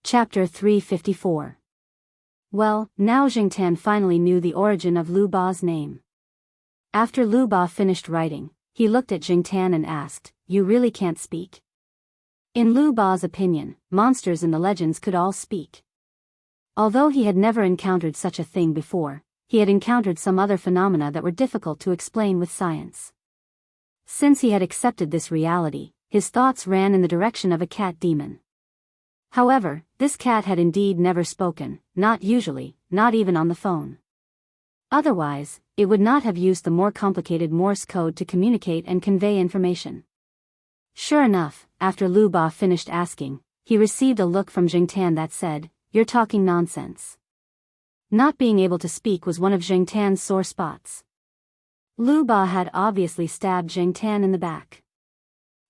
Chapter 354. Well, now Jingtan finally knew the origin of Lu Ba's name. After Lu Ba finished writing, he looked at Jingtan and asked, "You really can't speak?" In Lu Ba's opinion, monsters in the legends could all speak. Although he had never encountered such a thing before, he had encountered some other phenomena that were difficult to explain with science. Since he had accepted this reality, his thoughts ran in the direction of a cat demon. However, this cat had indeed never spoken, not usually, not even on the phone. Otherwise, it would not have used the more complicated Morse code to communicate and convey information. Sure enough, after Lu Ba finished asking, he received a look from Jingtan that said, "You're talking nonsense." Not being able to speak was one of Jingtan's sore spots. Lu Ba had obviously stabbed Jingtan in the back.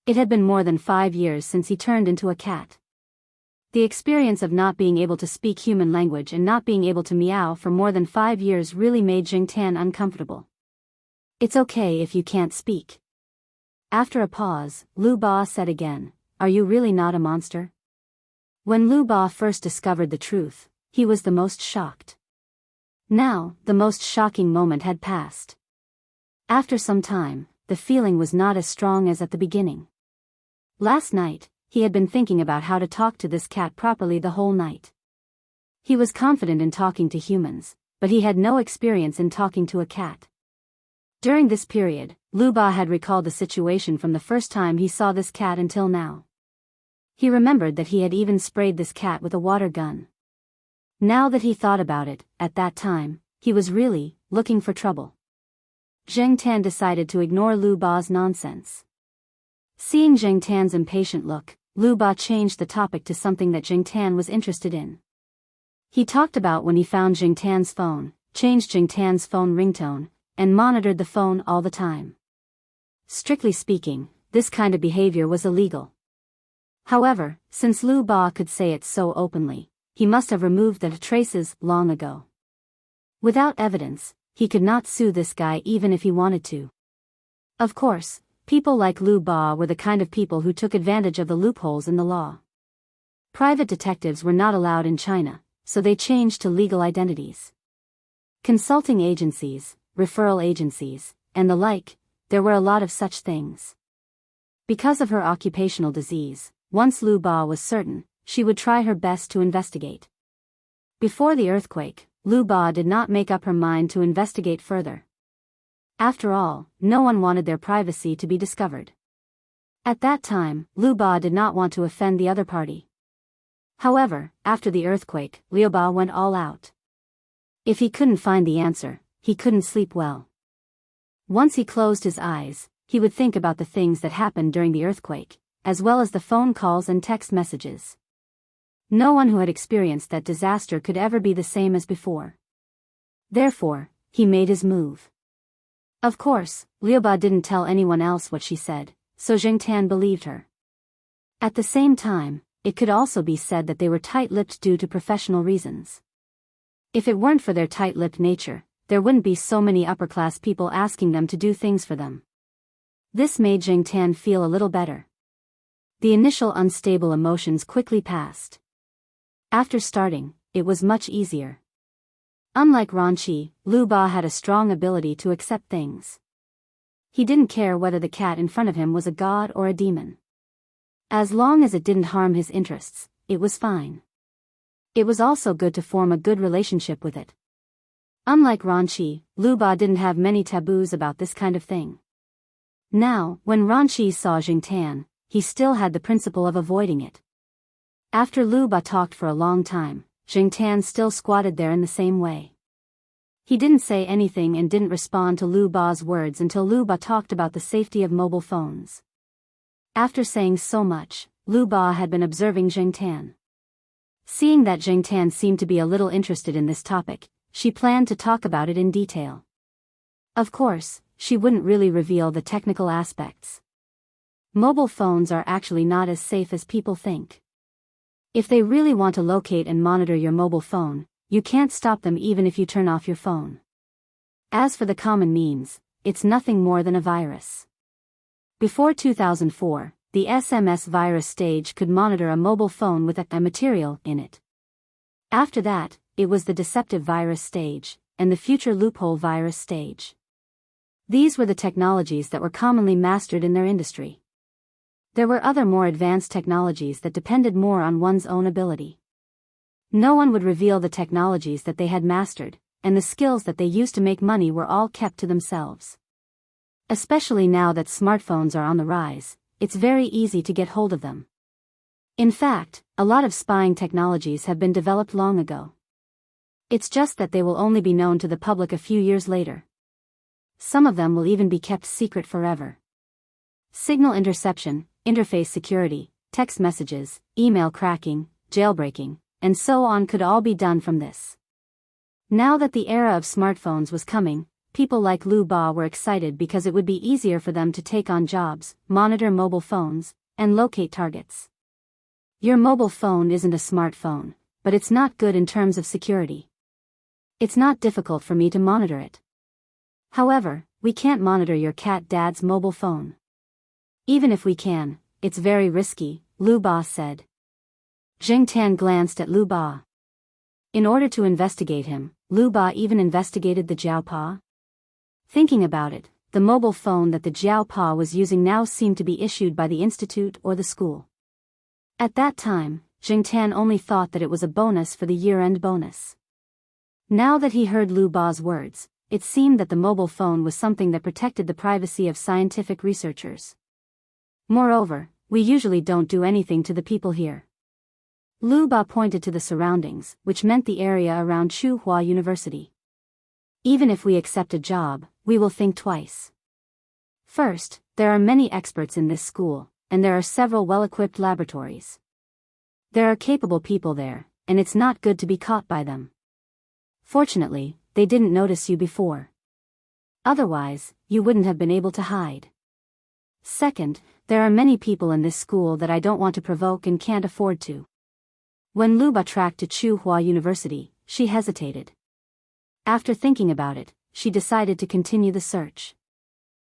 It had been more than 5 years since he turned into a cat. The experience of not being able to speak human language and not being able to meow for more than 5 years really made Jingtan uncomfortable. "It's okay if you can't speak." After a pause, Lu Ba said again, "Are you really not a monster?" When Lu Ba first discovered the truth, he was the most shocked. Now, the most shocking moment had passed. After some time, the feeling was not as strong as at the beginning. Last night, he had been thinking about how to talk to this cat properly the whole night. He was confident in talking to humans, but he had no experience in talking to a cat. During this period, Lu Ba had recalled the situation from the first time he saw this cat until now. He remembered that he had even sprayed this cat with a water gun. Now that he thought about it, at that time, he was really looking for trouble. Jingtan decided to ignore Lu Ba's nonsense. Seeing Jingtan's impatient look, Lu Ba changed the topic to something that Jingtan was interested in. He talked about when he found Jingtan's phone, changed Jingtan's phone ringtone, and monitored the phone all the time. Strictly speaking, this kind of behavior was illegal. However, since Lu Ba could say it so openly, he must have removed the traces long ago. Without evidence, he could not sue this guy even if he wanted to. Of course, people like Lu Ba were the kind of people who took advantage of the loopholes in the law. Private detectives were not allowed in China, so they changed to legal identities. Consulting agencies, referral agencies, and the like, there were a lot of such things. Because of her occupational disease, once Lu Ba was certain, she would try her best to investigate. Before the earthquake, Lu Ba did not make up her mind to investigate further. After all, no one wanted their privacy to be discovered. At that time, Lu Ba did not want to offend the other party. However, after the earthquake, Liu Ba went all out. If he couldn't find the answer, he couldn't sleep well. Once he closed his eyes, he would think about the things that happened during the earthquake, as well as the phone calls and text messages. No one who had experienced that disaster could ever be the same as before. Therefore, he made his move. Of course, Liu Ba didn't tell anyone else what she said, so Jingtan believed her. At the same time, it could also be said that they were tight-lipped due to professional reasons. If it weren't for their tight-lipped nature, there wouldn't be so many upper-class people asking them to do things for them. This made Jingtan feel a little better. The initial unstable emotions quickly passed. After starting, it was much easier. Unlike Ranqi, Lu Ba had a strong ability to accept things. He didn't care whether the cat in front of him was a god or a demon. As long as it didn't harm his interests, it was fine. It was also good to form a good relationship with it. Unlike Ranqi, Lu Ba didn't have many taboos about this kind of thing. Now, when Ranqi saw Jingtan, he still had the principle of avoiding it. After Lu Ba talked for a long time, Jingtan still squatted there in the same way. He didn't say anything and didn't respond to Lu Ba's words until Lu Ba talked about the safety of mobile phones. After saying so much, Lu Ba had been observing Jingtan. Seeing that Jingtan seemed to be a little interested in this topic, she planned to talk about it in detail. Of course, she wouldn't really reveal the technical aspects. Mobile phones are actually not as safe as people think. If they really want to locate and monitor your mobile phone, you can't stop them even if you turn off your phone. As for the common means, it's nothing more than a virus. Before 2004, the SMS virus stage could monitor a mobile phone with a material in it. After that, it was the deceptive virus stage, and the future loophole virus stage. These were the technologies that were commonly mastered in their industry. There were other more advanced technologies that depended more on one's own ability. No one would reveal the technologies that they had mastered, and the skills that they used to make money were all kept to themselves. Especially now that smartphones are on the rise, it's very easy to get hold of them. In fact, a lot of spying technologies have been developed long ago. It's just that they will only be known to the public a few years later. Some of them will even be kept secret forever. Signal interception, interface security, text messages, email cracking, jailbreaking, and so on could all be done from this. Now that the era of smartphones was coming, people like Lu Ba were excited because it would be easier for them to take on jobs, monitor mobile phones, and locate targets. Your mobile phone isn't a smartphone, but it's not good in terms of security. It's not difficult for me to monitor it. However, we can't monitor your cat dad's mobile phone. Even if we can, it's very risky, Lu Ba said. Zheng Tan glanced at Lu Ba. In order to investigate him, Lu Ba even investigated the Jiao Pa. Thinking about it, the mobile phone that the Jiao Pa was using now seemed to be issued by the institute or the school. At that time, Zheng Tan only thought that it was a bonus for the year-end bonus. Now that he heard Lu Ba's words, it seemed that the mobile phone was something that protected the privacy of scientific researchers. Moreover, we usually don't do anything to the people here. Lu Ba pointed to the surroundings, which meant the area around Tsinghua University. Even if we accept a job, we will think twice. First, there are many experts in this school, and there are several well-equipped laboratories. There are capable people there, and it's not good to be caught by them. Fortunately, they didn't notice you before. Otherwise, you wouldn't have been able to hide. Second, there are many people in this school that I don't want to provoke and can't afford to. When Lu Ba tracked to Tsinghua University, she hesitated. After thinking about it, she decided to continue the search.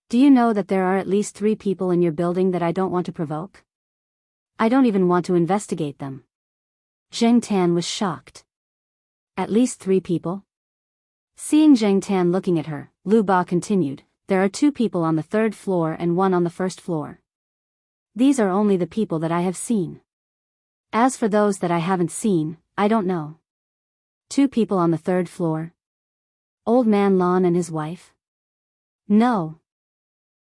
Do you know that there are at least 3 people in your building that I don't want to provoke? I don't even want to investigate them. Zheng Tan was shocked. At least 3 people? Seeing Zheng Tan looking at her, Lu Ba continued, there are 2 people on the 3rd floor and 1 on the 1st floor. These are only the people that I have seen. As for those that I haven't seen, I don't know. 2 people on the 3rd floor? Old Man Lon and his wife? No.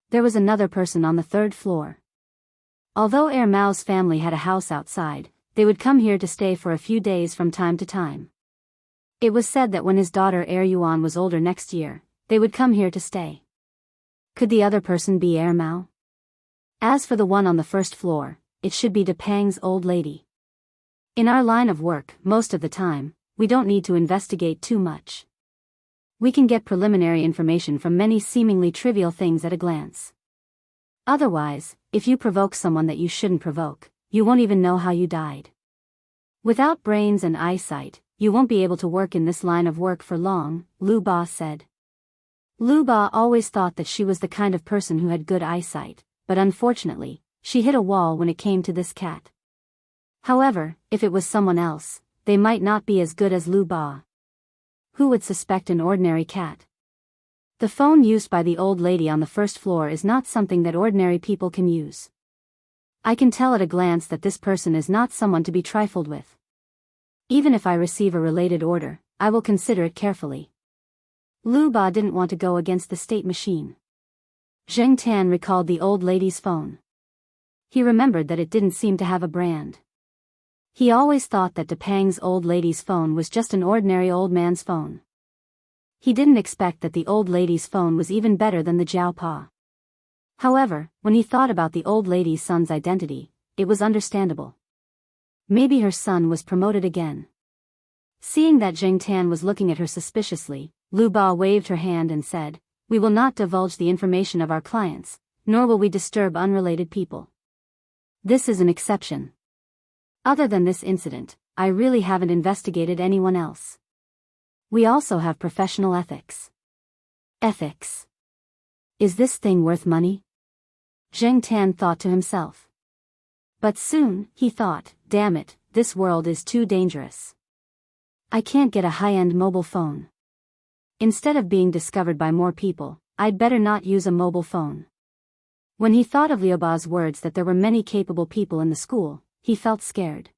There was another person on the 3rd floor. Although Er Mao's family had a house outside, they would come here to stay for a few days from time to time. It was said that when his daughter Er Yuan was older next year, they would come here to stay. Could the other person be Er Mao? As for the one on the 1st floor, it should be De Pang's old lady. In our line of work, most of the time, we don't need to investigate too much. We can get preliminary information from many seemingly trivial things at a glance. Otherwise, if you provoke someone that you shouldn't provoke, you won't even know how you died. Without brains and eyesight, you won't be able to work in this line of work for long, Lu Ba said. Lu Ba always thought that she was the kind of person who had good eyesight, but unfortunately, she hit a wall when it came to this cat. However, if it was someone else, they might not be as good as Lu Ba. Who would suspect an ordinary cat? The phone used by the old lady on the 1st floor is not something that ordinary people can use. I can tell at a glance that this person is not someone to be trifled with. Even if I receive a related order, I will consider it carefully. Lu Ba didn't want to go against the state machine. Zheng Tan recalled the old lady's phone. He remembered that it didn't seem to have a brand. He always thought that De Pang's old lady's phone was just an ordinary old man's phone. He didn't expect that the old lady's phone was even better than the Jiao Pa. However, when he thought about the old lady's son's identity, it was understandable. Maybe her son was promoted again. Seeing that Zheng Tan was looking at her suspiciously, Lu Ba waved her hand and said, "We will not divulge the information of our clients, nor will we disturb unrelated people. This is an exception. Other than this incident, I really haven't investigated anyone else. We also have professional ethics." Ethics. Is this thing worth money? Zheng Tan thought to himself. But soon, he thought, damn it, this world is too dangerous. I can't get a high-end mobile phone. Instead of being discovered by more people, I'd better not use a mobile phone. When he thought of Liu Ba's words that there were many capable people in the school, he felt scared.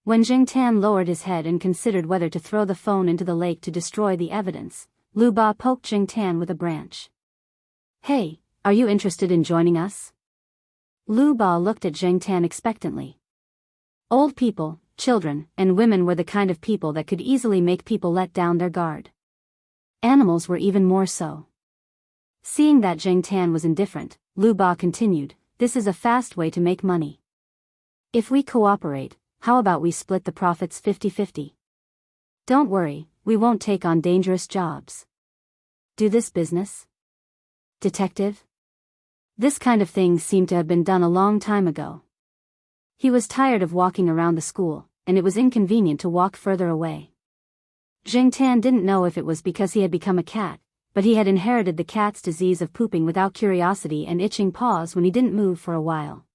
When Jing Tan lowered his head and considered whether to throw the phone into the lake to destroy the evidence, Liu Ba poked Jing Tan with a branch. Hey, are you interested in joining us? Liu Ba looked at Jing Tan expectantly. Old people, children, and women were the kind of people that could easily make people let down their guard. Animals were even more so. Seeing that Jing Tan was indifferent, Liu Ba continued, this is a fast way to make money. If we cooperate, how about we split the profits 50-50? Don't worry, we won't take on dangerous jobs. Do this business? Detective? This kind of thing seemed to have been done a long time ago. He was tired of walking around the school, and it was inconvenient to walk further away. Jing Tan didn't know if it was because he had become a cat, but he had inherited the cat's disease of pooping without curiosity and itching paws when he didn't move for a while.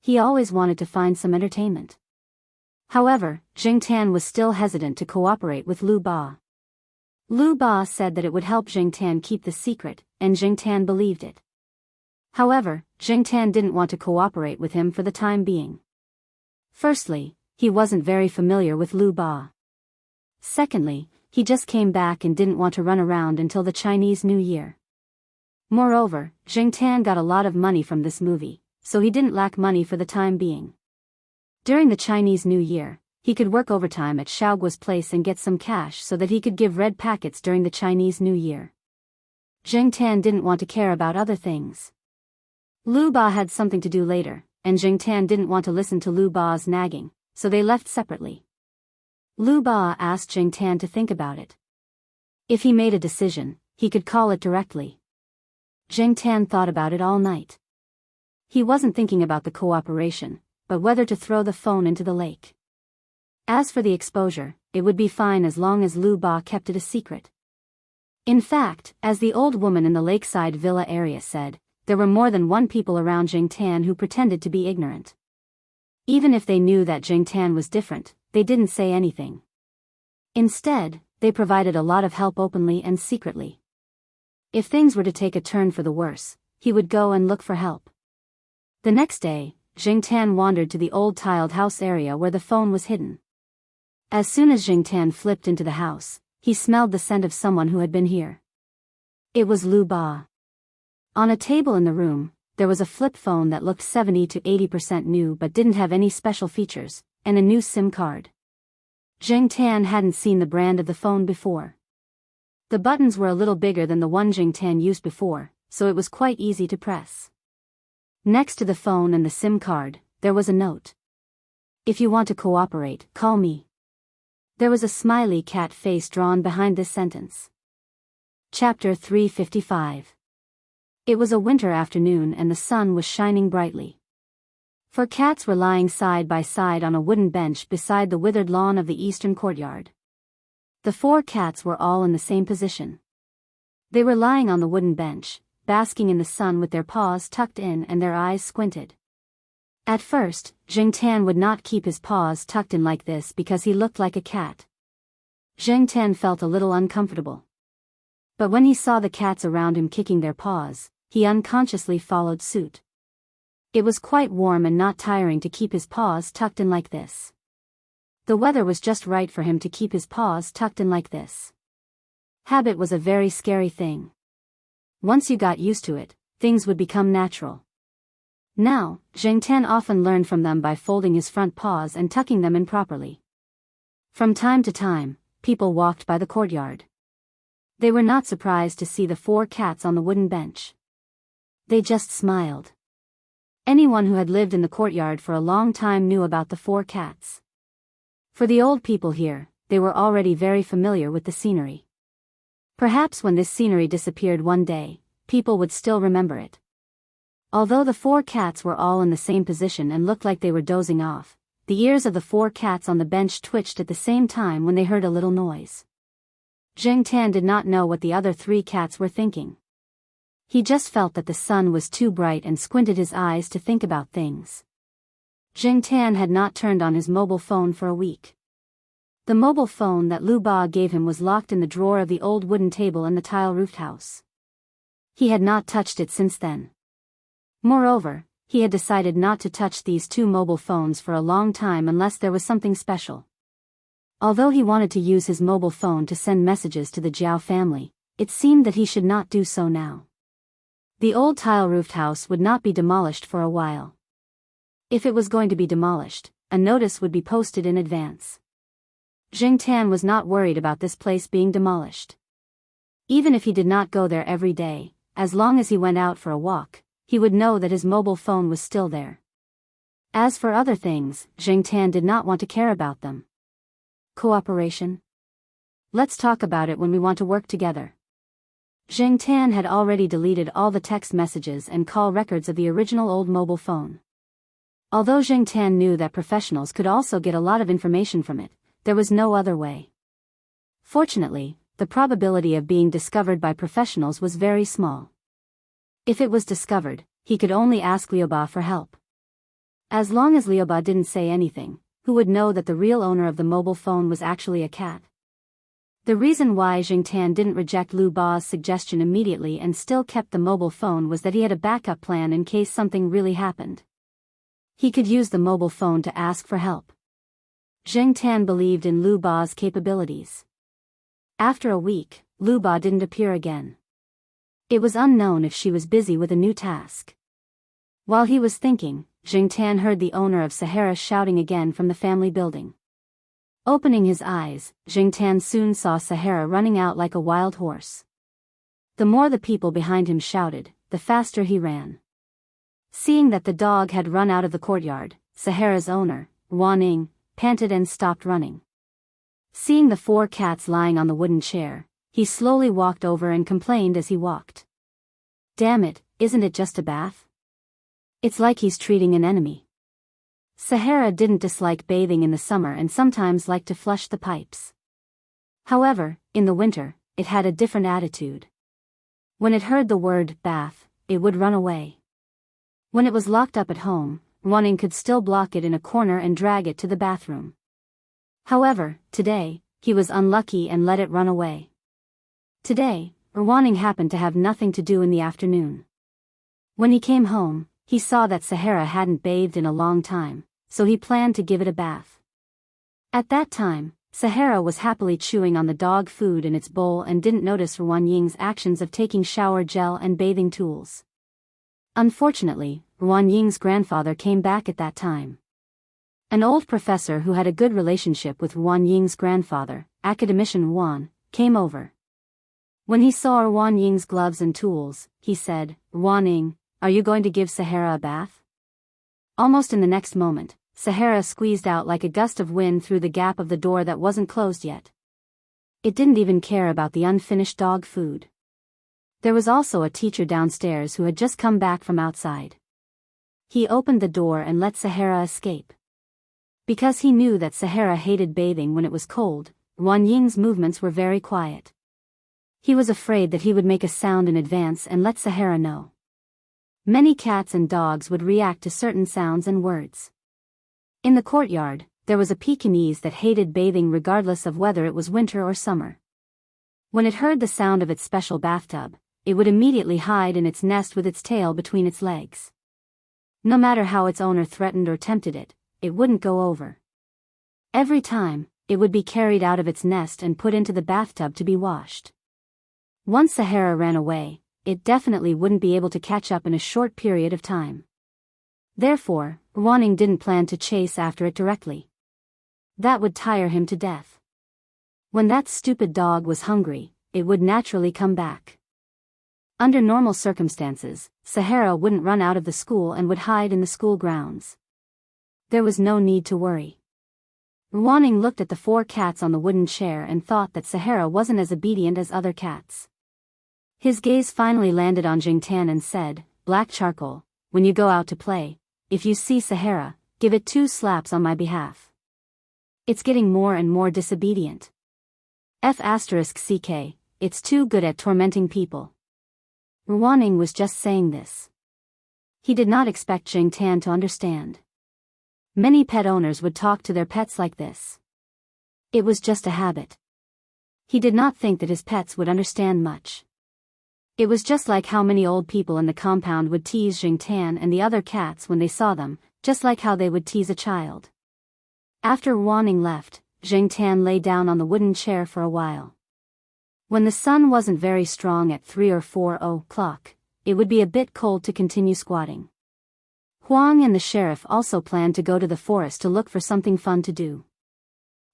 He always wanted to find some entertainment. However, Jing Tan was still hesitant to cooperate with Liu Ba. Liu Ba said that it would help Jing Tan keep the secret, and Jing Tan believed it. However, Jing Tan didn't want to cooperate with him for the time being. Firstly, he wasn't very familiar with Liu Ba. Secondly, he just came back and didn't want to run around until the Chinese New Year. Moreover, Jing Tan got a lot of money from this movie, so he didn't lack money for the time being. During the Chinese New Year, he could work overtime at Xiaoguo's place and get some cash so that he could give red packets during the Chinese New Year. Jing Tan didn't want to care about other things. Liu Ba had something to do later, and Jing Tan didn't want to listen to Liu Ba's nagging, so they left separately. Liu Ba asked Jing Tan to think about it. If he made a decision, he could call it directly. Jing Tan thought about it all night. He wasn't thinking about the cooperation, but whether to throw the phone into the lake. As for the exposure, it would be fine as long as Liu Ba kept it a secret. In fact, as the old woman in the lakeside villa area said, there were more than one people around Jing Tan who pretended to be ignorant. Even if they knew that Jing Tan was different, they didn't say anything. Instead, they provided a lot of help openly and secretly. If things were to take a turn for the worse, he would go and look for help. The next day, Jing Tan wandered to the old tiled house area where the phone was hidden. As soon as Jing Tan flipped into the house, he smelled the scent of someone who had been here. It was Liu Ba. On a table in the room, there was a flip phone that looked 70 to 80% new but didn't have any special features, and a new SIM card. Jing Tan hadn't seen the brand of the phone before. The buttons were a little bigger than the one Jing Tan used before, so it was quite easy to press. Next to the phone and the SIM card, there was a note. If you want to cooperate, call me. There was a smiley cat face drawn behind this sentence. Chapter 355. It was a winter afternoon and the sun was shining brightly. 4 cats were lying side by side on a wooden bench beside the withered lawn of the eastern courtyard. The 4 cats were all in the same position. They were lying on the wooden bench, basking in the sun with their paws tucked in and their eyes squinted. At first, Jing Tan would not keep his paws tucked in like this because he looked like a cat. Jing Tan felt a little uncomfortable. But when he saw the cats around him kicking their paws, he unconsciously followed suit. It was quite warm and not tiring to keep his paws tucked in like this. The weather was just right for him to keep his paws tucked in like this. Habit was a very scary thing. Once you got used to it, things would become natural. Now, Jing Tan often learned from them by folding his front paws and tucking them in properly. From time to time, people walked by the courtyard. They were not surprised to see the 4 cats on the wooden bench. They just smiled. Anyone who had lived in the courtyard for a long time knew about the 4 cats. For the old people here, they were already very familiar with the scenery. Perhaps when this scenery disappeared one day, people would still remember it. Although the 4 cats were all in the same position and looked like they were dozing off, the ears of the 4 cats on the bench twitched at the same time when they heard a little noise. Jing Tan did not know what the other 3 cats were thinking. He just felt that the sun was too bright and squinted his eyes to think about things. Tan had not turned on his mobile phone for a week. The mobile phone that Lu Ba gave him was locked in the drawer of the old wooden table in the tile-roofed house. He had not touched it since then. Moreover, he had decided not to touch these two mobile phones for a long time unless there was something special. Although he wanted to use his mobile phone to send messages to the Jiao family, it seemed that he should not do so now. The old tile-roofed house would not be demolished for a while. If it was going to be demolished, a notice would be posted in advance. Tan was not worried about this place being demolished. Even if he did not go there every day, as long as he went out for a walk, he would know that his mobile phone was still there. As for other things, Tan did not want to care about them. Cooperation? Let's talk about it when we want to work together. Tan had already deleted all the text messages and call records of the original old mobile phone. Although Tan knew that professionals could also get a lot of information from it, there was no other way. Fortunately, the probability of being discovered by professionals was very small. If it was discovered, he could only ask Liu Ba for help. As long as Liu Ba didn't say anything, who would know that the real owner of the mobile phone was actually a cat? The reason why Tan didn't reject Liu Ba's suggestion immediately and still kept the mobile phone was that he had a backup plan in case something really happened. He could use the mobile phone to ask for help. Tan believed in Liu Ba's capabilities. After a week, Liu Ba didn't appear again. It was unknown if she was busy with a new task. While he was thinking, Tan heard the owner of Sahara shouting again from the family building. Opening his eyes, Tan soon saw Sahara running out like a wild horse. The more the people behind him shouted, the faster he ran. Seeing that the dog had run out of the courtyard, Sahara's owner, Ning, panted and stopped running. Seeing the 4 cats lying on the wooden chair, he slowly walked over and complained as he walked. "Damn it, isn't it just a bath? It's like he's treating an enemy." Sahara didn't dislike bathing in the summer and sometimes liked to flush the pipes. However, in the winter, it had a different attitude. When it heard the word bath, it would run away. When it was locked up at home, Ning could still block it in a corner and drag it to the bathroom. However, today, he was unlucky and let it run away. Today, Ning happened to have nothing to do in the afternoon. When he came home, he saw that Sahara hadn't bathed in a long time, so he planned to give it a bath. At that time, Sahara was happily chewing on the dog food in its bowl and didn't notice Ying's actions of taking shower gel and bathing tools. Unfortunately, Ying's grandfather came back at that time. An old professor who had a good relationship with Ying's grandfather, academician Wan, came over. When he saw Ying's gloves and tools, he said, "Ying, are you going to give Sahara a bath?" Almost in the next moment, Sahara squeezed out like a gust of wind through the gap of the door that wasn't closed yet. It didn't even care about the unfinished dog food. There was also a teacher downstairs who had just come back from outside. He opened the door and let Sahara escape. Because he knew that Sahara hated bathing when it was cold, Ying's movements were very quiet. He was afraid that he would make a sound in advance and let Sahara know. Many cats and dogs would react to certain sounds and words. In the courtyard, there was a Pekingese that hated bathing regardless of whether it was winter or summer. When it heard the sound of its special bathtub, it would immediately hide in its nest with its tail between its legs. No matter how its owner threatened or tempted it, it wouldn't go over. Every time, it would be carried out of its nest and put into the bathtub to be washed. Once Sahara ran away, it definitely wouldn't be able to catch up in a short period of time. Therefore, Ning didn't plan to chase after it directly. That would tire him to death. When that stupid dog was hungry, it would naturally come back. Under normal circumstances, Sahara wouldn't run out of the school and would hide in the school grounds. There was no need to worry. Ning looked at the 4 cats on the wooden chair and thought that Sahara wasn't as obedient as other cats. His gaze finally landed on Tan and said, "Black Charcoal, when you go out to play, if you see Sahara, give it 2 slaps on my behalf. It's getting more and more disobedient. F***ck, it's too good at tormenting people." Ning was just saying this. He did not expect Tan to understand. Many pet owners would talk to their pets like this. It was just a habit. He did not think that his pets would understand much. It was just like how many old people in the compound would tease Jingtan and the other cats when they saw them, just like how they would tease a child. After Wanning left, Jingtan lay down on the wooden chair for a while. When the sun wasn't very strong at 3 or 4 o'clock, it would be a bit cold to continue squatting. Huang and the sheriff also planned to go to the forest to look for something fun to do.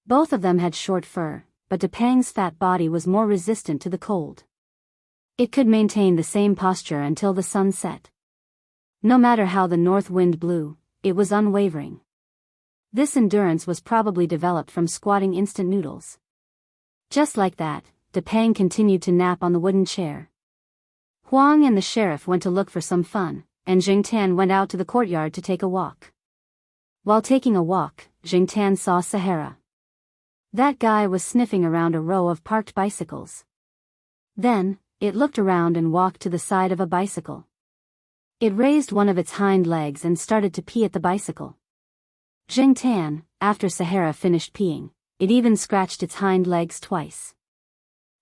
Both of them had short fur, but Depang's fat body was more resistant to the cold. It could maintain the same posture until the sun set. No matter how the north wind blew, it was unwavering. This endurance was probably developed from squatting instant noodles. Just like that, Depang continued to nap on the wooden chair. Huang and the sheriff went to look for some fun, and Jingtan went out to the courtyard to take a walk. While taking a walk, Jingtan saw Sahara. That guy was sniffing around a row of parked bicycles. Then, it looked around and walked to the side of a bicycle. It raised one of its hind legs and started to pee at the bicycle. Jingtan, after Sahara finished peeing, it even scratched its hind legs twice.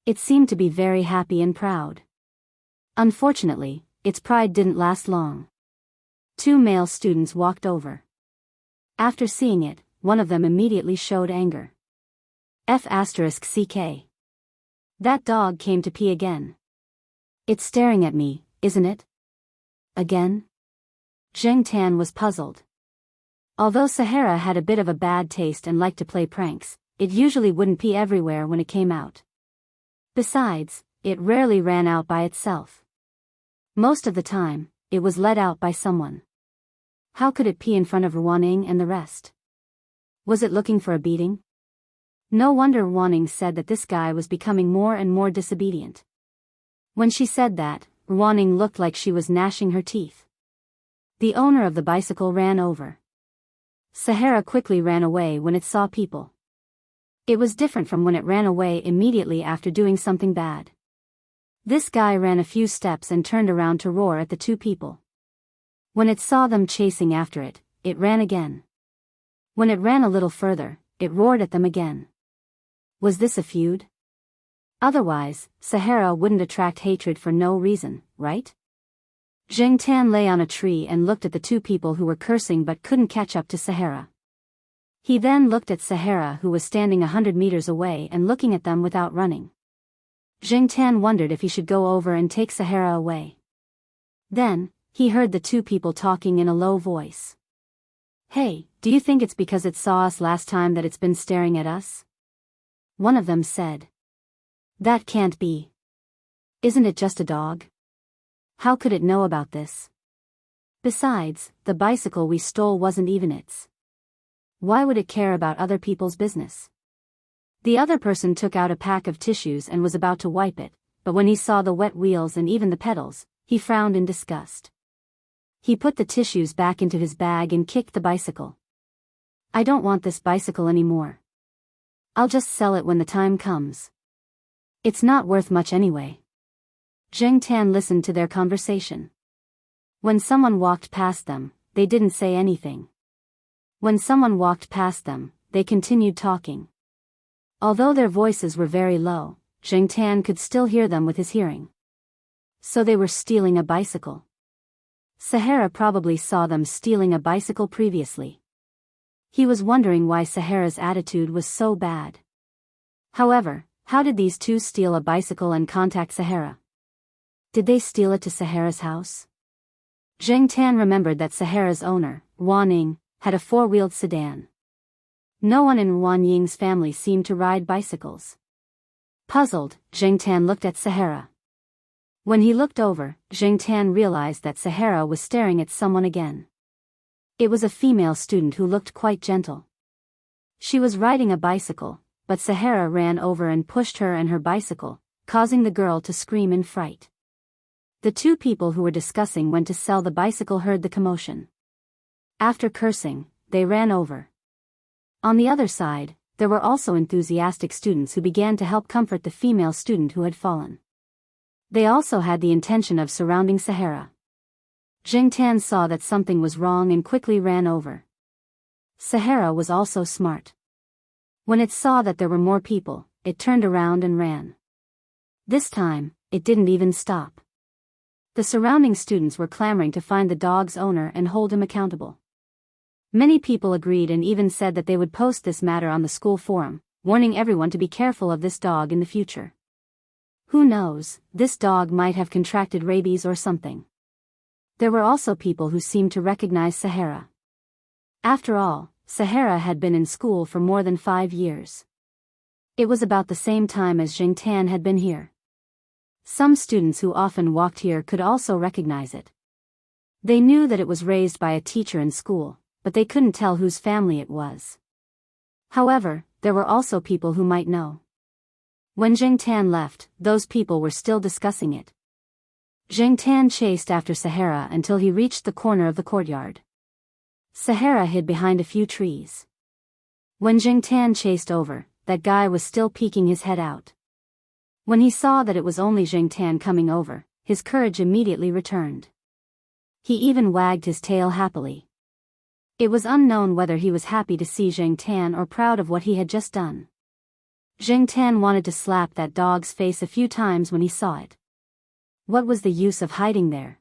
It seemed to be very happy and proud. Unfortunately, its pride didn't last long. 2 male students walked over. After seeing it, one of them immediately showed anger. F***CK. That dog came to pee again. It's staring at me, isn't it? Again? Jingtan was puzzled. Although Sahara had a bit of a bad taste and liked to play pranks, it usually wouldn't pee everywhere when it came out. Besides, it rarely ran out by itself. Most of the time, it was let out by someone. How could it pee in front of Wanning and the rest? Was it looking for a beating? No wonder Wanning said that this guy was becoming more and more disobedient. When she said that, Wanning looked like she was gnashing her teeth. The owner of the bicycle ran over. Sahara quickly ran away when it saw people. It was different from when it ran away immediately after doing something bad. This guy ran a few steps and turned around to roar at the 2 people. When it saw them chasing after it, it ran again. When it ran a little further, it roared at them again. Was this a feud? Otherwise, Sahara wouldn't attract hatred for no reason, right? Jingtan lay on a tree and looked at the 2 people who were cursing but couldn't catch up to Sahara. He then looked at Sahara, who was standing 100 meters away and looking at them without running. Jingtan wondered if he should go over and take Sahara away. Then, he heard the 2 people talking in a low voice. Hey, do you think it's because it saw us last time that it's been staring at us? One of them said. That can't be. Isn't it just a dog? How could it know about this? Besides, the bicycle we stole wasn't even its. Why would it care about other people's business? The other person took out a pack of tissues and was about to wipe it, but when he saw the wet wheels and even the pedals, he frowned in disgust. He put the tissues back into his bag and kicked the bicycle. I don't want this bicycle anymore. I'll just sell it when the time comes. It's not worth much anyway. Jingtan listened to their conversation. When someone walked past them, they didn't say anything. When someone walked past them, they continued talking. Although their voices were very low, Jingtan could still hear them with his hearing. So they were stealing a bicycle. Sahara probably saw them stealing a bicycle previously. He was wondering why Sahara's attitude was so bad. However, how did these 2 steal a bicycle and contact Sahara? Did they steal it to Sahara's house? Jingtan remembered that Sahara's owner, Wanning, had a 4-wheeled sedan. No one in Wanying's family seemed to ride bicycles. Puzzled, Jingtan looked at Sahara. When he looked over, Jingtan realized that Sahara was staring at someone again. It was a female student who looked quite gentle. She was riding a bicycle, but Sahara ran over and pushed her and her bicycle, causing the girl to scream in fright. The 2 people who were discussing when to sell the bicycle heard the commotion. After cursing, they ran over. On the other side, there were also enthusiastic students who began to help comfort the female student who had fallen. They also had the intention of surrounding Sahara. Jingtan saw that something was wrong and quickly ran over. Sahara was also smart. When it saw that there were more people, it turned around and ran. This time, it didn't even stop. The surrounding students were clamoring to find the dog's owner and hold him accountable. Many people agreed and even said that they would post this matter on the school forum, warning everyone to be careful of this dog in the future. Who knows, this dog might have contracted rabies or something. There were also people who seemed to recognize Sahara. After all, Sahara had been in school for more than 5 years. It was about the same time as Jingtan had been here. Some students who often walked here could also recognize it. They knew that it was raised by a teacher in school, but they couldn't tell whose family it was. However, there were also people who might know. When Jingtan left, those people were still discussing it. Jingtan chased after Sahara until he reached the corner of the courtyard. Sahara hid behind a few trees. When Jingtan chased over, that guy was still peeking his head out. When he saw that it was only Jingtan coming over, his courage immediately returned. He even wagged his tail happily. It was unknown whether he was happy to see Jingtan or proud of what he had just done. Jingtan wanted to slap that dog's face a few times when he saw it. What was the use of hiding there?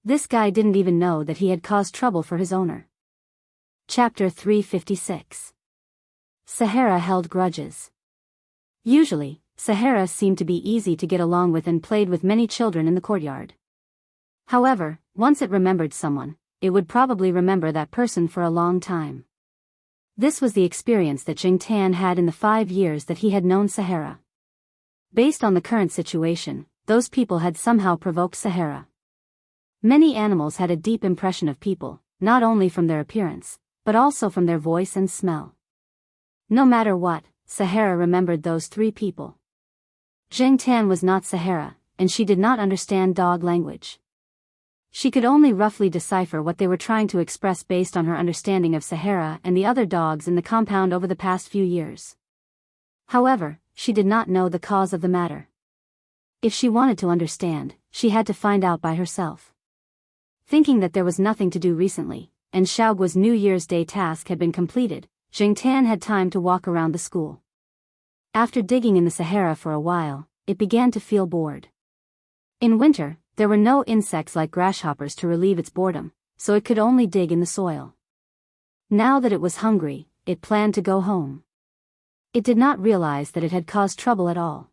This guy didn't even know that he had caused trouble for his owner. Chapter 356. Sahara held grudges. Usually, Sahara seemed to be easy to get along with and played with many children in the courtyard. However, once it remembered someone, it would probably remember that person for a long time. This was the experience that Jingtan had in the 5 years that he had known Sahara. Based on the current situation, those people had somehow provoked Sahara. Many animals had a deep impression of people, not only from their appearance, but also from their voice and smell. No matter what, Sahara remembered those 3 people. Jingtan was not Sahara, and she did not understand dog language. She could only roughly decipher what they were trying to express based on her understanding of Sahara and the other dogs in the compound over the past few years. However, she did not know the cause of the matter. If she wanted to understand, she had to find out by herself. Thinking that there was nothing to do recently, and Xiaoguo's New Year's Day task had been completed, Jingtan had time to walk around the school. After digging in the Sahara for a while, it began to feel bored. In winter, there were no insects like grasshoppers to relieve its boredom, so it could only dig in the soil. Now that it was hungry, it planned to go home. It did not realize that it had caused trouble at all.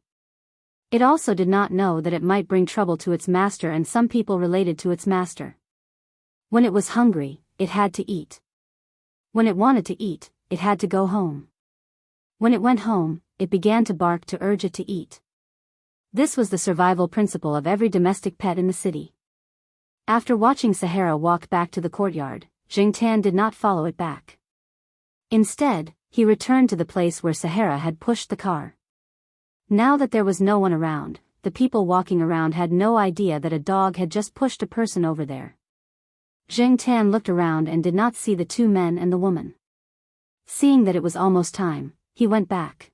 It also did not know that it might bring trouble to its master and some people related to its master. When it was hungry, it had to eat. When it wanted to eat, it had to go home. When it went home, it began to bark to urge it to eat. This was the survival principle of every domestic pet in the city. After watching Sahara walk back to the courtyard, Jingtan did not follow it back. Instead, he returned to the place where Sahara had pushed the car. Now that there was no one around, the people walking around had no idea that a dog had just pushed a person over there. Jingtan looked around and did not see the 2 men and the woman. Seeing that it was almost time, he went back.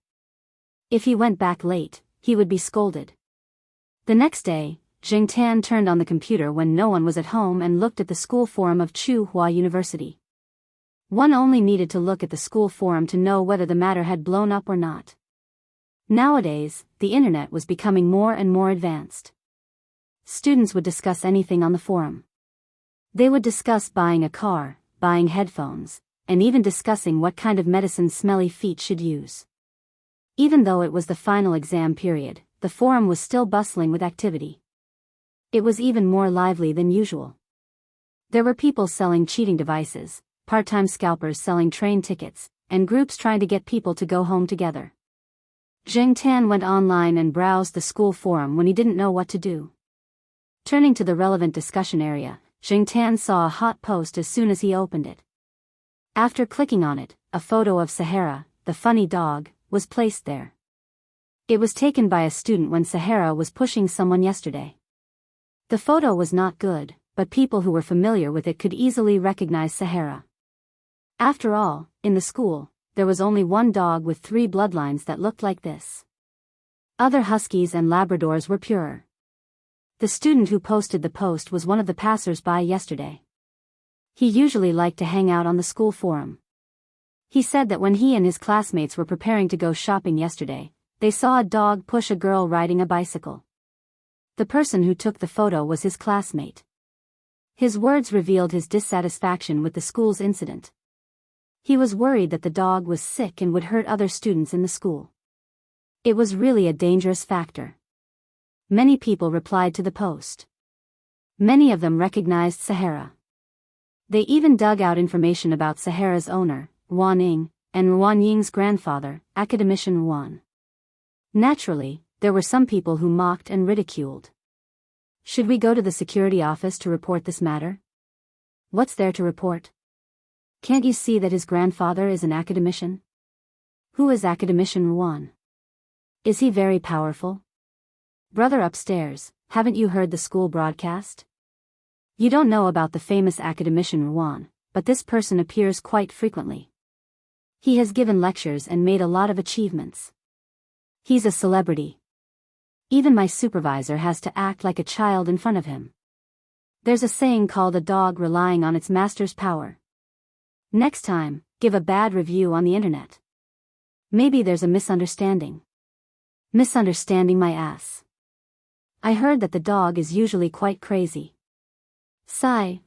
If he went back late, he would be scolded. The next day, Jingtan turned on the computer when no one was at home and looked at the school forum of Tsinghua University. One only needed to look at the school forum to know whether the matter had blown up or not. Nowadays, the internet was becoming more and more advanced. Students would discuss anything on the forum. They would discuss buying a car, buying headphones, and even discussing what kind of medicine smelly feet should use. Even though it was the final exam period, the forum was still bustling with activity. It was even more lively than usual. There were people selling cheating devices, part-time scalpers selling train tickets, and groups trying to get people to go home together. Jingtan went online and browsed the school forum when he didn't know what to do. Turning to the relevant discussion area, Jingtan saw a hot post as soon as he opened it. After clicking on it, a photo of Sahara, the funny dog, was placed there. It was taken by a student when Sahara was pushing someone yesterday. The photo was not good, but people who were familiar with it could easily recognize Sahara. After all, in the school, there was only one dog with 3 bloodlines that looked like this. Other huskies and Labradors were purer. The student who posted the post was one of the passers-by yesterday. He usually liked to hang out on the school forum. He said that when he and his classmates were preparing to go shopping yesterday, they saw a dog push a girl riding a bicycle. The person who took the photo was his classmate. His words revealed his dissatisfaction with the school's incident. He was worried that the dog was sick and would hurt other students in the school. It was really a dangerous factor. Many people replied to the post. Many of them recognized Sahara. They even dug out information about Sahara's owner, Wan Ying, and Wan Ying's grandfather, academician Wan. Naturally, there were some people who mocked and ridiculed. Should we go to the security office to report this matter? What's there to report? Can't you see that his grandfather is an academician? Who is academician Wan? Is he very powerful? Brother upstairs, haven't you heard the school broadcast? You don't know about the famous academician Wan, but this person appears quite frequently. He has given lectures and made a lot of achievements. He's a celebrity. Even my supervisor has to act like a child in front of him. There's a saying called a dog relying on its master's power. Next time, give a bad review on the internet. Maybe there's a misunderstanding. Misunderstanding my ass. I heard that the dog is usually quite crazy.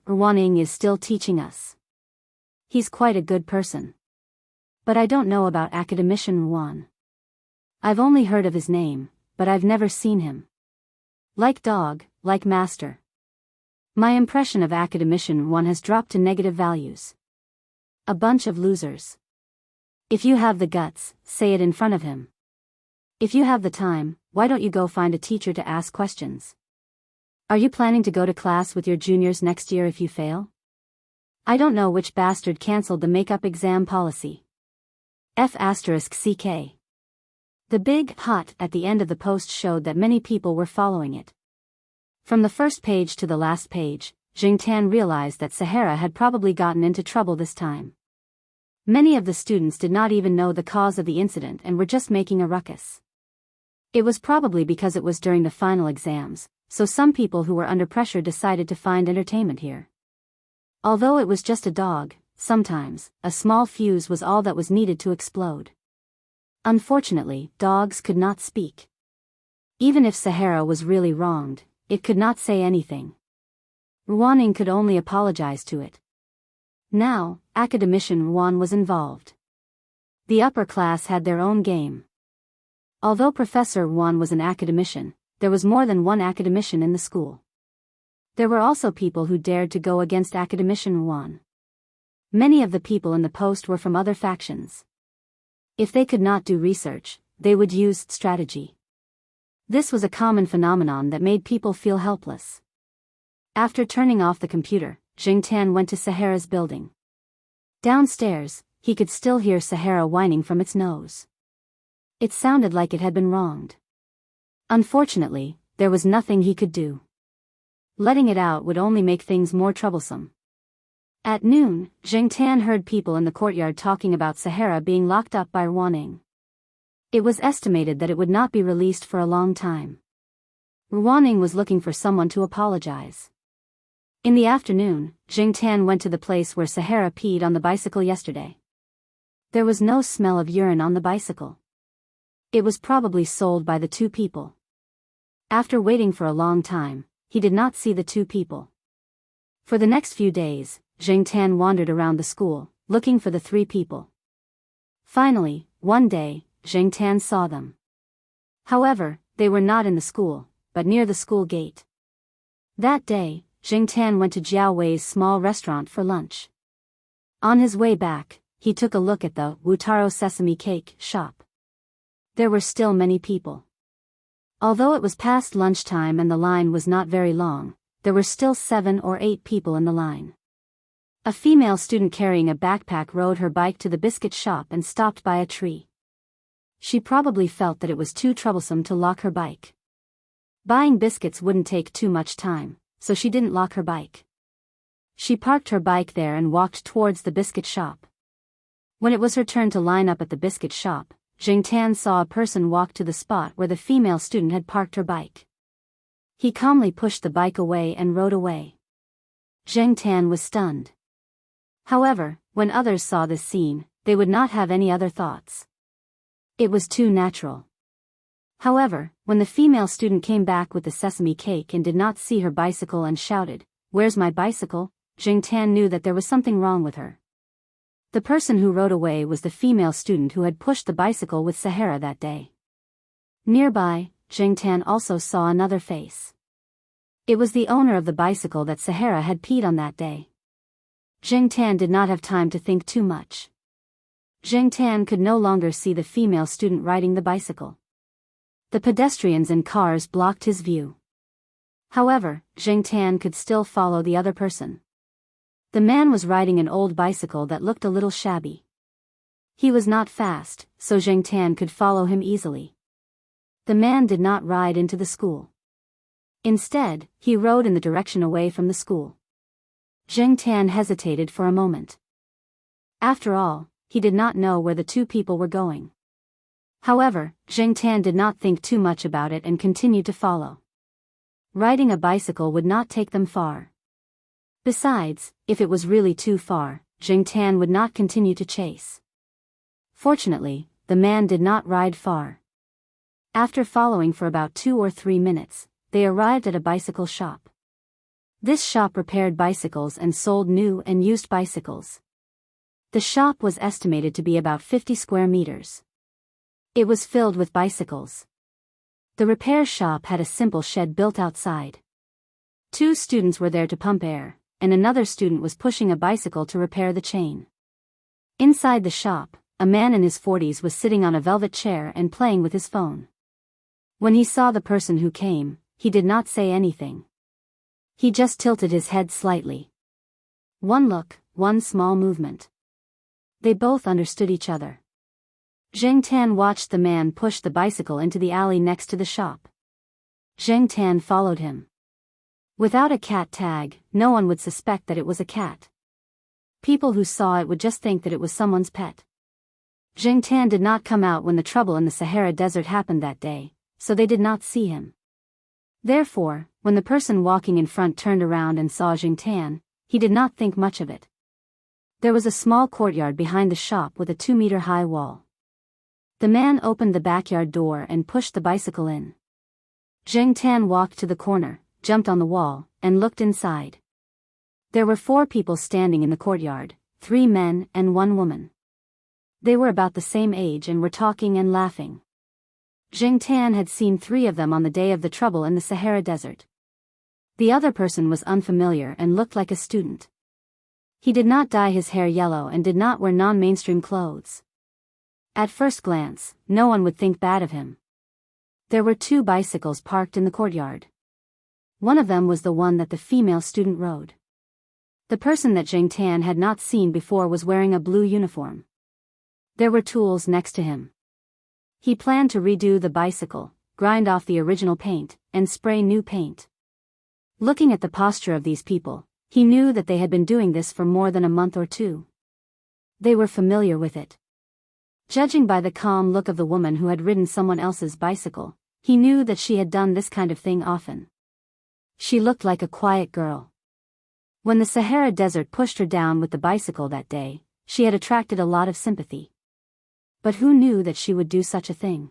Wanning is still teaching us. He's quite a good person. But I don't know about academician Wan. I've only heard of his name, but I've never seen him. Like dog, like master. My impression of academician Wan has dropped to negative values. A bunch of losers. If you have the guts, say it in front of him. If you have the time, why don't you go find a teacher to ask questions? Are you planning to go to class with your juniors next year if you fail? I don't know which bastard cancelled the makeup exam policy. F***CK. The big hot at the end of the post showed that many people were following it. From the first page to the last page, Jingtan realized that Sahara had probably gotten into trouble this time. Many of the students did not even know the cause of the incident and were just making a ruckus. It was probably because it was during the final exams, so some people who were under pressure decided to find entertainment here. Although it was just a dog, sometimes, a small fuse was all that was needed to explode. Unfortunately, dogs could not speak. Even if Sahara was really wronged, it could not say anything. Wanning could only apologize to it. Now, academician Wan was involved. The upper class had their own game. Although Professor Wan was an academician, there was more than one academician in the school. There were also people who dared to go against academician Wan. Many of the people in the post were from other factions. If they could not do research, they would use strategy. This was a common phenomenon that made people feel helpless. After turning off the computer, Jingtan went to Sahara's building. Downstairs, he could still hear Sahara whining from its nose. It sounded like it had been wronged. Unfortunately, there was nothing he could do. Letting it out would only make things more troublesome. At noon, Jingtan heard people in the courtyard talking about Sahara being locked up by Wanning. It was estimated that it would not be released for a long time. Wanning was looking for someone to apologize. In the afternoon, Jingtan went to the place where Sahara peed on the bicycle yesterday. There was no smell of urine on the bicycle. It was probably sold by the two people. After waiting for a long time, he did not see the two people. For the next few days, Jingtan wandered around the school, looking for the three people. Finally, one day, Jingtan saw them. However, they were not in the school, but near the school gate. That day, Jingtan went to Jiao Wei's small restaurant for lunch. On his way back, he took a look at the Wutaro sesame cake shop. There were still many people. Although it was past lunchtime and the line was not very long, there were still 7 or 8 people in the line. A female student carrying a backpack rode her bike to the biscuit shop and stopped by a tree. She probably felt that it was too troublesome to lock her bike. Buying biscuits wouldn't take too much time, so she didn't lock her bike. She parked her bike there and walked towards the biscuit shop. When it was her turn to line up at the biscuit shop, Jingtan saw a person walk to the spot where the female student had parked her bike. He calmly pushed the bike away and rode away. Jingtan was stunned. However, when others saw this scene, they would not have any other thoughts. It was too natural. However, when the female student came back with the sesame cake and did not see her bicycle and shouted, "Where's my bicycle?" Jingtan knew that there was something wrong with her. The person who rode away was the female student who had pushed the bicycle with Sahara that day. Nearby, Jingtan also saw another face. It was the owner of the bicycle that Sahara had peed on that day. Jingtan did not have time to think too much. Jingtan could no longer see the female student riding the bicycle. The pedestrians and cars blocked his view. However, Jingtan could still follow the other person. The man was riding an old bicycle that looked a little shabby. He was not fast, so Jingtan could follow him easily. The man did not ride into the school. Instead, he rode in the direction away from the school. Jingtan hesitated for a moment. After all, he did not know where the two people were going. However, Jingtan did not think too much about it and continued to follow. Riding a bicycle would not take them far. Besides, if it was really too far, Jingtan would not continue to chase. Fortunately, the man did not ride far. After following for about 2 or 3 minutes, they arrived at a bicycle shop. This shop repaired bicycles and sold new and used bicycles. The shop was estimated to be about 50 square meters. It was filled with bicycles. The repair shop had a simple shed built outside. 2 students were there to pump air, and another student was pushing a bicycle to repair the chain. Inside the shop, a man in his 40s was sitting on a velvet chair and playing with his phone. When he saw the person who came, he did not say anything. He just tilted his head slightly. One look, one small movement. They both understood each other. Jingtan watched the man push the bicycle into the alley next to the shop. Jingtan followed him. Without a cat tag, no one would suspect that it was a cat. People who saw it would just think that it was someone's pet. Jingtan did not come out when the trouble in the Sahara Desert happened that day, so they did not see him. Therefore, when the person walking in front turned around and saw Jingtan, he did not think much of it. There was a small courtyard behind the shop with a 2-meter-high wall. The man opened the backyard door and pushed the bicycle in. Jingtan walked to the corner, jumped on the wall, and looked inside. There were 4 people standing in the courtyard, 3 men and 1 woman. They were about the same age and were talking and laughing. Jingtan had seen 3 of them on the day of the trouble in the Sahara Desert. The other person was unfamiliar and looked like a student. He did not dye his hair yellow and did not wear non-mainstream clothes. At first glance, no one would think bad of him. There were 2 bicycles parked in the courtyard. One of them was the one that the female student rode. The person that Jingtan had not seen before was wearing a blue uniform. There were tools next to him. He planned to redo the bicycle, grind off the original paint, and spray new paint. Looking at the posture of these people, he knew that they had been doing this for more than a month or 2. They were familiar with it. Judging by the calm look of the woman who had ridden someone else's bicycle, he knew that she had done this kind of thing often. She looked like a quiet girl. When the Sahara Desert pushed her down with the bicycle that day, she had attracted a lot of sympathy. But who knew that she would do such a thing?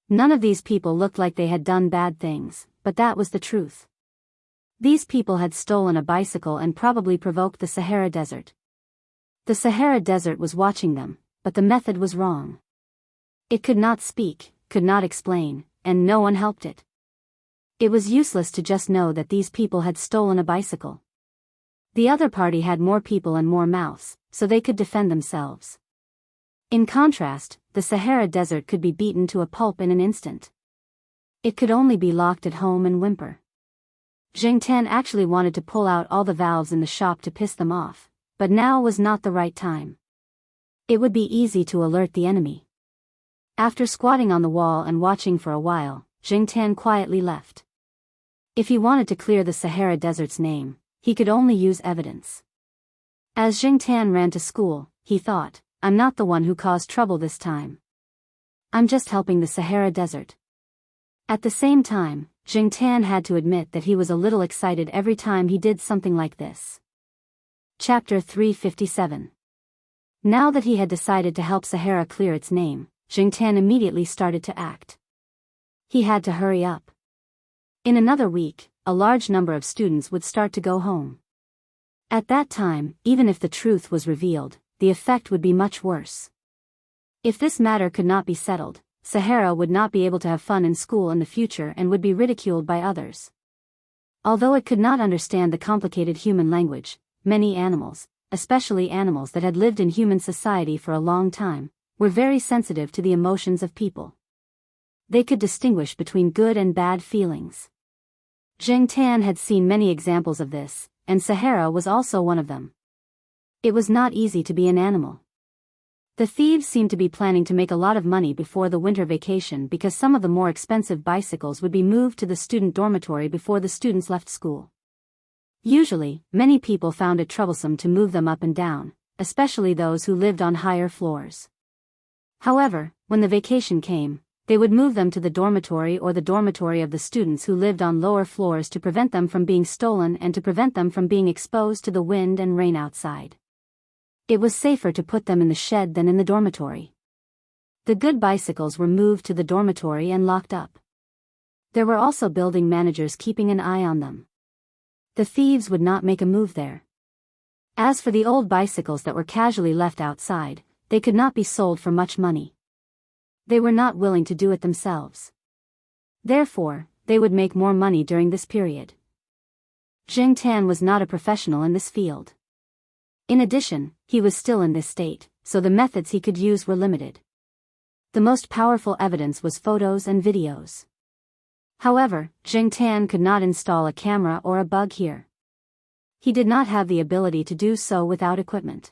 None of these people looked like they had done bad things, but that was the truth. These people had stolen a bicycle and probably provoked the Sahara Desert. The Sahara Desert was watching them, but the method was wrong. It could not speak, could not explain, and no one helped it. It was useless to just know that these people had stolen a bicycle. The other party had more people and more mouths, so they could defend themselves. In contrast, the Sahara Desert could be beaten to a pulp in an instant. It could only be locked at home and whimper. Jingtan actually wanted to pull out all the valves in the shop to piss them off, but now was not the right time. It would be easy to alert the enemy. After squatting on the wall and watching for a while, Jingtan quietly left. If he wanted to clear the Sahara Desert's name, he could only use evidence. As Jingtan ran to school, he thought, I'm not the one who caused trouble this time. I'm just helping the Sahara Desert. At the same time, Jingtan had to admit that he was a little excited every time he did something like this. Chapter 357. Now that he had decided to help Sahara clear its name, Jingtan immediately started to act. He had to hurry up. In another week, a large number of students would start to go home. At that time, even if the truth was revealed, the effect would be much worse. If this matter could not be settled, Sahara would not be able to have fun in school in the future and would be ridiculed by others. Although it could not understand the complicated human language, many animals, especially animals that had lived in human society for a long time, were very sensitive to the emotions of people. They could distinguish between good and bad feelings. Jingtan had seen many examples of this, and Sahara was also one of them. It was not easy to be an animal. The thieves seemed to be planning to make a lot of money before the winter vacation because some of the more expensive bicycles would be moved to the student dormitory before the students left school. Usually, many people found it troublesome to move them up and down, especially those who lived on higher floors. However, when the vacation came, they would move them to the dormitory or the dormitory of the students who lived on lower floors to prevent them from being stolen and to prevent them from being exposed to the wind and rain outside. It was safer to put them in the shed than in the dormitory. The good bicycles were moved to the dormitory and locked up. There were also building managers keeping an eye on them. The thieves would not make a move there. As for the old bicycles that were casually left outside, they could not be sold for much money. They were not willing to do it themselves. Therefore, they would make more money during this period. Jingtan was not a professional in this field. In addition, he was still in this state, so the methods he could use were limited. The most powerful evidence was photos and videos. However, Jingtan could not install a camera or a bug here. He did not have the ability to do so without equipment.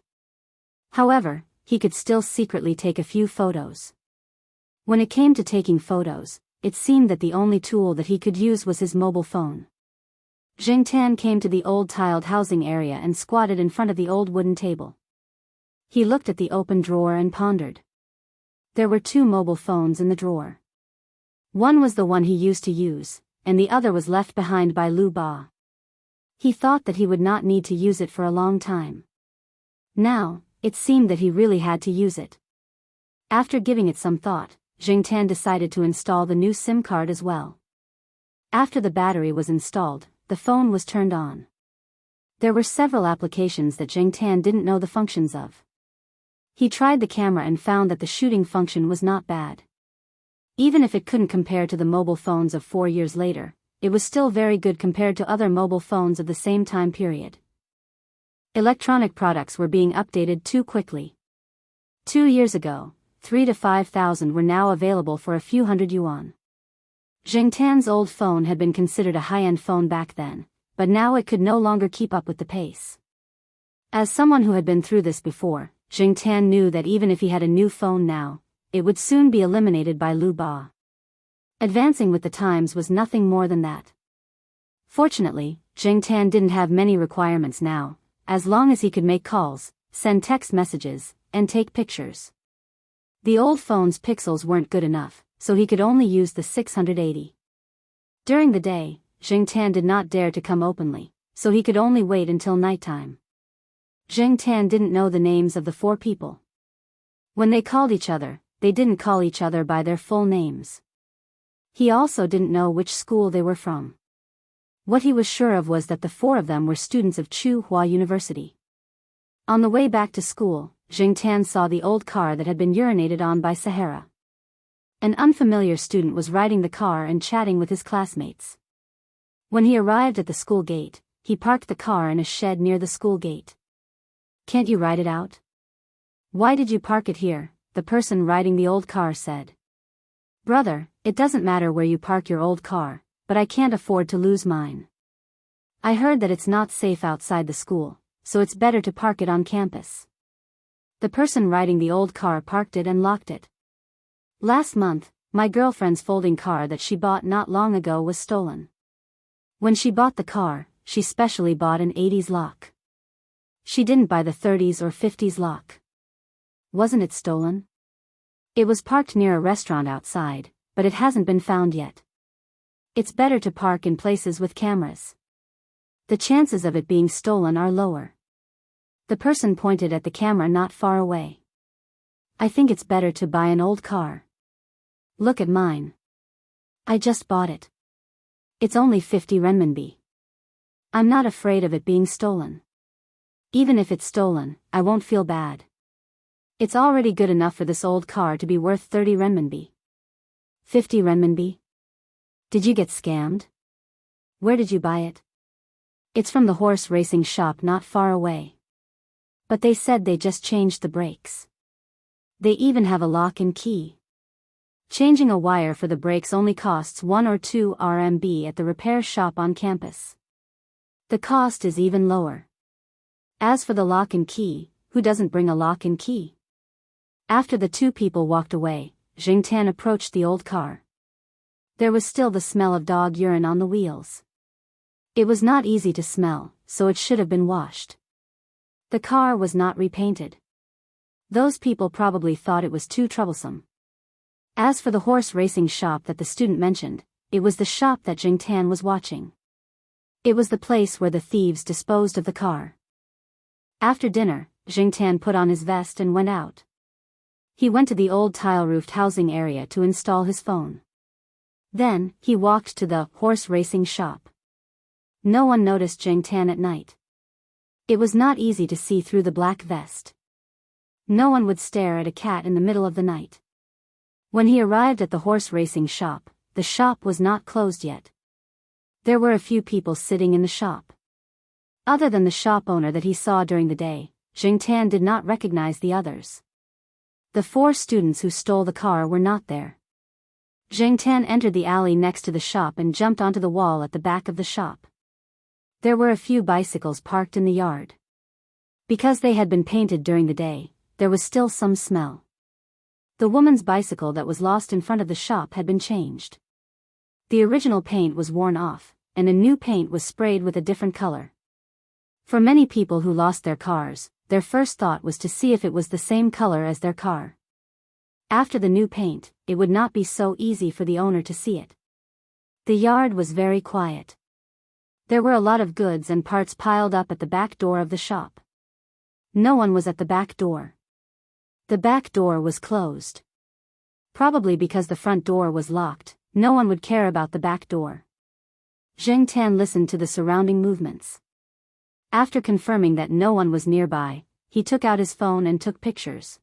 However, he could still secretly take a few photos. When it came to taking photos, it seemed that the only tool that he could use was his mobile phone. Jingtan came to the old tiled housing area and squatted in front of the old wooden table. He looked at the open drawer and pondered. There were 2 mobile phones in the drawer. One was the one he used to use, and the other was left behind by Lu Ba. He thought that he would not need to use it for a long time. Now, it seemed that he really had to use it. After giving it some thought, Jingtan decided to install the new SIM card as well. After the battery was installed, the phone was turned on. There were several applications that Jingtan didn't know the functions of. He tried the camera and found that the shooting function was not bad. Even if it couldn't compare to the mobile phones of 4 years later, it was still very good compared to other mobile phones of the same time period. Electronic products were being updated too quickly. 2 years ago, 3,000 to 5,000 were now available for a few hundred yuan. Jingtan's old phone had been considered a high-end phone back then, but now it could no longer keep up with the pace. As someone who had been through this before, Jingtan knew that even if he had a new phone now, it would soon be eliminated by Lu Ba. Advancing with the times was nothing more than that. Fortunately, Jingtan didn't have many requirements now, as long as he could make calls, send text messages, and take pictures. The old phone's pixels weren't good enough, so he could only use the 680. During the day, Jingtan did not dare to come openly, so he could only wait until nighttime. Jingtan didn't know the names of the 4 people. When they called each other, they didn't call each other by their full names. He also didn't know which school they were from. What he was sure of was that the 4 of them were students of Tsinghua University. On the way back to school, Jingtan saw the old car that had been urinated on by Sahara. An unfamiliar student was riding the car and chatting with his classmates. When he arrived at the school gate, he parked the car in a shed near the school gate. "Can't you ride it out?" "Why did you park it here?" the person riding the old car said. "Brother, it doesn't matter where you park your old car, but I can't afford to lose mine. I heard that it's not safe outside the school, so it's better to park it on campus." The person riding the old car parked it and locked it. "Last month, my girlfriend's folding car that she bought not long ago was stolen. When she bought the car, she specially bought an 80s lock. She didn't buy the 30s or 50s lock. Wasn't it stolen? It was parked near a restaurant outside, but it hasn't been found yet. It's better to park in places with cameras. The chances of it being stolen are lower." The person pointed at the camera not far away. I think it's better to buy an old car. Look at mine. I just bought it. It's only 50 renminbi. I'm not afraid of it being stolen. Even if it's stolen, I won't feel bad. It's already good enough for this old car to be worth 30 renminbi. 50 renminbi? Did you get scammed? Where did you buy it? It's from the horse racing shop not far away. But they said they just changed the brakes. They even have a lock and key. Changing a wire for the brakes only costs 1 or 2 RMB at the repair shop on campus. The cost is even lower. As for the lock and key, who doesn't bring a lock and key? After the two people walked away, Jingtan approached the old car. There was still the smell of dog urine on the wheels. It was not easy to smell, so it should have been washed. The car was not repainted. Those people probably thought it was too troublesome. As for the horse racing shop that the student mentioned, it was the shop that Jingtan was watching. It was the place where the thieves disposed of the car. After dinner, Jingtan put on his vest and went out. He went to the old tile-roofed housing area to install his phone. Then, he walked to the horse racing shop. No one noticed Jingtan at night. It was not easy to see through the black vest. No one would stare at a cat in the middle of the night. When he arrived at the horse racing shop, the shop was not closed yet. There were a few people sitting in the shop. Other than the shop owner that he saw during the day, Jingtan did not recognize the others. The 4 students who stole the car were not there. Jingtan entered the alley next to the shop and jumped onto the wall at the back of the shop. There were a few bicycles parked in the yard. Because they had been painted during the day, there was still some smell. The woman's bicycle that was lost in front of the shop had been changed. The original paint was worn off, and a new paint was sprayed with a different color. For many people who lost their cars, their first thought was to see if it was the same color as their car. After the new paint, it would not be so easy for the owner to see it. The yard was very quiet. There were a lot of goods and parts piled up at the back door of the shop. No one was at the back door. The back door was closed. Probably because the front door was locked, no one would care about the back door. Jingtan listened to the surrounding movements. After confirming that no one was nearby, he took out his phone and took pictures.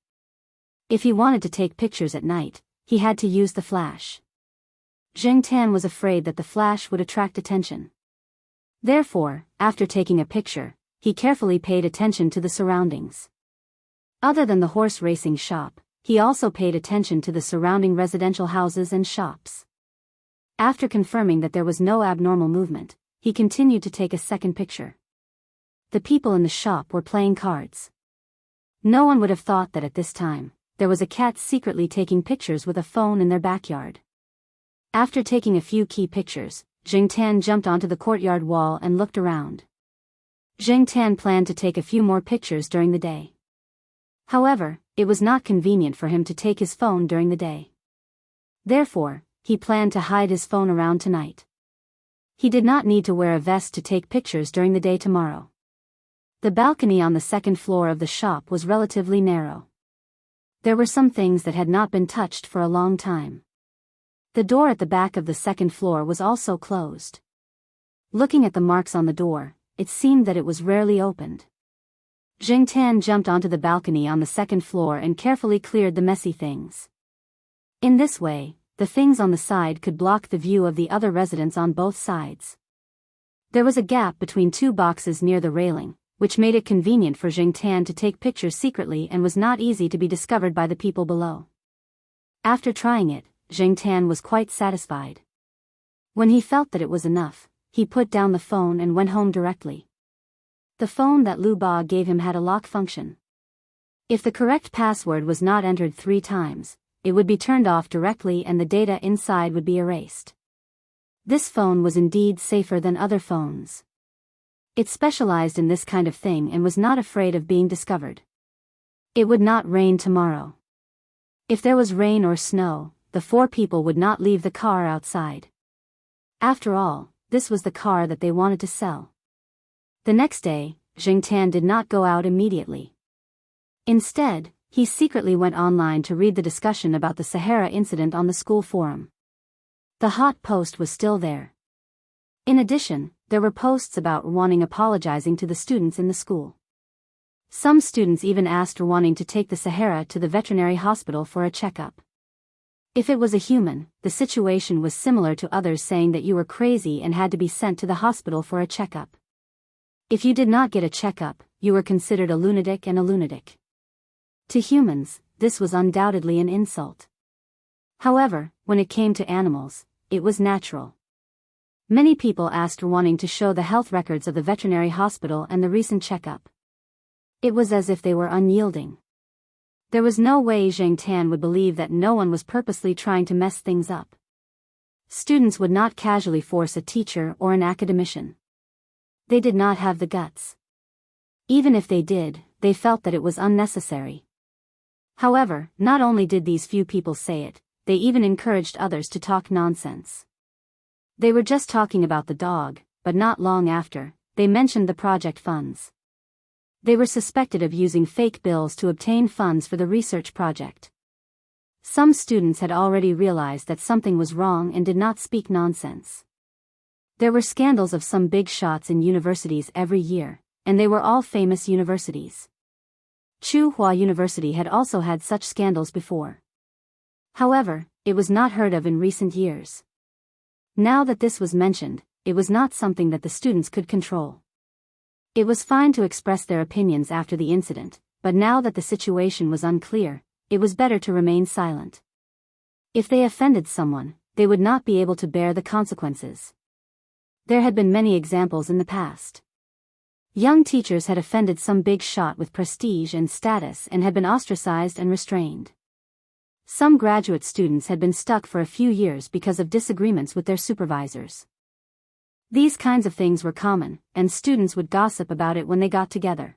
If he wanted to take pictures at night, he had to use the flash. Jingtan was afraid that the flash would attract attention. Therefore, after taking a picture, he carefully paid attention to the surroundings. Other than the horse racing shop, he also paid attention to the surrounding residential houses and shops. After confirming that there was no abnormal movement, he continued to take a second picture. The people in the shop were playing cards. No one would have thought that at this time, there was a cat secretly taking pictures with a phone in their backyard. After taking a few key pictures, Jingtan jumped onto the courtyard wall and looked around. Jingtan planned to take a few more pictures during the day. However, it was not convenient for him to take his phone during the day. Therefore, he planned to hide his phone around tonight. He did not need to wear a vest to take pictures during the day tomorrow. The balcony on the second floor of the shop was relatively narrow. There were some things that had not been touched for a long time. The door at the back of the second floor was also closed. Looking at the marks on the door, it seemed that it was rarely opened. Jingtan jumped onto the balcony on the second floor and carefully cleared the messy things. In this way, the things on the side could block the view of the other residents on both sides. There was a gap between 2 boxes near the railing, which made it convenient for Jingtan to take pictures secretly and was not easy to be discovered by the people below. After trying it, Jingtan was quite satisfied. When he felt that it was enough, he put down the phone and went home directly. The phone that Lu Ba gave him had a lock function. If the correct password was not entered 3 times, it would be turned off directly and the data inside would be erased. This phone was indeed safer than other phones. It specialized in this kind of thing and was not afraid of being discovered. It would not rain tomorrow. If there was rain or snow, the 4 people would not leave the car outside. After all, this was the car that they wanted to sell. The next day, Jingtan did not go out immediately. Instead, he secretly went online to read the discussion about the Sahara incident on the school forum. The hot post was still there. In addition, there were posts about wanting apologizing to the students in the school. Some students even asked wanting to take the Sahara to the veterinary hospital for a checkup. If it was a human, the situation was similar to others saying that you were crazy and had to be sent to the hospital for a checkup. If you did not get a checkup, you were considered a lunatic and a lunatic. To humans, this was undoubtedly an insult. However, when it came to animals, it was natural. Many people asked wanting to show the health records of the veterinary hospital and the recent checkup. It was as if they were unyielding. There was no way Jingtan would believe that no one was purposely trying to mess things up. Students would not casually force a teacher or an academician. They did not have the guts. Even if they did, they felt that it was unnecessary. However, not only did these few people say it, they even encouraged others to talk nonsense. They were just talking about the dog, but not long after, they mentioned the project funds. They were suspected of using fake bills to obtain funds for the research project. Some students had already realized that something was wrong and did not speak nonsense. There were scandals of some big shots in universities every year, and they were all famous universities. Tsinghua University had also had such scandals before. However, it was not heard of in recent years. Now that this was mentioned, it was not something that the students could control. It was fine to express their opinions after the incident, but now that the situation was unclear, it was better to remain silent. If they offended someone, they would not be able to bear the consequences. There had been many examples in the past. Young teachers had offended some big shot with prestige and status and had been ostracized and restrained. Some graduate students had been stuck for a few years because of disagreements with their supervisors. These kinds of things were common, and students would gossip about it when they got together.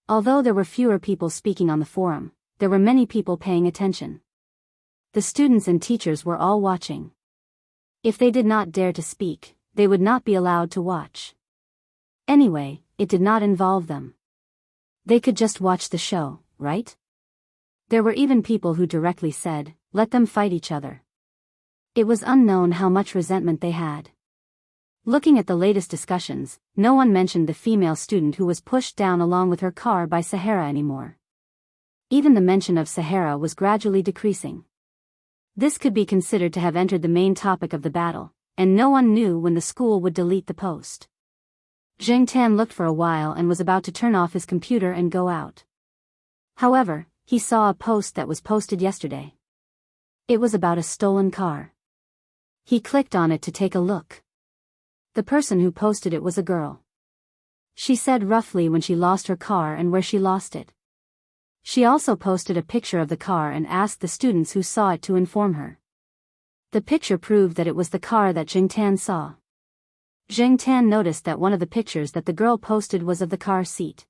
Although there were fewer people speaking on the forum, there were many people paying attention. The students and teachers were all watching. If they did not dare to speak, they would not be allowed to watch. Anyway, it did not involve them. They could just watch the show, right? There were even people who directly said, "Let them fight each other." It was unknown how much resentment they had. Looking at the latest discussions, no one mentioned the female student who was pushed down along with her car by Sahara anymore. Even the mention of Sahara was gradually decreasing. This could be considered to have entered the main topic of the battle, and no one knew when the school would delete the post. Jingtan looked for a while and was about to turn off his computer and go out. However, he saw a post that was posted yesterday. It was about a stolen car. He clicked on it to take a look. The person who posted it was a girl. She said roughly when she lost her car and where she lost it. She also posted a picture of the car and asked the students who saw it to inform her. The picture proved that it was the car that Jingtan saw. Jingtan noticed that one of the pictures that the girl posted was of the car seat.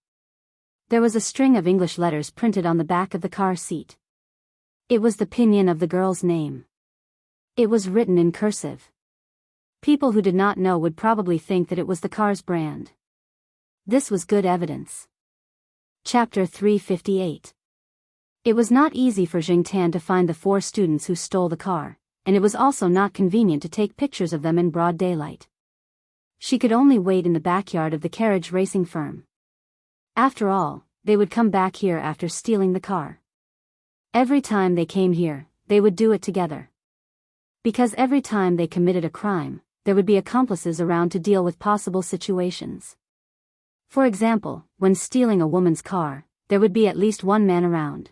There was a string of English letters printed on the back of the car seat. It was the pinyin of the girl's name. It was written in cursive. People who did not know would probably think that it was the car's brand. This was good evidence. Chapter 358. It was not easy for Jingtan to find the 4 students who stole the car, and it was also not convenient to take pictures of them in broad daylight. She could only wait in the backyard of the carriage racing firm. After all, they would come back here after stealing the car. Every time they came here, they would do it together. Because every time they committed a crime, there would be accomplices around to deal with possible situations. For example, when stealing a woman's car, there would be at least one man around.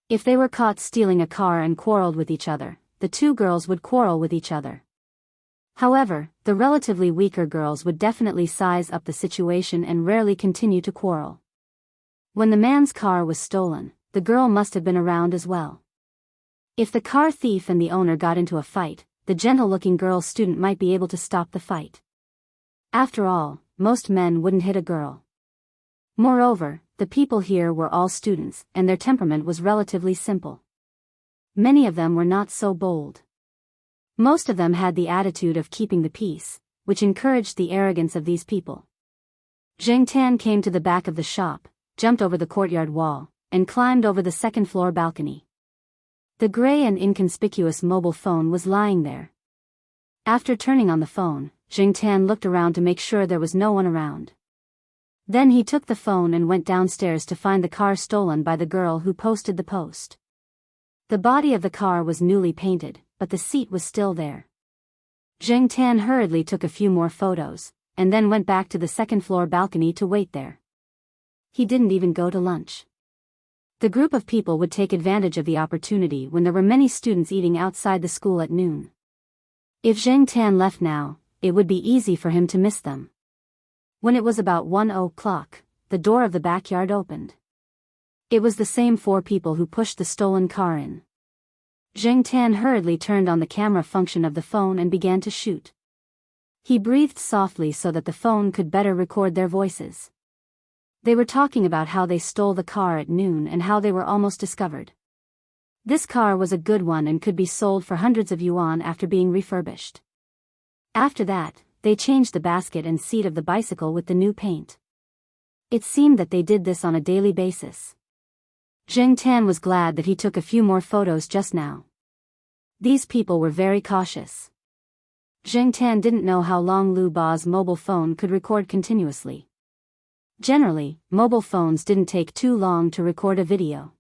If they were caught stealing a car and quarreled with each other, the 2 girls would quarrel with each other. However, the relatively weaker girls would definitely size up the situation and rarely continue to quarrel. When the man's car was stolen, the girl must have been around as well. If the car thief and the owner got into a fight, the gentle-looking girl student might be able to stop the fight. After all, most men wouldn't hit a girl. Moreover, the people here were all students, and their temperament was relatively simple. Many of them were not so bold. Most of them had the attitude of keeping the peace, which encouraged the arrogance of these people. Zheng Tan came to the back of the shop, jumped over the courtyard wall, and climbed over the second-floor balcony. The gray and inconspicuous mobile phone was lying there. After turning on the phone, Zheng Tan looked around to make sure there was no one around. Then he took the phone and went downstairs to find the car stolen by the girl who posted the post. The body of the car was newly painted, but the seat was still there. Zheng Tan hurriedly took a few more photos, and then went back to the second-floor balcony to wait there. He didn't even go to lunch. The group of people would take advantage of the opportunity when there were many students eating outside the school at noon. If Zheng Tan left now, it would be easy for him to miss them. When it was about 1:00, the door of the backyard opened. It was the same 4 people who pushed the stolen car in. Zheng Tan hurriedly turned on the camera function of the phone and began to shoot. He breathed softly so that the phone could better record their voices. They were talking about how they stole the car at noon and how they were almost discovered. This car was a good one and could be sold for hundreds of yuan after being refurbished. After that, they changed the basket and seat of the bicycle with the new paint. It seemed that they did this on a daily basis. Zheng Tan was glad that he took a few more photos just now. These people were very cautious. Zheng Tan didn't know how long Lu Ba's mobile phone could record continuously. Generally, mobile phones didn't take too long to record a video.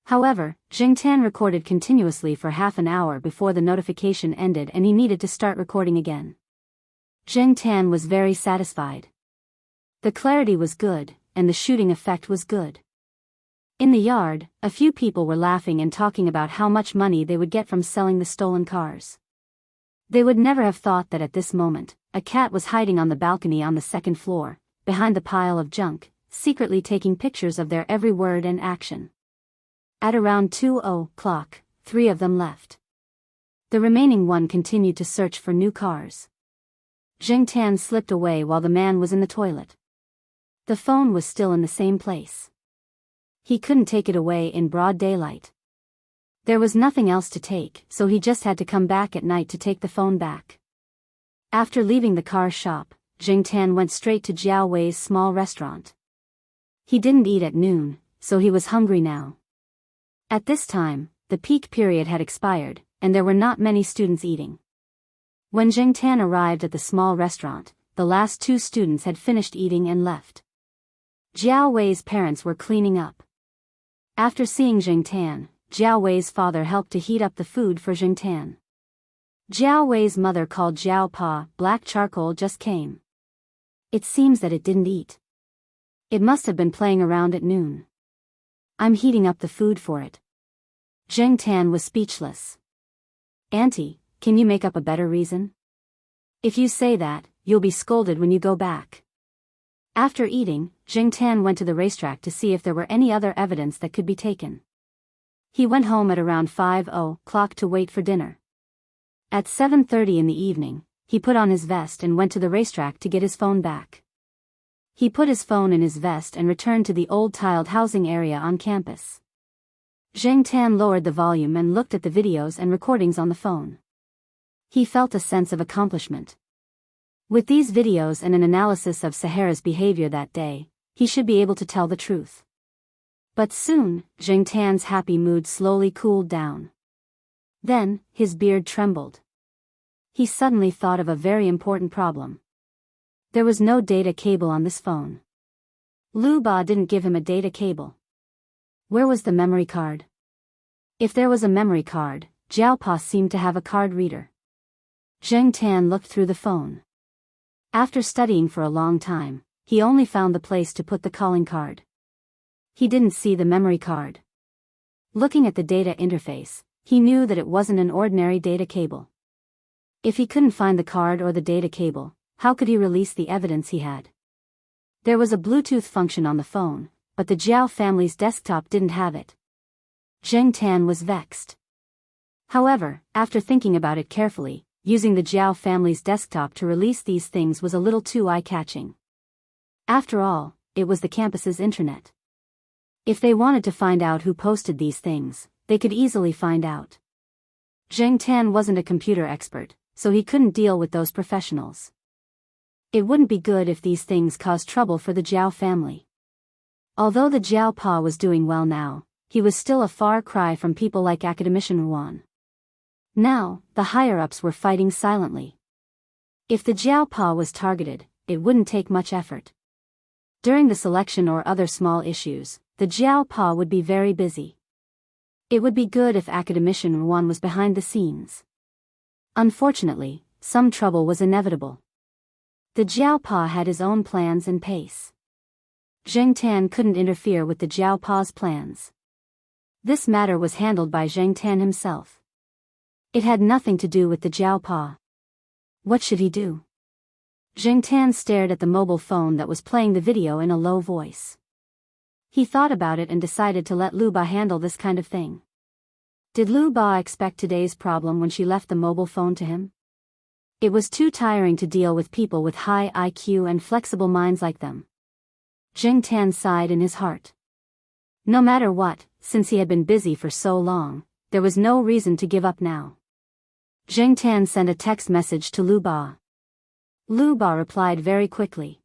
However, Zheng Tan recorded continuously for half an hour before the notification ended and he needed to start recording again. Zheng Tan was very satisfied. The clarity was good, and the shooting effect was good. In the yard, a few people were laughing and talking about how much money they would get from selling the stolen cars. They would never have thought that at this moment, a cat was hiding on the balcony on the second floor, behind the pile of junk, secretly taking pictures of their every word and action. At around 2:00, 3 of them left. The remaining one continued to search for new cars. Zheng Tan slipped away while the man was in the toilet. The phone was still in the same place. He couldn't take it away in broad daylight. There was nothing else to take, so he just had to come back at night to take the phone back. After leaving the car shop, Zheng Tan went straight to Jiao Wei's small restaurant. He didn't eat at noon, so he was hungry now. At this time, the peak period had expired, and there were not many students eating. When Zheng Tan arrived at the small restaurant, the last 2 students had finished eating and left. Jiao Wei's parents were cleaning up. After seeing Zheng Tan, Jiao Wei's father helped to heat up the food for Zheng Tan. Jiao Wei's mother called Jiao Pa, black charcoal just came. It seems that it didn't eat. It must have been playing around at noon. I'm heating up the food for it. Zheng Tan was speechless. Auntie, can you make up a better reason? If you say that, you'll be scolded when you go back. After eating, Zheng Tan went to the racetrack to see if there were any other evidence that could be taken. He went home at around 5:00 to wait for dinner. At 7:30 in the evening, he put on his vest and went to the racetrack to get his phone back. He put his phone in his vest and returned to the old tiled housing area on campus. Zheng Tan lowered the volume and looked at the videos and recordings on the phone. He felt a sense of accomplishment. With these videos and an analysis of Sahara's behavior that day, he should be able to tell the truth. But soon, Zheng Tan's happy mood slowly cooled down. Then, his beard trembled. He suddenly thought of a very important problem. There was no data cable on this phone. Lu Ba didn't give him a data cable. Where was the memory card? If there was a memory card, Jiao Pa seemed to have a card reader. Zheng Tan looked through the phone. After studying for a long time, he only found the place to put the calling card. He didn't see the memory card. Looking at the data interface, he knew that it wasn't an ordinary data cable. If he couldn't find the card or the data cable, how could he release the evidence he had? There was a Bluetooth function on the phone, but the Jiao family's desktop didn't have it. Zheng Tan was vexed. However, after thinking about it carefully, using the Jiao family's desktop to release these things was a little too eye-catching. After all, it was the campus's internet. If they wanted to find out who posted these things, they could easily find out. Zheng Tan wasn't a computer expert, so he couldn't deal with those professionals. It wouldn't be good if these things caused trouble for the Jiao family. Although the Jiao Pa was doing well now, he was still a far cry from people like academician Ruan. Now, the higher-ups were fighting silently. If the Jiao Pa was targeted, it wouldn't take much effort. During the selection or other small issues, the Jiao Pa would be very busy. It would be good if academician Ruan was behind the scenes. Unfortunately, some trouble was inevitable. The Jiao Pa had his own plans and pace. Zheng Tan couldn't interfere with the Jiao Pa's plans. This matter was handled by Zheng Tan himself. It had nothing to do with the Jiao Pa. What should he do? Zheng Tan stared at the mobile phone that was playing the video in a low voice. He thought about it and decided to let Lu Ba handle this kind of thing. Did Lu Ba expect today's problem when she left the mobile phone to him? It was too tiring to deal with people with high IQ and flexible minds like them. Zheng Tan sighed in his heart. No matter what, since he had been busy for so long, there was no reason to give up now. Zheng Tan sent a text message to Lu Ba. Lu Ba replied very quickly.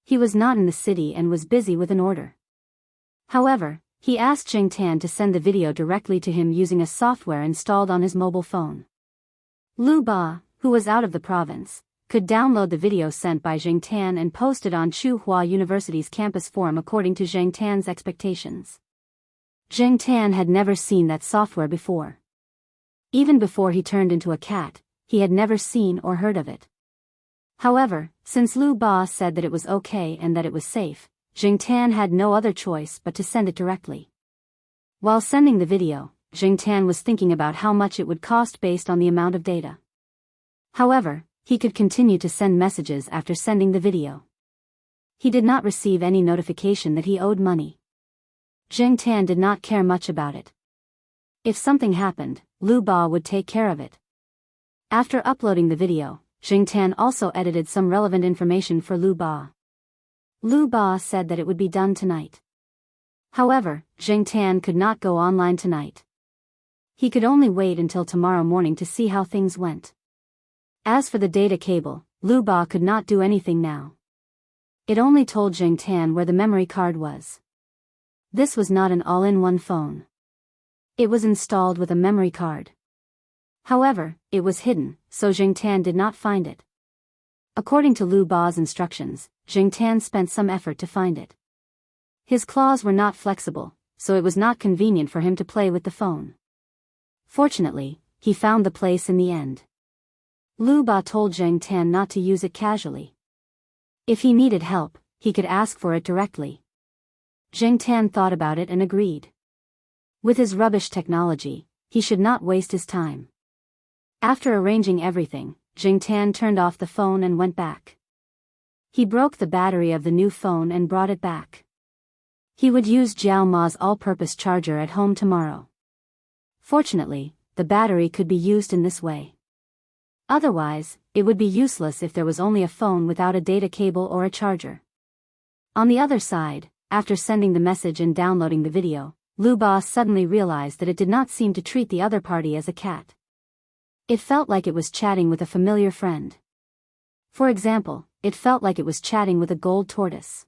He was not in the city and was busy with an order. However, he asked Zheng Tan to send the video directly to him using a software installed on his mobile phone. Lu Ba, who was out of the province, could download the video sent by Zheng Tan and post it on Tsinghua University's campus forum according to Zheng Tan's expectations. Zheng Tan had never seen that software before. Even before he turned into a cat, he had never seen or heard of it. However, since Lu Ba said that it was okay and that it was safe, Zheng Tan had no other choice but to send it directly. While sending the video, Zheng Tan was thinking about how much it would cost based on the amount of data. However, he could continue to send messages after sending the video. He did not receive any notification that he owed money. Zheng Tan did not care much about it. If something happened, Lu Ba would take care of it. After uploading the video, Zheng Tan also edited some relevant information for Lu Ba. Lu Ba said that it would be done tonight. However, Zheng Tan could not go online tonight. He could only wait until tomorrow morning to see how things went. As for the data cable, Lu Ba could not do anything now. It only told Zheng Tan where the memory card was. This was not an all-in-one phone. It was installed with a memory card. However, it was hidden, so Zheng Tan did not find it. According to Lu Ba's instructions, Zheng Tan spent some effort to find it. His claws were not flexible, so it was not convenient for him to play with the phone. Fortunately, he found the place in the end. Lu Ba told Zheng Tan not to use it casually. If he needed help, he could ask for it directly. Zheng Tan thought about it and agreed. With his rubbish technology, he should not waste his time. After arranging everything, Zheng Tan turned off the phone and went back. He broke the battery of the new phone and brought it back. He would use Jiao Ma's all-purpose charger at home tomorrow. Fortunately, the battery could be used in this way. Otherwise, it would be useless if there was only a phone without a data cable or a charger. On the other side, after sending the message and downloading the video, Lu Ba suddenly realized that it did not seem to treat the other party as a cat. It felt like it was chatting with a familiar friend. For example, it felt like it was chatting with a gold tortoise.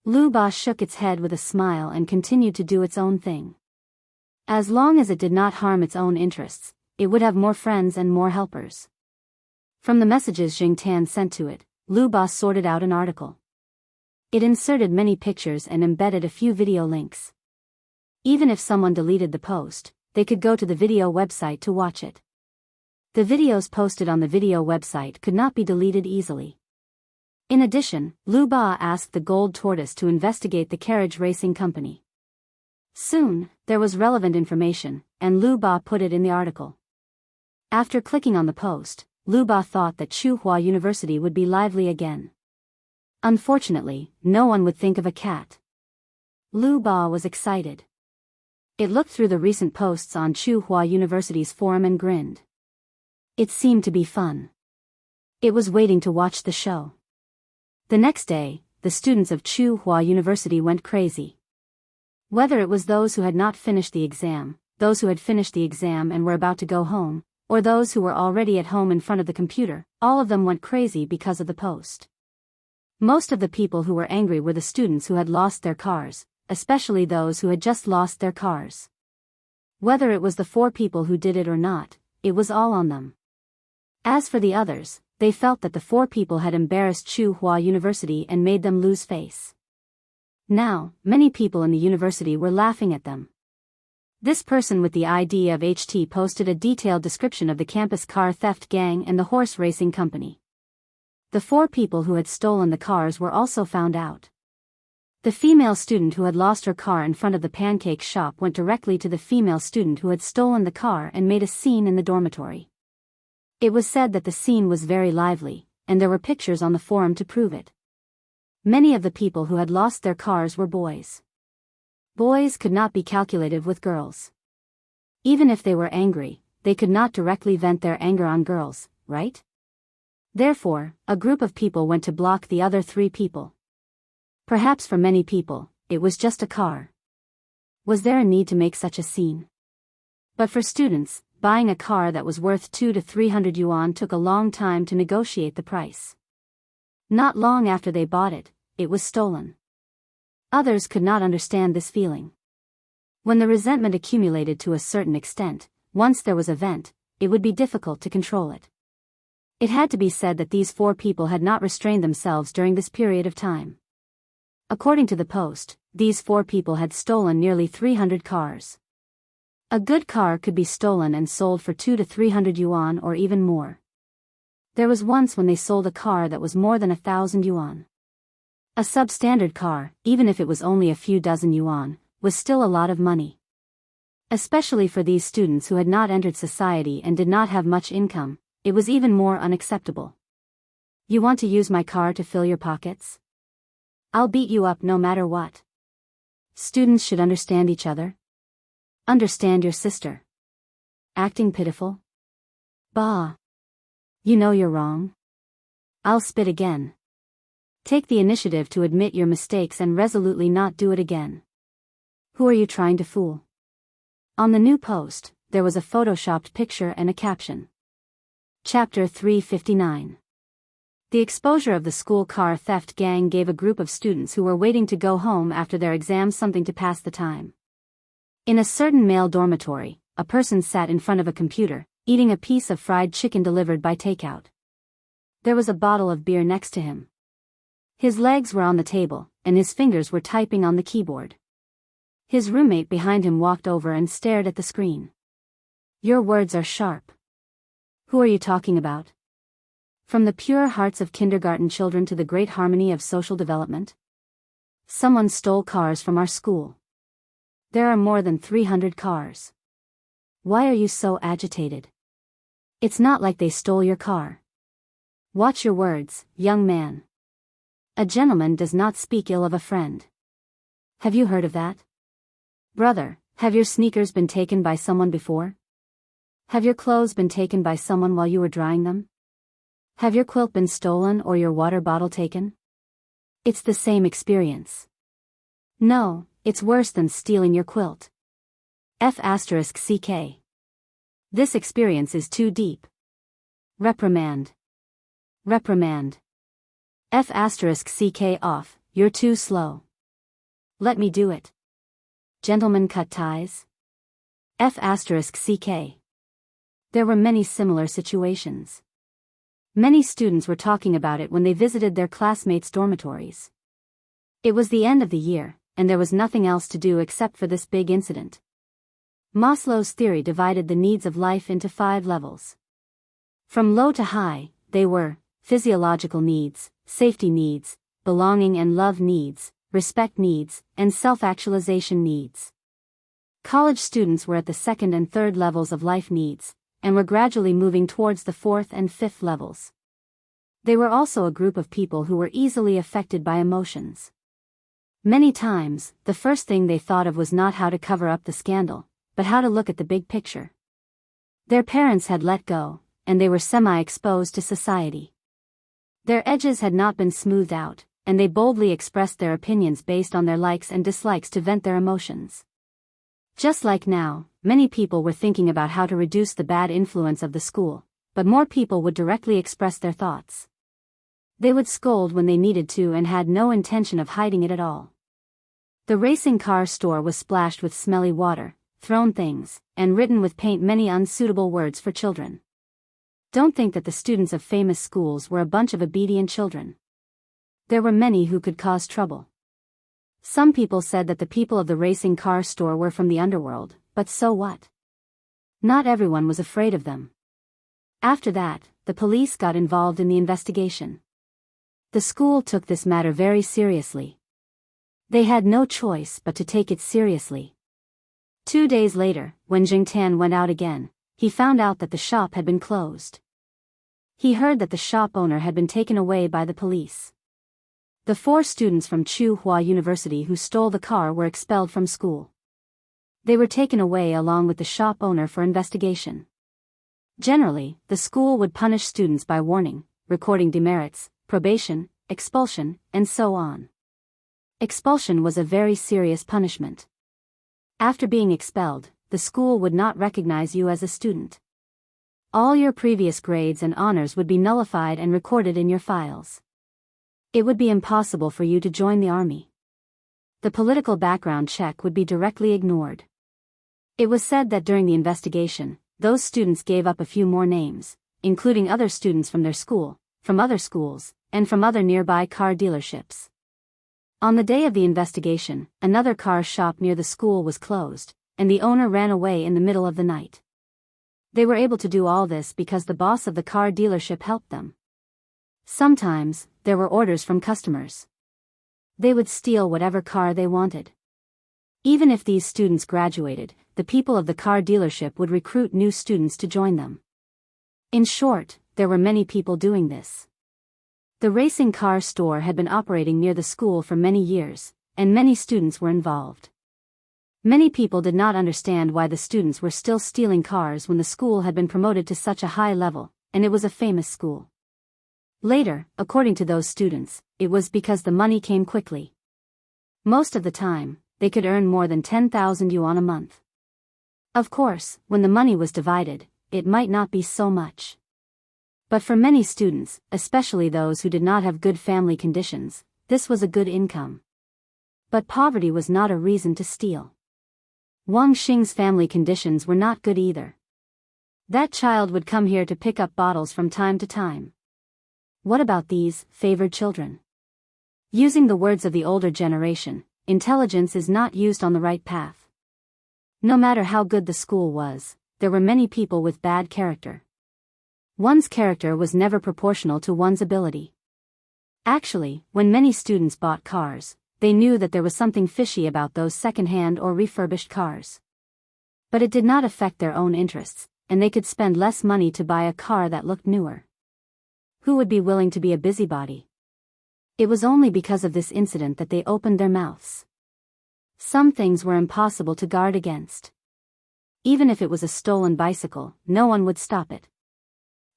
Lu Ba shook its head with a smile and continued to do its own thing. As long as it did not harm its own interests, it would have more friends and more helpers. From the messages Zheng Tan sent to it, Lu Ba sorted out an article. It inserted many pictures and embedded a few video links. Even if someone deleted the post, they could go to the video website to watch it. The videos posted on the video website could not be deleted easily. In addition, Lu Ba asked the gold tortoise to investigate the carriage racing company. Soon, there was relevant information, and Lu Ba put it in the article. After clicking on the post, Lu Ba thought that Tsinghua University would be lively again. Unfortunately, no one would think of a cat. Lu Ba was excited. It looked through the recent posts on Tsinghua University's forum and grinned. It seemed to be fun. It was waiting to watch the show. The next day, the students of Tsinghua University went crazy. Whether it was those who had not finished the exam, those who had finished the exam and were about to go home, or those who were already at home in front of the computer, all of them went crazy because of the post. Most of the people who were angry were the students who had lost their cars, especially those who had just lost their cars. Whether it was the 4 people who did it or not, it was all on them. As for the others, they felt that the 4 people had embarrassed Tsinghua University and made them lose face. Now, many people in the university were laughing at them. This person with the ID of HT posted a detailed description of the campus car theft gang and the horse racing company. The 4 people who had stolen the cars were also found out. The female student who had lost her car in front of the pancake shop went directly to the female student who had stolen the car and made a scene in the dormitory. It was said that the scene was very lively, and there were pictures on the forum to prove it. Many of the people who had lost their cars were boys. Boys could not be calculative with girls. Even if they were angry, they could not directly vent their anger on girls, right? Therefore, a group of people went to block the other 3 people. Perhaps for many people, it was just a car. Was there a need to make such a scene? But for students, buying a car that was worth 200 to 300 yuan took a long time to negotiate the price. Not long after they bought it, it was stolen. Others could not understand this feeling. When the resentment accumulated to a certain extent, once there was a vent, it would be difficult to control it. It had to be said that these 4 people had not restrained themselves during this period of time. According to the post, these 4 people had stolen nearly 300 cars. A good car could be stolen and sold for 200 to 300 yuan or even more. There was once when they sold a car that was more than 1,000 yuan. A substandard car, even if it was only a few dozen yuan, was still a lot of money. Especially for these students who had not entered society and did not have much income, it was even more unacceptable. You want to use my car to fill your pockets? I'll beat you up no matter what. Students should understand each other. Understand your sister. Acting pitiful? Bah. You know you're wrong. I'll spit again. Take the initiative to admit your mistakes and resolutely not do it again. Who are you trying to fool? On the new post, there was a photoshopped picture and a caption. Chapter 359. The exposure of the school car theft gang gave a group of students who were waiting to go home after their exams something to pass the time. In a certain male dormitory, a person sat in front of a computer, eating a piece of fried chicken delivered by takeout. There was a bottle of beer next to him. His legs were on the table, and his fingers were typing on the keyboard. His roommate behind him walked over and stared at the screen. Your words are sharp. Who are you talking about? From the pure hearts of kindergarten children to the great harmony of social development? Someone stole cars from our school. There are more than 300 cars. Why are you so agitated? It's not like they stole your car. Watch your words, young man. A gentleman does not speak ill of a friend. Have you heard of that? Brother, have your sneakers been taken by someone before? Have your clothes been taken by someone while you were drying them? Have your quilt been stolen or your water bottle taken? It's the same experience. No, it's worse than stealing your quilt. F***ck. This experience is too deep. Reprimand. Reprimand. F***ck off, you're too slow. Let me do it. Gentlemen cut ties. F***ck. There were many similar situations. Many students were talking about it when they visited their classmates' dormitories. It was the end of the year, and there was nothing else to do except for this big incident. Maslow's theory divided the needs of life into 5 levels. From low to high, they were physiological needs, safety needs, belonging and love needs, respect needs, and self-actualization needs. College students were at the 2nd and 3rd levels of life needs, and were gradually moving towards the 4th and 5th levels. They were also a group of people who were easily affected by emotions. Many times, the first thing they thought of was not how to cover up the scandal, but how to look at the big picture. Their parents had let go, and they were semi-exposed to society. Their edges had not been smoothed out, and they boldly expressed their opinions based on their likes and dislikes to vent their emotions. Just like now, many people were thinking about how to reduce the bad influence of the school, but more people would directly express their thoughts. They would scold when they needed to and had no intention of hiding it at all. The racing car store was splashed with smelly water, thrown things, and written with paint many unsuitable words for children. Don't think that the students of famous schools were a bunch of obedient children. There were many who could cause trouble. Some people said that the people of the racing car store were from the underworld, but so what? Not everyone was afraid of them. After that, the police got involved in the investigation. The school took this matter very seriously. They had no choice but to take it seriously. 2 days later, when Jiangtan went out again, he found out that the shop had been closed. He heard that the shop owner had been taken away by the police. The 4 students from Tsinghua University who stole the car were expelled from school. They were taken away along with the shop owner for investigation. Generally, the school would punish students by warning, recording demerits, probation, expulsion, and so on. Expulsion was a very serious punishment. After being expelled, the school would not recognize you as a student. All your previous grades and honors would be nullified and recorded in your files. It would be impossible for you to join the army. The political background check would be directly ignored. It was said that during the investigation, those students gave up a few more names, including other students from their school, from other schools, and from other nearby car dealerships. On the day of the investigation, another car shop near the school was closed, and the owner ran away in the middle of the night. They were able to do all this because the boss of the car dealership helped them. Sometimes, there were orders from customers. They would steal whatever car they wanted. Even if these students graduated, the people of the car dealership would recruit new students to join them. In short, there were many people doing this. The racing car store had been operating near the school for many years, and many students were involved. Many people did not understand why the students were still stealing cars when the school had been promoted to such a high level, and it was a famous school. Later, according to those students, it was because the money came quickly. Most of the time, they could earn more than 10,000 yuan a month. Of course, when the money was divided, it might not be so much. But for many students, especially those who did not have good family conditions, this was a good income. But poverty was not a reason to steal. Wang Xing's family conditions were not good either. That child would come here to pick up bottles from time to time. What about these favored children? Using the words of the older generation, intelligence is not used on the right path. No matter how good the school was, there were many people with bad character. One's character was never proportional to one's ability. Actually, when many students bought cars, they knew that there was something fishy about those second-hand or refurbished cars. But it did not affect their own interests, and they could spend less money to buy a car that looked newer. Who would be willing to be a busybody? It was only because of this incident that they opened their mouths. Some things were impossible to guard against. Even if it was a stolen bicycle, no one would stop it.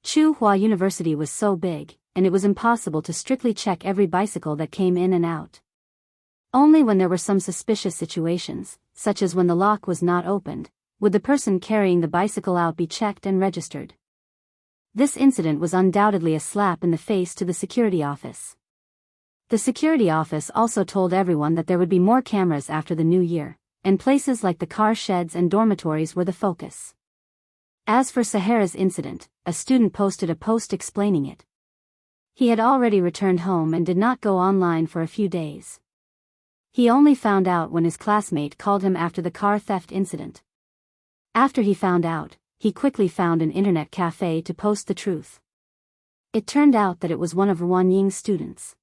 Tsinghua University was so big, and it was impossible to strictly check every bicycle that came in and out. Only when there were some suspicious situations, such as when the lock was not opened, would the person carrying the bicycle out be checked and registered. This incident was undoubtedly a slap in the face to the security office. The security office also told everyone that there would be more cameras after the new year, and places like the car sheds and dormitories were the focus. As for Sahara's incident, a student posted a post explaining it. He had already returned home and did not go online for a few days. He only found out when his classmate called him after the car theft incident. After he found out, he quickly found an internet cafe to post the truth. It turned out that it was one of Wan Ying's students.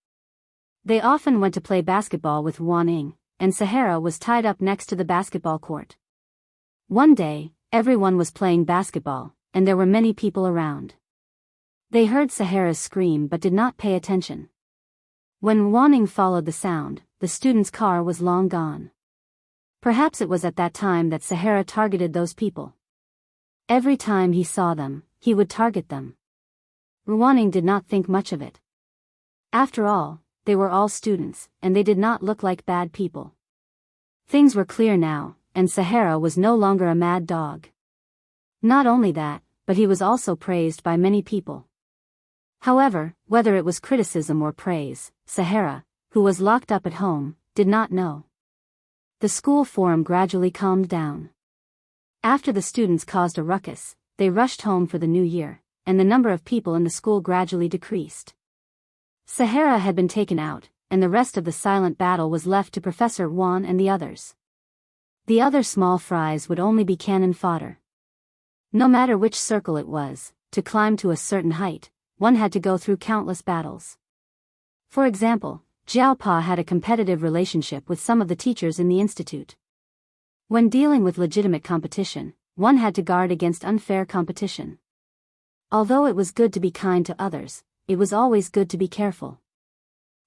They often went to play basketball with Wan Ying, and Sahara was tied up next to the basketball court. One day, everyone was playing basketball, and there were many people around. They heard Sahara's scream but did not pay attention. When Wan Ying followed the sound, the student's car was long gone. Perhaps it was at that time that Sahara targeted those people. Every time he saw them, he would target them. Wan Ying did not think much of it. After all, they were all students, and they did not look like bad people. Things were clear now, and Sahara was no longer a mad dog. Not only that, but he was also praised by many people. However, whether it was criticism or praise, Sahara, who was locked up at home, did not know. The school forum gradually calmed down. After the students caused a ruckus, they rushed home for the new year, and the number of people in the school gradually decreased. Sahara had been taken out, and the rest of the silent battle was left to Professor Wan and the others. The other small fries would only be cannon fodder. No matter which circle it was, to climb to a certain height, one had to go through countless battles. For example, Jiao Pa had a competitive relationship with some of the teachers in the institute. When dealing with legitimate competition, one had to guard against unfair competition. Although it was good to be kind to others, it was always good to be careful.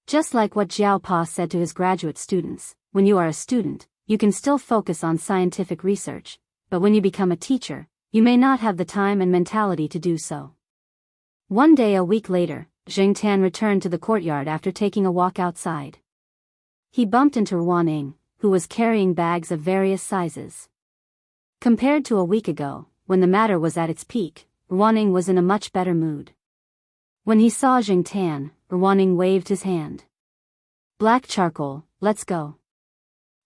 Just like what Jiao Pa said to his graduate students, when you are a student, you can still focus on scientific research, but when you become a teacher, you may not have the time and mentality to do so. One day a week later, Jiangtan returned to the courtyard after taking a walk outside. He bumped into Ruaning, who was carrying bags of various sizes. Compared to a week ago, when the matter was at its peak, Ruaning was in a much better mood. When he saw Jiangtan, Ruaning waved his hand. "Black charcoal, let's go.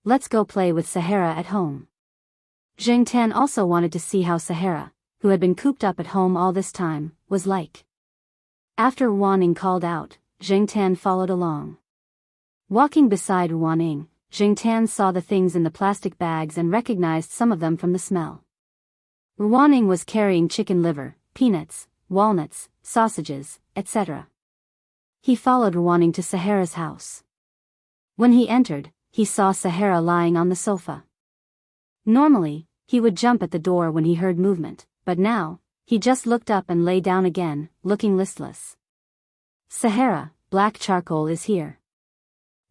Let's go play with Sahara at home." Jiangtan also wanted to see how Sahara, who had been cooped up at home all this time, was like. After Ruaning called out, Jiangtan followed along. Walking beside Ruaning, Jiangtan saw the things in the plastic bags and recognized some of them from the smell. Ruaning was carrying chicken liver, peanuts, walnuts, sausages, etc. He followed Ruaning to Sahara's house. When he entered, he saw Sahara lying on the sofa. Normally, he would jump at the door when he heard movement, but now, he just looked up and lay down again, looking listless. "Sahara, black charcoal is here."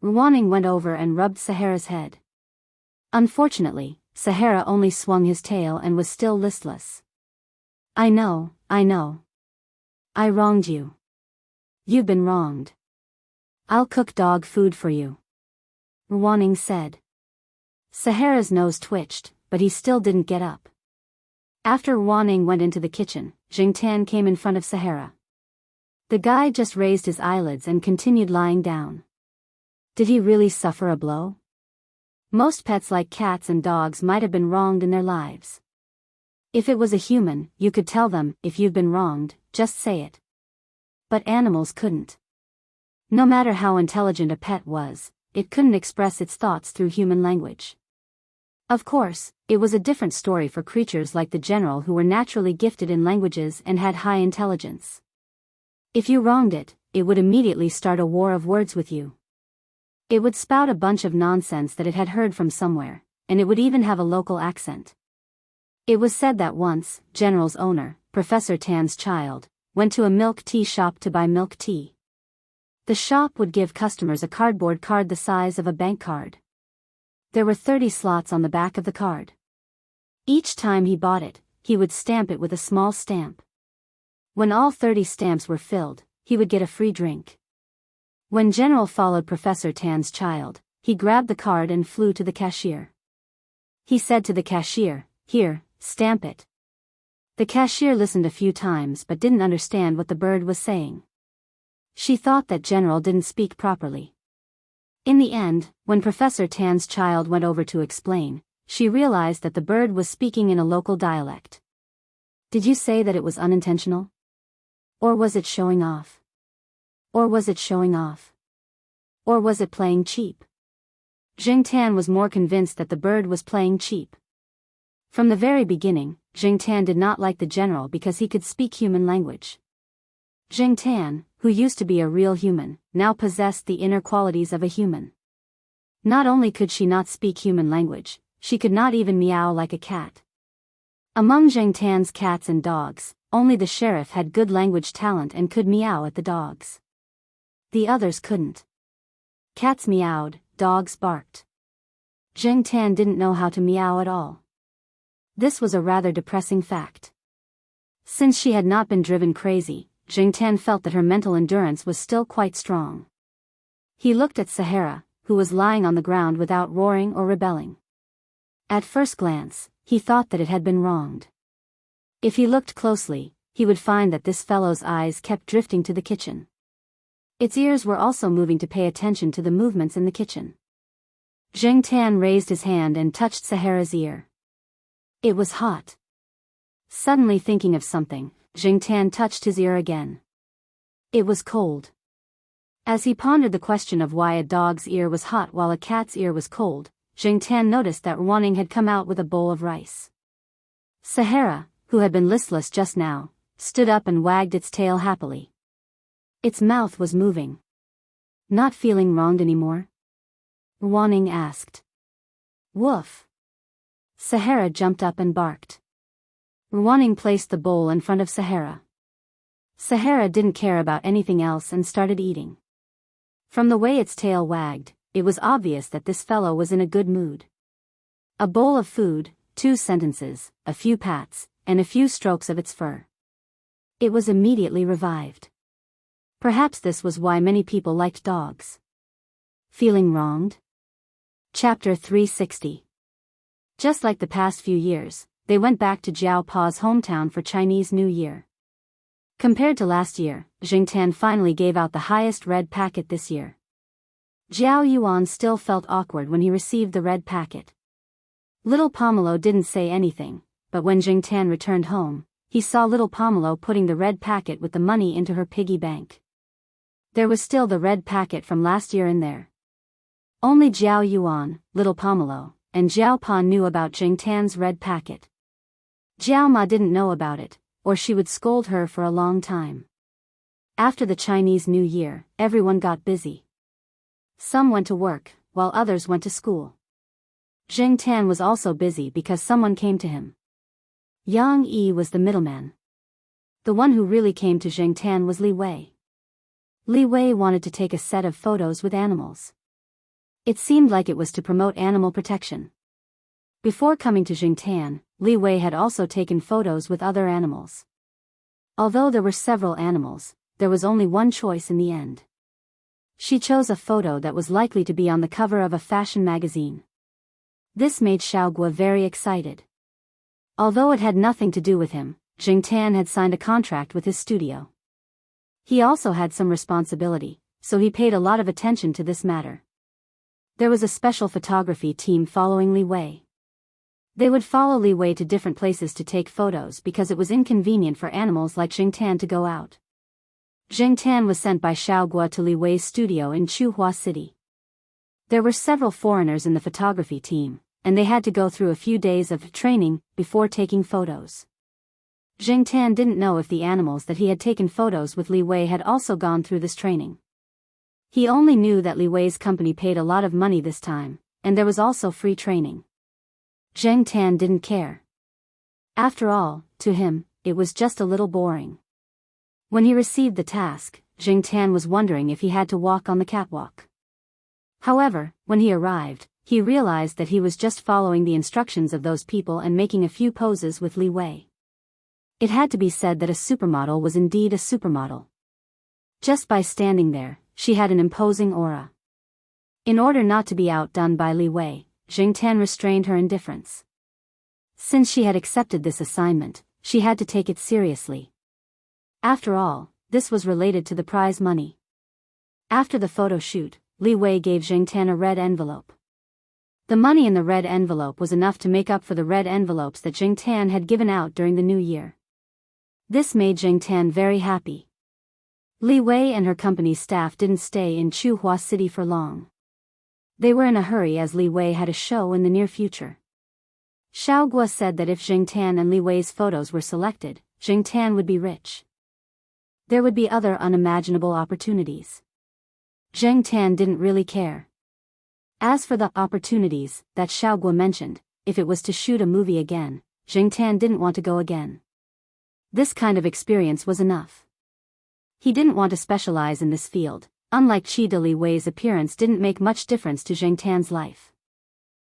Ruaning went over and rubbed Sahara's head. Unfortunately, Sahara only swung his tail and was still listless. I know. I wronged you. You've been wronged. I'll cook dog food for you," Ruaning said. Sahara's nose twitched, but he still didn't get up. After Ruaning went into the kitchen, Jiangtan came in front of Sahara. The guy just raised his eyelids and continued lying down. Did he really suffer a blow? Most pets like cats and dogs might have been wronged in their lives. If it was a human, you could tell them, if you've been wronged, just say it. But animals couldn't. No matter how intelligent a pet was, it couldn't express its thoughts through human language. Of course, it was a different story for creatures like the general who were naturally gifted in languages and had high intelligence. If you wronged it, it would immediately start a war of words with you. It would spout a bunch of nonsense that it had heard from somewhere, and it would even have a local accent. It was said that once, General's owner, Professor Tan's child, went to a milk tea shop to buy milk tea. The shop would give customers a cardboard card the size of a bank card. There were 30 slots on the back of the card. Each time he bought it, he would stamp it with a small stamp. When all 30 stamps were filled, he would get a free drink. When General followed Professor Tan's child, he grabbed the card and flew to the cashier. He said to the cashier, "Here, stamp it." The cashier listened a few times but didn't understand what the bird was saying. She thought that General didn't speak properly. In the end, when Professor Tan's child went over to explain, she realized that the bird was speaking in a local dialect. "Did you say that it was unintentional? Or was it showing off? Or was it showing off? Or was it playing cheap?" Jiangtan was more convinced that the bird was playing cheap. From the very beginning, Jiangtan did not like the general because he could speak human language. Jiangtan, who used to be a real human, now possessed the inner qualities of a human. Not only could she not speak human language, she could not even meow like a cat. Among Jiangtan's cats and dogs, only the sheriff had good language talent and could meow at the dogs. The others couldn't. Cats meowed, dogs barked. Jiangtan didn't know how to meow at all. This was a rather depressing fact. Since she had not been driven crazy, Jiangtan felt that her mental endurance was still quite strong. He looked at Sahara, who was lying on the ground without roaring or rebelling. At first glance, he thought that it had been wronged. If he looked closely, he would find that this fellow's eyes kept drifting to the kitchen. Its ears were also moving to pay attention to the movements in the kitchen. Zheng Tan raised his hand and touched Sahara's ear. It was hot. Suddenly thinking of something, Zheng Tan touched his ear again. It was cold. As he pondered the question of why a dog's ear was hot while a cat's ear was cold, Zheng Tan noticed that Ruaning had come out with a bowl of rice. Sahara, who had been listless just now, stood up and wagged its tail happily. Its mouth was moving. Not feeling wronged anymore? Ruaning asked. Woof. Sahara jumped up and barked. Ruaning placed the bowl in front of Sahara. Sahara didn't care about anything else and started eating. From the way its tail wagged, it was obvious that this fellow was in a good mood. A bowl of food, 2 sentences, a few pats, and a few strokes of its fur. It was immediately revived. Perhaps this was why many people liked dogs. Feeling wronged? Chapter 360. Just like the past few years, they went back to Jiao Pa's hometown for Chinese New Year. Compared to last year, Zheng Tan finally gave out the highest red packet this year. Jiao Yuan still felt awkward when he received the red packet. Little Pomelo didn't say anything, but when Zheng Tan returned home, he saw little Pomelo putting the red packet with the money into her piggy bank. There was still the red packet from last year in there. Only Jiao Yuan, little Pomelo, and Jiao Pa knew about Zheng Tan's red packet. Jiao Ma didn't know about it, or she would scold her for a long time. After the Chinese New Year, everyone got busy. Some went to work, while others went to school. Zheng Tan was also busy because someone came to him. Yang Yi was the middleman. The one who really came to Zheng Tan was Li Wei. Li Wei wanted to take a set of photos with animals. It seemed like it was to promote animal protection. Before coming to Zheng Tan, Li Wei had also taken photos with other animals. Although there were several animals, there was only one choice in the end. She chose a photo that was likely to be on the cover of a fashion magazine. This made Xiaoguo very excited. Although it had nothing to do with him, Zheng Tan had signed a contract with his studio. He also had some responsibility, so he paid a lot of attention to this matter. There was a special photography team following Li Wei. They would follow Li Wei to different places to take photos because it was inconvenient for animals like Zheng Tan to go out. Zheng Tan was sent by Xiaoguo to Li Wei's studio in Chuhua City. There were several foreigners in the photography team, and they had to go through a few days of training before taking photos. Zheng Tan didn't know if the animals that he had taken photos with Li Wei had also gone through this training. He only knew that Li Wei's company paid a lot of money this time, and there was also free training. Zheng Tan didn't care. After all, to him, it was just a little boring. When he received the task, Zheng Tan was wondering if he had to walk on the catwalk. However, when he arrived, he realized that he was just following the instructions of those people and making a few poses with Li Wei. It had to be said that a supermodel was indeed a supermodel. Just by standing there, she had an imposing aura. In order not to be outdone by Li Wei, Zheng Tan restrained her indifference. Since she had accepted this assignment, she had to take it seriously. After all, this was related to the prize money. After the photo shoot, Li Wei gave Zheng Tan a red envelope. The money in the red envelope was enough to make up for the red envelopes that Zheng Tan had given out during the New Year. This made Zheng Tan very happy. Li Wei and her company's staff didn't stay in Chuhua City for long. They were in a hurry as Li Wei had a show in the near future. Xiaoguo said that if Zheng Tan and Li Wei's photos were selected, Zheng Tan would be rich. There would be other unimaginable opportunities. Zheng Tan didn't really care. As for the opportunities that Xiaoguo mentioned, if it was to shoot a movie again, Zheng Tan didn't want to go again. This kind of experience was enough. He didn't want to specialize in this field. Unlike Qi de Li Wei's appearance didn't make much difference to Zheng Tan's life.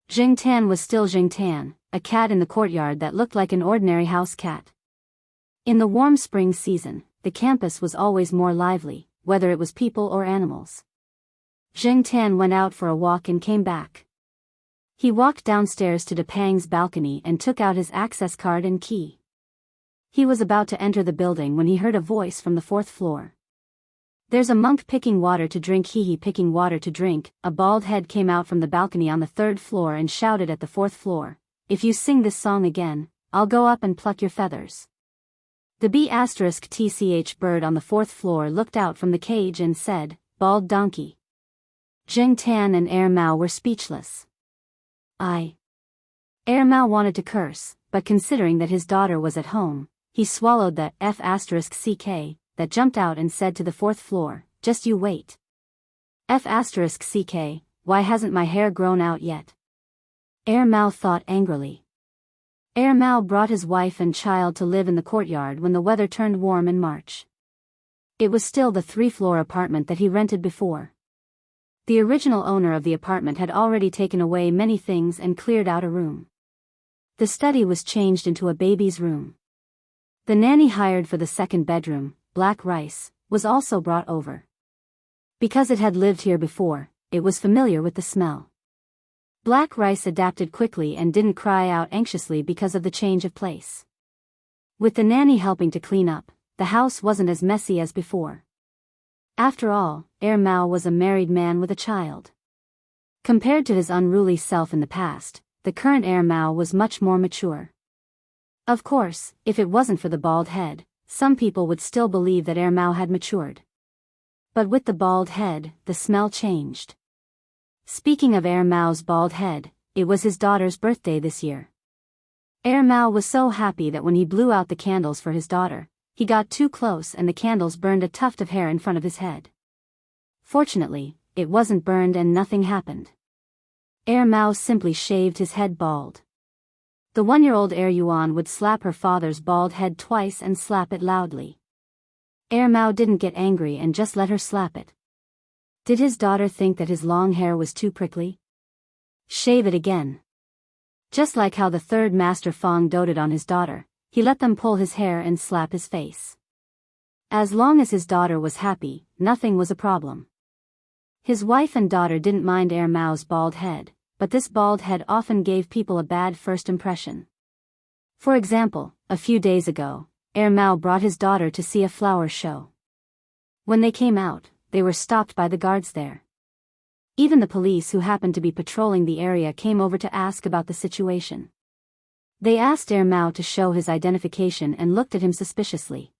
Zheng Tan was still Zheng Tan, a cat in the courtyard that looked like an ordinary house cat. In the warm spring season, the campus was always more lively, whether it was people or animals. Zheng Tan went out for a walk and came back. He walked downstairs to Depang's balcony and took out his access card and key. He was about to enter the building when he heard a voice from the 4th floor. "There's a monk picking water to drink, he picking water to drink." A bald head came out from the balcony on the 3rd floor and shouted at the 4th floor, "If you sing this song again, I'll go up and pluck your feathers." The B***tch bird on the 4th floor looked out from the cage and said, "Bald donkey." Jing Tan and Mao were speechless. Mao wanted to curse, but considering that his daughter was at home, he swallowed the F***ck that jumped out and said to the 4th floor, "Just you wait. F***ck, why hasn't my hair grown out yet?" Mao thought angrily. Mao brought his wife and child to live in the courtyard when the weather turned warm in March. It was still the 3-floor apartment that he rented before. The original owner of the apartment had already taken away many things and cleared out a room. The study was changed into a baby's room. The nanny hired for the 2nd bedroom, Black Rice, was also brought over. Because it had lived here before, it was familiar with the smell. Black Rice adapted quickly and didn't cry out anxiously because of the change of place. With the nanny helping to clean up, the house wasn't as messy as before. After all, Mao was a married man with a child. Compared to his unruly self in the past, the current Mao was much more mature. Of course, if it wasn't for the bald head, some people would still believe that Mao had matured. But with the bald head, the smell changed. Speaking of Mao's bald head, it was his daughter's birthday this year. Mao was so happy that when he blew out the candles for his daughter, he got too close and the candles burned a tuft of hair in front of his head. Fortunately, it wasn't burned and nothing happened. Mao simply shaved his head bald. The 1-year-old Yuan would slap her father's bald head twice and slap it loudly. Mao didn't get angry and just let her slap it. Did his daughter think that his long hair was too prickly? Shave it again. Just like how the 3rd Master Fong doted on his daughter, he let them pull his hair and slap his face. As long as his daughter was happy, nothing was a problem. His wife and daughter didn't mind Mao's bald head, but this bald head often gave people a bad first impression. For example, a few days ago, Mao brought his daughter to see a flower show. When they came out, they were stopped by the guards there. Even the police who happened to be patrolling the area came over to ask about the situation. They asked Mao to show his identification and looked at him suspiciously.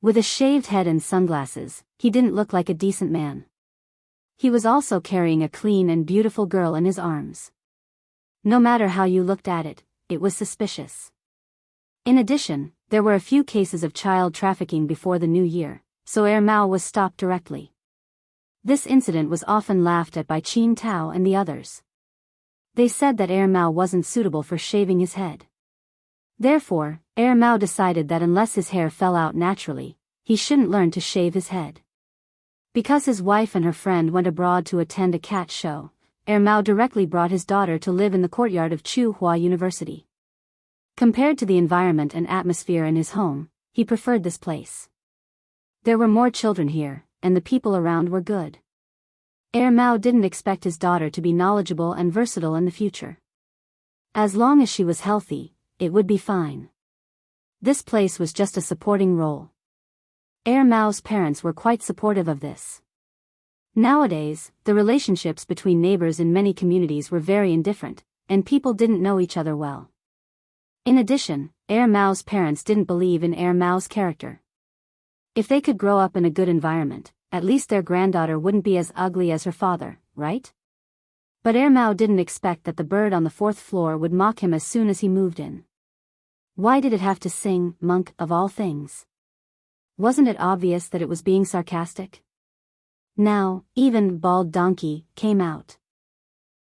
With a shaved head and sunglasses, he didn't look like a decent man. He was also carrying a clean and beautiful girl in his arms. No matter how you looked at it, it was suspicious. In addition, there were a few cases of child trafficking before the new year, so Mao was stopped directly. This incident was often laughed at by Qin Tao and the others. They said that Mao wasn't suitable for shaving his head. Therefore, Mao decided that unless his hair fell out naturally, he shouldn't learn to shave his head. Because his wife and her friend went abroad to attend a cat show, Mao directly brought his daughter to live in the courtyard of Tsinghua University. Compared to the environment and atmosphere in his home, he preferred this place. There were more children here, and the people around were good. Mao didn't expect his daughter to be knowledgeable and versatile in the future. As long as she was healthy, it would be fine. This place was just a supporting role. Mao's parents were quite supportive of this. Nowadays, the relationships between neighbors in many communities were very indifferent, and people didn't know each other well. In addition, Mao's parents didn't believe in Mao's character. If they could grow up in a good environment, at least their granddaughter wouldn't be as ugly as her father, right? But Mao didn't expect that the bird on the 4th floor would mock him as soon as he moved in. Why did it have to sing, monk, of all things? Wasn't it obvious that it was being sarcastic? Now, even bald donkey came out.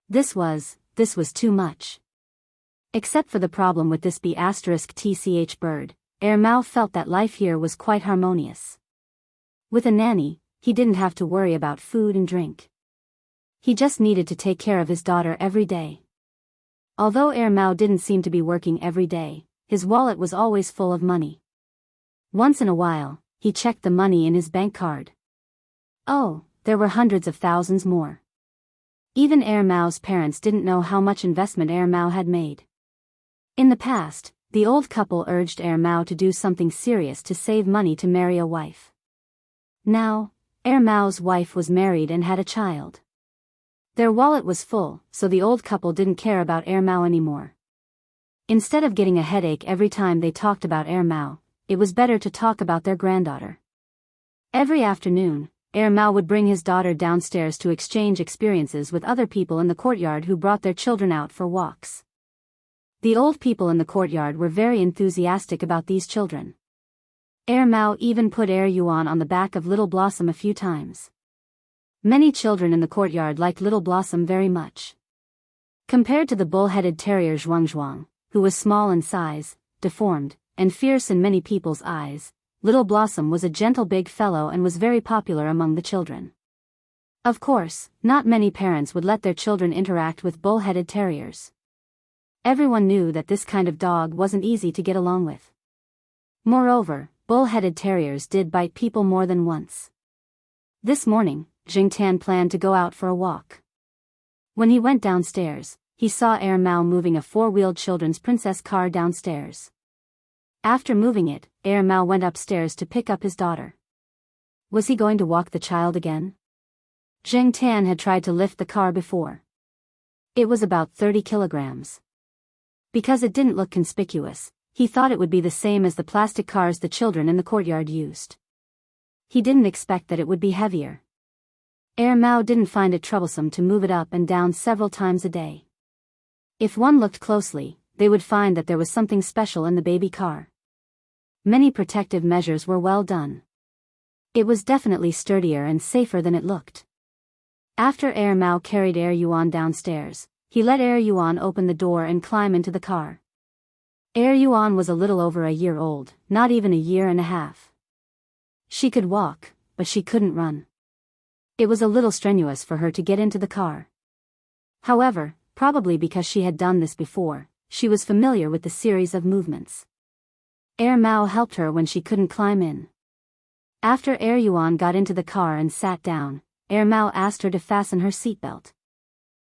This was too much. Except for the problem with this B***tch bird, Mao felt that life here was quite harmonious. With a nanny, he didn't have to worry about food and drink. He just needed to take care of his daughter every day. Although Mao didn't seem to be working every day, his wallet was always full of money. Once in a while, he checked the money in his bank card. Oh, there were hundreds of thousands more. Even Air Mao's parents didn't know how much investment Air Mao had made. In the past, the old couple urged Air Mao to do something serious to save money to marry a wife. Now, Air Mao's wife was married and had a child. Their wallet was full, so the old couple didn't care about Air Mao anymore. Instead of getting a headache every time they talked about Air Mao, it was better to talk about their granddaughter. Every afternoon, Air Mao would bring his daughter downstairs to exchange experiences with other people in the courtyard who brought their children out for walks. The old people in the courtyard were very enthusiastic about these children. Air Mao even put Air Yuan on the back of Little Blossom a few times. Many children in the courtyard liked Little Blossom very much. Compared to the bull-headed terrier Zhuangzhuang, who was small in size, deformed, and fierce in many people's eyes, Little Blossom was a gentle big fellow and was very popular among the children. Of course, not many parents would let their children interact with bull-headed terriers. Everyone knew that this kind of dog wasn't easy to get along with. Moreover, bull-headed terriers did bite people more than once. This morning, Jingtan planned to go out for a walk. When he went downstairs, he saw Air Mao moving a four-wheeled children's princess car downstairs. After moving it, Air Mao went upstairs to pick up his daughter. Was he going to walk the child again? Zheng Tan had tried to lift the car before. It was about 30 kilograms. Because it didn't look conspicuous, he thought it would be the same as the plastic cars the children in the courtyard used. He didn't expect that it would be heavier. Air Mao didn't find it troublesome to move it up and down several times a day. If one looked closely, they would find that there was something special in the baby car. Many protective measures were well done. It was definitely sturdier and safer than it looked. After Air Mao carried Air Yuan downstairs, he let Air Yuan open the door and climb into the car. Air Yuan was a little over a year old, not even a year and a half. She could walk, but she couldn't run. It was a little strenuous for her to get into the car. However, probably because she had done this before, she was familiar with the series of movements. Air Mao helped her when she couldn't climb in. After Air Yuan got into the car and sat down, Air Mao asked her to fasten her seatbelt.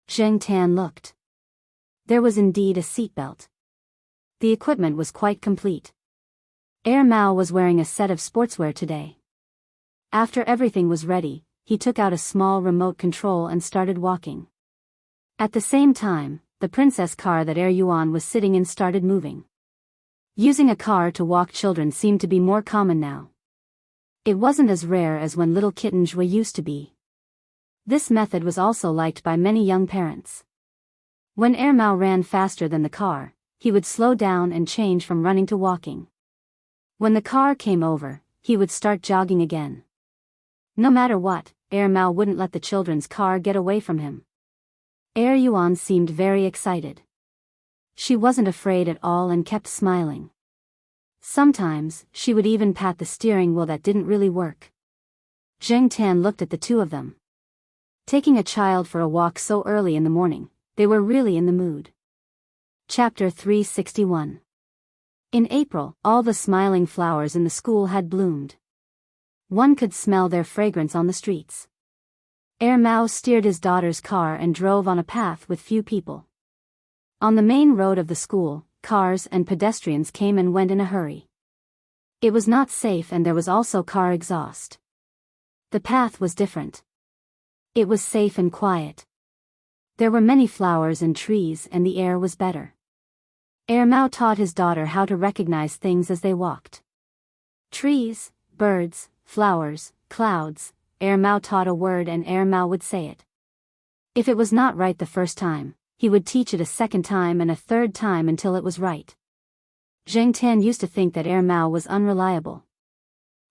Zheng Tan looked. There was indeed a seatbelt. The equipment was quite complete. Air Mao was wearing a set of sportswear today. After everything was ready, he took out a small remote control and started walking. At the same time, the princess car that Air Yuan was sitting in started moving. Using a car to walk children seemed to be more common now. It wasn't as rare as when little kittens were used to be. This method was also liked by many young parents. When Air Mao ran faster than the car, he would slow down and change from running to walking. When the car came over, he would start jogging again. No matter what, Air Mao wouldn't let the children's car get away from him. Air Yuan seemed very excited. She wasn't afraid at all and kept smiling. Sometimes, she would even pat the steering wheel that didn't really work. Zheng Tan looked at the two of them. Taking a child for a walk so early in the morning, they were really in the mood. Chapter 361. In April, all the smiling flowers in the school had bloomed. One could smell their fragrance on the streets. Air Mao steered his daughter's car and drove on a path with few people. On the main road of the school, cars and pedestrians came and went in a hurry. It was not safe and there was also car exhaust. The path was different. It was safe and quiet. There were many flowers and trees and the air was better. Air Mao taught his daughter how to recognize things as they walked. Trees, birds, flowers, clouds. Air Mao taught a word and Air Mao would say it. If it was not right the first time, he would teach it a second time and a third time until it was right. Zheng Tan used to think that Air Mao was unreliable.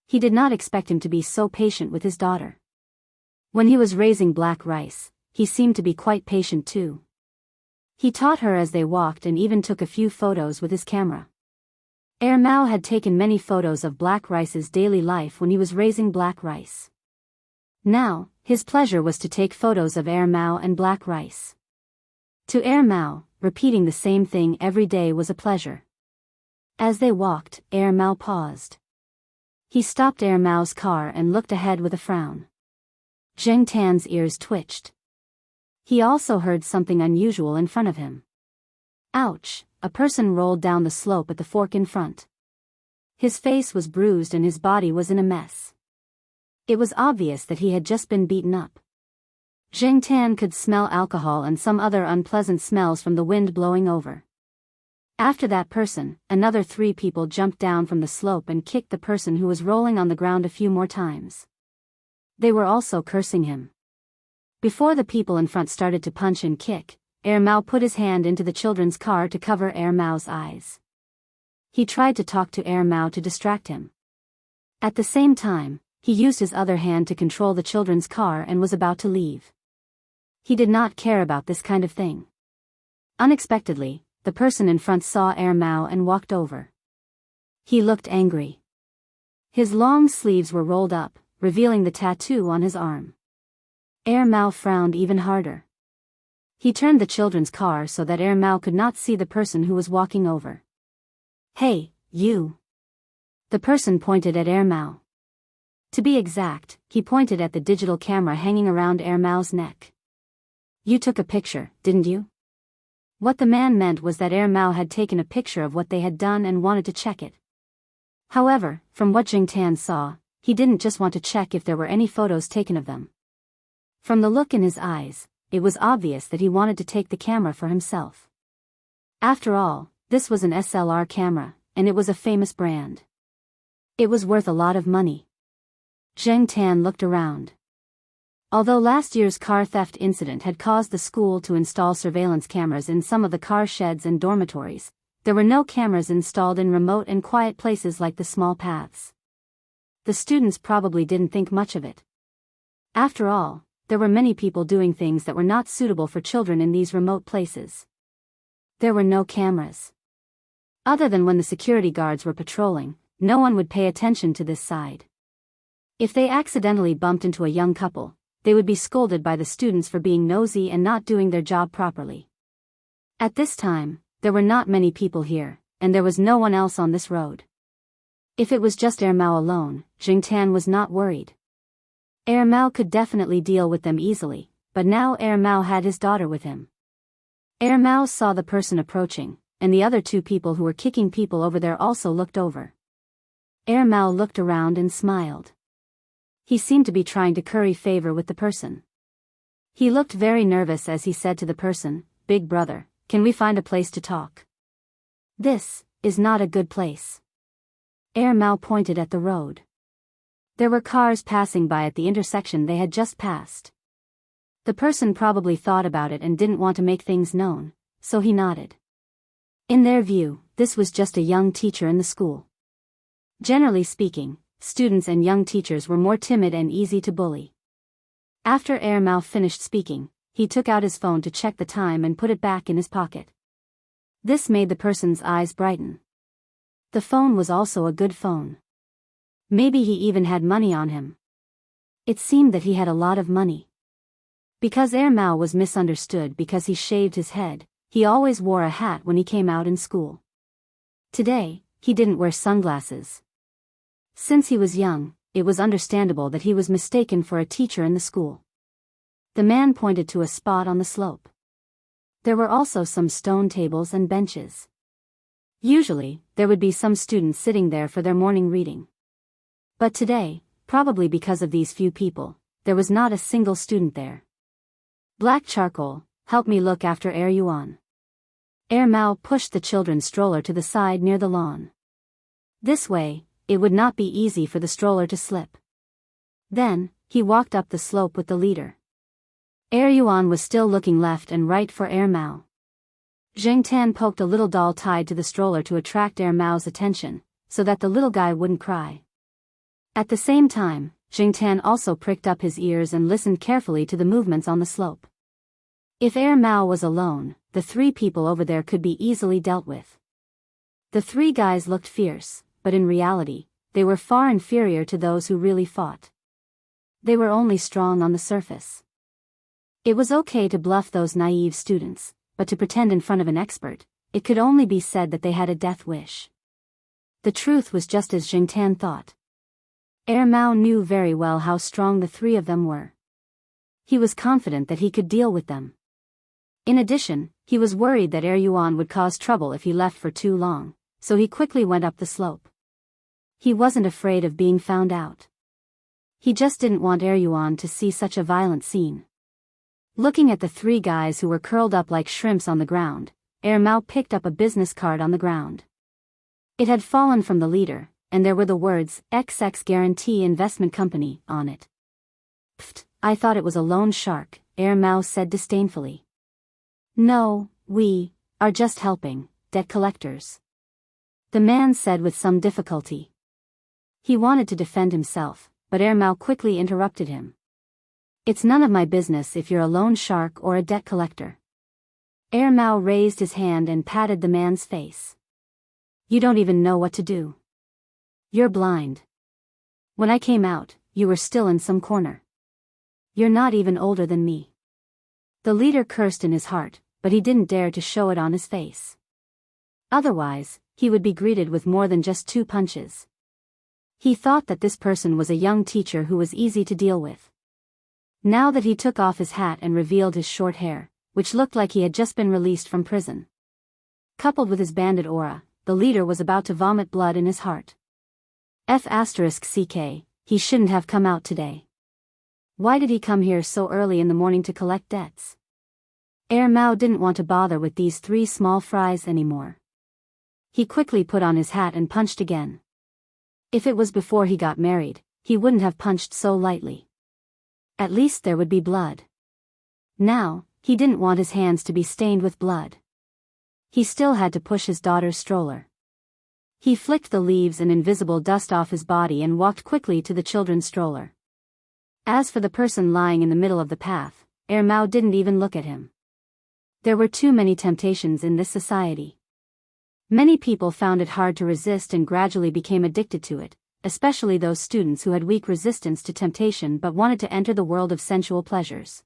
He did not expect him to be so patient with his daughter. When he was raising black rice, he seemed to be quite patient too. He taught her as they walked and even took a few photos with his camera. Air Mao had taken many photos of black rice's daily life when he was raising black rice. Now, his pleasure was to take photos of Air Mao and black rice. To Air Mao, repeating the same thing every day was a pleasure. As they walked, Air Mao paused. He stopped Air Mao's car and looked ahead with a frown. Zheng Tan's ears twitched. He also heard something unusual in front of him. Ouch! A person rolled down the slope at the fork in front. His face was bruised and his body was in a mess. It was obvious that he had just been beaten up. Zheng Tan could smell alcohol and some other unpleasant smells from the wind blowing over. After that person, another 3 people jumped down from the slope and kicked the person who was rolling on the ground a few more times. They were also cursing him. Before the people in front started to punch and kick, Mao put his hand into the children's car to cover Mao's eyes. He tried to talk to Mao to distract him. At the same time, he used his other hand to control the children's car and was about to leave. He did not care about this kind of thing. Unexpectedly, the person in front saw Mao and walked over. He looked angry. His long sleeves were rolled up, revealing the tattoo on his arm. Mao frowned even harder. He turned the children's car so that Mao could not see the person who was walking over. "Hey, you!" The person pointed at Mao. To be exact, he pointed at the digital camera hanging around Mao's neck. "You took a picture, didn't you?" What the man meant was that Mao had taken a picture of what they had done and wanted to check it. However, from what Jing Tan saw, he didn't just want to check if there were any photos taken of them. From the look in his eyes, it was obvious that he wanted to take the camera for himself. After all, this was an SLR camera, and it was a famous brand. It was worth a lot of money. Zheng Tan looked around. Although last year's car theft incident had caused the school to install surveillance cameras in some of the car sheds and dormitories, there were no cameras installed in remote and quiet places like the small paths. The students probably didn't think much of it. After all, there were many people doing things that were not suitable for children in these remote places. There were no cameras. Other than when the security guards were patrolling, no one would pay attention to this side. If they accidentally bumped into a young couple, they would be scolded by the students for being nosy and not doing their job properly. At this time, there were not many people here, and there was no one else on this road. If it was just Mao alone, Jing Tan was not worried. Mao could definitely deal with them easily, but now Mao had his daughter with him. Mao saw the person approaching, and the other 2 people who were kicking people over there also looked over. Mao looked around and smiled. He seemed to be trying to curry favor with the person. He looked very nervous as he said to the person, "Big brother, can we find a place to talk? This is not a good place." Mao pointed at the road. There were cars passing by at the intersection they had just passed. The person probably thought about it and didn't want to make things known, so he nodded. In their view, this was just a young teacher in the school. Generally speaking, students and young teachers were more timid and easy to bully. After Mao finished speaking, he took out his phone to check the time and put it back in his pocket. This made the person's eyes brighten. The phone was also a good phone. Maybe he even had money on him. It seemed that he had a lot of money. Because Mao was misunderstood because he shaved his head, he always wore a hat when he came out in school. Today, he didn't wear sunglasses. Since he was young, it was understandable that he was mistaken for a teacher in the school. The man pointed to a spot on the slope. There were also some stone tables and benches. Usually, there would be some students sitting there for their morning reading. But today, probably because of these few people, there was not a single student there. "Black Charcoal, help me look after Yuan." Mao pushed the children's stroller to the side near the lawn. This way, it would not be easy for the stroller to slip. Then, he walked up the slope with the leader. Yuan was still looking left and right for Mao. Zheng Tan poked a little doll tied to the stroller to attract Mao's attention, so that the little guy wouldn't cry. At the same time, Zheng Tan also pricked up his ears and listened carefully to the movements on the slope. If Mao was alone, the 3 people over there could be easily dealt with. The 3 guys looked fierce, but in reality, they were far inferior to those who really fought. They were only strong on the surface. It was okay to bluff those naive students, but to pretend in front of an expert, it could only be said that they had a death wish. The truth was just as Jing Tan thought. Mao knew very well how strong the 3 of them were. He was confident that he could deal with them. In addition, he was worried that Yuan would cause trouble if he left for too long, so he quickly went up the slope. He wasn't afraid of being found out. He just didn't want Yuan to see such a violent scene. Looking at the three guys who were curled up like shrimps on the ground, Mao picked up a business card on the ground. It had fallen from the leader, and there were the words, XX Guarantee Investment Company, on it. Pfft, I thought it was a loan shark, Mao said disdainfully. No, we are just helping, debt collectors. The man said with some difficulty. He wanted to defend himself, but Mao quickly interrupted him. It's none of my business if you're a loan shark or a debt collector. Mao raised his hand and patted the man's face. You don't even know what to do. You're blind. When I came out, you were still in some corner. You're not even older than me. The leader cursed in his heart, but he didn't dare to show it on his face. Otherwise, he would be greeted with more than just 2 punches. He thought that this person was a young teacher who was easy to deal with. Now that he took off his hat and revealed his short hair, which looked like he had just been released from prison. Coupled with his bandit aura, the leader was about to vomit blood in his heart. *CK, he shouldn't have come out today. Why did he come here so early in the morning to collect debts? Mao didn't want to bother with these 3 small fries anymore. He quickly put on his hat and punched again. If it was before he got married, he wouldn't have punched so lightly. At least there would be blood. Now, he didn't want his hands to be stained with blood. He still had to push his daughter's stroller. He flicked the leaves and invisible dust off his body and walked quickly to the children's stroller. As for the person lying in the middle of the path, Mao didn't even look at him. There were too many temptations in this society. Many people found it hard to resist and gradually became addicted to it, especially those students who had weak resistance to temptation but wanted to enter the world of sensual pleasures.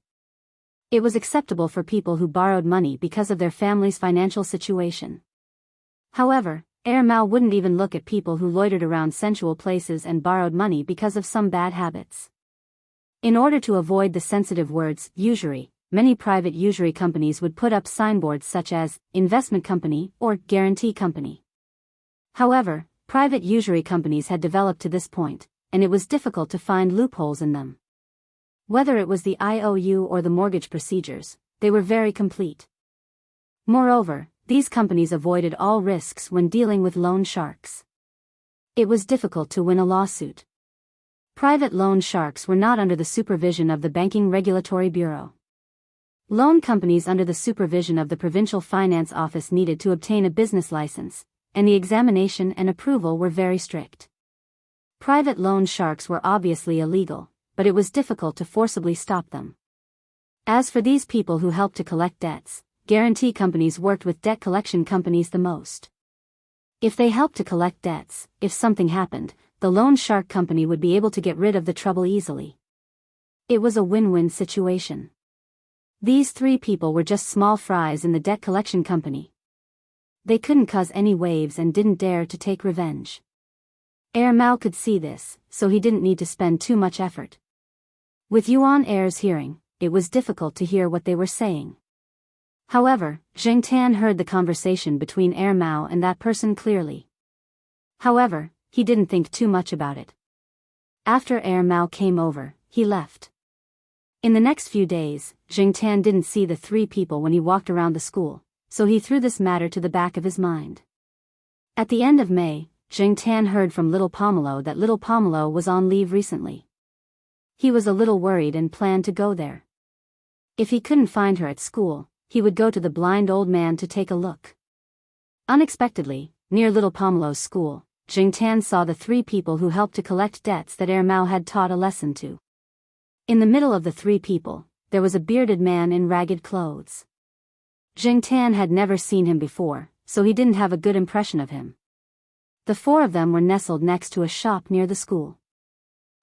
It was acceptable for people who borrowed money because of their family's financial situation. However, Mao wouldn't even look at people who loitered around sensual places and borrowed money because of some bad habits. In order to avoid the sensitive words, usury, many private usury companies would put up signboards such as, investment company, or guarantee company. However, private usury companies had developed to this point, and it was difficult to find loopholes in them. Whether it was the IOU or the mortgage procedures, they were very complete. Moreover, these companies avoided all risks when dealing with loan sharks. It was difficult to win a lawsuit. Private loan sharks were not under the supervision of the Banking Regulatory Bureau. Loan companies under the supervision of the Provincial Finance Office needed to obtain a business license, and the examination and approval were very strict. Private loan sharks were obviously illegal, but it was difficult to forcibly stop them. As for these people who helped to collect debts, guarantee companies worked with debt collection companies the most. If they helped to collect debts, if something happened, the loan shark company would be able to get rid of the trouble easily. It was a win-win situation. These 3 people were just small fries in the debt collection company. They couldn't cause any waves and didn't dare to take revenge. Mao could see this, so he didn't need to spend too much effort. With Yuan Air's hearing, it was difficult to hear what they were saying. However, Zheng Tan heard the conversation between Mao and that person clearly. However, he didn't think too much about it. After Mao came over, he left. In the next few days, Zheng Tan didn't see the 3 people when he walked around the school, so he threw this matter to the back of his mind. At the end of May, Zheng Tan heard from little Pomelo that little Pomelo was on leave recently. He was a little worried and planned to go there. If he couldn't find her at school, he would go to the blind old man to take a look. Unexpectedly, near little Pomelo's school, Zheng Tan saw the 3 people who helped to collect debts that Mao had taught a lesson to. In the middle of the 3 people, there was a bearded man in ragged clothes. Zheng Tan had never seen him before, so he didn't have a good impression of him. The 4 of them were nestled next to a shop near the school.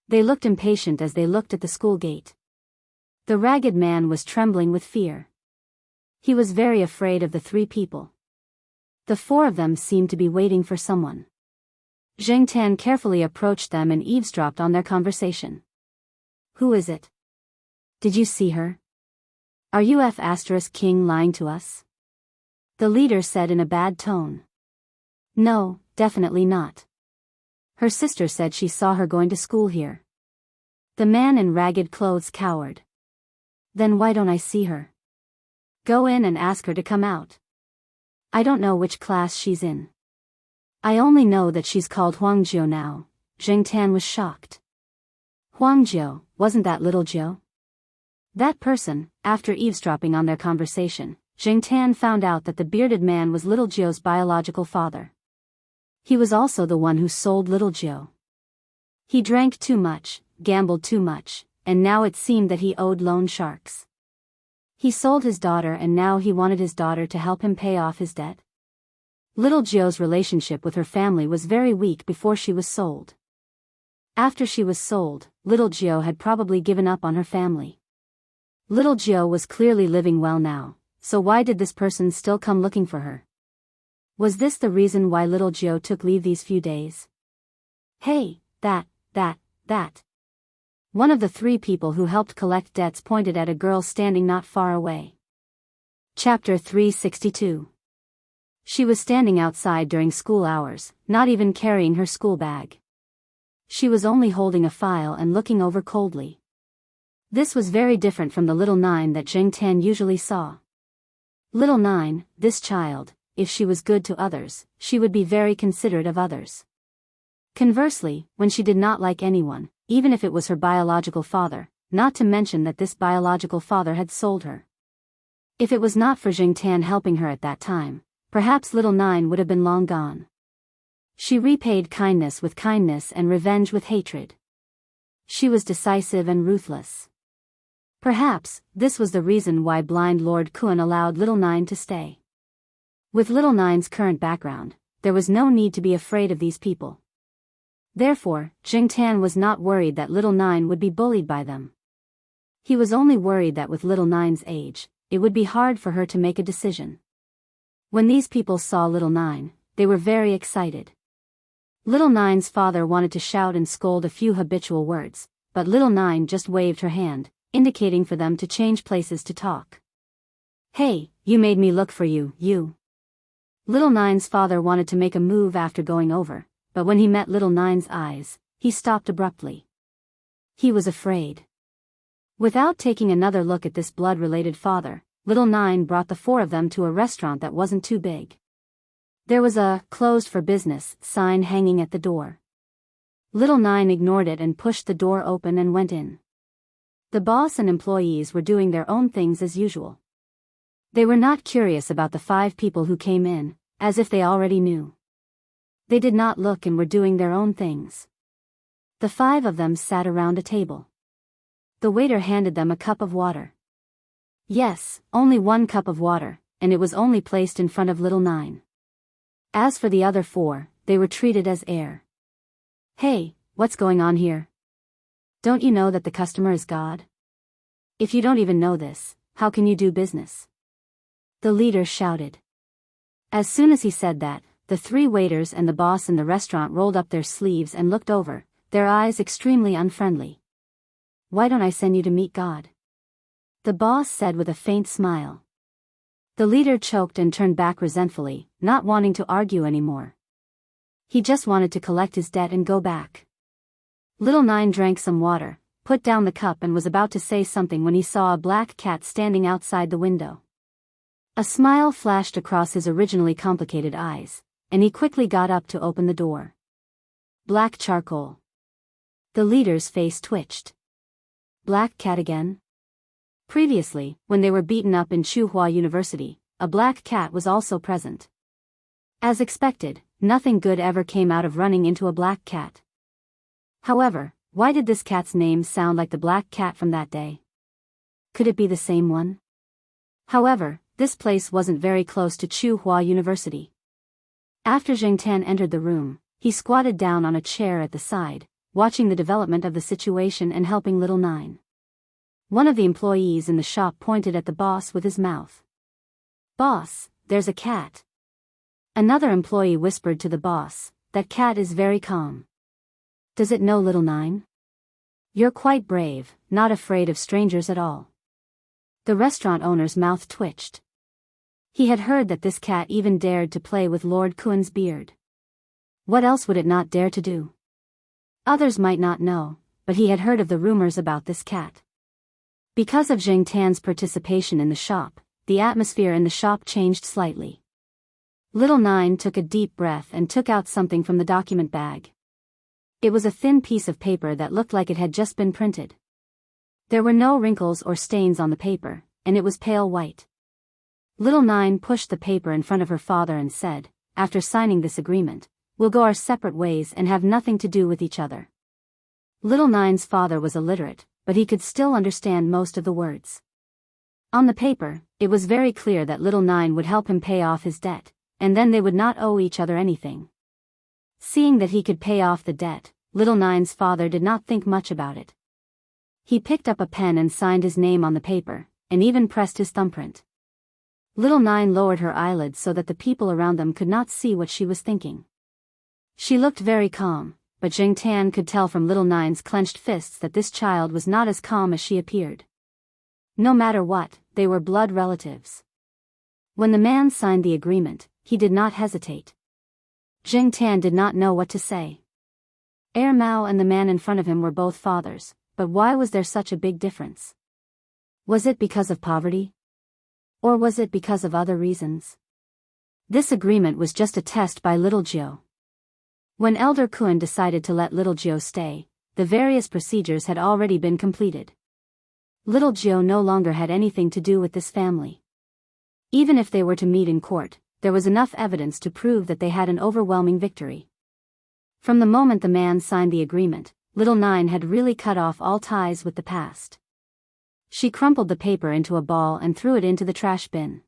They looked impatient as they looked at the school gate. The ragged man was trembling with fear. He was very afraid of the 3 people. The 4 of them seemed to be waiting for someone. Zheng Tan carefully approached them and eavesdropped on their conversation. Who is it? Did you see her? Are you King lying to us? The leader said in a bad tone. No, definitely not. Her sister said she saw her going to school here. The man in ragged clothes cowered. Then why don't I see her? Go in and ask her to come out. I don't know which class she's in. I only know that she's called Huangjiu now. Jingtan was shocked. Huangjiu, wasn't that little Jiu? That person, after eavesdropping on their conversation, Jingtan found out that the bearded man was little Jiu's biological father. He was also the one who sold little Jiu. He drank too much, gambled too much, and now it seemed that he owed loan sharks. He sold his daughter and now he wanted his daughter to help him pay off his debt. Little Jiu's relationship with her family was very weak before she was sold. After she was sold, little Jiu had probably given up on her family. Little Jiu was clearly living well now, so why did this person still come looking for her? Was this the reason why little Jiu took leave these few days? Hey, that. One of the three people who helped collect debts pointed at a girl standing not far away. Chapter 362. She was standing outside during school hours, not even carrying her school bag. She was only holding a file and looking over coldly. This was very different from the little Nine that Jingtan usually saw. Little Nine, this child, if she was good to others, she would be very considerate of others. Conversely, when she did not like anyone, even if it was her biological father, not to mention that this biological father had sold her. If it was not for Jingtan helping her at that time, perhaps little Nine would have been long gone. She repaid kindness with kindness and revenge with hatred. She was decisive and ruthless. Perhaps, this was the reason why blind Lord Kun allowed little Nine to stay. With little Nine's current background, there was no need to be afraid of these people. Therefore, Jingtan was not worried that little Nine would be bullied by them. He was only worried that with little Nine's age, it would be hard for her to make a decision. When these people saw little Nine, they were very excited. Little Nine's father wanted to shout and scold a few habitual words, but little Nine just waved her hand, indicating for them to change places to talk. Hey, you made me look for you, you. Little Nine's father wanted to make a move after going over, but when he met little Nine's eyes, he stopped abruptly. He was afraid. Without taking another look at this blood-related father, little Nine brought the four of them to a restaurant that wasn't too big. There was a "closed for business" sign hanging at the door. Little Nine ignored it and pushed the door open and went in. The boss and employees were doing their own things as usual. They were not curious about the 5 people who came in, as if they already knew. They did not look and were doing their own things. The 5 of them sat around a table. The waiter handed them a cup of water. Yes, only 1 cup of water, and it was only placed in front of little Nine. As for the other 4, they were treated as air. Hey, what's going on here? Don't you know that the customer is God? If you don't even know this, how can you do business? The leader shouted. As soon as he said that, the 3 waiters and the boss in the restaurant rolled up their sleeves and looked over, their eyes extremely unfriendly. Why don't I send you to meet God? The boss said with a faint smile. The leader choked and turned back resentfully, not wanting to argue anymore. He just wanted to collect his debt and go back. Little Nine drank some water, put down the cup and was about to say something when he saw a black cat standing outside the window. A smile flashed across his originally complicated eyes, and he quickly got up to open the door. Black charcoal. The leader's face twitched. Black cat again? Previously, when they were beaten up in Tsinghua University, a black cat was also present. As expected, nothing good ever came out of running into a black cat. However, why did this cat's name sound like the black cat from that day? Could it be the same one? However, this place wasn't very close to Tsinghua University. After Jingtan entered the room, he squatted down on a chair at the side, watching the development of the situation and helping little Nine. One of the employees in the shop pointed at the boss with his mouth. Boss, there's a cat. Another employee whispered to the boss, that cat is very calm. Does it know little Nine? You're quite brave, not afraid of strangers at all. The restaurant owner's mouth twitched. He had heard that this cat even dared to play with Lord Kuen's beard. What else would it not dare to do? Others might not know, but he had heard of the rumors about this cat. Because of Jing Tan's participation in the shop, the atmosphere in the shop changed slightly. Little Nine took a deep breath and took out something from the document bag. It was a thin piece of paper that looked like it had just been printed. There were no wrinkles or stains on the paper, and it was pale white. Little Nine pushed the paper in front of her father and said, "After signing this agreement, we'll go our separate ways and have nothing to do with each other." Little Nine's father was illiterate, but he could still understand most of the words. On the paper, it was very clear that Little Nine would help him pay off his debt, and then they would not owe each other anything. Seeing that he could pay off the debt, Little Nine's father did not think much about it. He picked up a pen and signed his name on the paper, and even pressed his thumbprint. Little Nine lowered her eyelids so that the people around them could not see what she was thinking. She looked very calm, but Jing Tan could tell from Little Nine's clenched fists that this child was not as calm as she appeared. No matter what, they were blood relatives. When the man signed the agreement, he did not hesitate. Jing Tan did not know what to say. Mao and the man in front of him were both fathers, but why was there such a big difference? Was it because of poverty? Or was it because of other reasons? This agreement was just a test by Little Jiu. When Elder Kuen decided to let Little Jiu stay, the various procedures had already been completed. Little Jiu no longer had anything to do with this family. Even if they were to meet in court, there was enough evidence to prove that they had an overwhelming victory. From the moment the man signed the agreement, Little Nine had really cut off all ties with the past. She crumpled the paper into a ball and threw it into the trash bin.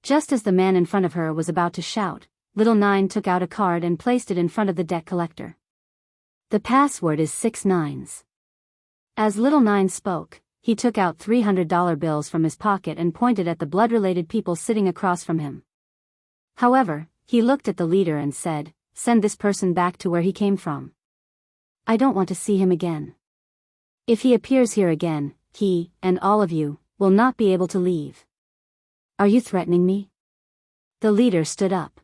Just as the man in front of her was about to shout, Little Nine took out a card and placed it in front of the debt collector. "The password is 6 nines." As Little Nine spoke, he took out $300 bills from his pocket and pointed at the blood-related people sitting across from him. However, he looked at the leader and said, "Send this person back to where he came from. I don't want to see him again. If he appears here again, he, and all of you, will not be able to leave." "Are you threatening me?" The leader stood up.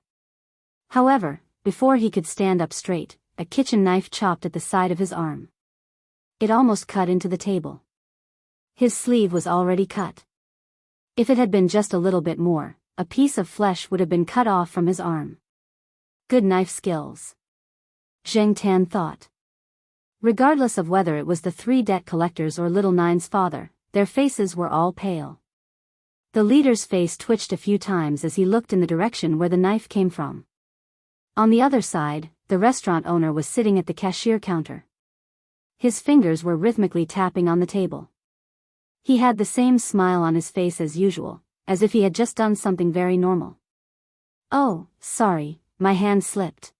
However, before he could stand up straight, a kitchen knife chopped at the side of his arm. It almost cut into the table. His sleeve was already cut. If it had been just a little bit more, a piece of flesh would have been cut off from his arm. Good knife skills, Zheng Tan thought. Regardless of whether it was the 3 debt collectors or Little Nine's father, their faces were all pale. The leader's face twitched a few times as he looked in the direction where the knife came from. On the other side, the restaurant owner was sitting at the cashier counter. His fingers were rhythmically tapping on the table. He had the same smile on his face as usual, as if he had just done something very normal. "Oh, sorry, my hand slipped.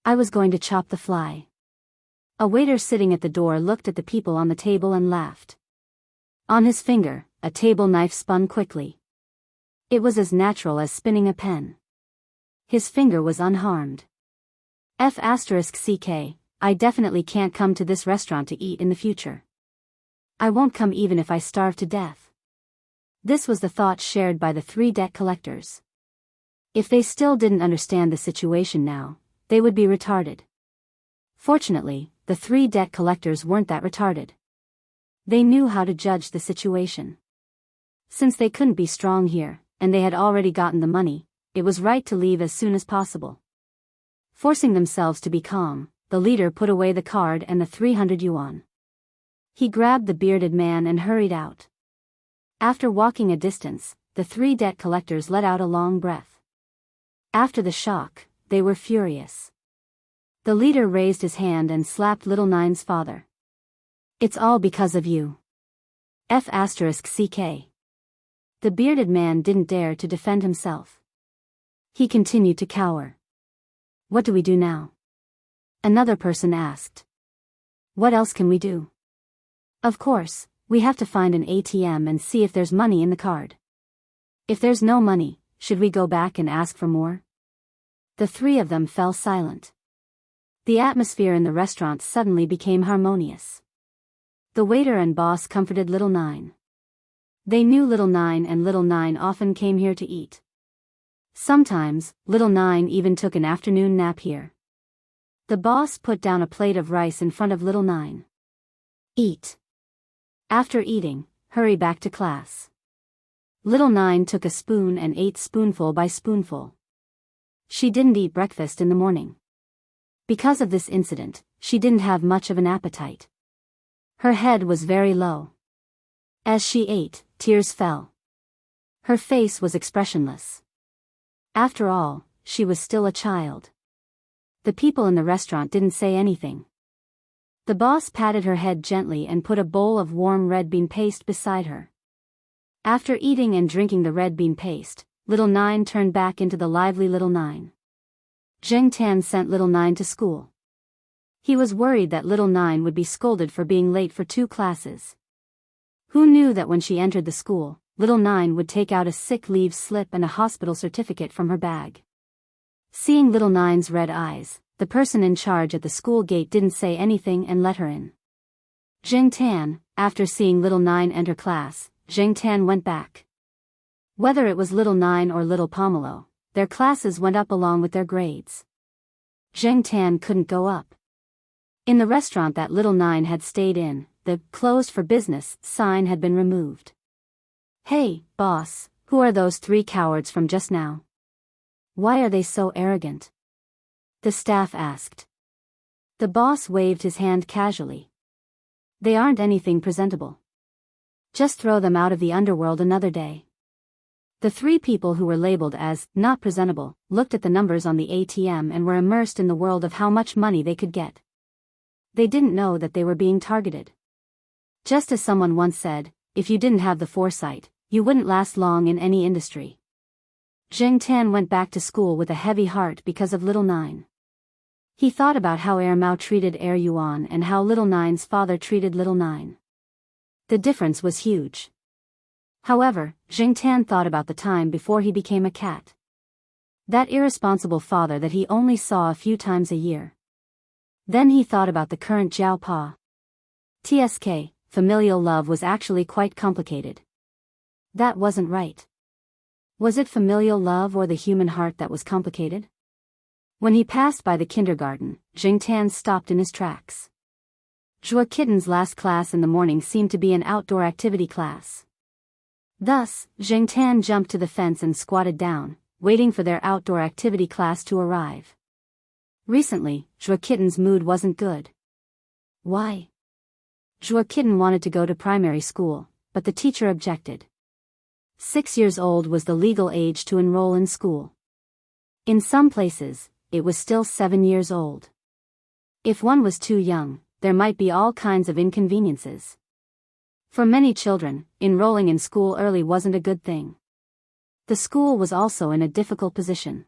I was going to chop the fly." A waiter sitting at the door looked at the people on the table and laughed. On his finger, a table knife spun quickly. It was as natural as spinning a pen. His finger was unharmed. F***ck, I definitely can't come to this restaurant to eat in the future. I won't come even if I starve to death. This was the thought shared by the 3 debt collectors. If they still didn't understand the situation now, they would be retarded. Fortunately, the 3 debt collectors weren't that retarded. They knew how to judge the situation. Since they couldn't be strong here, and they had already gotten the money, it was right to leave as soon as possible. Forcing themselves to be calm, the leader put away the card and the 300 yuan. He grabbed the bearded man and hurried out. After walking a distance, the 3 debt collectors let out a long breath. After the shock, they were furious. The leader raised his hand and slapped Little Nine's father. "It's all because of you. F***ck." The bearded man didn't dare to defend himself. He continued to cower. "What do we do now?" Another person asked. "What else can we do?" "Of course, we have to find an ATM and see if there's money in the card. If there's no money, should we go back and ask for more?" The 3 of them fell silent. The atmosphere in the restaurant suddenly became harmonious. The waiter and boss comforted Little Nine. They knew Little Nine, and Little Nine often came here to eat. Sometimes, Little Nine even took an afternoon nap here. The boss put down a plate of rice in front of Little Nine. Eat. After eating, hurry back to class. Little Nine took a spoon and ate spoonful by spoonful. She didn't eat breakfast in the morning. Because of this incident, she didn't have much of an appetite. Her head was very low. As she ate, tears fell. Her face was expressionless. After all, she was still a child. The people in the restaurant didn't say anything. The boss patted her head gently and put a bowl of warm red bean paste beside her. After eating and drinking the red bean paste, Little Nine turned back into the lively Little Nine. Zheng Tan sent Little Nine to school. He was worried that Little Nine would be scolded for being late for 2 classes. Who knew that when she entered the school, Little Nine would take out a sick leave slip and a hospital certificate from her bag. Seeing Little Nine's red eyes, the person in charge at the school gate didn't say anything and let her in. Zheng Tan, after seeing Little Nine enter class, Zheng Tan went back. Whether it was Little Nine or Little Pomelo, their classes went up along with their grades. Zheng Tan couldn't go up. In the restaurant that Little Nine had stayed in, the "closed for business" sign had been removed. "Hey, boss, who are those 3 cowards from just now? Why are they so arrogant?" the staff asked. The boss waved his hand casually. "They aren't anything presentable. Just throw them out of the underworld another day." The 3 people who were labeled as not presentable looked at the numbers on the ATM and were immersed in the world of how much money they could get. They didn't know that they were being targeted. Just as someone once said, if you didn't have the foresight, you wouldn't last long in any industry. Zheng Tan went back to school with a heavy heart because of Little Nine. He thought about how Mao treated Yuan and how Little Nine's father treated Little Nine. The difference was huge. However, Zheng Tan thought about the time before he became a cat. That irresponsible father that he only saw a few times a year. Then he thought about the current Jiao Pa. TSK, familial love was actually quite complicated. That wasn't right. Was it familial love or the human heart that was complicated? When he passed by the kindergarten, Zheng Tan stopped in his tracks. Zhuo Kitten's last class in the morning seemed to be an outdoor activity class. Thus, Zheng Tan jumped to the fence and squatted down, waiting for their outdoor activity class to arrive. Recently, Zhuo Kitten's mood wasn't good. Why? Zhuo Kitten wanted to go to primary school, but the teacher objected. 6 years old was the legal age to enroll in school. In some places, it was still 7 years old. If one was too young, there might be all kinds of inconveniences. For many children, enrolling in school early wasn't a good thing. The school was also in a difficult position.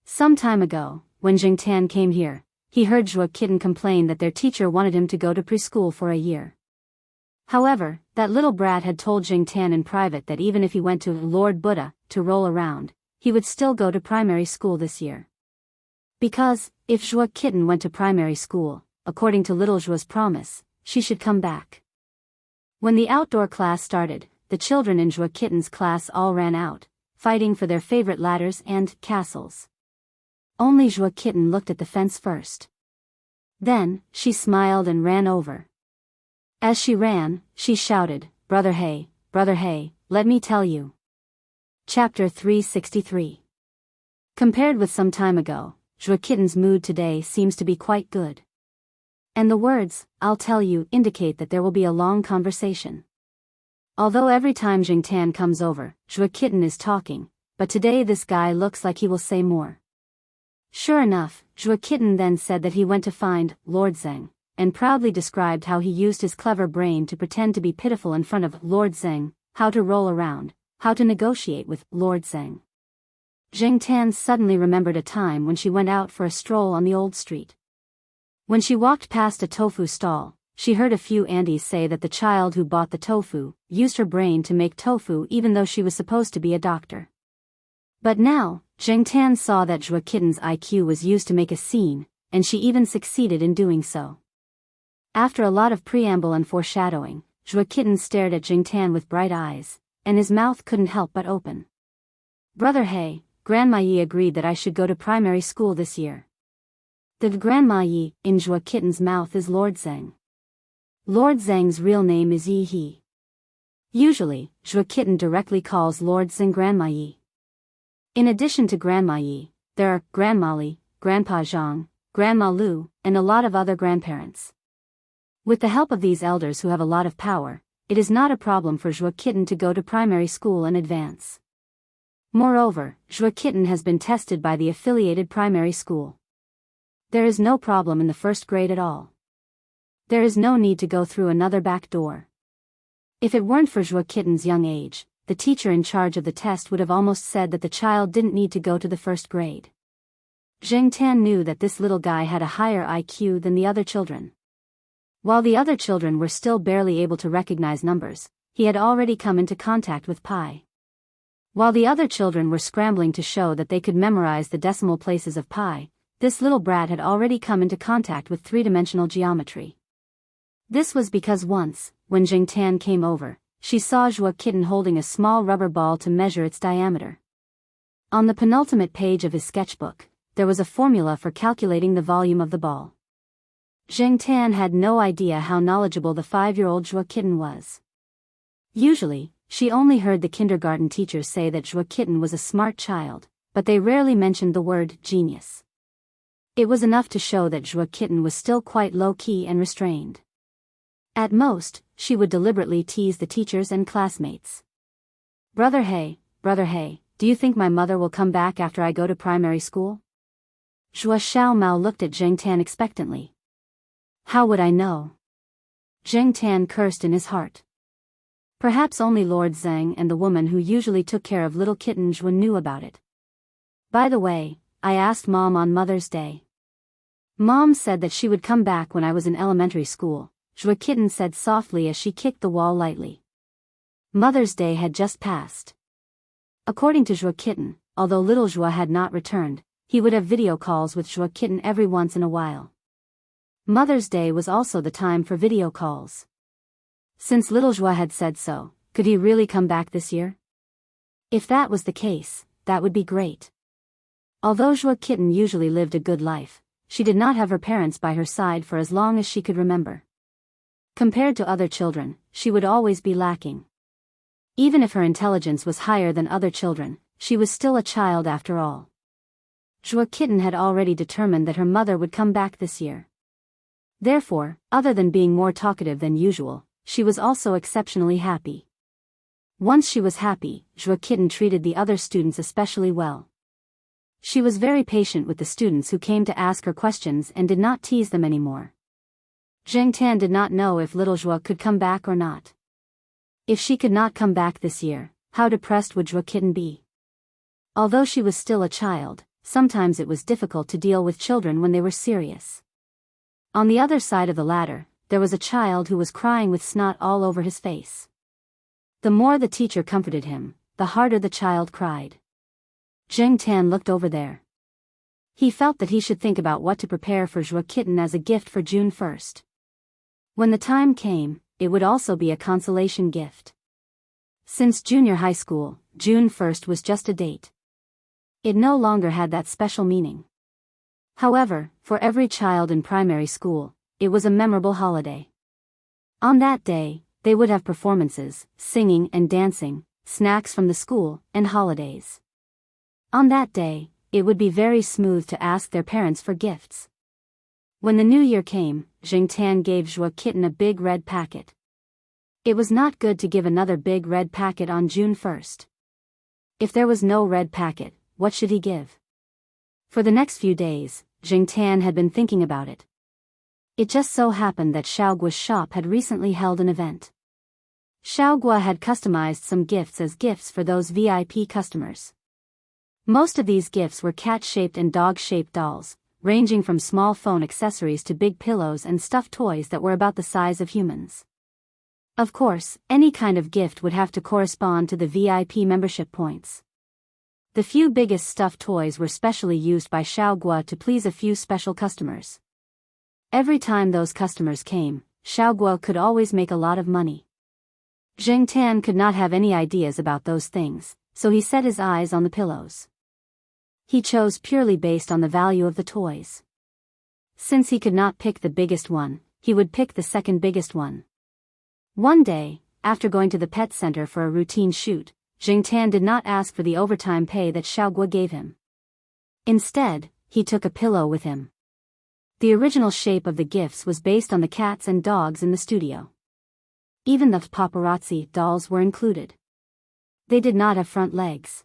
Some time ago, when Zheng Tan came here, he heard Zhuo Kitten complain that their teacher wanted him to go to preschool for a year. However, that little brat had told Zheng Tan in private that even if he went to Lord Buddha to roll around, he would still go to primary school this year. Because, if Zhuo Kitten went to primary school, according to little Zhuo's promise, she should come back. When the outdoor class started, the children in Zhuo Kitten's class all ran out, fighting for their favorite ladders and castles. Only Zhuo Kitten looked at the fence first. Then, she smiled and ran over. As she ran, she shouted, brother hey, let me tell you." Chapter 363. Compared with some time ago, Zhuo Kitten's mood today seems to be quite good. And the words, "I'll tell you," indicate that there will be a long conversation. Although every time Zheng Tan comes over, Zhuo Kitten is talking, but today this guy looks like he will say more. Sure enough, Zhuo Kitten then said that he went to find Lord Zeng, and proudly described how he used his clever brain to pretend to be pitiful in front of Lord Zeng, how to roll around, how to negotiate with Lord Zeng. Zheng Tan suddenly remembered a time when she went out for a stroll on the old street. When she walked past a tofu stall, she heard a few aunties say that the child who bought the tofu used her brain to make tofu even though she was supposed to be a doctor. But now, Zheng Tan saw that Zhuo Kitten's IQ was used to make a scene, and she even succeeded in doing so. After a lot of preamble and foreshadowing, Zhuo Kitten stared at Jingtan with bright eyes, and his mouth couldn't help but open. Brother He, Grandma Yi agreed that I should go to primary school this year. The Grandma Yi in Zhuo Kitten's mouth is Lord Zheng. Lord Zheng's real name is Yi He. Usually, Zhuo Kitten directly calls Lord Zheng Grandma Yi. In addition to Grandma Yi, there are Grandma Li, Grandpa Zhang, Grandma Lu, and a lot of other grandparents. With the help of these elders who have a lot of power, it is not a problem for Zhuo Kitten to go to primary school and advance. Moreover, Zhuo Kitten has been tested by the affiliated primary school. There is no problem in the first grade at all. There is no need to go through another back door. If it weren't for Zhuo Kitten's young age, the teacher in charge of the test would have almost said that the child didn't need to go to the first grade. Zheng Tan knew that this little guy had a higher IQ than the other children. While the other children were still barely able to recognize numbers, he had already come into contact with pi. While the other children were scrambling to show that they could memorize the decimal places of pi, this little brat had already come into contact with three-dimensional geometry. This was because once, when Jing Tan came over, she saw Zhuo Kitten holding a small rubber ball to measure its diameter. On the penultimate page of his sketchbook, there was a formula for calculating the volume of the ball. Jing Tan had no idea how knowledgeable the 5-year-old Zhuo Kitten was. Usually, she only heard the kindergarten teachers say that Zhuo Kitten was a smart child, but they rarely mentioned the word genius. It was enough to show that Zhuo Kitten was still quite low-key and restrained. At most, she would deliberately tease the teachers and classmates. Brother He, do you think my mother will come back after I go to primary school? Zhuo Xiaomao looked at Jing Tan expectantly. How would I know? Jing Tan cursed in his heart. Perhaps only Lord Zheng and the woman who usually took care of little kitten Zhuo knew about it. By the way, I asked Mom on Mother's Day. Mom said that she would come back when I was in elementary school, Zhuo Kitten said softly as she kicked the wall lightly. Mother's Day had just passed. According to Zhuo Kitten, although little Zhuo had not returned, he would have video calls with Zhuo Kitten every once in a while. Mother's Day was also the time for video calls. Since little Zhuo had said so, could he really come back this year? If that was the case, that would be great. Although Zhuo Kitten usually lived a good life, she did not have her parents by her side for as long as she could remember. Compared to other children, she would always be lacking. Even if her intelligence was higher than other children, she was still a child after all. Zhuo Kitten had already determined that her mother would come back this year. Therefore, other than being more talkative than usual, she was also exceptionally happy. Once she was happy, Zhuo Kitten treated the other students especially well. She was very patient with the students who came to ask her questions and did not tease them anymore. Jing Tan did not know if little Zhuo could come back or not. If she could not come back this year, how depressed would Zhuo Kitten be? Although she was still a child, sometimes it was difficult to deal with children when they were serious. On the other side of the ladder, there was a child who was crying with snot all over his face. The more the teacher comforted him, the harder the child cried. Jing Tan looked over there. He felt that he should think about what to prepare for Zhuo Kitten as a gift for June 1st. When the time came, it would also be a consolation gift. Since junior high school, June 1st was just a date. It no longer had that special meaning. However, for every child in primary school, it was a memorable holiday. On that day, they would have performances, singing and dancing, snacks from the school, and holidays. On that day, it would be very smooth to ask their parents for gifts. When the new year came, Jing Tan gave Zhuo Kitten a big red packet. It was not good to give another big red packet on June 1st. If there was no red packet, what should he give? For the next few days, Jing Tan had been thinking about it. It just so happened that Xiaogua's shop had recently held an event. Xiaogua had customized some gifts as gifts for those VIP customers. Most of these gifts were cat-shaped and dog-shaped dolls, ranging from small phone accessories to big pillows and stuffed toys that were about the size of humans. Of course, any kind of gift would have to correspond to the VIP membership points. The few biggest stuffed toys were specially used by Xiaogua to please a few special customers. Every time those customers came, Xiaoguo could always make a lot of money. Jingtan could not have any ideas about those things, so he set his eyes on the pillows. He chose purely based on the value of the toys. Since he could not pick the biggest one, he would pick the second biggest one. One day, after going to the pet center for a routine shoot, Jingtan did not ask for the overtime pay that Xiaoguo gave him. Instead, he took a pillow with him. The original shape of the gifts was based on the cats and dogs in the studio. Even the paparazzi dolls were included. They did not have front legs.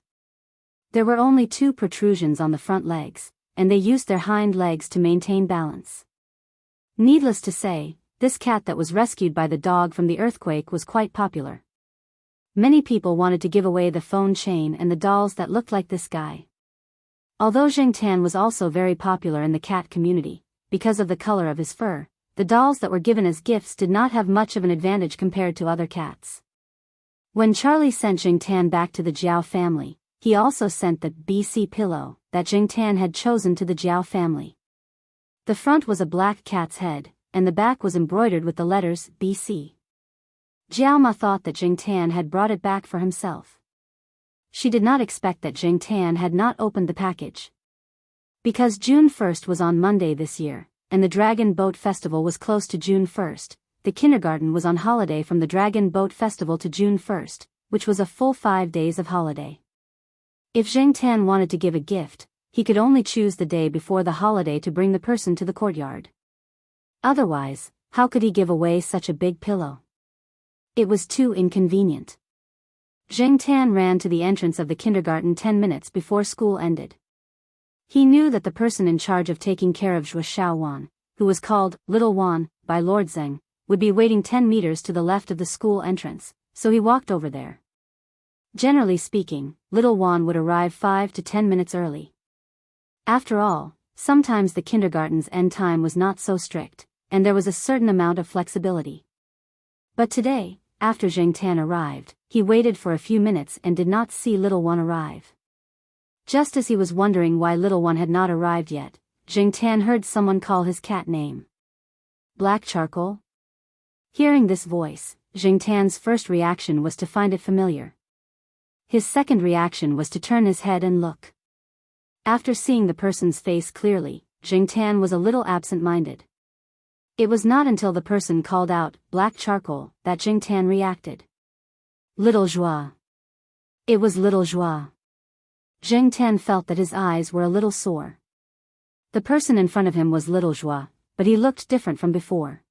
There were only 2 protrusions on the front legs, and they used their hind legs to maintain balance. Needless to say, this cat that was rescued by the dog from the earthquake was quite popular. Many people wanted to give away the phone chain and the dolls that looked like this guy. Although Jingtan was also very popular in the cat community, because of the color of his fur, the dolls that were given as gifts did not have much of an advantage compared to other cats. When Charlie sent Jingtan back to the Jiao family, he also sent the BC pillow that Jingtan had chosen to the Jiao family. The front was a black cat's head, and the back was embroidered with the letters BC. Jiaoma thought that Jingtan had brought it back for himself. She did not expect that Jingtan had not opened the package. Because June 1st was on Monday this year, and the Dragon Boat Festival was close to June 1st, the kindergarten was on holiday from the Dragon Boat Festival to June 1st, which was a full 5 days of holiday. If Jingtan wanted to give a gift, he could only choose the day before the holiday to bring the person to the courtyard. Otherwise, how could he give away such a big pillow? It was too inconvenient. Jingtan ran to the entrance of the kindergarten 10 minutes before school ended. He knew that the person in charge of taking care of Zhuo Xiaowan, who was called Little Wan by Lord Zeng, would be waiting 10 meters to the left of the school entrance, so he walked over there. Generally speaking, Little Wan would arrive 5 to 10 minutes early. After all, sometimes the kindergarten's end time was not so strict, and there was a certain amount of flexibility. But today, after Jingtan arrived, he waited for a few minutes and did not see Little One arrive. Just as he was wondering why Little One had not arrived yet, Jingtan heard someone call his cat name. Black Charcoal? Hearing this voice, Jingtan's first reaction was to find it familiar. His second reaction was to turn his head and look. After seeing the person's face clearly, Jingtan was a little absent-minded. It was not until the person called out, Black Charcoal, that Jingtan reacted. Little Zhuo. It was Little Zhuo. Jingtan felt that his eyes were a little sore. The person in front of him was Little Zhuo, but he looked different from before.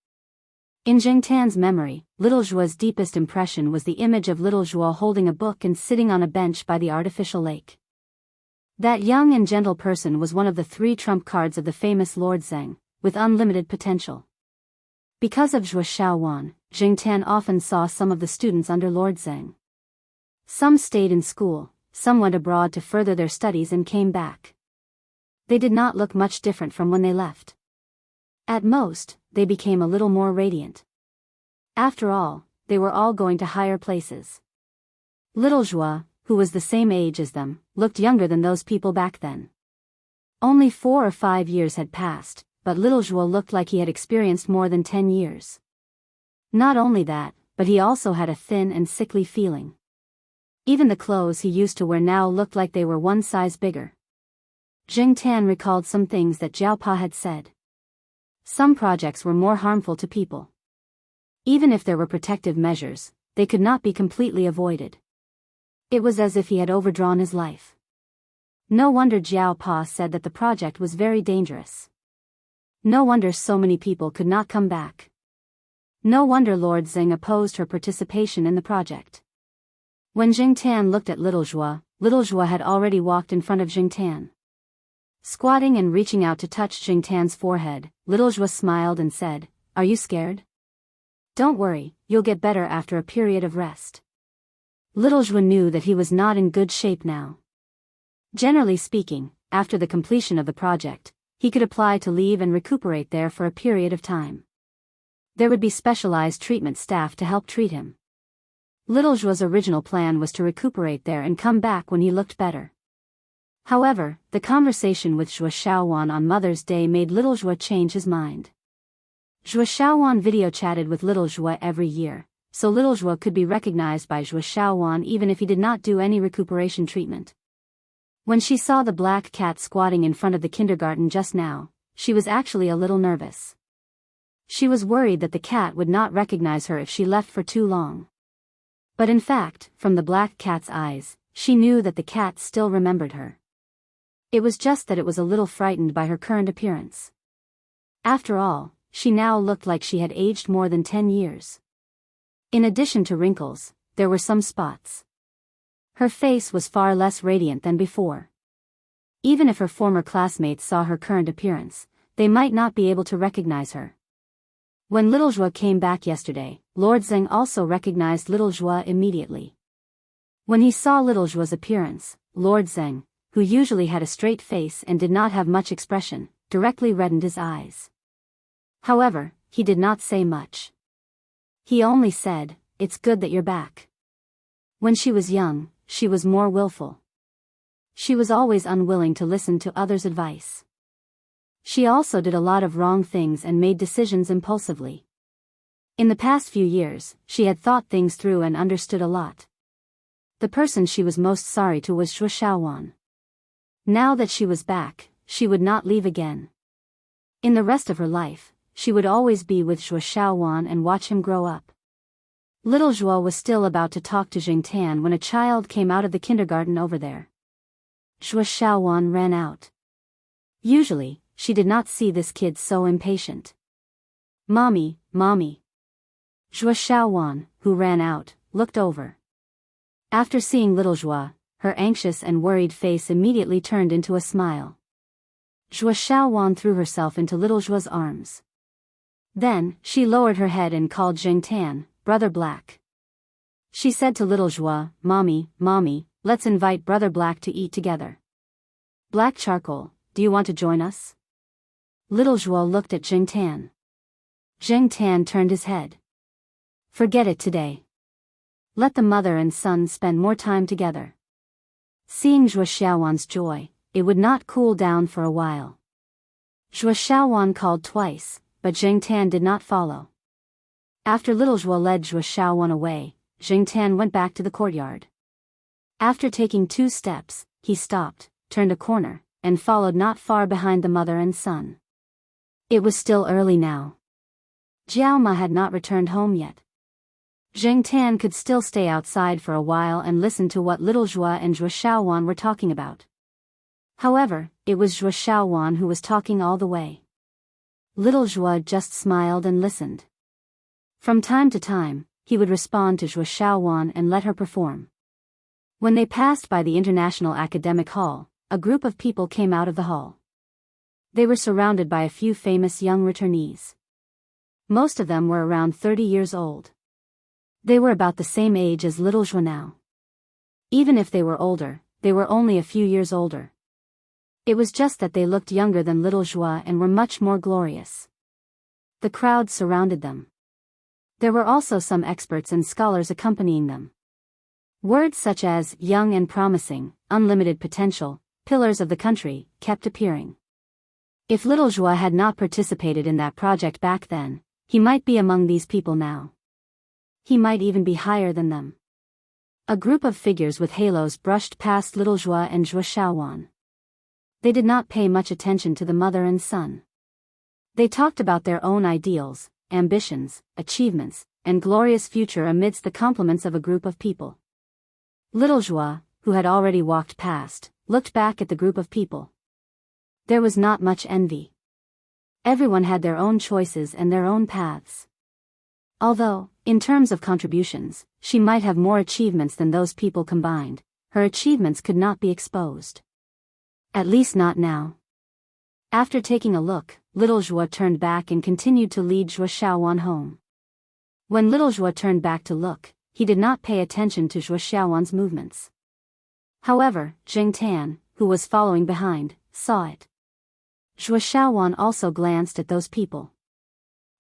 In Jingtan's memory, Little Zhuo's deepest impression was the image of Little Zhuo holding a book and sitting on a bench by the artificial lake. That young and gentle person was one of the 3 trump cards of the famous Lord Zeng, with unlimited potential. Because of Zhuo Xiaowan, Jingtan often saw some of the students under Lord Zeng. Some stayed in school, some went abroad to further their studies and came back. They did not look much different from when they left. At most, they became a little more radiant. After all, they were all going to higher places. Little Zhuo, who was the same age as them, looked younger than those people back then. Only 4 or 5 years had passed, but Little Zhuo looked like he had experienced more than 10 years. Not only that, but he also had a thin and sickly feeling. Even the clothes he used to wear now looked like they were 1 size bigger. Jingtan recalled some things that Jiao Pa had said. Some projects were more harmful to people. Even if there were protective measures, they could not be completely avoided. It was as if he had overdrawn his life. No wonder Jiao Pa said that the project was very dangerous. No wonder so many people could not come back. No wonder Lord Zeng opposed her participation in the project. When Jingtan looked at Little Zhuo had already walked in front of Jingtan. Squatting and reaching out to touch Jingtan's forehead, Little Zhuo smiled and said, "Are you scared? Don't worry, you'll get better after a period of rest." Little Zhuo knew that he was not in good shape now. Generally speaking, after the completion of the project, he could apply to leave and recuperate there for a period of time. There would be specialized treatment staff to help treat him. Little Zhuo's original plan was to recuperate there and come back when he looked better. However, the conversation with Zhuo Xiaowan on Mother's Day made Little Zhuo change his mind. Zhuo Xiaowan video chatted with little Zhuo every year, so little Zhuo could be recognized by Zhuo Xiaowan even if he did not do any recuperation treatment. When she saw the black cat squatting in front of the kindergarten just now, she was actually a little nervous. She was worried that the cat would not recognize her if she left for too long. But in fact, from the black cat's eyes, she knew that the cat still remembered her. It was just that it was a little frightened by her current appearance. After all, she now looked like she had aged more than 10 years. In addition to wrinkles, there were some spots. Her face was far less radiant than before. Even if her former classmates saw her current appearance, they might not be able to recognize her. When little Zhuo came back yesterday, Lord Zheng also recognized little Zhuo immediately. When he saw little Zhuo's appearance, Lord Zheng, who usually had a straight face and did not have much expression, directly reddened his eyes. However, he did not say much. He only said, "It's good that you're back." When she was young, she was more willful. She was always unwilling to listen to others' advice. She also did a lot of wrong things and made decisions impulsively. In the past few years, she had thought things through and understood a lot. The person she was most sorry to was Zhuo Xiaowan. Now that she was back, she would not leave again. In the rest of her life, she would always be with Zhuo Xiaowan and watch him grow up. Little Zhuo was still about to talk to Jingtan when a child came out of the kindergarten over there. Zhuo Xiaowan ran out. Usually, she did not see this kid so impatient. "Mommy, mommy." Zhuo Xiaowan, who ran out, looked over. After seeing little Zhuo, her anxious and worried face immediately turned into a smile. Zhuo Xiaowan threw herself into little Zhuo's arms. Then, she lowered her head and called Jingtan, "Brother Black." She said to little Zhuo, "Mommy, mommy, let's invite Brother Black to eat together. Black Charcoal, do you want to join us?" Little Zhuo looked at Jingtan. Jingtan turned his head. "Forget it today. Let the mother and son spend more time together." Seeing Zhuo Xiaowan's joy, it would not cool down for a while. Zhuo Xiaowan called twice, but Jingtan did not follow. After little Zhuo led Zhuo Xiaowan away, Jingtan went back to the courtyard. After taking 2 steps, he stopped, turned a corner, and followed not far behind the mother and son. It was still early now. Jiaoma had not returned home yet. Jingtan could still stay outside for a while and listen to what little Zhuo and Zhuo Xiaowan were talking about. However, it was Zhuo Xiaowan who was talking all the way. Little Zhuo just smiled and listened. From time to time, he would respond to Zhuo Xiaowan and let her perform. When they passed by the International Academic Hall, a group of people came out of the hall. They were surrounded by a few famous young returnees. Most of them were around 30 years old. They were about the same age as little Zhuo now. Even if they were older, they were only a few years older. It was just that they looked younger than little Zhuo and were much more glorious. The crowd surrounded them. There were also some experts and scholars accompanying them. Words such as young and promising, unlimited potential, pillars of the country, kept appearing. If little Zhuo had not participated in that project back then, he might be among these people now. He might even be higher than them. A group of figures with halos brushed past little Zhuo and Zhuo Xiaowan. They did not pay much attention to the mother and son. They talked about their own ideals, ambitions, achievements, and glorious future amidst the compliments of a group of people. Little Zhuo, who had already walked past, looked back at the group of people. There was not much envy. Everyone had their own choices and their own paths. Although, in terms of contributions, she might have more achievements than those people combined, her achievements could not be exposed. At least not now. After taking a look, little Zhuo turned back and continued to lead Zhuo Xiaowan home. When little Zhuo turned back to look, he did not pay attention to Zhuo Xiaowan's movements. However, Jingtan, who was following behind, saw it. Zhuo Xiaowan also glanced at those people.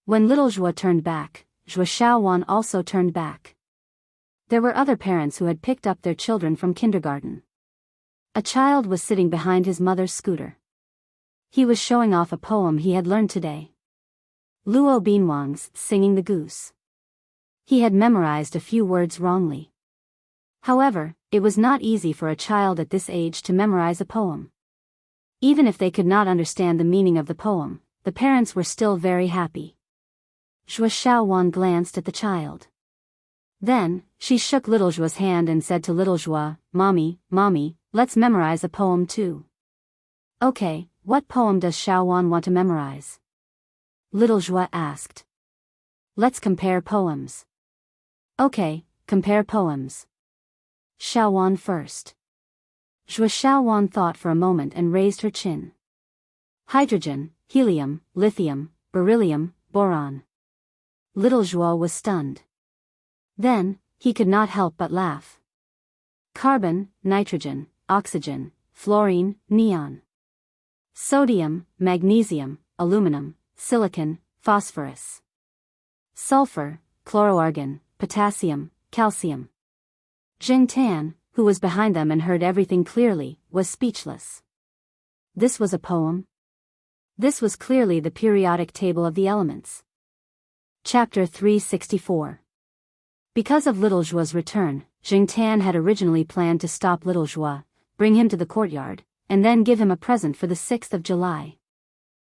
When little Zhuo turned back, Zhuo Xiaowan also turned back. There were other parents who had picked up their children from kindergarten. A child was sitting behind his mother's scooter. He was showing off a poem he had learned today. Luo Binwang's Singing the Goose. He had memorized a few words wrongly. However, it was not easy for a child at this age to memorize a poem. Even if they could not understand the meaning of the poem, the parents were still very happy. Zhuo Xiaowan glanced at the child. Then, she shook little Zhuo's hand and said to little Zhuo, Mommy, let's memorize a poem too. Okay, what poem does Xiaowan want to memorize? Little Zhuo asked. Let's compare poems. Okay, compare poems. Xiaowan first. Zhuo Xiaowan thought for a moment and raised her chin. Hydrogen, helium, lithium, beryllium, boron. Little Zhuo was stunned. Then, he could not help but laugh. Carbon, nitrogen, oxygen, fluorine, neon. Sodium, magnesium, aluminum, silicon, phosphorus. Sulfur, chloroargon, potassium, calcium. Jing Tan, who was behind them and heard everything clearly, was speechless. This was a poem? This was clearly the periodic table of the elements. Chapter 364. Because of Little Zhuo's return, Jing Tan had originally planned to stop Little Zhuo, bring him to the courtyard, and then give him a present for the 6th of July.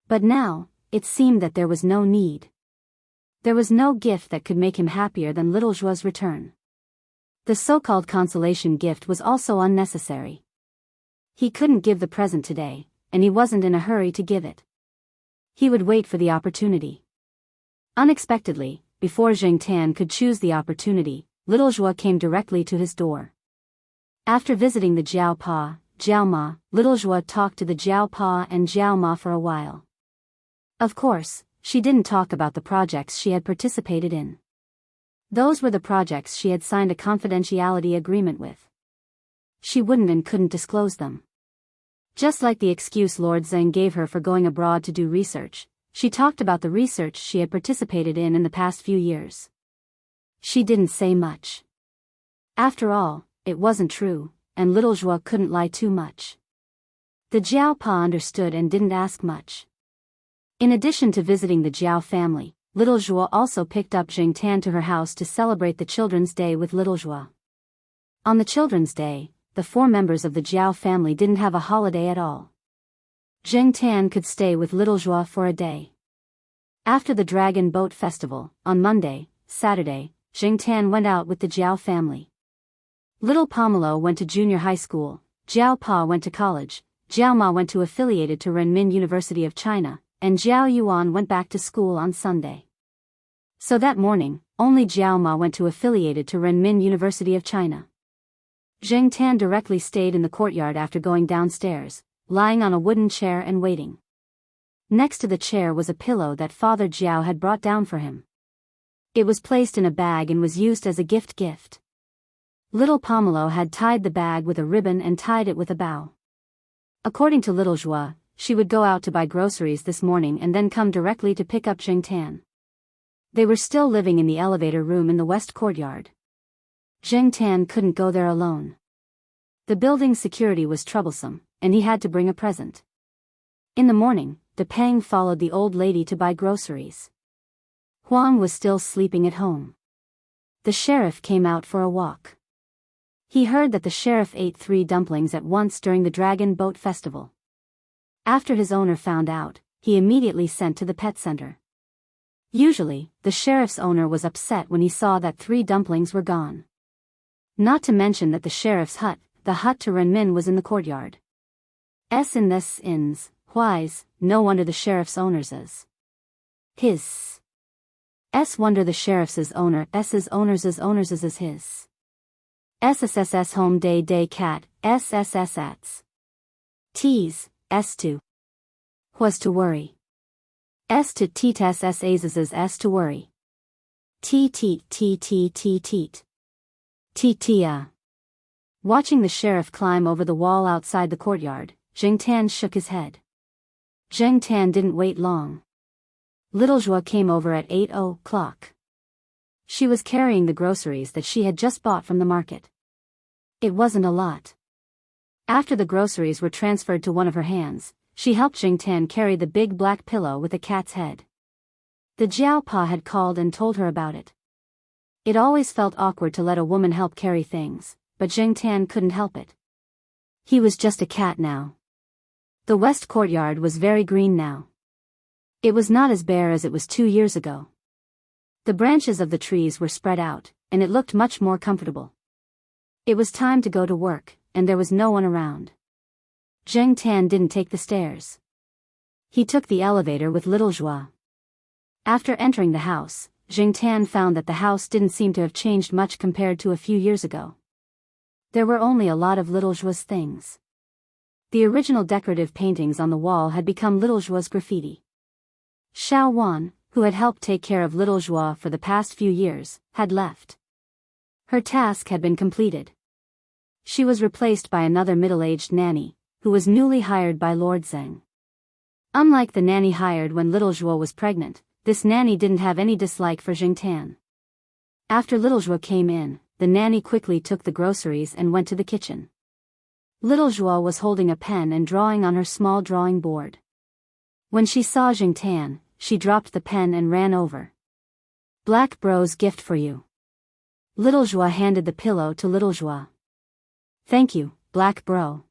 But now, it seemed that there was no need. There was no gift that could make him happier than Little Zhuo's return. The so-called consolation gift was also unnecessary. He couldn't give the present today, and he wasn't in a hurry to give it. He would wait for the opportunity. Unexpectedly, before Jing Tan could choose the opportunity, Little Zhuo came directly to his door. After visiting the Jiao Pa, Jiao Ma, Little Zhuo talked to the Jiao Pa and Jiao Ma for a while. Of course, she didn't talk about the projects she had participated in. Those were the projects she had signed a confidentiality agreement with. She wouldn't and couldn't disclose them. Just like the excuse Lord Zheng gave her for going abroad to do research, she talked about the research she had participated in the past few years. She didn't say much. After all, it wasn't true, and Little Zhuo couldn't lie too much. The Jiao Pa understood and didn't ask much. In addition to visiting the Jiao family, Little Zhuo also picked up Jing Tan to her house to celebrate the Children's Day with Little Zhuo. On the Children's Day, the 4 members of the Jiao family didn't have a holiday at all. Jing Tan could stay with Little Zhuo for a day. After the Dragon Boat Festival, on Monday, Saturday, Jing Tan went out with the Jiao family. Little Pomelo went to junior high school, Jiao Pa went to college, Jiao Ma went to affiliated to Renmin University of China, and Jiao Yuan went back to school on Sunday. So that morning, only Jiao Ma went to affiliated to Renmin University of China. Jing Tan directly stayed in the courtyard after going downstairs, lying on a wooden chair and waiting. Next to the chair was a pillow that Father Jiao had brought down for him. It was placed in a bag and was used as a gift. Little Pomelo had tied the bag with a ribbon and tied it with a bow. According to Little Zhuo, she would go out to buy groceries this morning and then come directly to pick up Jing Tan. They were still living in the elevator room in the west courtyard. Jing Tan couldn't go there alone. The building's security was troublesome, and he had to bring a present. In the morning, De Peng followed the old lady to buy groceries. Huang was still sleeping at home. The sheriff came out for a walk. He heard that the sheriff ate 3 dumplings at once during the Dragon Boat Festival. After his owner found out, he immediately sent to the pet center. Usually, the sheriff's owner was upset when he saw that 3 dumplings were gone. Not to mention that the sheriff's hut, the hut to Renmin, was in the courtyard. In this ins, whys, no wonder the sheriff's owner's is. His. Wonder the sheriff's owner, owner's is his. SSSS home day cat, SSS ats. T's, to. Was to worry. To teat s to worry. Teat. Tia. Watching the sheriff climb over the wall outside the courtyard, Jing Tan shook his head. Jing Tan didn't wait long. Little Zhuo came over at 8:00. She was carrying the groceries that she had just bought from the market. It wasn't a lot. After the groceries were transferred to one of her hands, she helped Jing Tan carry the big black pillow with a cat's head. The Jiaopa had called and told her about it. It always felt awkward to let a woman help carry things, but Jingtan couldn't help it. He was just a cat now. The west courtyard was very green now. It was not as bare as it was 2 years ago. The branches of the trees were spread out, and it looked much more comfortable. It was time to go to work, and there was no one around. Jingtan didn't take the stairs. He took the elevator with little Joie. After entering the house, Jingtan found that the house didn't seem to have changed much compared to a few years ago. There were only a lot of little Joie's things. The original decorative paintings on the wall had become little Joie's graffiti. Xiao Wan, who had helped take care of little Joie for the past few years, had left. Her task had been completed. She was replaced by another middle-aged nanny, who was newly hired by Lord Zheng. Unlike the nanny hired when little Joie was pregnant, this nanny didn't have any dislike for Jingtan. After little Joie came in, the nanny quickly took the groceries and went to the kitchen. Little Joie was holding a pen and drawing on her small drawing board. When she saw Jingtan, she dropped the pen and ran over. "Black bro's gift for you." Little Joie handed the pillow to little Joie. "Thank you, Black bro."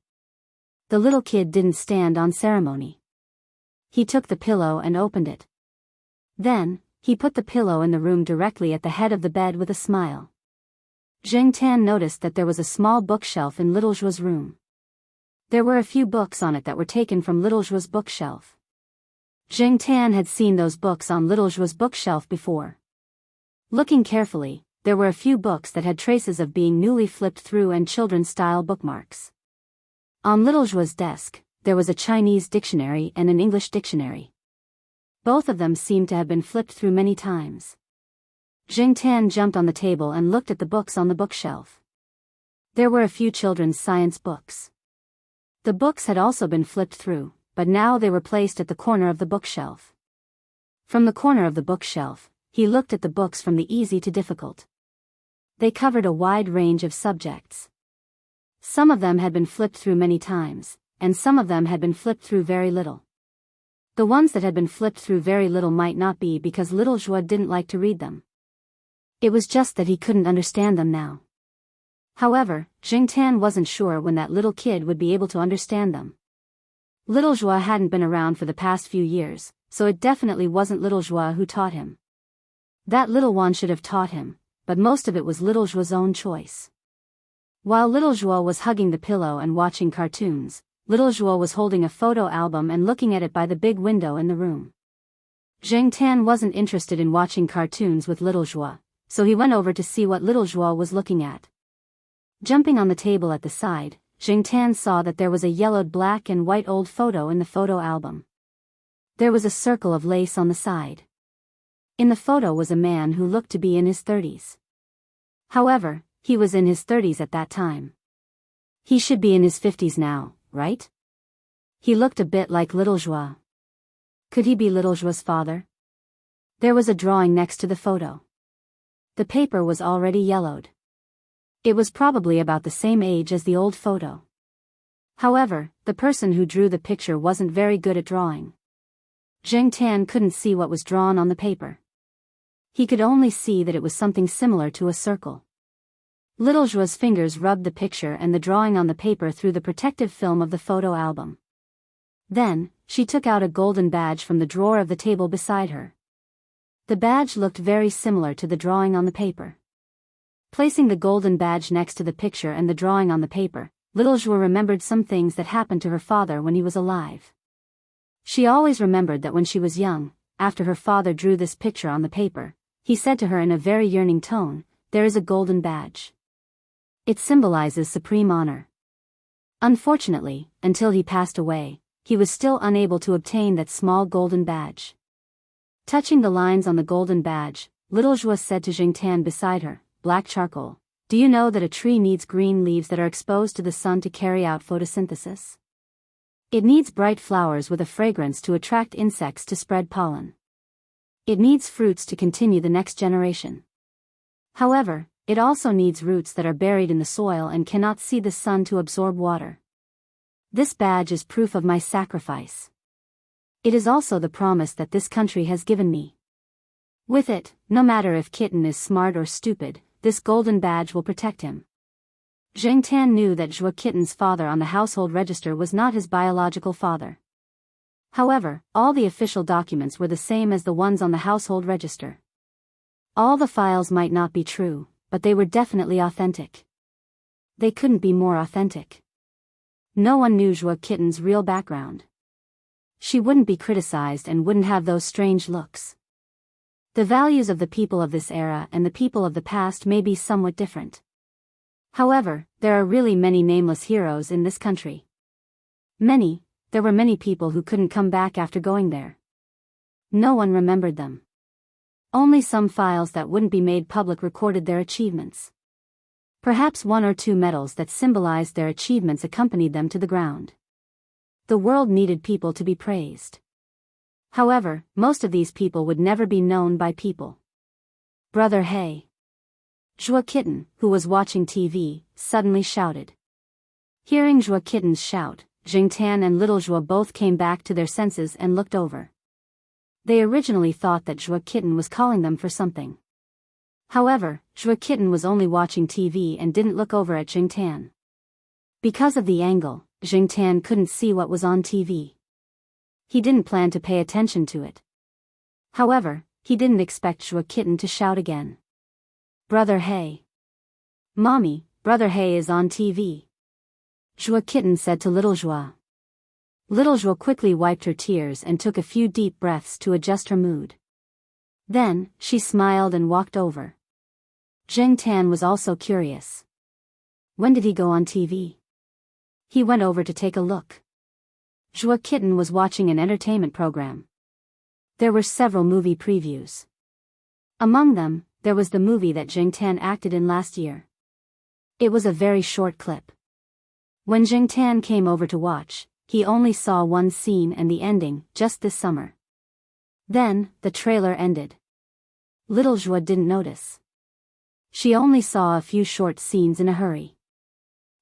The little kid didn't stand on ceremony. He took the pillow and opened it. Then, he put the pillow in the room directly at the head of the bed with a smile. Jingtan noticed that there was a small bookshelf in little Joie's room. There were a few books on it that were taken from little Joie's bookshelf. Jingtan had seen those books on little Joie's bookshelf before. Looking carefully, there were a few books that had traces of being newly flipped through and children's-style bookmarks. On little Joie's desk, there was a Chinese dictionary and an English dictionary. Both of them seemed to have been flipped through many times. Jingtan jumped on the table and looked at the books on the bookshelf. There were a few children's science books. The books had also been flipped through, but now they were placed at the corner of the bookshelf. From the corner of the bookshelf, he looked at the books from the easy to difficult. They covered a wide range of subjects. Some of them had been flipped through many times, and some of them had been flipped through very little. The ones that had been flipped through very little might not be because little Joie didn't like to read them. It was just that he couldn't understand them now. However, Jingtan wasn't sure when that little kid would be able to understand them. Little Joie hadn't been around for the past few years, so it definitely wasn't little Joie who taught him. That little one should have taught him, but most of it was little Joie's own choice. While little Joie was hugging the pillow and watching cartoons, little Joie was holding a photo album and looking at it by the big window in the room. Jingtan wasn't interested in watching cartoons with little Joie, so he went over to see what little Joie was looking at. Jumping on the table at the side, Jingtan saw that there was a yellowed black and white old photo in the photo album. There was a circle of lace on the side. In the photo was a man who looked to be in his 30s. However, he was in his 30s at that time. He should be in his 50s now, right? He looked a bit like little Joie. Could he be little Joie's father? There was a drawing next to the photo. The paper was already yellowed. It was probably about the same age as the old photo. However, the person who drew the picture wasn't very good at drawing. Jingtan couldn't see what was drawn on the paper. He could only see that it was something similar to a circle. Little Joie's fingers rubbed the picture and the drawing on the paper through the protective film of the photo album. Then, she took out a golden badge from the drawer of the table beside her. The badge looked very similar to the drawing on the paper. Placing the golden badge next to the picture and the drawing on the paper, little Joie remembered some things that happened to her father when he was alive. She always remembered that when she was young, after her father drew this picture on the paper, he said to her in a very yearning tone, "There is a golden badge. It symbolizes supreme honor." Unfortunately, until he passed away, he was still unable to obtain that small golden badge. Touching the lines on the golden badge, little Joie said to Jingtan beside her, "Black charcoal, do you know that a tree needs green leaves that are exposed to the sun to carry out photosynthesis? It needs bright flowers with a fragrance to attract insects to spread pollen. It needs fruits to continue the next generation. However, it also needs roots that are buried in the soil and cannot see the sun to absorb water. This badge is proof of my sacrifice. It is also the promise that this country has given me. With it, no matter if Kitten is smart or stupid, this golden badge will protect him. Zheng Tan knew that Zhuo Kitten's father on the household register was not his biological father. However, all the official documents were the same as the ones on the household register. All the files might not be true, but they were definitely authentic. They couldn't be more authentic. No one knew Zhuo Kitten's real background. She wouldn't be criticized and wouldn't have those strange looks. The values of the people of this era and the people of the past may be somewhat different. However, there are really many nameless heroes in this country. There were many people who couldn't come back after going there. No one remembered them. Only some files that wouldn't be made public recorded their achievements. Perhaps 1 or 2 medals that symbolized their achievements accompanied them to the ground. The world needed people to be praised. However, most of these people would never be known by people. Brother Hey! Zhuo Kitten, who was watching TV, suddenly shouted. Hearing Zhuo Kitten's shout, Jing Tan and little Zhuo both came back to their senses and looked over. They originally thought that Zhuo Kitten was calling them for something. However, Zhuo Kitten was only watching TV and didn't look over at Jing Tan. Because of the angle, Jing Tan couldn't see what was on TV. He didn't plan to pay attention to it. However, he didn't expect Zhuo Kitten to shout again. Brother Hey! Mommy, Brother Hey is on TV. Zhuo Kitten said to little Zhuo. Little Zhuo quickly wiped her tears and took a few deep breaths to adjust her mood. Then, she smiled and walked over. Zheng Tan was also curious. When did he go on TV? He went over to take a look. Zhuo Kitten was watching an entertainment program. There were several movie previews. Among them, there was the movie that Zheng Tan acted in last year. It was a very short clip. When Zheng Tan came over to watch, he only saw one scene and the ending, just this summer. Then, the trailer ended. Little Zhuo didn't notice. She only saw a few short scenes in a hurry.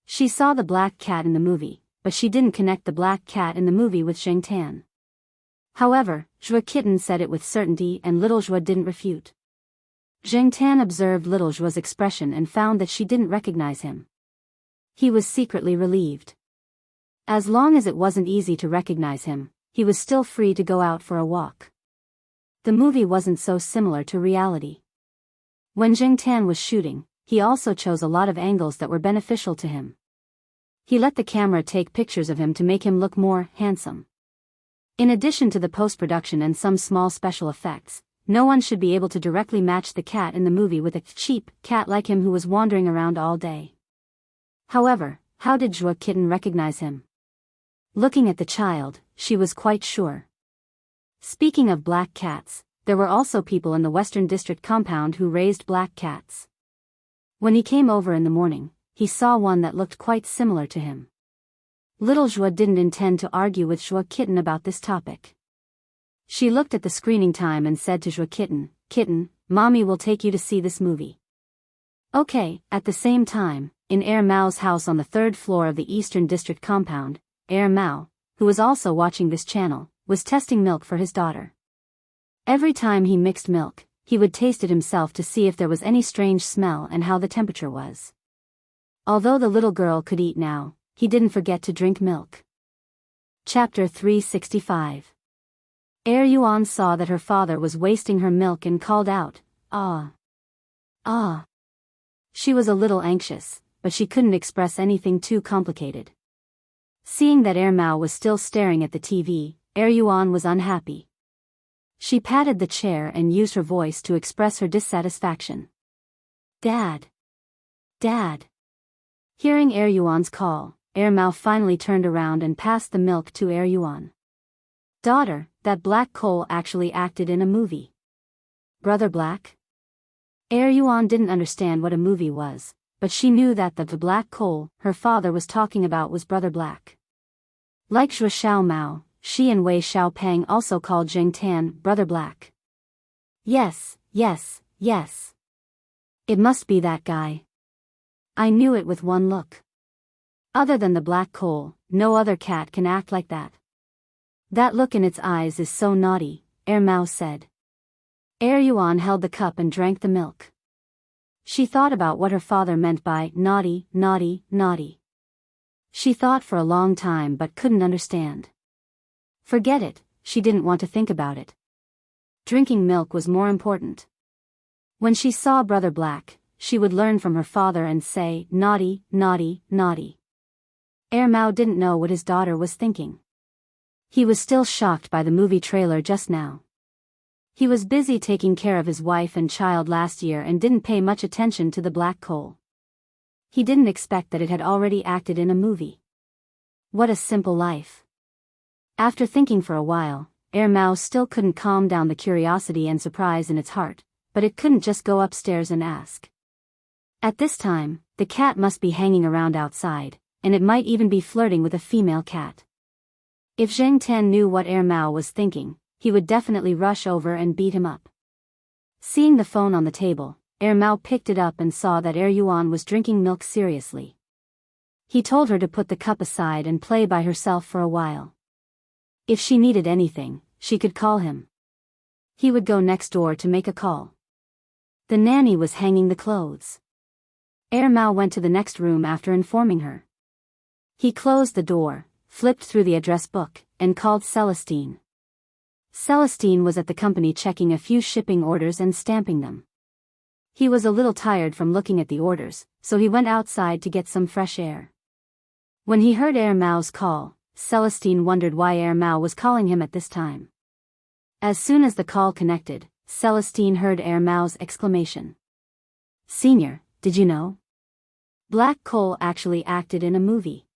She saw the black cat in the movie, but she didn't connect the black cat in the movie with Zheng Tan. However, Zhuo Kitten said it with certainty and little Zhuo didn't refute. Zheng Tan observed little Zhuo's expression and found that she didn't recognize him. He was secretly relieved. As long as it wasn't easy to recognize him, he was still free to go out for a walk. The movie wasn't so similar to reality. When Zheng Tan was shooting, he also chose a lot of angles that were beneficial to him. He let the camera take pictures of him to make him look more handsome. In addition to the post-production and some small special effects, no one should be able to directly match the cat in the movie with a cheap cat like him who was wandering around all day. However, how did Zhuo Kitten recognize him? Looking at the child, she was quite sure. Speaking of black cats, there were also people in the Western District compound who raised black cats. When he came over in the morning, he saw one that looked quite similar to him. Little Zhuo didn't intend to argue with Zhuo Kitten about this topic. She looked at the screening time and said to Zhuo Kitten, Kitten, Mommy will take you to see this movie. Okay. At the same time, in Air Mao's house on the 3rd floor of the Eastern District compound, Air Mao, who was also watching this channel, was testing milk for his daughter. Every time he mixed milk, he would taste it himself to see if there was any strange smell and how the temperature was. Although the little girl could eat now, he didn't forget to drink milk. Chapter 365. Air Yuan saw that her father was wasting her milk and called out, "Ah! Ah!" She was a little anxious, but she couldn't express anything too complicated. Seeing that Air Mao was still staring at the TV, Air Yuan was unhappy. She patted the chair and used her voice to express her dissatisfaction. Dad! Dad! Hearing Air Yuan's call, Air Mao finally turned around and passed the milk to Air Yuan. Daughter, that black coal actually acted in a movie. Brother Black? Air Yuan didn't understand what a movie was, but she knew that the black coal her father was talking about was Brother Black. Like Zhuo Xiao Mao, she and Wei Xiaopeng also called Zheng Tan Brother Black. Yes, yes, yes. It must be that guy. I knew it with one look. Other than the black coal, no other cat can act like that. That look in its eyes is so naughty, Air Mao said. Yuan held the cup and drank the milk. She thought about what her father meant by naughty, naughty, naughty. She thought for a long time but couldn't understand. Forget it, she didn't want to think about it. Drinking milk was more important. When she saw Brother Black, she would learn from her father and say, naughty, naughty, naughty. Mao didn't know what his daughter was thinking. He was still shocked by the movie trailer just now. He was busy taking care of his wife and child last year and didn't pay much attention to the black coal. He didn't expect that it had already acted in a movie. What a simple life. After thinking for a while, Mao still couldn't calm down the curiosity and surprise in its heart, but it couldn't just go upstairs and ask. At this time, the cat must be hanging around outside, and it might even be flirting with a female cat. If Zheng Tan knew what Mao was thinking, he would definitely rush over and beat him up. Seeing the phone on the table, Mao picked it up and saw that Yuan was drinking milk seriously. He told her to put the cup aside and play by herself for a while. If she needed anything, she could call him. He would go next door to make a call. The nanny was hanging the clothes. Mao went to the next room after informing her. He closed the door, flipped through the address book, and called Celestine. Celestine was at the company checking a few shipping orders and stamping them. He was a little tired from looking at the orders, so he went outside to get some fresh air. When he heard Mao's call, Celestine wondered why Mao was calling him at this time. As soon as the call connected, Celestine heard Mao's exclamation. "Senior, did you know? Black coal actually acted in a movie.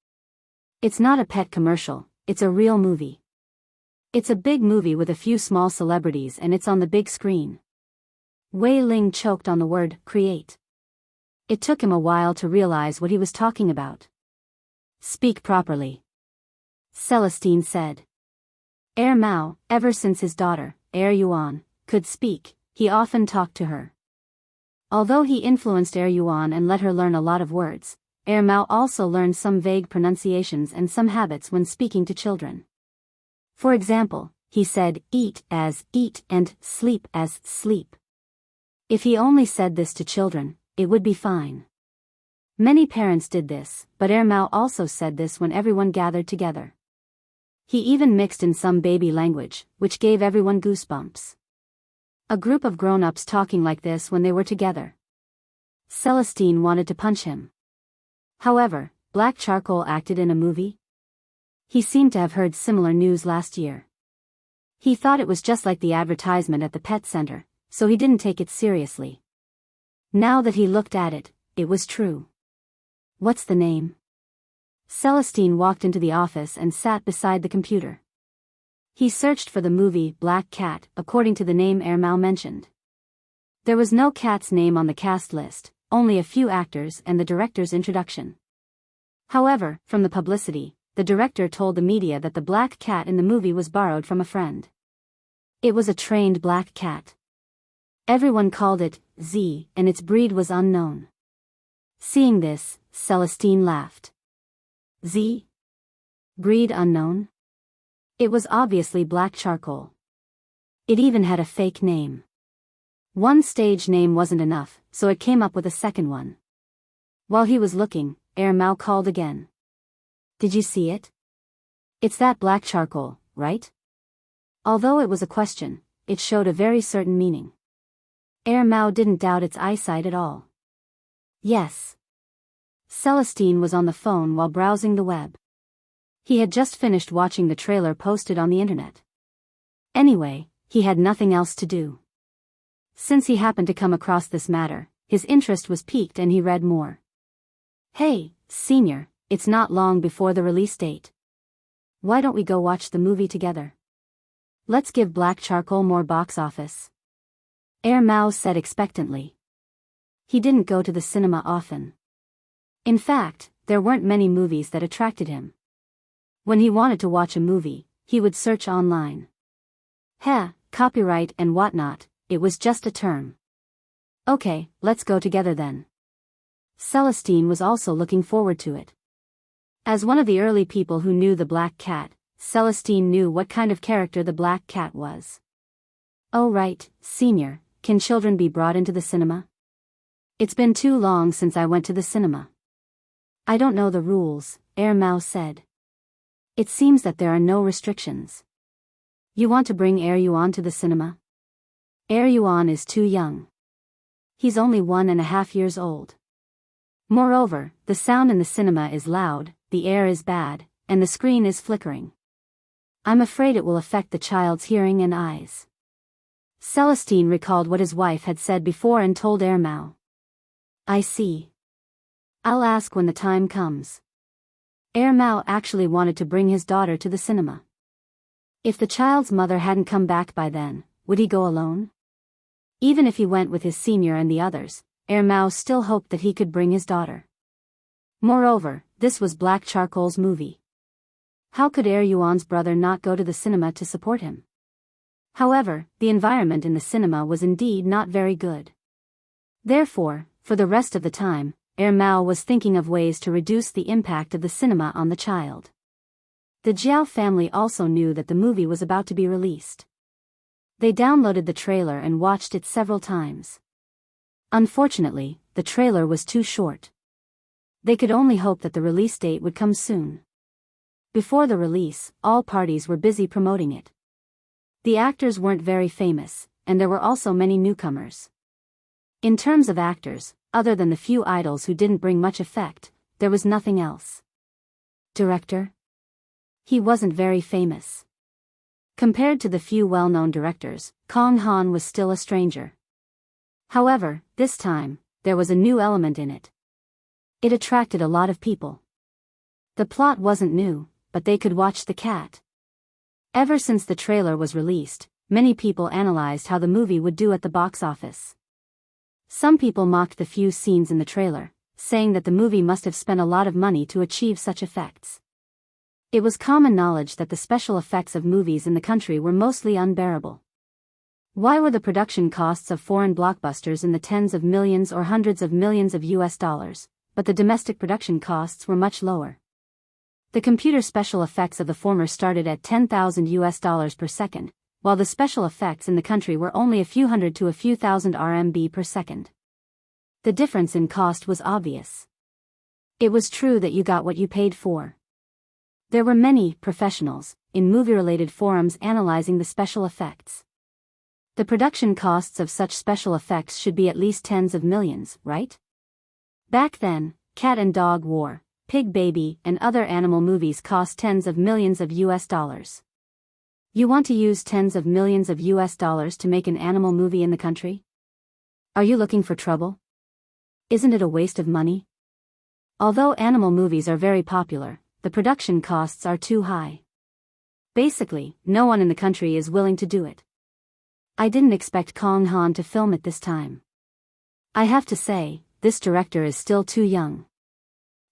It's not a pet commercial, it's a real movie. It's a big movie with a few small celebrities and it's on the big screen." Wei Ling choked on the word, create. It took him a while to realize what he was talking about. "Speak properly," Celestine said. Mao, ever since his daughter, Yuan, could speak, he often talked to her. Although he influenced Yuan and let her learn a lot of words, Mao also learned some vague pronunciations and some habits when speaking to children. For example, he said eat as eat and sleep as sleep. If he only said this to children, it would be fine. Many parents did this, but Mao also said this when everyone gathered together. He even mixed in some baby language, which gave everyone goosebumps. A group of grown-ups talking like this when they were together. Celestine wanted to punch him. However, black charcoal acted in a movie? He seemed to have heard similar news last year. He thought it was just like the advertisement at the pet center, so he didn't take it seriously. Now that he looked at it, it was true. What's the name? Celestine walked into the office and sat beside the computer. He searched for the movie Black Cat according to the name Mao mentioned. There was no cat's name on the cast list, only a few actors and the director's introduction. However, from the publicity, the director told the media that the black cat in the movie was borrowed from a friend. It was a trained black cat. Everyone called it Z, and its breed was unknown. Seeing this, Celestine laughed. Z? Breed unknown? It was obviously black charcoal. It even had a fake name. One stage name wasn't enough, so it came up with a second one. While he was looking, Mao called again. "Did you see it? It's that black charcoal, right?" Although it was a question, it showed a very certain meaning. Mao didn't doubt its eyesight at all. Yes. Celestine was on the phone while browsing the web. He had just finished watching the trailer posted on the internet. Anyway, he had nothing else to do. Since he happened to come across this matter, his interest was piqued and he read more. "Hey, senior, it's not long before the release date. Why don't we go watch the movie together? Let's give black charcoal more box office." Mao said expectantly. He didn't go to the cinema often. In fact, there weren't many movies that attracted him. When he wanted to watch a movie, he would search online. Copyright and whatnot, it was just a term. "Okay, let's go together then." Celestine was also looking forward to it. As one of the early people who knew the black cat, Celestine knew what kind of character the black cat was. Oh right, senior, can children be brought into the cinema? It's been too long since I went to the cinema. I don't know the rules, Mao said. It seems that there are no restrictions. You want to bring Yuan to the cinema? Yuan is too young. He's only 1.5 years old. Moreover, the sound in the cinema is loud, the air is bad, and the screen is flickering. I'm afraid it will affect the child's hearing and eyes. Celestine recalled what his wife had said before and told Mao. I see. I'll ask when the time comes. Mao actually wanted to bring his daughter to the cinema. If the child's mother hadn't come back by then, would he go alone? Even if he went with his senior and the others, Mao still hoped that he could bring his daughter. Moreover, this was Black Charcoal's movie. How could Yuan's brother not go to the cinema to support him? However, the environment in the cinema was indeed not very good. Therefore, for the rest of the time, Mao was thinking of ways to reduce the impact of the cinema on the child. The Jiao family also knew that the movie was about to be released. They downloaded the trailer and watched it several times. Unfortunately, the trailer was too short. They could only hope that the release date would come soon. Before the release, all parties were busy promoting it. The actors weren't very famous, and there were also many newcomers. In terms of actors, other than the few idols who didn't bring much effect, there was nothing else. Director? He wasn't very famous. Compared to the few well-known directors, Kong Han was still a stranger. However, this time, there was a new element in it. It attracted a lot of people. The plot wasn't new, but they could watch the cat. Ever since the trailer was released, many people analyzed how the movie would do at the box office. Some people mocked the few scenes in the trailer, saying that the movie must have spent a lot of money to achieve such effects. It was common knowledge that the special effects of movies in the country were mostly unbearable. Why were the production costs of foreign blockbusters in the tens of millions or hundreds of millions of US dollars, but the domestic production costs were much lower? The computer special effects of the former started at 10,000 US dollars per second, while the special effects in the country were only a few hundred to a few thousand RMB per second. The difference in cost was obvious. It was true that you got what you paid for. There were many professionals in movie-related forums analyzing the special effects. The production costs of such special effects should be at least tens of millions, right? Back then, Cat and Dog War, Pig Baby, and other animal movies cost tens of millions of US dollars. You want to use tens of millions of US dollars to make an animal movie in the country? Are you looking for trouble? Isn't it a waste of money? Although animal movies are very popular, the production costs are too high. Basically, no one in the country is willing to do it. I didn't expect Kong Han to film it this time. I have to say, this director is still too young.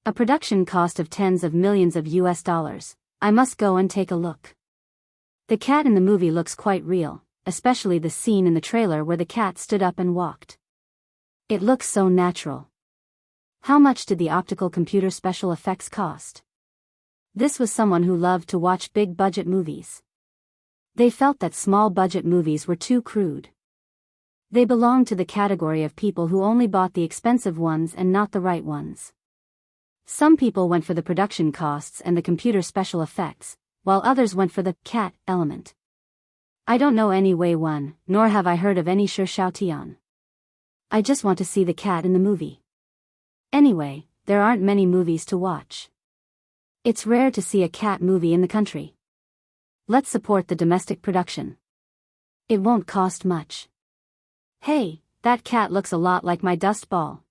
A production cost of tens of millions of US dollars, I must go and take a look. The cat in the movie looks quite real, especially the scene in the trailer where the cat stood up and walked. It looks so natural. How much did the optical computer special effects cost? This was someone who loved to watch big-budget movies. They felt that small-budget movies were too crude. They belonged to the category of people who only bought the expensive ones and not the right ones. Some people went for the production costs and the computer special effects, while others went for the cat element. I don't know any Wei Wen, nor have I heard of any Shi Xiaotian. I just want to see the cat in the movie. Anyway, there aren't many movies to watch. It's rare to see a cat movie in the country. Let's support the domestic production. It won't cost much. Hey, that cat looks a lot like my dust ball.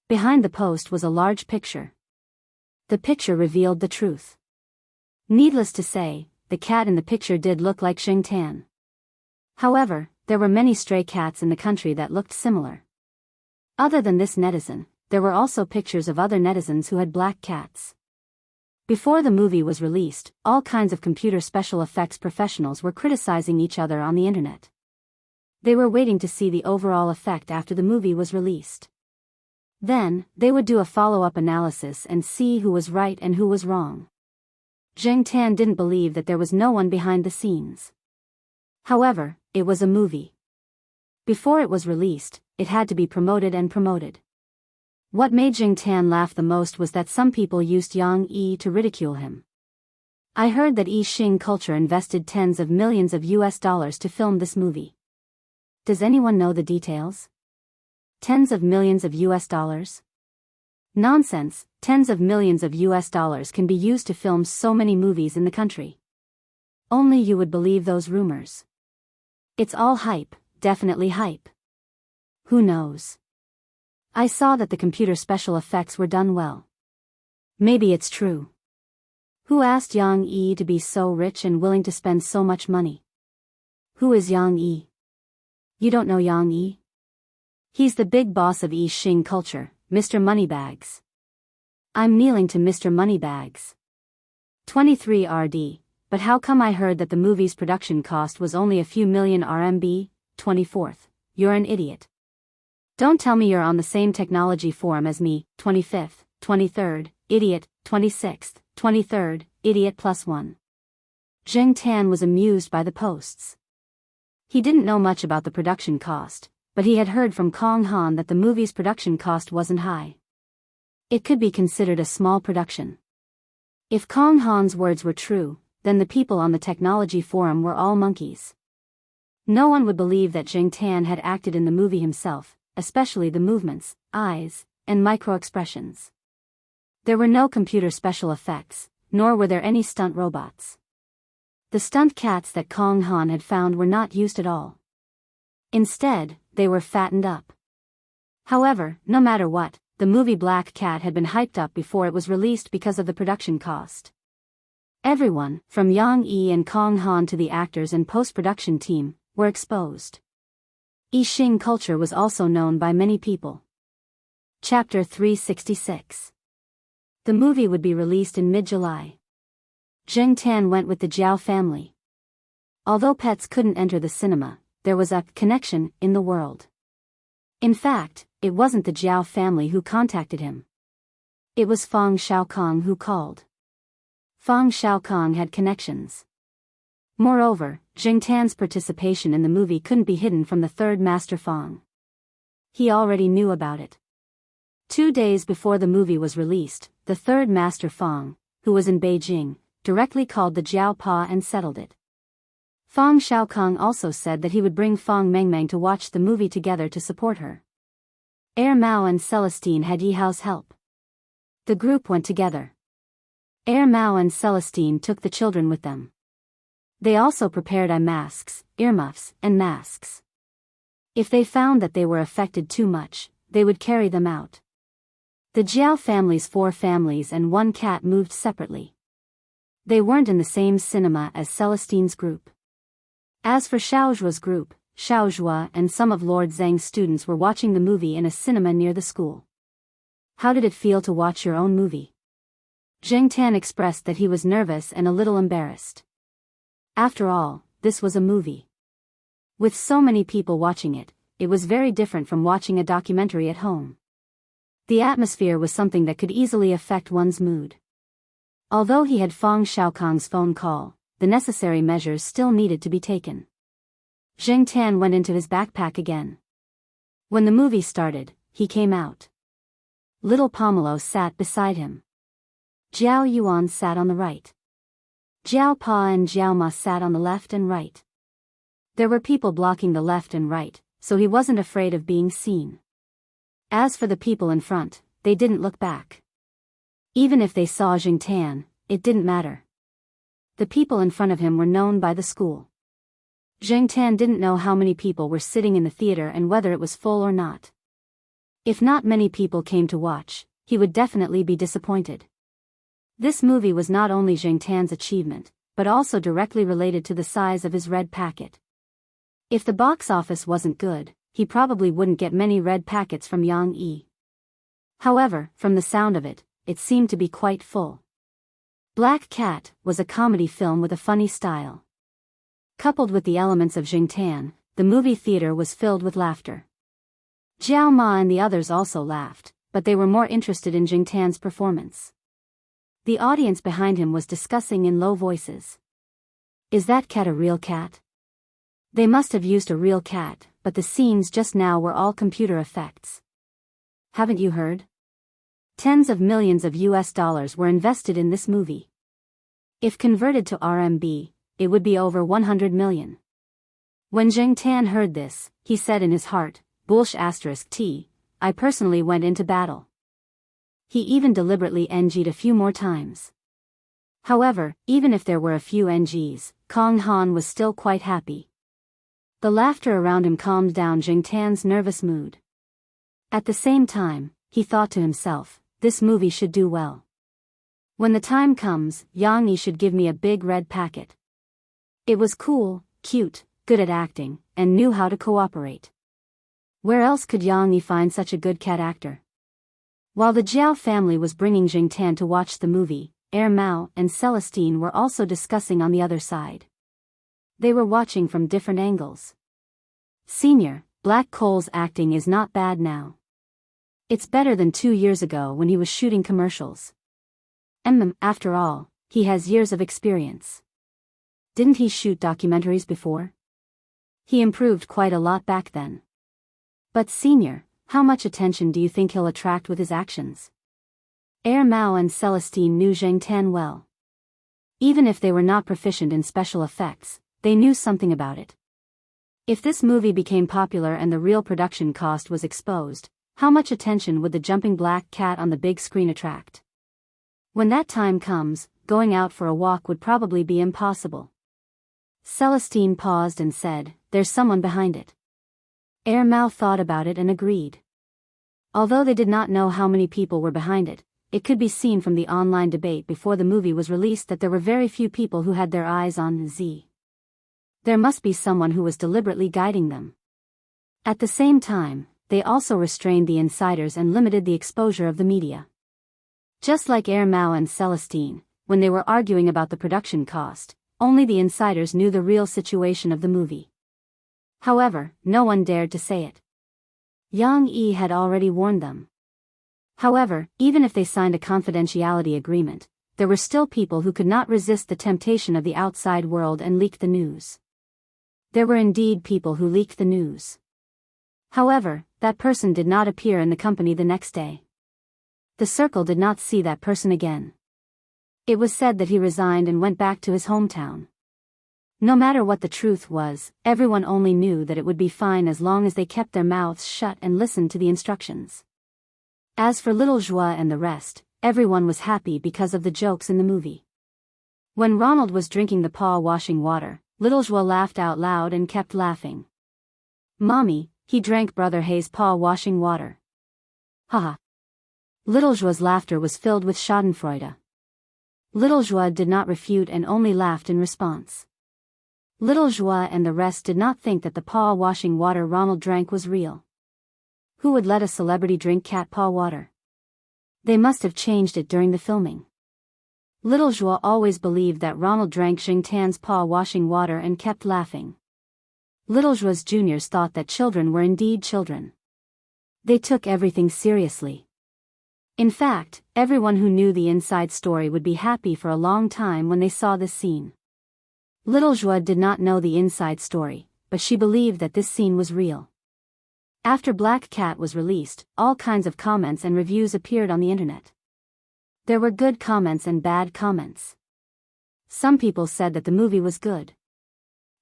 Behind the post was a large picture. The picture revealed the truth. Needless to say, the cat in the picture did look like Xing Tan. However, there were many stray cats in the country that looked similar. Other than this netizen, there were also pictures of other netizens who had black cats. Before the movie was released, all kinds of computer special effects professionals were criticizing each other on the internet. They were waiting to see the overall effect after the movie was released. Then, they would do a follow-up analysis and see who was right and who was wrong. Zheng Tan didn't believe that there was no one behind the scenes. However, it was a movie. Before it was released, it had to be promoted and promoted. What made Jing Tan laugh the most was that some people used Yang Yi to ridicule him. I heard that Yixing Culture invested tens of millions of US dollars to film this movie. Does anyone know the details? Tens of millions of US dollars? Nonsense, tens of millions of US dollars can be used to film so many movies in the country. Only you would believe those rumors. It's all hype, definitely hype. Who knows? I saw that the computer special effects were done well. Maybe it's true. Who asked Yang Yi to be so rich and willing to spend so much money? Who is Yang Yi? You don't know Yang Yi? He's the big boss of Yixing Culture, Mr. Moneybags. I'm kneeling to Mr. Moneybags. 23 RD, but how come I heard that the movie's production cost was only a few million RMB? 24th, you're an idiot. Don't tell me you're on the same technology forum as me, 25th, 23rd, idiot, 26th, 23rd, idiot +1. Jing Tan was amused by the posts. He didn't know much about the production cost, but he had heard from Kong Han that the movie's production cost wasn't high. It could be considered a small production. If Kong Han's words were true, then the people on the technology forum were all monkeys. No one would believe that Jing Tan had acted in the movie himself, especially the movements, eyes, and micro-expressions. There were no computer special effects, nor were there any stunt robots. The stunt cats that Kong Han had found were not used at all. Instead, they were fattened up. However, no matter what, the movie Black Cat had been hyped up before it was released because of the production cost. Everyone, from Yang Yi and Kong Han to the actors and post-production team, were exposed. Yixing Culture was also known by many people. Chapter 366. The movie would be released in mid-July. Jing Tan went with the Jiao family. Although pets couldn't enter the cinema, there was a connection in the world. In fact, it wasn't the Jiao family who contacted him. It was Fang Xiaokong who called. Fang Xiaokong had connections. Moreover, Jing Tan's participation in the movie couldn't be hidden from the third master Fang. He already knew about it. 2 days before the movie was released, the third master Fang, who was in Beijing, directly called the Jiao Pa and settled it. Fang Xiaokong also said that he would bring Fang Mengmeng to watch the movie together to support her. Air Mao and Celestine had Yihao's help. The group went together. Air Mao and Celestine took the children with them. They also prepared eye masks, earmuffs, and masks. If they found that they were affected too much, they would carry them out. The Jiao family's 4 families and 1 cat moved separately. They weren't in the same cinema as Celestine's group. As for Xiaozhua's group, Xiaozhua and some of Lord Zhang's students were watching the movie in a cinema near the school. How did it feel to watch your own movie? Jing Tan expressed that he was nervous and a little embarrassed. After all, this was a movie. With so many people watching it, it was very different from watching a documentary at home. The atmosphere was something that could easily affect one's mood. Although he had Fang Xiaokong's phone call, the necessary measures still needed to be taken. Jing Tan went into his backpack again. When the movie started, he came out. Little Pomelo sat beside him. Jiao Yuan sat on the right. Jiao Pa and Jiao Ma sat on the left and right. There were people blocking the left and right, so he wasn't afraid of being seen. As for the people in front, they didn't look back. Even if they saw Jing Tan, it didn't matter. The people in front of him were known by the school. Jing Tan didn't know how many people were sitting in the theater and whether it was full or not. If not many people came to watch, he would definitely be disappointed. This movie was not only Jing Tan's achievement, but also directly related to the size of his red packet. If the box office wasn't good, he probably wouldn't get many red packets from Yang Yi. However, from the sound of it, it seemed to be quite full. Black Cat was a comedy film with a funny style. Coupled with the elements of Jing Tan, the movie theater was filled with laughter. Jiao Ma and the others also laughed, but they were more interested in Jing Tan's performance. The audience behind him was discussing in low voices. Is that cat a real cat? They must have used a real cat, but the scenes just now were all computer effects. Haven't you heard? Tens of millions of US dollars were invested in this movie. If converted to RMB, it would be over 100 million. When Zheng Tan heard this, he said in his heart, *T, I personally went into battle. He even deliberately NG'd a few more times. However, even if there were a few NGs, Kong Han was still quite happy. The laughter around him calmed down Zheng Tan's nervous mood. At the same time, he thought to himself, this movie should do well. When the time comes, Yang Yi should give me a big red packet. It was cool, cute, good at acting, and knew how to cooperate. Where else could Yang Yi find such a good cat actor? While the Jiao family was bringing Zheng Tan to watch the movie, Mao and Celestine were also discussing on the other side. They were watching from different angles. Senior, Black Coal's acting is not bad now. It's better than 2 years ago when he was shooting commercials. After all, he has years of experience. Didn't he shoot documentaries before? He improved quite a lot back then. But Senior, how much attention do you think he'll attract with his actions? Mao and Celestine knew Zheng Tan well. Even if they were not proficient in special effects, they knew something about it. If this movie became popular and the real production cost was exposed, how much attention would the jumping black cat on the big screen attract? When that time comes, going out for a walk would probably be impossible. Celestine paused and said, there's someone behind it. Mao thought about it and agreed. Although they did not know how many people were behind it, it could be seen from the online debate before the movie was released that there were very few people who had their eyes on Z. There must be someone who was deliberately guiding them. At the same time, they also restrained the insiders and limited the exposure of the media. Just like Mao and Celestine, when they were arguing about the production cost, only the insiders knew the real situation of the movie. However, no one dared to say it. Yang Yi had already warned them. However, even if they signed a confidentiality agreement, there were still people who could not resist the temptation of the outside world and leaked the news. There were indeed people who leaked the news. However, that person did not appear in the company the next day. The circle did not see that person again. It was said that he resigned and went back to his hometown. No matter what the truth was, everyone only knew that it would be fine as long as they kept their mouths shut and listened to the instructions. As for Little Joie and the rest, everyone was happy because of the jokes in the movie. When Ronald was drinking the paw-washing water, Little Joie laughed out loud and kept laughing. Mommy, he drank Brother Hay's paw-washing water. Haha. Little Joie's laughter was filled with schadenfreude. Little Joie did not refute and only laughed in response. Little Joie and the rest did not think that the paw-washing water Ronald drank was real. Who would let a celebrity drink cat paw water? They must have changed it during the filming. Little Joie always believed that Ronald drank Zheng Tan's paw-washing water and kept laughing. Little Joie's juniors thought that children were indeed children. They took everything seriously. In fact, everyone who knew the inside story would be happy for a long time when they saw this scene. Little Joie did not know the inside story, but she believed that this scene was real. After Black Cat was released, all kinds of comments and reviews appeared on the internet. There were good comments and bad comments. Some people said that the movie was good.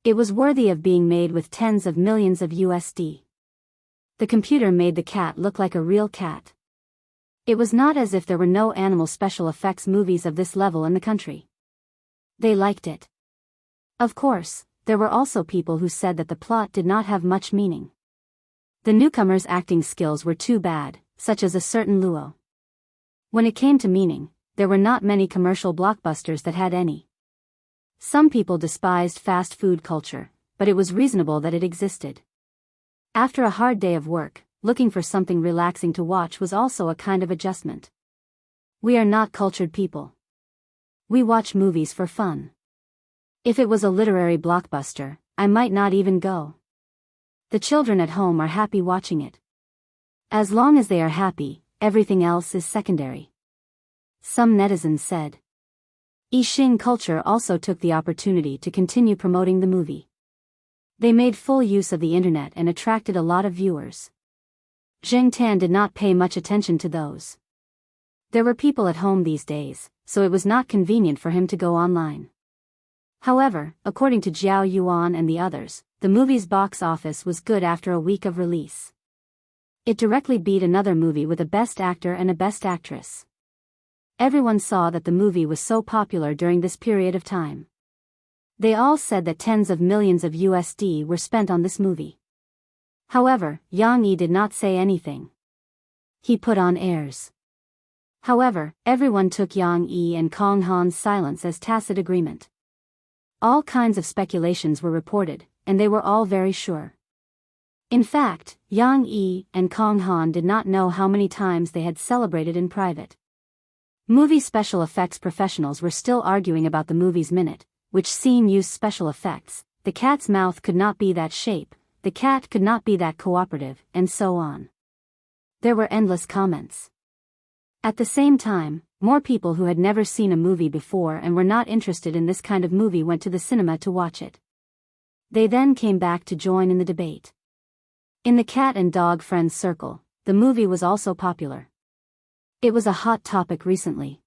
It was worthy of being made with tens of millions of USD. The computer made the cat look like a real cat. It was not as if there were no animal special effects movies of this level in the country. They liked it. Of course, there were also people who said that the plot did not have much meaning. The newcomers' acting skills were too bad, such as a certain Luo. When it came to meaning, there were not many commercial blockbusters that had any. Some people despised fast food culture, but it was reasonable that it existed. After a hard day of work, looking for something relaxing to watch was also a kind of adjustment. We are not cultured people. We watch movies for fun. If it was a literary blockbuster, I might not even go. The children at home are happy watching it. As long as they are happy, everything else is secondary. Some netizens said. Yixing Culture also took the opportunity to continue promoting the movie. They made full use of the internet and attracted a lot of viewers. Zheng Tan did not pay much attention to those. There were people at home these days, so it was not convenient for him to go online. However, according to Jiao Yuan and the others, the movie's box office was good after a week of release. It directly beat another movie with a Best Actor and a Best Actress. Everyone saw that the movie was so popular during this period of time. They all said that tens of millions of USD were spent on this movie. However, Yang Yi did not say anything. He put on airs. However, everyone took Yang Yi and Kong Han's silence as tacit agreement. All kinds of speculations were reported, and they were all very sure. In fact, Yang Yi and Kong Han did not know how many times they had celebrated in private. Movie special effects professionals were still arguing about the movie's minute, which scene used special effects, the cat's mouth could not be that shape, the cat could not be that cooperative, and so on. There were endless comments. At the same time, more people who had never seen a movie before and were not interested in this kind of movie went to the cinema to watch it. They then came back to join in the debate. In the cat and dog friends circle, the movie was also popular. It was a hot topic recently.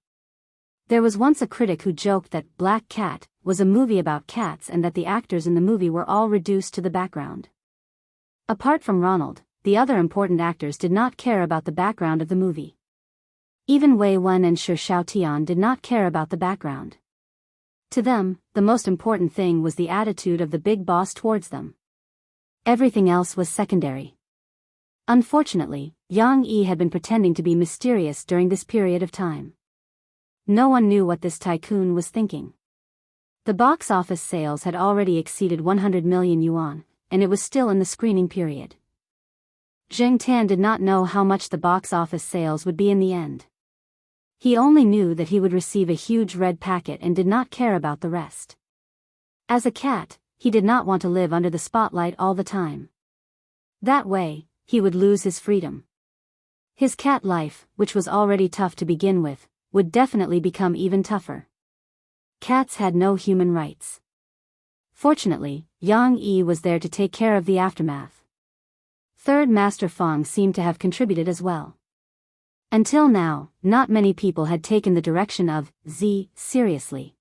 There was once a critic who joked that Black Cat was a movie about cats and that the actors in the movie were all reduced to the background. Apart from Ronald, the other important actors did not care about the background of the movie. Even Wei Wen and Shi Xiaotian did not care about the background. To them, the most important thing was the attitude of the big boss towards them. Everything else was secondary. Unfortunately, Yang Yi had been pretending to be mysterious during this period of time. No one knew what this tycoon was thinking. The box office sales had already exceeded 100 million yuan, and it was still in the screening period. Zheng Tan did not know how much the box office sales would be in the end. He only knew that he would receive a huge red packet and did not care about the rest. As a cat, he did not want to live under the spotlight all the time. That way, he would lose his freedom. His cat life, which was already tough to begin with, would definitely become even tougher. Cats had no human rights. Fortunately, Yang Yi was there to take care of the aftermath. Third Master Feng seemed to have contributed as well. Until now, not many people had taken the direction of Z seriously.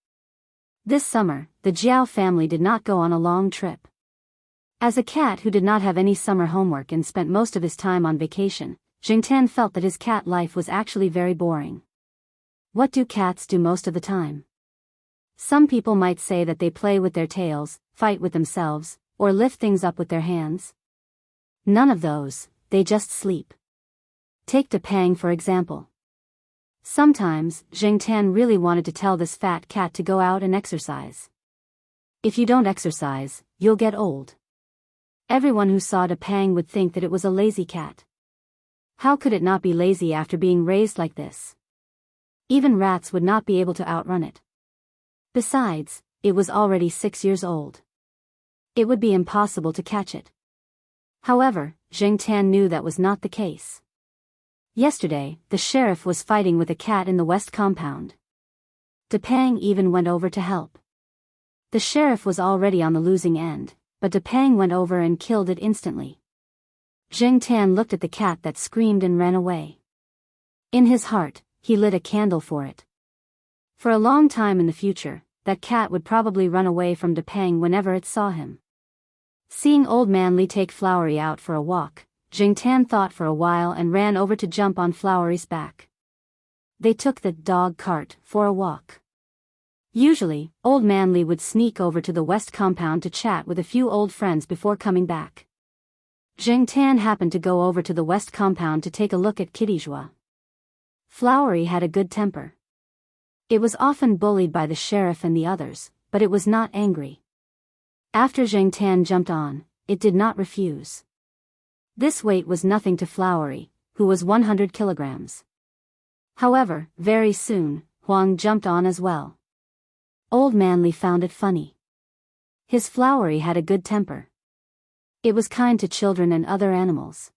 This summer, the Jiao family did not go on a long trip. As a cat who did not have any summer homework and spent most of his time on vacation, Zheng Tan felt that his cat life was actually very boring. What do cats do most of the time? Some people might say that they play with their tails, fight with themselves, or lift things up with their hands. None of those, they just sleep. Take Depang for example. Sometimes, Zheng Tan really wanted to tell this fat cat to go out and exercise. If you don't exercise, you'll get old. Everyone who saw Depang would think that it was a lazy cat. How could it not be lazy after being raised like this? Even rats would not be able to outrun it. Besides, it was already 6 years old. It would be impossible to catch it. However, Zheng Tan knew that was not the case. Yesterday, the sheriff was fighting with a cat in the west compound. Depang even went over to help. The sheriff was already on the losing end, but Depang went over and killed it instantly. Zheng Tan looked at the cat that screamed and ran away. In his heart, he lit a candle for it. For a long time in the future, that cat would probably run away from Depang whenever it saw him. Seeing Old Man Li take Flowery out for a walk, Zheng Tan thought for a while and ran over to jump on Flowery's back. They took the dog cart for a walk. Usually, Old Man Li would sneak over to the west compound to chat with a few old friends before coming back. Zheng Tan happened to go over to the west compound to take a look at Kitty Zhua. Flowery had a good temper. It was often bullied by the sheriff and the others, but it was not angry. After Zheng Tan jumped on, it did not refuse. This weight was nothing to Flowery, who was 100 kilograms. However, very soon, Huang jumped on as well. Old Man Li found it funny. His Flowery had a good temper. It was kind to children and other animals.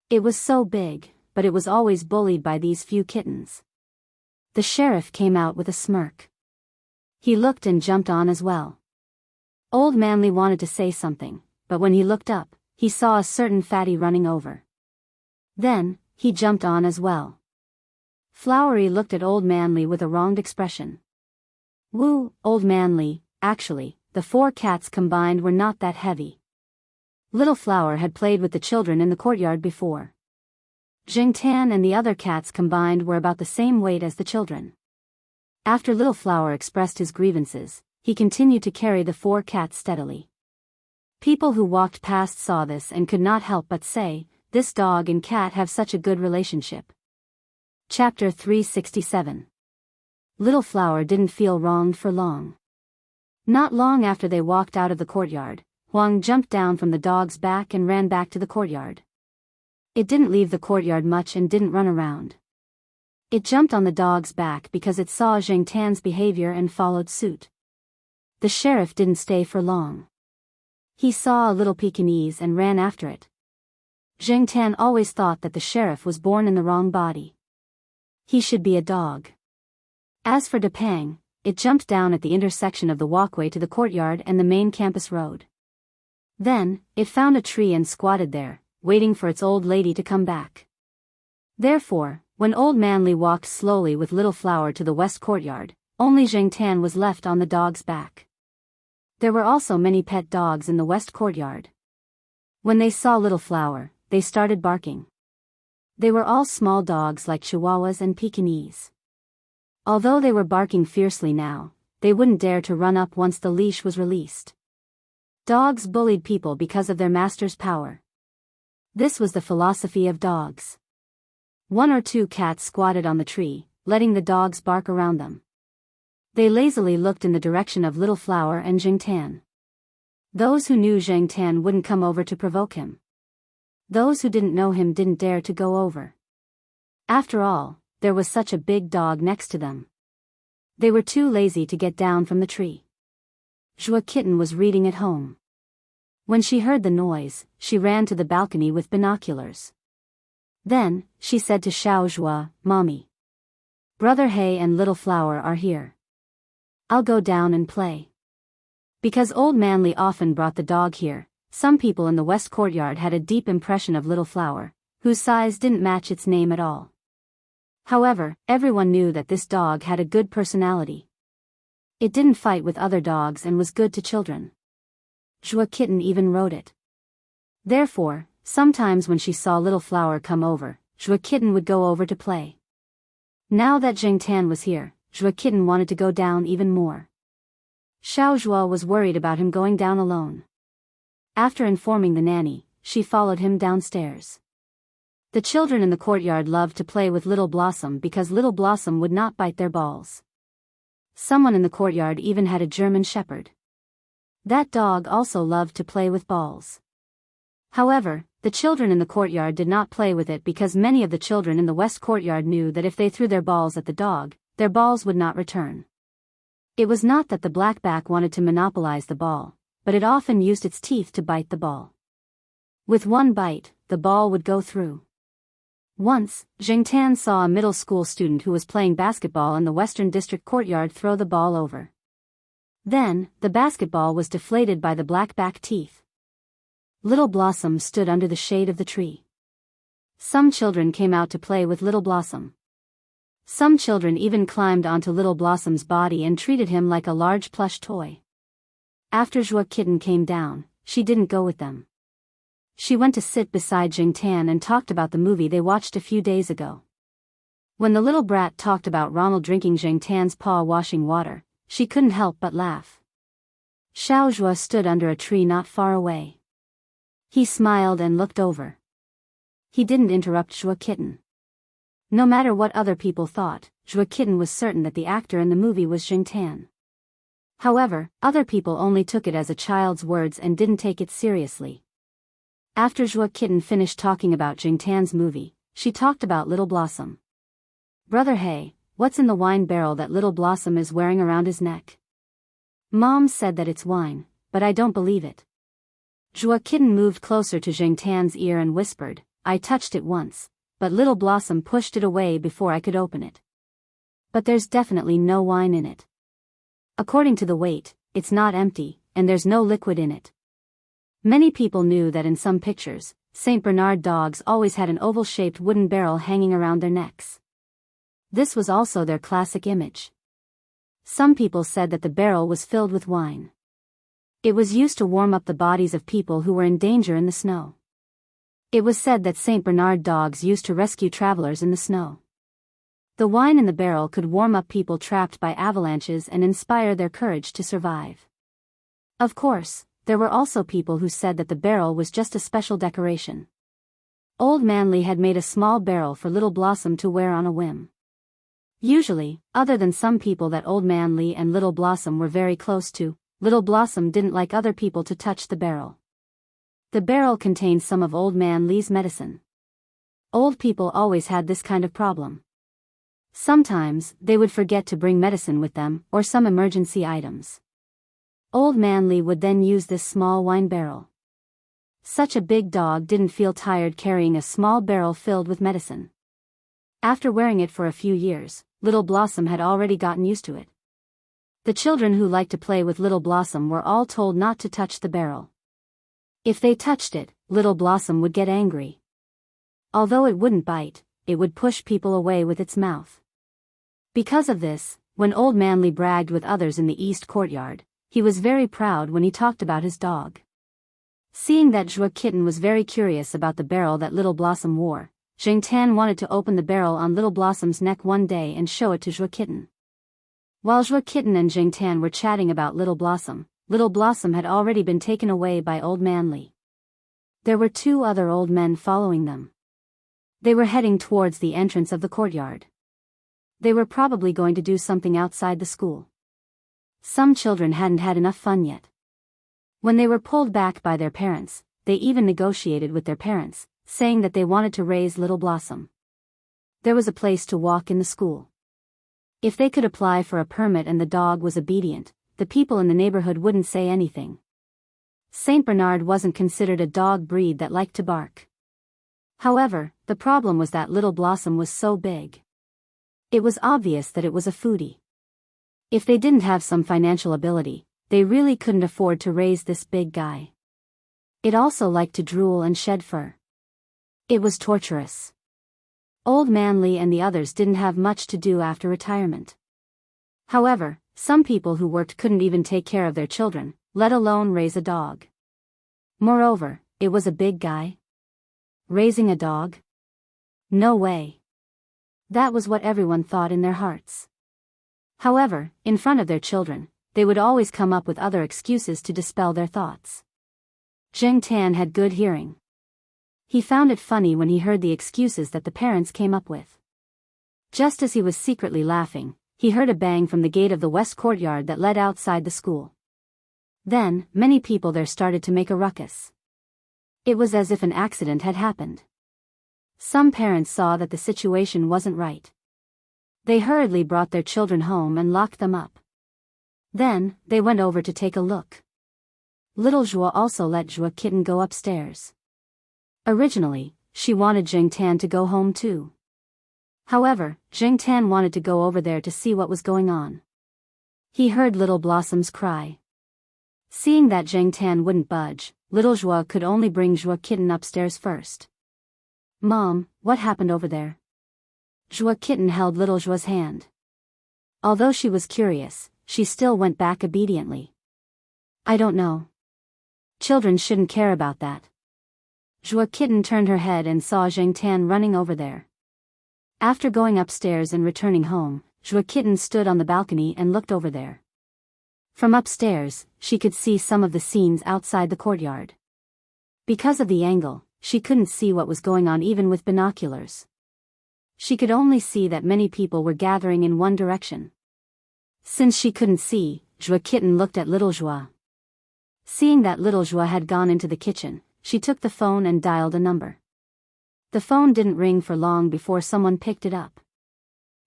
It was so big, but it was always bullied by these few kittens. The sheriff came out with a smirk. He looked and jumped on as well. Old Manly wanted to say something, but when he looked up, he saw a certain fatty running over. Then, he jumped on as well. Flowery looked at Old Manly with a wronged expression. Woo, Old Manly, actually, the 4 cats combined were not that heavy. Little Flower had played with the children in the courtyard before. Jingtan and the other cats combined were about the same weight as the children. After Little Flower expressed his grievances, he continued to carry the 4 cats steadily. People who walked past saw this and could not help but say, "This dog and cat have such a good relationship." Chapter 367. Little Flower didn't feel wronged for long. Not long after they walked out of the courtyard, Huang jumped down from the dog's back and ran back to the courtyard. It didn't leave the courtyard much and didn't run around. It jumped on the dog's back because it saw Jingtan's behavior and followed suit. The sheriff didn't stay for long. He saw a little Pekingese and ran after it. Jingtan always thought that the sheriff was born in the wrong body. He should be a dog. As for Depang, it jumped down at the intersection of the walkway to the courtyard and the main campus road. Then, it found a tree and squatted there, waiting for its old lady to come back. Therefore, when Old Manly walked slowly with Little Flower to the west courtyard, only Jingtan was left on the dog's back. There were also many pet dogs in the west courtyard. When they saw Little Flower, they started barking. They were all small dogs like Chihuahuas and Pekingese. Although they were barking fiercely now, they wouldn't dare to run up once the leash was released. Dogs bullied people because of their master's power. This was the philosophy of dogs. 1 or 2 cats squatted on the tree, letting the dogs bark around them. They lazily looked in the direction of Little Flower and Jingtan. Those who knew Jingtan wouldn't come over to provoke him. Those who didn't know him didn't dare to go over. After all, there was such a big dog next to them. They were too lazy to get down from the tree. Zhua Kitten was reading at home. When she heard the noise, she ran to the balcony with binoculars. Then, she said to Xiao Zhua, "Mommy. Brother He and Little Flower are here. I'll go down and play." Because Old Manly often brought the dog here, some people in the west courtyard had a deep impression of Little Flower, whose size didn't match its name at all. However, everyone knew that this dog had a good personality. It didn't fight with other dogs and was good to children. Zhua Kitten even wrote it. Therefore, sometimes when she saw Little Flower come over, Zhua Kitten would go over to play. Now that Jingtan was here, Zhua Kitten wanted to go down even more. Xiao Zhua was worried about him going down alone. After informing the nanny, she followed him downstairs. The children in the courtyard loved to play with Little Blossom because Little Blossom would not bite their balls. Someone in the courtyard even had a German Shepherd. That dog also loved to play with balls. However, the children in the courtyard did not play with it because many of the children in the west courtyard knew that if they threw their balls at the dog, their balls would not return. It was not that the blackback wanted to monopolize the ball, but it often used its teeth to bite the ball. With one bite, the ball would go through. Once, Jingtan saw a middle school student who was playing basketball in the Western District courtyard throw the ball over. Then, the basketball was deflated by the blackback teeth. Little Blossom stood under the shade of the tree. Some children came out to play with Little Blossom. Some children even climbed onto Little Blossom's body and treated him like a large plush toy. After Zhua Kitten came down, she didn't go with them. She went to sit beside Jingtan and talked about the movie they watched a few days ago. When the little brat talked about Ronald drinking Jingtan's paw washing water, she couldn't help but laugh. Xiao Zhua stood under a tree not far away. He smiled and looked over. He didn't interrupt Zhua Kitten. No matter what other people thought, Zhua Kitten was certain that the actor in the movie was Jingtan. However, other people only took it as a child's words and didn't take it seriously. After Zhua Kitten finished talking about Jingtan's movie, she talked about Little Blossom. "Brother He, what's in the wine barrel that Little Blossom is wearing around his neck?" "Mom said that it's wine, but I don't believe it." Zhua Kitten moved closer to Jingtan's ear and whispered, "I touched it once, but Little Blossom pushed it away before I could open it. But there's definitely no wine in it. According to the weight, it's not empty, and there's no liquid in it. Many people knew that in some pictures, Saint Bernard dogs always had an oval-shaped wooden barrel hanging around their necks. This was also their classic image. Some people said that the barrel was filled with wine. It was used to warm up the bodies of people who were in danger in the snow. It was said that Saint Bernard dogs used to rescue travelers in the snow. The wine in the barrel could warm up people trapped by avalanches and inspire their courage to survive. Of course, there were also people who said that the barrel was just a special decoration. Old Man Li had made a small barrel for Little Blossom to wear on a whim. Usually, other than some people that Old Man Li and Little Blossom were very close to, Little Blossom didn't like other people to touch the barrel. The barrel contained some of Old Man Li's medicine. Old people always had this kind of problem. Sometimes, they would forget to bring medicine with them, or some emergency items. Old Man Li would then use this small wine barrel. Such a big dog didn't feel tired carrying a small barrel filled with medicine. After wearing it for a few years, Little Blossom had already gotten used to it. The children who liked to play with Little Blossom were all told not to touch the barrel. If they touched it, Little Blossom would get angry. Although it wouldn't bite, it would push people away with its mouth. Because of this, when Old Man Li bragged with others in the East Courtyard, he was very proud when he talked about his dog. Seeing that Zhuo Kitten was very curious about the barrel that Little Blossom wore, Jing Tan wanted to open the barrel on Little Blossom's neck one day and show it to Zhuo Kitten. While Zhuo Kitten and Jing Tan were chatting about Little Blossom had already been taken away by Old Man Li. There were 2 other old men following them. They were heading towards the entrance of the courtyard. They were probably going to do something outside the school. Some children hadn't had enough fun yet. When they were pulled back by their parents, they even negotiated with their parents, saying that they wanted to raise Little Blossom. There was a place to walk in the school. If they could apply for a permit and the dog was obedient, the people in the neighborhood wouldn't say anything. Saint Bernard wasn't considered a dog breed that liked to bark. However, the problem was that Little Blossom was so big. It was obvious that it was a foodie. If they didn't have some financial ability, they really couldn't afford to raise this big guy. It also liked to drool and shed fur. It was torturous. Old Man Li and the others didn't have much to do after retirement. However, some people who worked couldn't even take care of their children, let alone raise a dog. Moreover, it was a big guy. Raising a dog? No way. That was what everyone thought in their hearts. However, in front of their children, they would always come up with other excuses to dispel their thoughts. Jing Tan had good hearing. He found it funny when he heard the excuses that the parents came up with. Just as he was secretly laughing, he heard a bang from the gate of the west courtyard that led outside the school. Then, many people there started to make a ruckus. It was as if an accident had happened. Some parents saw that the situation wasn't right. They hurriedly brought their children home and locked them up. Then, they went over to take a look. Little Zhuo also let Zhuo Kitten go upstairs. Originally, she wanted Jing Tan to go home too. However, Jing Tan wanted to go over there to see what was going on. He heard Little Blossom's cry. Seeing that Jing Tan wouldn't budge, Little Zhuo could only bring Zhuo Kitten upstairs first. "Mom, what happened over there?" Zhuo Kitten held Little Zhuo's hand. Although she was curious, she still went back obediently. "I don't know. Children shouldn't care about that." Zhuo Kitten turned her head and saw Jing Tan running over there. After going upstairs and returning home, Zhuo Kitten stood on the balcony and looked over there. From upstairs, she could see some of the scenes outside the courtyard. Because of the angle, she couldn't see what was going on even with binoculars. She could only see that many people were gathering in one direction. Since she couldn't see, Zhuo Kitten looked at Little Zhuo. Seeing that Little Zhuo had gone into the kitchen, she took the phone and dialed a number. The phone didn't ring for long before someone picked it up.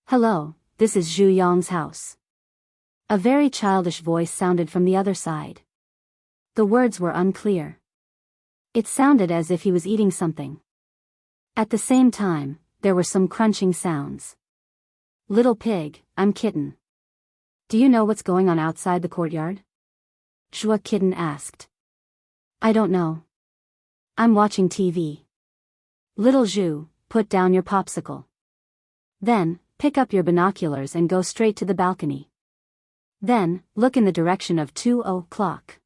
"Hello, this is Zhu Yang's house." A very childish voice sounded from the other side. The words were unclear. It sounded as if he was eating something. At the same time, there were some crunching sounds. "Little pig, I'm Kitten. Do you know what's going on outside the courtyard?" Zhuo Kitten asked. I don't know. I'm watching TV. Little Zhu, put down your popsicle. Then, pick up your binoculars and go straight to the balcony. Then, look in the direction of 2:00.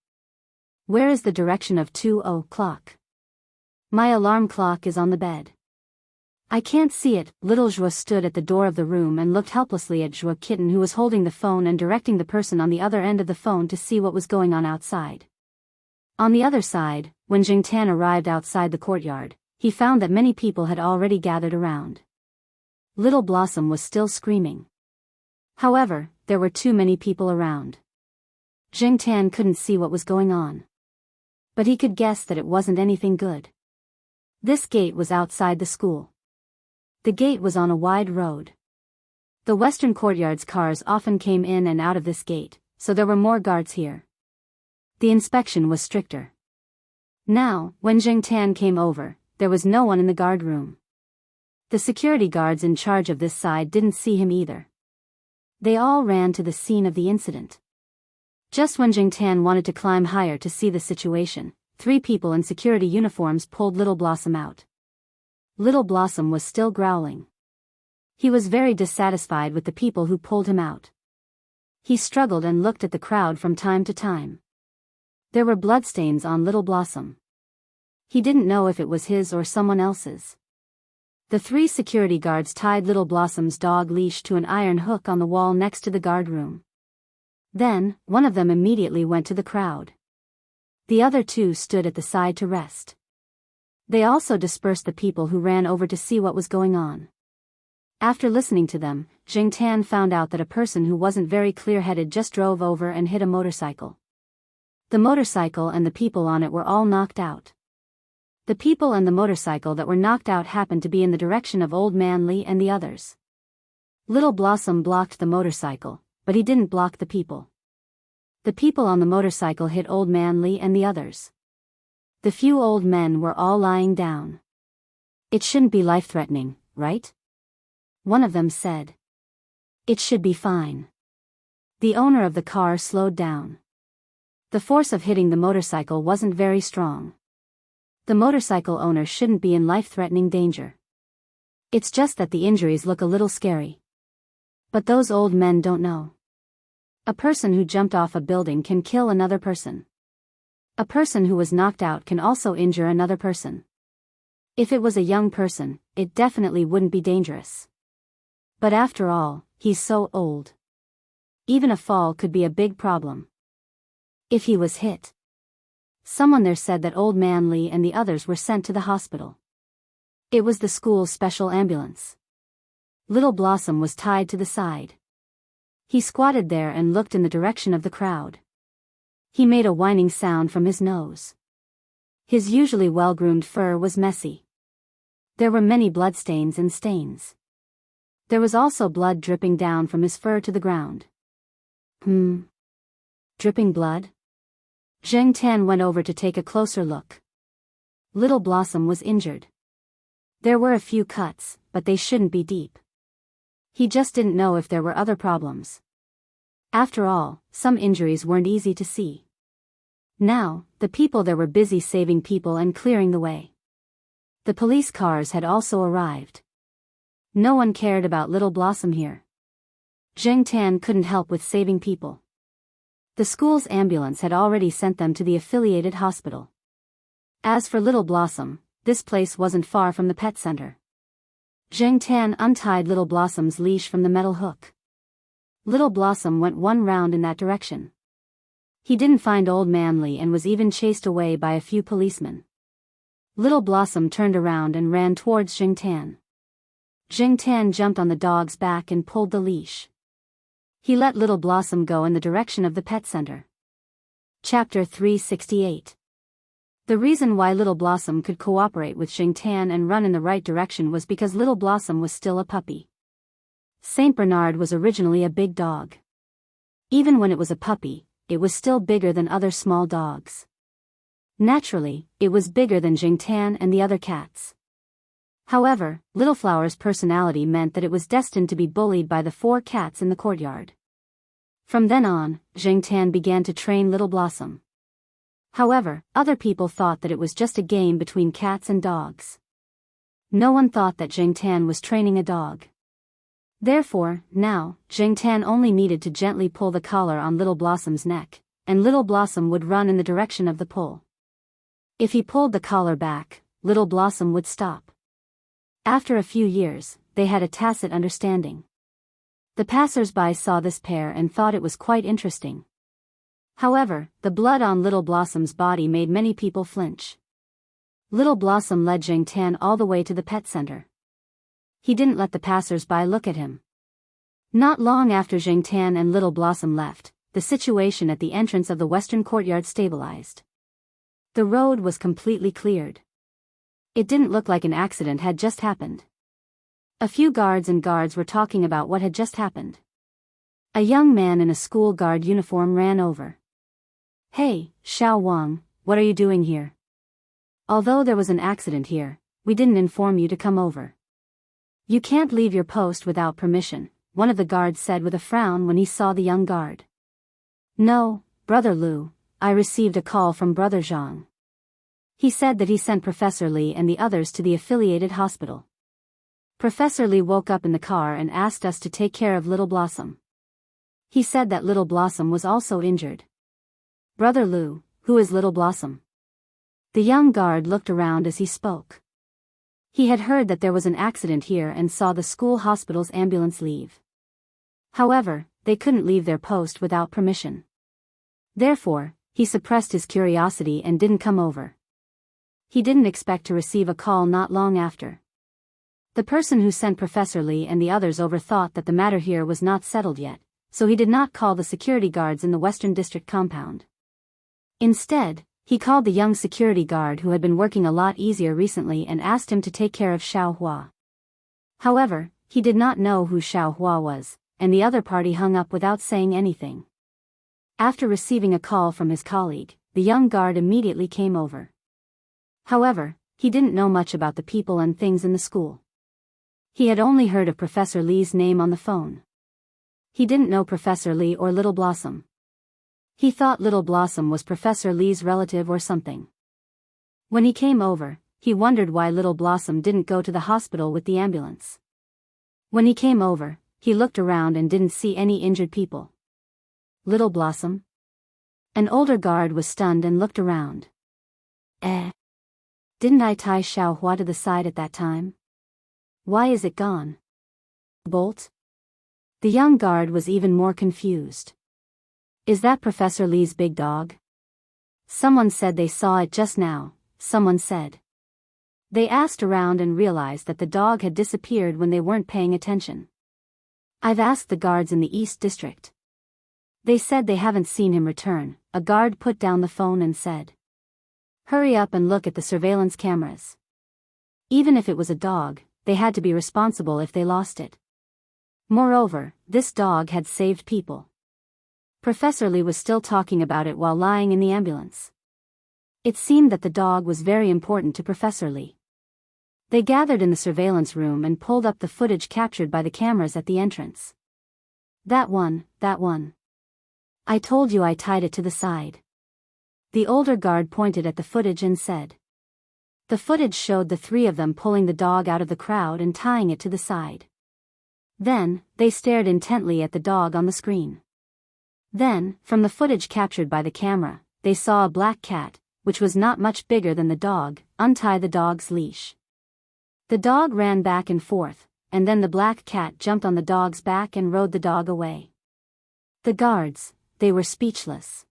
Where is the direction of 2:00? My alarm clock is on the bed. I can't see it. Little Zhuo stood at the door of the room and looked helplessly at Zhuo Kitten, who was holding the phone and directing the person on the other end of the phone to see what was going on outside. On the other side, when Jingtan arrived outside the courtyard, he found that many people had already gathered around. Little Blossom was still screaming. However, there were too many people around. Jingtan couldn't see what was going on. But he could guess that it wasn't anything good. This gate was outside the school. The gate was on a wide road. The western courtyard's cars often came in and out of this gate, so there were more guards here. The inspection was stricter. Now, when Jingtan came over, there was no one in the guard room. The security guards in charge of this side didn't see him either. They all ran to the scene of the incident. Just when Jingtan wanted to climb higher to see the situation, 3 people in security uniforms pulled Little Blossom out. Little Blossom was still growling. He was very dissatisfied with the people who pulled him out. He struggled and looked at the crowd from time to time. There were bloodstains on Little Blossom. He didn't know if it was his or someone else's. The 3 security guards tied Little Blossom's dog leash to an iron hook on the wall next to the guard room. Then, one of them immediately went to the crowd. The other 2 stood at the side to rest. They also dispersed the people who ran over to see what was going on. After listening to them, Jingtan found out that a person who wasn't very clear-headed just drove over and hit a motorcycle. The motorcycle and the people on it were all knocked out. The people and the motorcycle that were knocked out happened to be in the direction of Old Man Li and the others. Little Blossom blocked the motorcycle, but he didn't block the people. The people on the motorcycle hit Old Man Li and the others. The few old men were all lying down. It shouldn't be life-threatening, right? One of them said. It should be fine. The owner of the car slowed down. The force of hitting the motorcycle wasn't very strong. The motorcycle owner shouldn't be in life-threatening danger. It's just that the injuries look a little scary. But those old men don't know. A person who jumped off a building can kill another person. A person who was knocked out can also injure another person. If it was a young person, it definitely wouldn't be dangerous. But after all, he's so old. Even a fall could be a big problem. If he was hit. Someone there said that Old Man Li and the others were sent to the hospital. It was the school's special ambulance. Little Blossom was tied to the side. He squatted there and looked in the direction of the crowd. He made a whining sound from his nose. His usually well-groomed fur was messy. There were many bloodstains and stains. There was also blood dripping down from his fur to the ground. Dripping blood? Jingtan went over to take a closer look. Little Blossom was injured. There were a few cuts, but they shouldn't be deep. He just didn't know if there were other problems. After all, some injuries weren't easy to see. Now, the people there were busy saving people and clearing the way. The police cars had also arrived. No one cared about Little Blossom here. Jingtan couldn't help with saving people. The school's ambulance had already sent them to the affiliated hospital. As for Little Blossom, this place wasn't far from the pet center. Jingtan untied Little Blossom's leash from the metal hook. Little Blossom went 1 round in that direction. He didn't find Old Man Li and was even chased away by a few policemen. Little Blossom turned around and ran towards Jingtan. Jingtan jumped on the dog's back and pulled the leash. He let Little Blossom go in the direction of the pet center. Chapter 368. The reason why Little Blossom could cooperate with Jingtan and run in the right direction was because Little Blossom was still a puppy. Saint Bernard was originally a big dog. Even when it was a puppy, it was still bigger than other small dogs. Naturally, it was bigger than Jingtan and the other cats. However, Little Flower's personality meant that it was destined to be bullied by the 4 cats in the courtyard. From then on, Jingtan began to train Little Blossom. However, other people thought that it was just a game between cats and dogs. No one thought that Jingtan was training a dog. Therefore, now, Jingtan only needed to gently pull the collar on Little Blossom's neck, and Little Blossom would run in the direction of the pull. If he pulled the collar back, Little Blossom would stop. After a few years, they had a tacit understanding. The passers-by saw this pair and thought it was quite interesting. However, the blood on Little Blossom's body made many people flinch. Little Blossom led Jingtan all the way to the pet center. He didn't let the passers-by look at him. Not long after Jingtan and Little Blossom left, the situation at the entrance of the western courtyard stabilized. The road was completely cleared. It didn't look like an accident had just happened. A few guards were talking about what had just happened. A young man in a school guard uniform ran over. "Hey, Xiao Wang, what are you doing here? Although there was an accident here, we didn't inform you to come over. You can't leave your post without permission," one of the guards said with a frown when he saw the young guard. "No, Brother Lu, I received a call from Brother Zhang. He said that he sent Professor Li and the others to the affiliated hospital. Professor Li woke up in the car and asked us to take care of Little Blossom. He said that Little Blossom was also injured." "Brother Lu, who is Little Blossom?" The young guard looked around as he spoke. He had heard that there was an accident here and saw the school hospital's ambulance leave. However, they couldn't leave their post without permission. Therefore, he suppressed his curiosity and didn't come over. He didn't expect to receive a call not long after. The person who sent Professor Li and the others over thought that the matter here was not settled yet, so he did not call the security guards in the Western District compound. Instead, he called the young security guard who had been working a lot easier recently and asked him to take care of Xiao Hua. However, he did not know who Xiao Hua was, and the other party hung up without saying anything. After receiving a call from his colleague, the young guard immediately came over. However, he didn't know much about the people and things in the school. He had only heard of Professor Li's name on the phone. He didn't know Professor Li or Little Blossom. He thought Little Blossom was Professor Li's relative or something. When he came over, he wondered why Little Blossom didn't go to the hospital with the ambulance. When he came over, he looked around and didn't see any injured people. "Little Blossom?" An older guard was stunned and looked around. Didn't I tie Xiao Hua to the side at that time? Why is it gone? Bolt? The young guard was even more confused. "Is that Professor Li's big dog?" "Someone said they saw it just now," someone said. They asked around and realized that the dog had disappeared when they weren't paying attention. "I've asked the guards in the East District. They said they haven't seen him return," a guard put down the phone and said. "Hurry up and look at the surveillance cameras. Even if it was a dog, they had to be responsible if they lost it. Moreover, this dog had saved people." Professor Li was still talking about it while lying in the ambulance. It seemed that the dog was very important to Professor Li. They gathered in the surveillance room and pulled up the footage captured by the cameras at the entrance. That one. I told you I tied it to the side." The older guard pointed at the footage and said. The footage showed the three of them pulling the dog out of the crowd and tying it to the side. Then, they stared intently at the dog on the screen. Then, from the footage captured by the camera, they saw a black cat, which was not much bigger than the dog, untie the dog's leash. The dog ran back and forth, and then the black cat jumped on the dog's back and rode the dog away. The guards, they were speechless.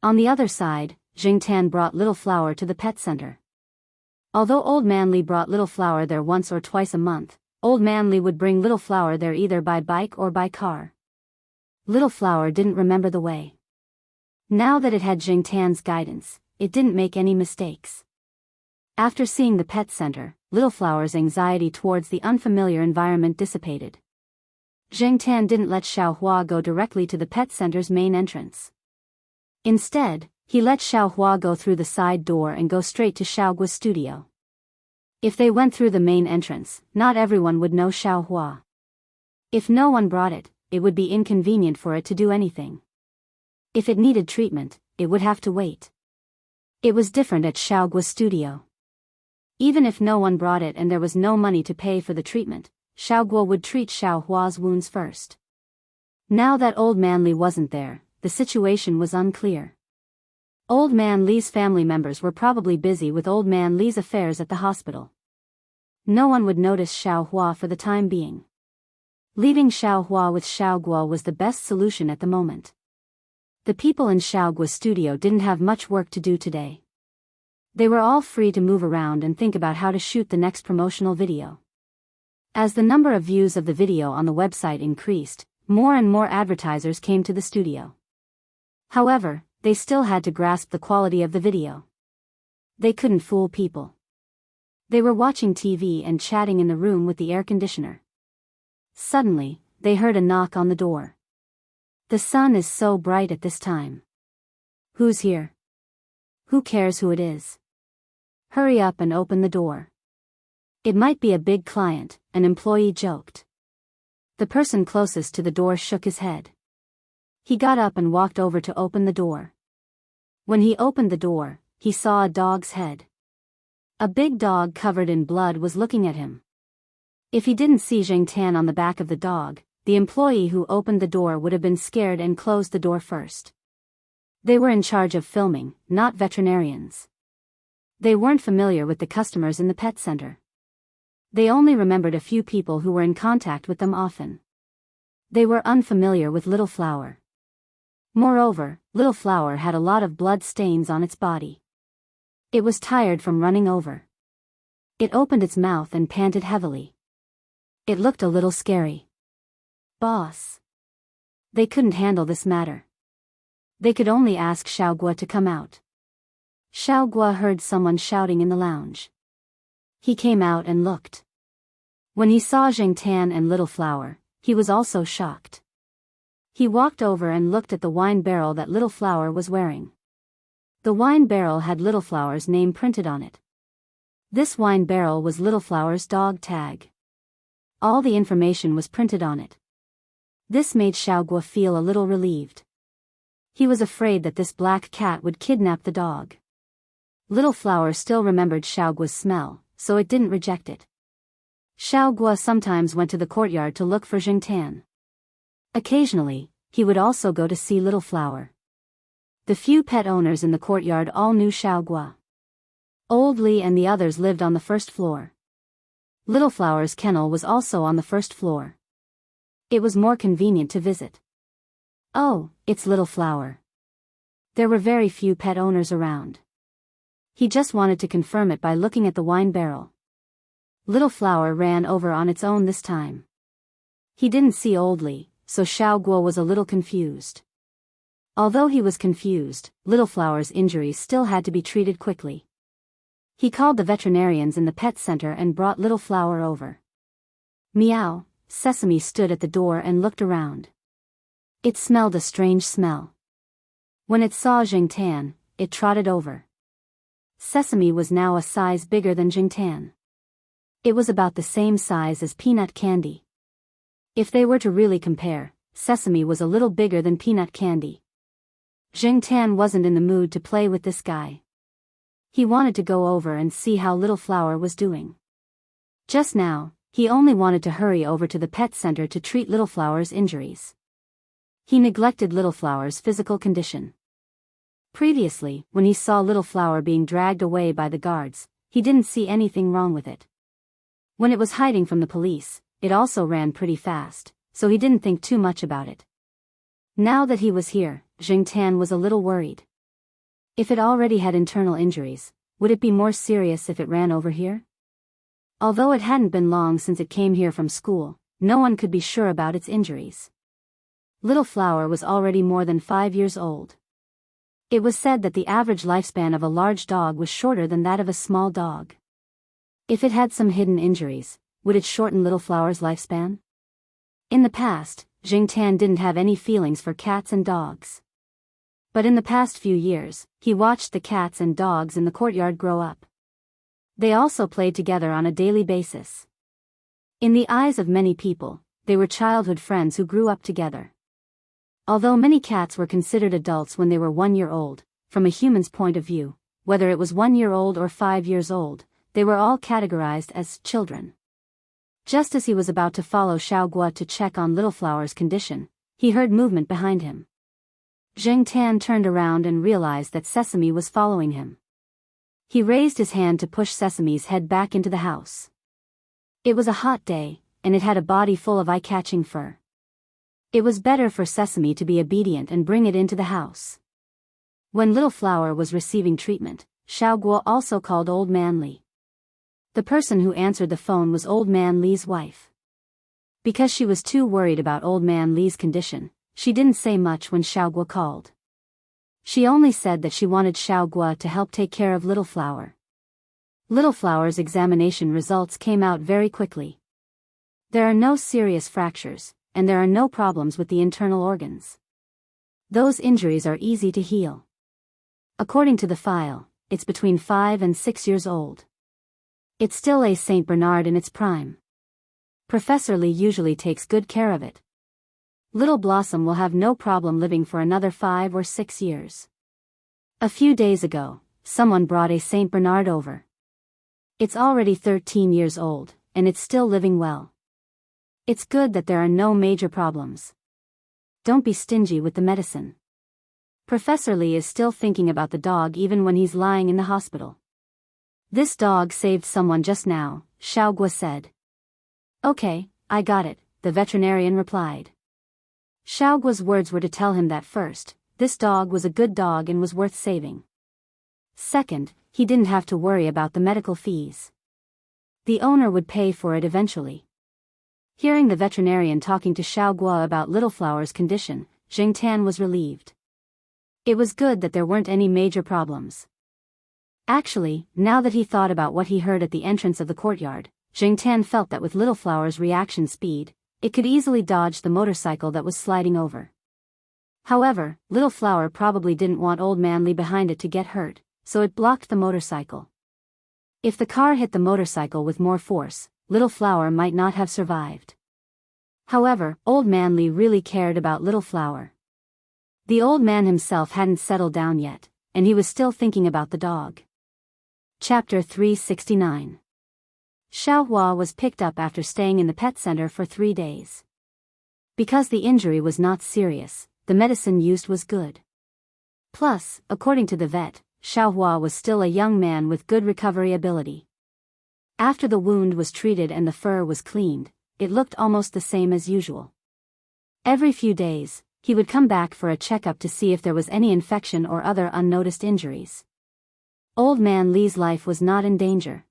On the other side, Jingtan brought Little Flower to the pet center. Although Old Man Li brought Little Flower there once or twice a month, Old Man Li would bring Little Flower there either by bike or by car. Little Flower didn't remember the way. Now that it had Jingtan's guidance, it didn't make any mistakes. After seeing the pet center, Little Flower's anxiety towards the unfamiliar environment dissipated. Jingtan didn't let Xiao Hua go directly to the pet center's main entrance. Instead, he let Xiao Hua go through the side door and go straight to Xiao Guo's studio. If they went through the main entrance, not everyone would know Xiao Hua. If no one brought it, it would be inconvenient for it to do anything. If it needed treatment, it would have to wait. It was different at Xiaogua's studio. Even if no one brought it and there was no money to pay for the treatment, Xiaogua would treat Xiaohua's wounds first. Now that Old Man Li wasn't there, the situation was unclear. Old Man Li's family members were probably busy with Old Man Li's affairs at the hospital. No one would notice Xiaohua for the time being. Leaving Xiaohua with Xiaogua was the best solution at the moment. The people in Xiaogua's studio didn't have much work to do today. They were all free to move around and think about how to shoot the next promotional video. As the number of views of the video on the website increased, more and more advertisers came to the studio. However, they still had to grasp the quality of the video. They couldn't fool people. They were watching TV and chatting in the room with the air conditioner. Suddenly, they heard a knock on the door. The sun is so bright at this time. Who's here? Who cares who it is? Hurry up and open the door. It might be a big client, an employee joked. The person closest to the door shook his head. He got up and walked over to open the door. When he opened the door, he saw a dog's head. A big dog covered in blood was looking at him. If he didn't see Zheng Tan on the back of the dog, the employee who opened the door would have been scared and closed the door first. They were in charge of filming, not veterinarians. They weren't familiar with the customers in the pet center. They only remembered a few people who were in contact with them often. They were unfamiliar with Little Flower. Moreover, Little Flower had a lot of blood stains on its body. It was tired from running over. It opened its mouth and panted heavily. It looked a little scary. Boss. They couldn't handle this matter. They could only ask Xiaogua to come out. Xiaogua heard someone shouting in the lounge. He came out and looked. When he saw Zheng Tan and Little Flower, he was also shocked. He walked over and looked at the wine barrel that Little Flower was wearing. The wine barrel had Little Flower's name printed on it. This wine barrel was Little Flower's dog tag. All the information was printed on it. This made Xiaogua feel a little relieved. He was afraid that this black cat would kidnap the dog. Little Flower still remembered Xiaogua's smell, so it didn't reject it. Xiaogua sometimes went to the courtyard to look for Zheng Tan. Occasionally, he would also go to see Little Flower. The few pet owners in the courtyard all knew Xiaogua. Old Li and the others lived on the first floor. Little Flower's kennel was also on the first floor. It was more convenient to visit. Oh, it's Little Flower. There were very few pet owners around. He just wanted to confirm it by looking at the wine barrel. Little Flower ran over on its own this time. He didn't see Old Li, so Xiaogua was a little confused. Although he was confused, Little Flower's injuries still had to be treated quickly. He called the veterinarians in the pet center and brought Little Flower over. Meow, Sesame stood at the door and looked around. It smelled a strange smell. When it saw Zheng Tan, it trotted over. Sesame was now a size bigger than Zheng Tan. It was about the same size as peanut candy. If they were to really compare, Sesame was a little bigger than peanut candy. Zheng Tan wasn't in the mood to play with this guy. He wanted to go over and see how Little Flower was doing. Just now, he only wanted to hurry over to the pet center to treat Little Flower's injuries. He neglected Little Flower's physical condition. Previously, when he saw Little Flower being dragged away by the guards, he didn't see anything wrong with it. When it was hiding from the police, it also ran pretty fast, so he didn't think too much about it. Now that he was here, Zheng Tan was a little worried. If it already had internal injuries, would it be more serious if it ran over here? Although it hadn't been long since it came here from school, no one could be sure about its injuries. Little Flower was already more than 5 years old. It was said that the average lifespan of a large dog was shorter than that of a small dog. If it had some hidden injuries, would it shorten Little Flower's lifespan? In the past, Zheng Tan didn't have any feelings for cats and dogs. But in the past few years, he watched the cats and dogs in the courtyard grow up. They also played together on a daily basis. In the eyes of many people, they were childhood friends who grew up together. Although many cats were considered adults when they were 1 year old, from a human's point of view, whether it was 1 year old or 5 years old, they were all categorized as children. Just as he was about to follow Xiaoguo to check on Little Flower's condition, he heard movement behind him. Zheng Tan turned around and realized that Sesame was following him. He raised his hand to push Sesame's head back into the house. It was a hot day, and it had a body full of eye-catching fur. It was better for Sesame to be obedient and bring it into the house. When Little Flower was receiving treatment, Xiaoguo also called Old Man Li. The person who answered the phone was Old Man Li's wife. Because she was too worried about Old Man Li's condition, she didn't say much when Xiaoguo called. She only said that she wanted Xiaoguo to help take care of Little Flower. Little Flower's examination results came out very quickly. There are no serious fractures, and there are no problems with the internal organs. Those injuries are easy to heal. According to the file, it's between 5 and 6 years old. It's still a Saint Bernard in its prime. Professor Li usually takes good care of it. Little Blossom will have no problem living for another 5 or 6 years. A few days ago, someone brought a Saint Bernard over. It's already 13 years old, and it's still living well. It's good that there are no major problems. Don't be stingy with the medicine. Professor Li is still thinking about the dog even when he's lying in the hospital. This dog saved someone just now, Xiaoguo said. Okay, I got it, the veterinarian replied. Xiaoguo's words were to tell him that first, this dog was a good dog and was worth saving. Second, he didn't have to worry about the medical fees. The owner would pay for it eventually. Hearing the veterinarian talking to Xiaoguo about Little Flower's condition, Zheng Tan was relieved. It was good that there weren't any major problems. Actually, now that he thought about what he heard at the entrance of the courtyard, Zheng Tan felt that with Little Flower's reaction speed, it could easily dodge the motorcycle that was sliding over. However, Little Flower probably didn't want Old Man Li behind it to get hurt, so it blocked the motorcycle. If the car hit the motorcycle with more force, Little Flower might not have survived. However, Old Man Li really cared about Little Flower. The old man himself hadn't settled down yet, and he was still thinking about the dog. Chapter 369. Xiaohua was picked up after staying in the pet center for 3 days. Because the injury was not serious, the medicine used was good. Plus, according to the vet, Xiaohua was still a young man with good recovery ability. After the wound was treated and the fur was cleaned, it looked almost the same as usual. Every few days, he would come back for a checkup to see if there was any infection or other unnoticed injuries. Old Man Li's life was not in danger.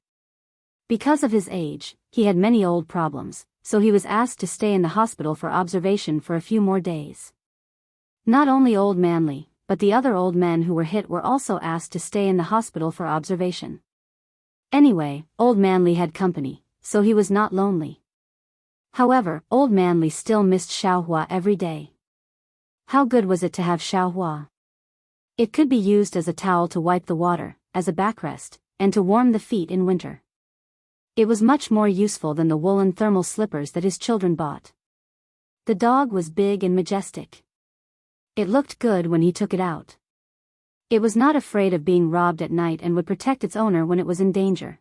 Because of his age, he had many old problems, so he was asked to stay in the hospital for observation for a few more days. Not only Old Man Li, but the other old men who were hit were also asked to stay in the hospital for observation. Anyway, Old Man Li had company, so he was not lonely. However, Old Man Li still missed Xiaohua every day. How good was it to have Xiaohua? It could be used as a towel to wipe the water, as a backrest, and to warm the feet in winter. It was much more useful than the woolen thermal slippers that his children bought. The dog was big and majestic. It looked good when he took it out. It was not afraid of being robbed at night and would protect its owner when it was in danger.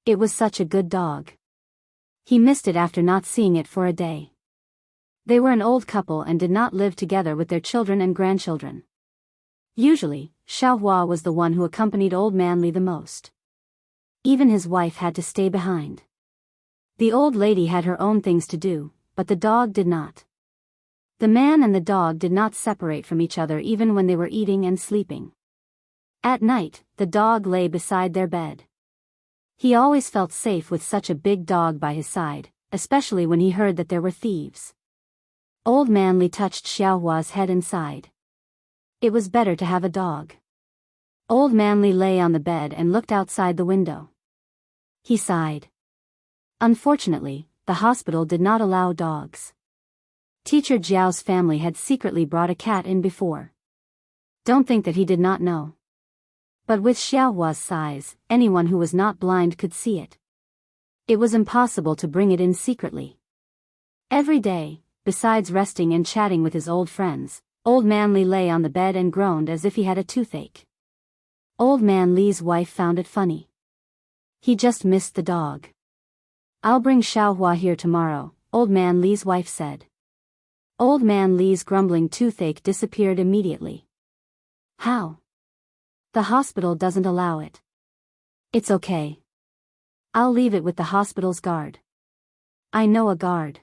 It was such a good dog. He missed it after not seeing it for a day. They were an old couple and did not live together with their children and grandchildren. Usually, Xiaohua was the one who accompanied Old Man Li the most. Even his wife had to stay behind. The old lady had her own things to do, but the dog did not. The man and the dog did not separate from each other even when they were eating and sleeping. At night, the dog lay beside their bed. He always felt safe with such a big dog by his side, especially when he heard that there were thieves. Old Man Li touched Xiaohua's head and sighed. It was better to have a dog. Old Man Li lay on the bed and looked outside the window. He sighed. Unfortunately, the hospital did not allow dogs. Teacher Jiao's family had secretly brought a cat in before. Don't think that he did not know. But with Xiaohua's size, anyone who was not blind could see it. It was impossible to bring it in secretly. Every day, besides resting and chatting with his old friends, Old Man Li lay on the bed and groaned as if he had a toothache. Old Man Li's wife found it funny. He just missed the dog. "I'll bring Xiaohua here tomorrow," Old Man Li's wife said. Old Man Li's grumbling toothache disappeared immediately. "How? The hospital doesn't allow it." "It's okay. I'll leave it with the hospital's guard. I know a guard.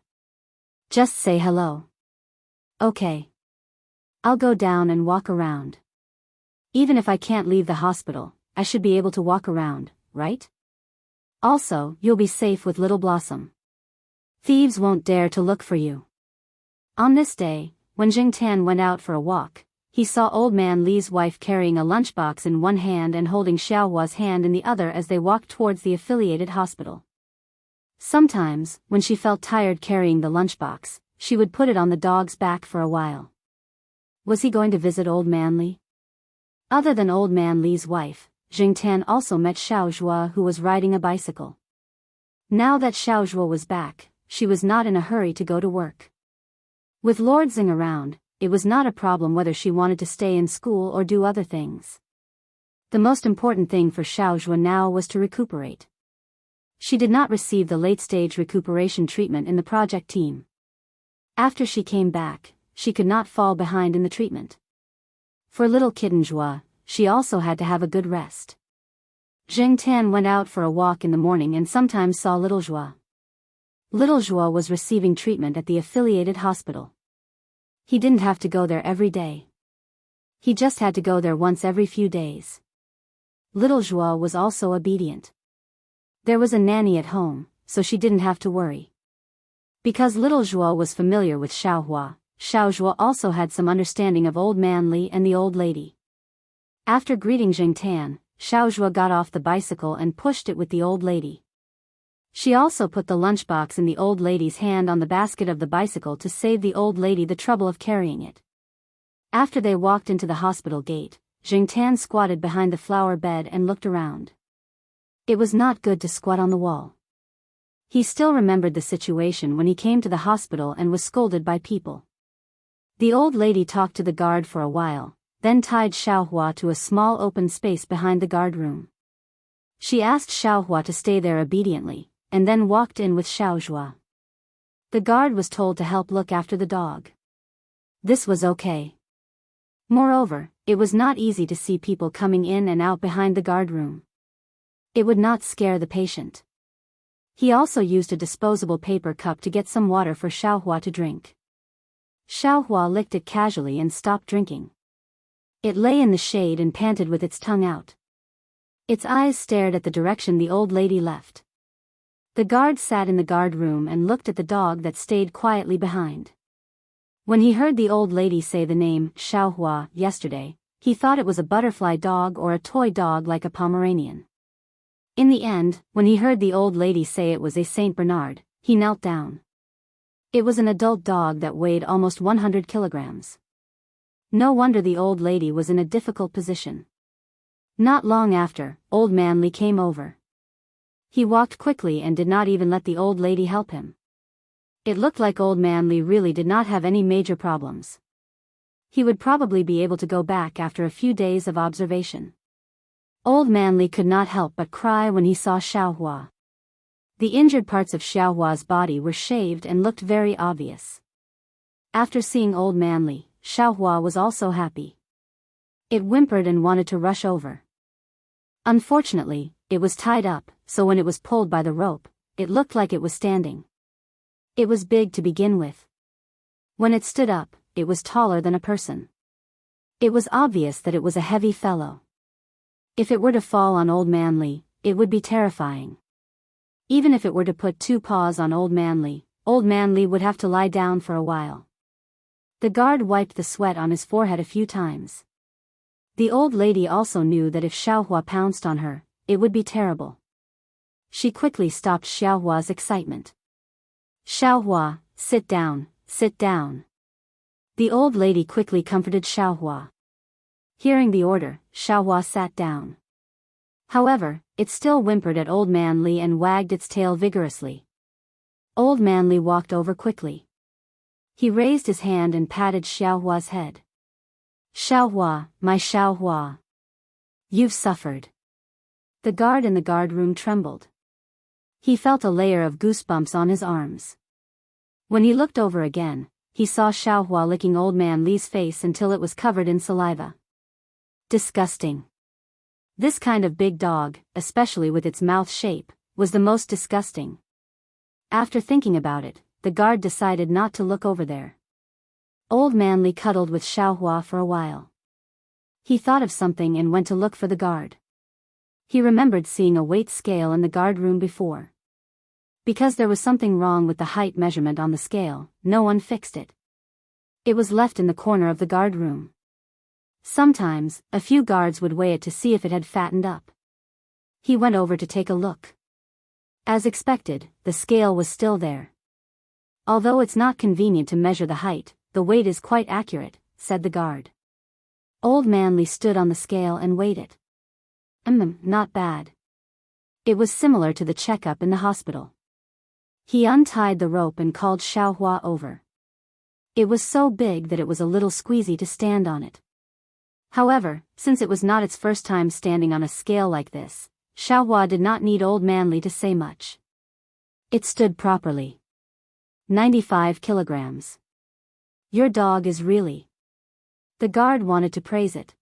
Just say hello." "Okay. I'll go down and walk around. Even if I can't leave the hospital, I should be able to walk around, right? Also, you'll be safe with Little Blossom. Thieves won't dare to look for you." On this day, when Jingtan went out for a walk, he saw Old Man Li's wife carrying a lunchbox in one hand and holding Xiaohua's hand in the other as they walked towards the affiliated hospital. Sometimes, when she felt tired carrying the lunchbox, she would put it on the dog's back for a while. Was he going to visit Old Man Li? Other than Old Man Li's wife, Jingtan also met Xiaozhua, who was riding a bicycle. Now that Xiaozhua was back, she was not in a hurry to go to work. With Lord Xing around, it was not a problem whether she wanted to stay in school or do other things. The most important thing for Xiaozhua now was to recuperate. She did not receive the late-stage recuperation treatment in the project team. After she came back, she could not fall behind in the treatment. For little kitten Zhua, she also had to have a good rest. Jingtan went out for a walk in the morning and sometimes saw little Zhua. Little Zhua was receiving treatment at the affiliated hospital. He didn't have to go there every day. He just had to go there once every few days. Little Zhua was also obedient. There was a nanny at home, so she didn't have to worry. Because little Zhua was familiar with Xiaohua, Xiaozhua also had some understanding of Old Man Li and the old lady. After greeting Jingtan, Xiaozhua got off the bicycle and pushed it with the old lady. She also put the lunchbox in the old lady's hand on the basket of the bicycle to save the old lady the trouble of carrying it. After they walked into the hospital gate, Jingtan squatted behind the flower bed and looked around. It was not good to squat on the wall. He still remembered the situation when he came to the hospital and was scolded by people. The old lady talked to the guard for a while, then tied Xiaohua to a small open space behind the guard room. She asked Xiaohua to stay there obediently, and then walked in with Xiaozhua. The guard was told to help look after the dog. This was okay. Moreover, it was not easy to see people coming in and out behind the guard room. It would not scare the patient. He also used a disposable paper cup to get some water for Xiaohua to drink. Xiaohua licked it casually and stopped drinking. It lay in the shade and panted with its tongue out. Its eyes stared at the direction the old lady left. The guard sat in the guard room and looked at the dog that stayed quietly behind. When he heard the old lady say the name Xiaohua yesterday, he thought it was a butterfly dog or a toy dog like a Pomeranian. In the end, when he heard the old lady say it was a Saint Bernard, he knelt down. It was an adult dog that weighed almost 100 kilograms. No wonder the old lady was in a difficult position. Not long after, Old Man Li came over. He walked quickly and did not even let the old lady help him. It looked like Old Man Li really did not have any major problems. He would probably be able to go back after a few days of observation. Old Man Li could not help but cry when he saw Xiaohua. The injured parts of Xiaohua's body were shaved and looked very obvious. After seeing Old Man Li, Xiaohua was also happy. It whimpered and wanted to rush over. Unfortunately, it was tied up, so when it was pulled by the rope, it looked like it was standing. It was big to begin with. When it stood up, it was taller than a person. It was obvious that it was a heavy fellow. If it were to fall on Old Man Li, it would be terrifying. Even if it were to put two paws on Old Man Li would have to lie down for a while. The guard wiped the sweat on his forehead a few times. The old lady also knew that if Xiaohua pounced on her, it would be terrible. She quickly stopped Xiaohua's excitement. "Xiaohua, sit down, sit down." The old lady quickly comforted Xiaohua. Hearing the order, Xiaohua sat down. However, it still whimpered at Old Man Li and wagged its tail vigorously. Old Man Li walked over quickly. He raised his hand and patted Xiaohua's head. Xiaohua, my Xiaohua. You've suffered. The guard in the guard room trembled. He felt a layer of goosebumps on his arms. When he looked over again, he saw Xiaohua licking Old Man Li's face until it was covered in saliva. Disgusting. This kind of big dog, especially with its mouth shape, was the most disgusting. After thinking about it, the guard decided not to look over there. Old Man Li cuddled with Xiaohua for a while. He thought of something and went to look for the guard. He remembered seeing a weight scale in the guard room before. Because there was something wrong with the height measurement on the scale, no one fixed it. It was left in the corner of the guard room. Sometimes, a few guards would weigh it to see if it had fattened up. He went over to take a look. As expected, the scale was still there. Although it's not convenient to measure the height, the weight is quite accurate, said the guard. Old Man Li stood on the scale and weighed it. Not bad. It was similar to the checkup in the hospital. He untied the rope and called Xiaohua over. It was so big that it was a little squeezy to stand on it. However, since it was not its first time standing on a scale like this, Xiaohua did not need Old Man Li to say much. It stood properly. 95 kilograms. Your dog is really... The guard wanted to praise it.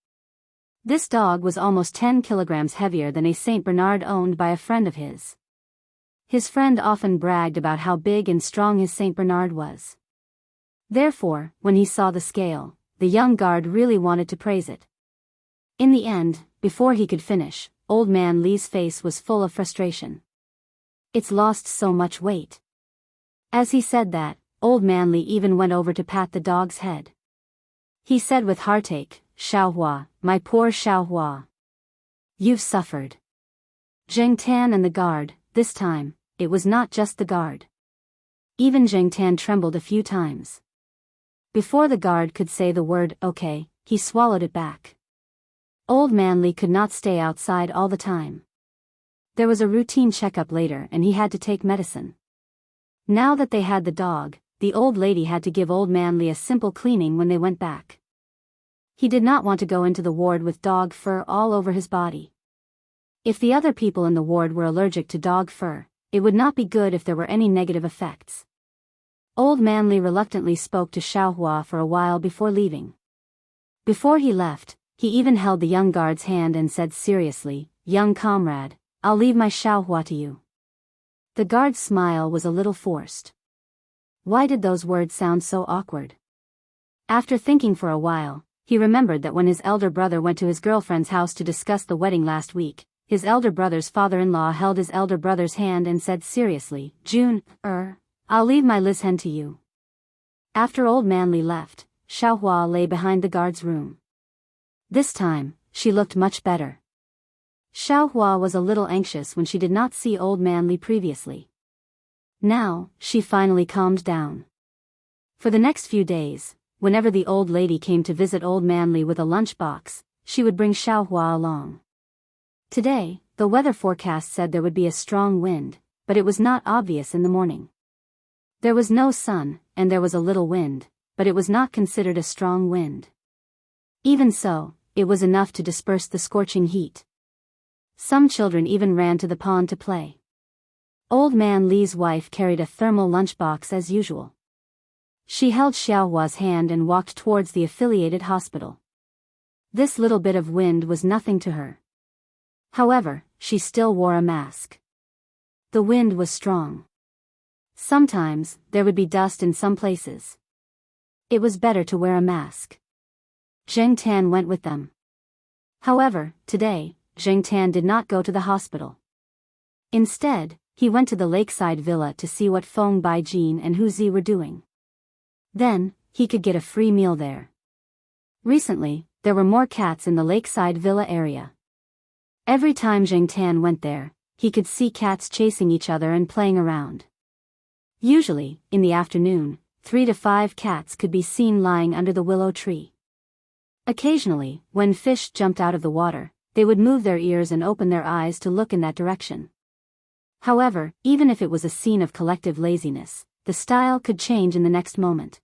This dog was almost 10 kilograms heavier than a Saint Bernard owned by a friend of his. His friend often bragged about how big and strong his Saint Bernard was. Therefore, when he saw the scale, the young guard really wanted to praise it. In the end, before he could finish, Old Man Li's face was full of frustration. It's lost so much weight. As he said that, Old Man Li even went over to pat the dog's head. He said with heartache, Xiaohua, my poor Xiaohua. You've suffered. Zheng Tan and the guard, this time, it was not just the guard. Even Zheng Tan trembled a few times. Before the guard could say the word okay, he swallowed it back. Old Man Li could not stay outside all the time. There was a routine checkup later and he had to take medicine. Now that they had the dog, the old lady had to give Old Man Li a simple cleaning when they went back. He did not want to go into the ward with dog fur all over his body. If the other people in the ward were allergic to dog fur, it would not be good if there were any negative effects. Old Man Li reluctantly spoke to Xiaohua for a while before leaving. Before he left, he even held the young guard's hand and said seriously, young comrade, I'll leave my Xiaohua to you. The guard's smile was a little forced. Why did those words sound so awkward? After thinking for a while, he remembered that when his elder brother went to his girlfriend's house to discuss the wedding last week, his elder brother's father-in-law held his elder brother's hand and said seriously, June, I'll leave my Liz hen to you. After Old Man Li left, Xiaohua lay behind the guard's room. This time, she looked much better. Xiaohua was a little anxious when she did not see Old Man Li previously. Now, she finally calmed down. For the next few days, whenever the old lady came to visit Old Man Li with a lunchbox, she would bring Xiaohua along. Today, the weather forecast said there would be a strong wind, but it was not obvious in the morning. There was no sun, and there was a little wind, but it was not considered a strong wind. Even so, it was enough to disperse the scorching heat. Some children even ran to the pond to play. Old Man Li's wife carried a thermal lunchbox as usual. She held Xiaohua's hand and walked towards the affiliated hospital. This little bit of wind was nothing to her. However, she still wore a mask. The wind was strong. Sometimes, there would be dust in some places. It was better to wear a mask. Zheng Tan went with them. However, today, Zheng Tan did not go to the hospital. Instead, he went to the lakeside villa to see what Feng Baijin and Hu Zi were doing. Then, he could get a free meal there. Recently, there were more cats in the lakeside villa area. Every time Zheng Tan went there, he could see cats chasing each other and playing around. Usually, in the afternoon, 3 to 5 cats could be seen lying under the willow tree. Occasionally, when fish jumped out of the water, they would move their ears and open their eyes to look in that direction. However, even if it was a scene of collective laziness, the style could change in the next moment.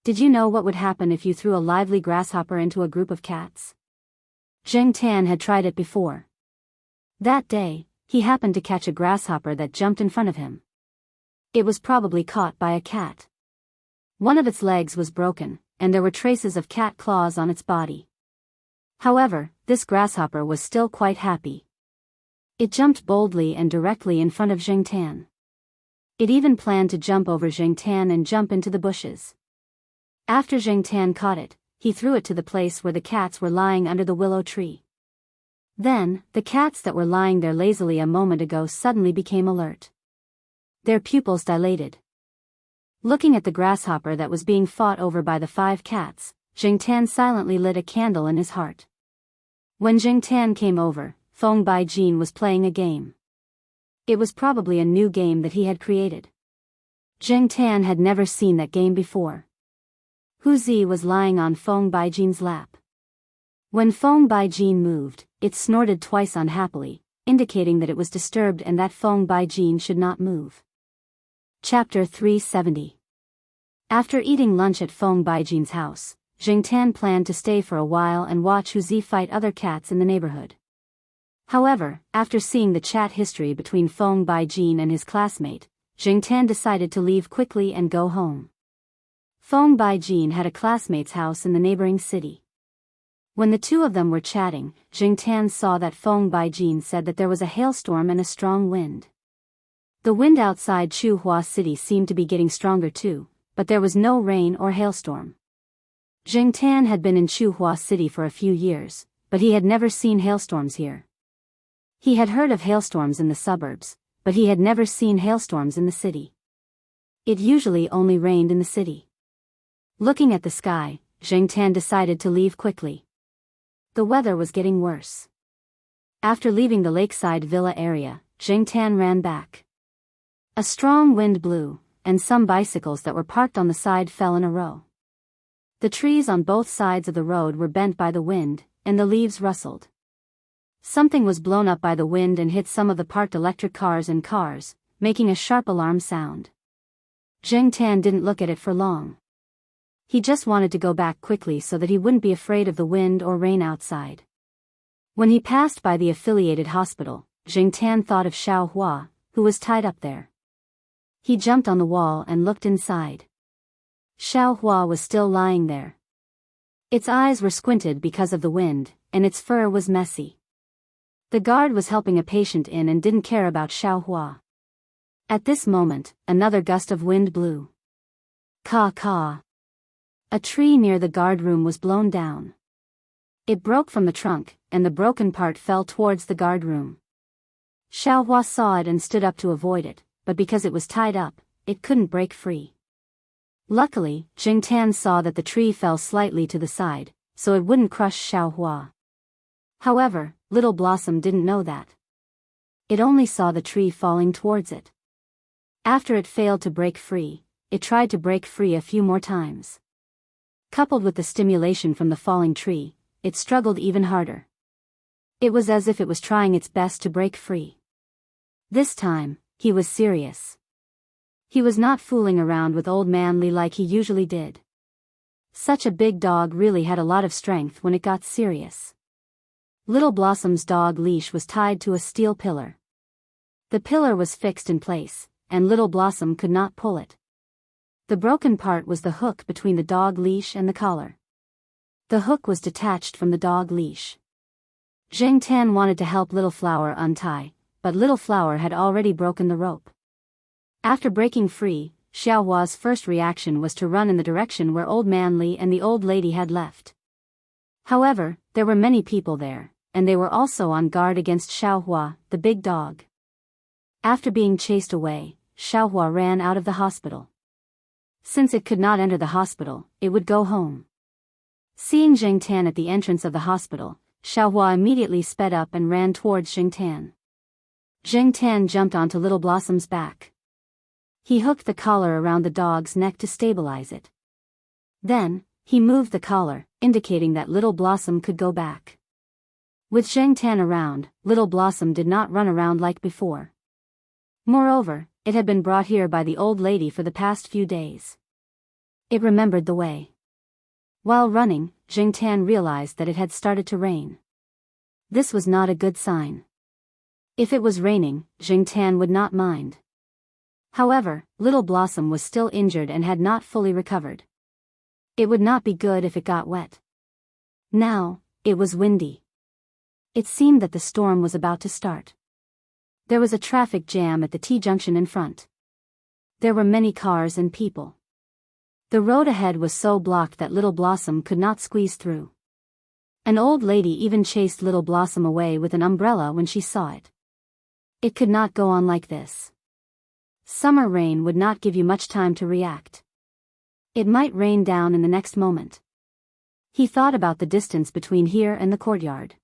Did you know what would happen if you threw a lively grasshopper into a group of cats? Zheng Tan had tried it before. That day, he happened to catch a grasshopper that jumped in front of him. It was probably caught by a cat. One of its legs was broken, and there were traces of cat claws on its body. However, this grasshopper was still quite happy. It jumped boldly and directly in front of Zheng Tan. It even planned to jump over Zheng Tan and jump into the bushes. After Zheng Tan caught it, he threw it to the place where the cats were lying under the willow tree. Then, the cats that were lying there lazily a moment ago suddenly became alert. Their pupils dilated. Looking at the grasshopper that was being fought over by the 5 cats, Zheng Tan silently lit a candle in his heart. When Zheng Tan came over, Feng Baijin was playing a game. It was probably a new game that he had created. Zheng Tan had never seen that game before. Hu Zi was lying on Feng Baijin's lap. When Feng Baijin moved, it snorted twice unhappily, indicating that it was disturbed and that Feng Baijin should not move. Chapter 370. After eating lunch at Feng Baijin's house, Zheng Tan planned to stay for a while and watch Hu Zi fight other cats in the neighborhood. However, after seeing the chat history between Feng Baijin and his classmate, Zheng Tan decided to leave quickly and go home. Feng Baijin had a classmate's house in the neighboring city. When the two of them were chatting, Zheng Tan saw that Feng Baijin said that there was a hailstorm and a strong wind. The wind outside Chuhua City seemed to be getting stronger too, but there was no rain or hailstorm. Zheng Tan had been in Chuhua City for a few years, but he had never seen hailstorms here. He had heard of hailstorms in the suburbs, but he had never seen hailstorms in the city. It usually only rained in the city. Looking at the sky, Zheng Tan decided to leave quickly. The weather was getting worse. After leaving the lakeside villa area, Zheng Tan ran back. A strong wind blew, and some bicycles that were parked on the side fell in a row. The trees on both sides of the road were bent by the wind, and the leaves rustled. Something was blown up by the wind and hit some of the parked electric cars and cars, making a sharp alarm sound. Zheng Tan didn't look at it for long. He just wanted to go back quickly so that he wouldn't be afraid of the wind or rain outside. When he passed by the affiliated hospital, Zheng Tan thought of Xiao Hua, who was tied up there. He jumped on the wall and looked inside. Xiao Hua was still lying there. Its eyes were squinted because of the wind, and its fur was messy. The guard was helping a patient in and didn't care about Xiao Hua. At this moment, another gust of wind blew. Caw. A tree near the guard room was blown down. It broke from the trunk, and the broken part fell towards the guard room. Xiao Hua saw it and stood up to avoid it, but because it was tied up, it couldn't break free. Luckily, Zheng Tan saw that the tree fell slightly to the side, so it wouldn't crush Xiao Hua. However, Little Blossom didn't know that. It only saw the tree falling towards it. After it failed to break free, it tried to break free a few more times. Coupled with the stimulation from the falling tree, it struggled even harder. It was as if it was trying its best to break free. This time, he was serious. He was not fooling around with Old Man Li like he usually did. Such a big dog really had a lot of strength when it got serious. Little Blossom's dog leash was tied to a steel pillar. The pillar was fixed in place, and Little Blossom could not pull it. The broken part was the hook between the dog leash and the collar. The hook was detached from the dog leash. Zheng Tan wanted to help Little Flower untie, but Little Flower had already broken the rope. After breaking free, Xiao Hua's first reaction was to run in the direction where Old Man Li and the old lady had left. However, there were many people there, and they were also on guard against Xiao Hua, the big dog. After being chased away, Xiao Hua ran out of the hospital. Since it could not enter the hospital, it would go home. Seeing Zheng Tan at the entrance of the hospital, Xiao Hua immediately sped up and ran towards Zheng Tan. Zheng Tan jumped onto Little Blossom's back. He hooked the collar around the dog's neck to stabilize it. Then, he moved the collar, indicating that Little Blossom could go back. With Zheng Tan around, Little Blossom did not run around like before. Moreover, it had been brought here by the old lady for the past few days. It remembered the way. While running, Jingtan realized that it had started to rain. This was not a good sign. If it was raining, Jingtan would not mind. However, Little Blossom was still injured and had not fully recovered. It would not be good if it got wet. Now, it was windy. It seemed that the storm was about to start. There was a traffic jam at the T-junction in front. There were many cars and people. The road ahead was so blocked that Little Blossom could not squeeze through. An old lady even chased Little Blossom away with an umbrella when she saw it. It could not go on like this. Summer rain would not give you much time to react. It might rain down in the next moment. He thought about the distance between here and the courtyard.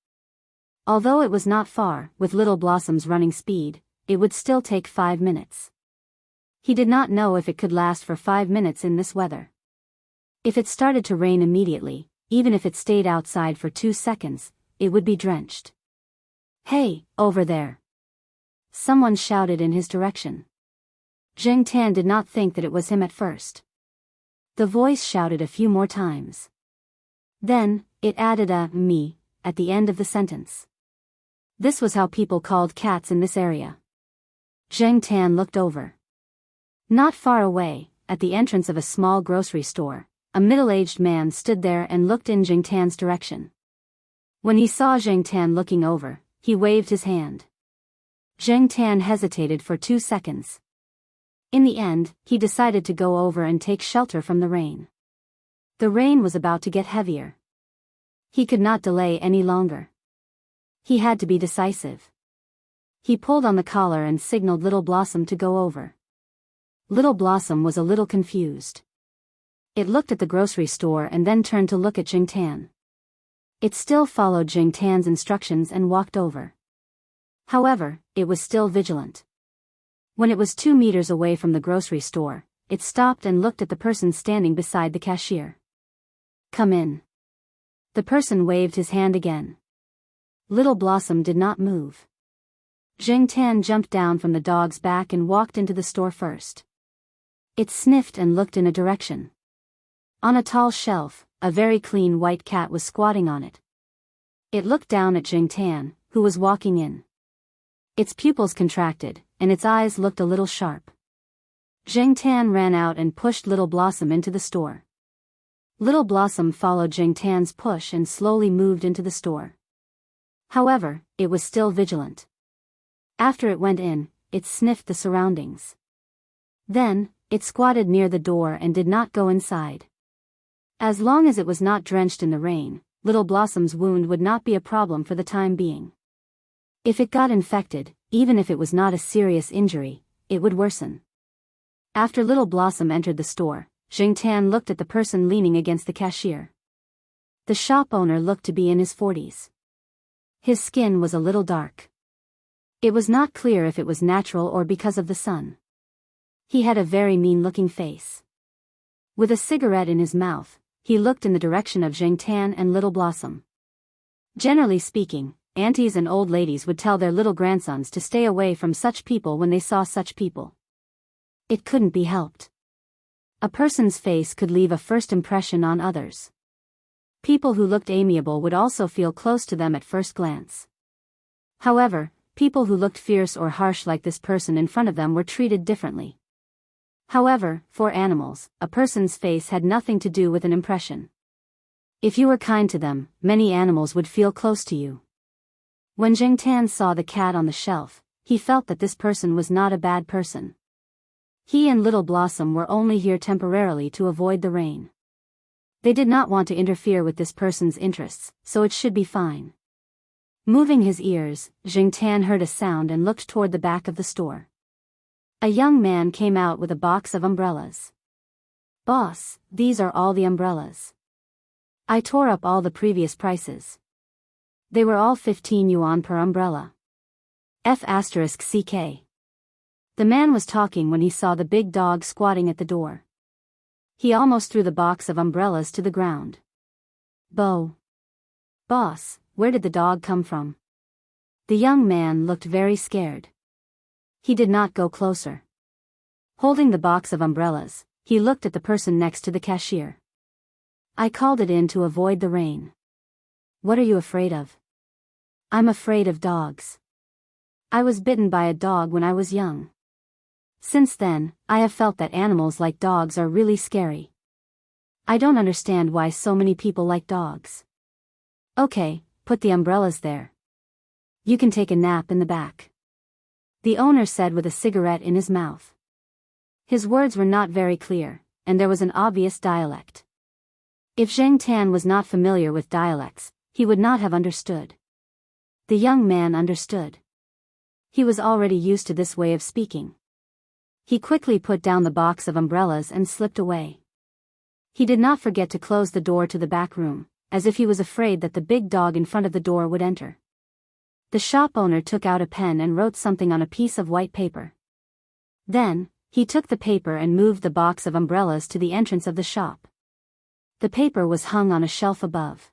Although it was not far, with Little Blossom's running speed, it would still take 5 minutes. He did not know if it could last for 5 minutes in this weather. If it started to rain immediately, even if it stayed outside for 2 seconds, it would be drenched. "Hey, over there!" Someone shouted in his direction. Jingtan did not think that it was him at first. The voice shouted a few more times. Then, it added a "me" at the end of the sentence. This was how people called cats in this area. Jingtan looked over. Not far away, at the entrance of a small grocery store, a middle-aged man stood there and looked in Jingtan's direction. When he saw Jingtan looking over, he waved his hand. Jingtan hesitated for 2 seconds. In the end, he decided to go over and take shelter from the rain. The rain was about to get heavier. He could not delay any longer. He had to be decisive. He pulled on the collar and signaled Little Blossom to go over. Little Blossom was a little confused. It looked at the grocery store and then turned to look at Jingtan. It still followed Jingtan's instructions and walked over. However, it was still vigilant. When it was 2 meters away from the grocery store, it stopped and looked at the person standing beside the cashier. "Come in." The person waved his hand again. Little Blossom did not move. Jingtan jumped down from the dog's back and walked into the store first. It sniffed and looked in a direction. On a tall shelf, a very clean white cat was squatting on it. It looked down at Jingtan, who was walking in. Its pupils contracted, and its eyes looked a little sharp. Jingtan ran out and pushed Little Blossom into the store. Little Blossom followed Jingtan's push and slowly moved into the store. However, it was still vigilant. After it went in, it sniffed the surroundings. Then, it squatted near the door and did not go inside. As long as it was not drenched in the rain, Little Blossom's wound would not be a problem for the time being. If it got infected, even if it was not a serious injury, it would worsen. After Little Blossom entered the store, Jingtan looked at the person leaning against the cashier. The shop owner looked to be in his 40s. His skin was a little dark. It was not clear if it was natural or because of the sun. He had a very mean-looking face. With a cigarette in his mouth, he looked in the direction of Jingtan and Little Blossom. Generally speaking, aunties and old ladies would tell their little grandsons to stay away from such people when they saw such people. It couldn't be helped. A person's face could leave a first impression on others. People who looked amiable would also feel close to them at first glance. However, people who looked fierce or harsh like this person in front of them were treated differently. However, for animals, a person's face had nothing to do with an impression. If you were kind to them, many animals would feel close to you. When Jingtan saw the cat on the shelf, he felt that this person was not a bad person. He and Little Blossom were only here temporarily to avoid the rain. They did not want to interfere with this person's interests, so it should be fine. Moving his ears, Jingtan heard a sound and looked toward the back of the store. A young man came out with a box of umbrellas. "Boss, these are all the umbrellas. I tore up all the previous prices. They were all 15 yuan per umbrella. F***CK. The man was talking when he saw the big dog squatting at the door. He almost threw the box of umbrellas to the ground. Boss, where did the dog come from?" The young man looked very scared. He did not go closer. Holding the box of umbrellas, he looked at the person next to the cashier. I called it in to avoid the rain. What are you afraid of? I'm afraid of dogs. I was bitten by a dog when I was young. Since then, I have felt that animals like dogs are really scary. I don't understand why so many people like dogs. Okay, put the umbrellas there. You can take a nap in the back. The owner said with a cigarette in his mouth. His words were not very clear, and there was an obvious dialect. If Zheng Tan was not familiar with dialects, he would not have understood. The young man understood. He was already used to this way of speaking. He quickly put down the box of umbrellas and slipped away. He did not forget to close the door to the back room, as if he was afraid that the big dog in front of the door would enter. The shop owner took out a pen and wrote something on a piece of white paper. Then, he took the paper and moved the box of umbrellas to the entrance of the shop. The paper was hung on a shelf above.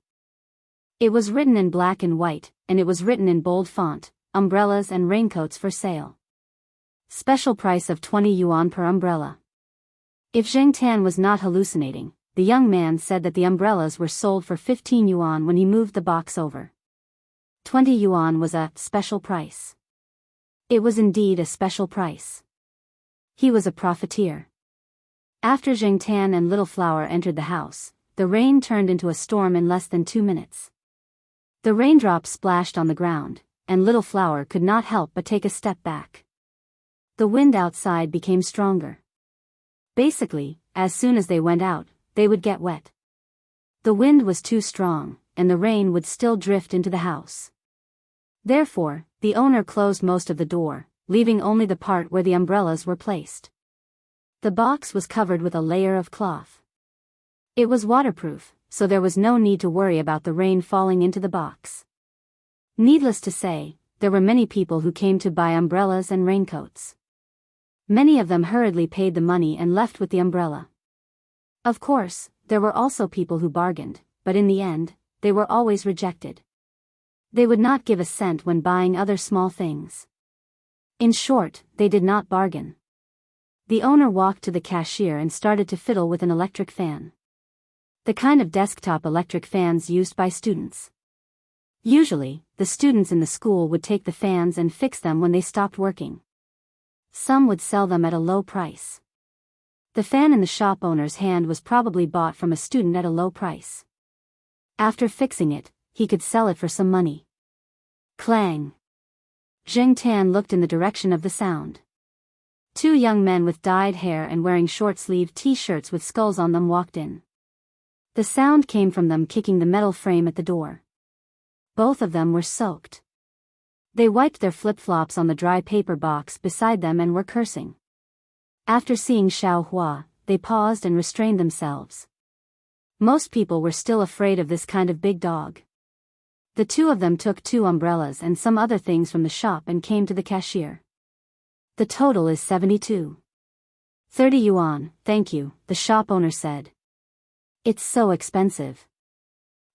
It was written in black and white, and it was written in bold font, umbrellas and raincoats for sale. Special price of 20 yuan per umbrella. If Zheng Tan was not hallucinating, the young man said that the umbrellas were sold for 15 yuan when he moved the box over. 20 yuan was a special price. It was indeed a special price. He was a profiteer. After Zheng Tan and Little Flower entered the house, the rain turned into a storm in less than 2 minutes. The raindrops splashed on the ground, and Little Flower could not help but take a step back. The wind outside became stronger. Basically, as soon as they went out, they would get wet. The wind was too strong, and the rain would still drift into the house. Therefore, the owner closed most of the door, leaving only the part where the umbrellas were placed. The box was covered with a layer of cloth. It was waterproof, so there was no need to worry about the rain falling into the box. Needless to say, there were many people who came to buy umbrellas and raincoats. Many of them hurriedly paid the money and left with the umbrella. Of course, there were also people who bargained, but in the end, they were always rejected. They would not give a cent when buying other small things. In short, they did not bargain. The owner walked to the cashier and started to fiddle with an electric fan. The kind of desktop electric fans used by students. Usually, the students in the school would take the fans and fix them when they stopped working. Some would sell them at a low price. The fan in the shop owner's hand was probably bought from a student at a low price. After fixing it, he could sell it for some money. Clang! Zheng Tan looked in the direction of the sound. 2 young men with dyed hair and wearing short-sleeved t-shirts with skulls on them walked in. The sound came from them kicking the metal frame at the door. Both of them were soaked. They wiped their flip-flops on the dry paper box beside them and were cursing. After seeing Xiao Hua, they paused and restrained themselves. Most people were still afraid of this kind of big dog. The 2 of them took 2 umbrellas and some other things from the shop and came to the cashier. The total is 72. 30 yuan, thank you, the shop owner said. It's so expensive.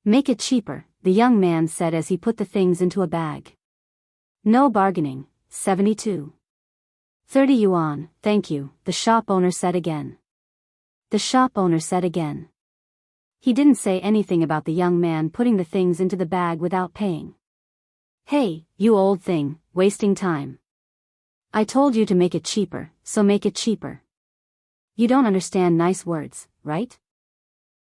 Make it cheaper, the young man said as he put the things into a bag. No bargaining, 72. 30 yuan, thank you, the shop owner said again. The shop owner said again. He didn't say anything about the young man putting the things into the bag without paying. Hey, you old thing, wasting time. I told you to make it cheaper, so make it cheaper. You don't understand nice words, right?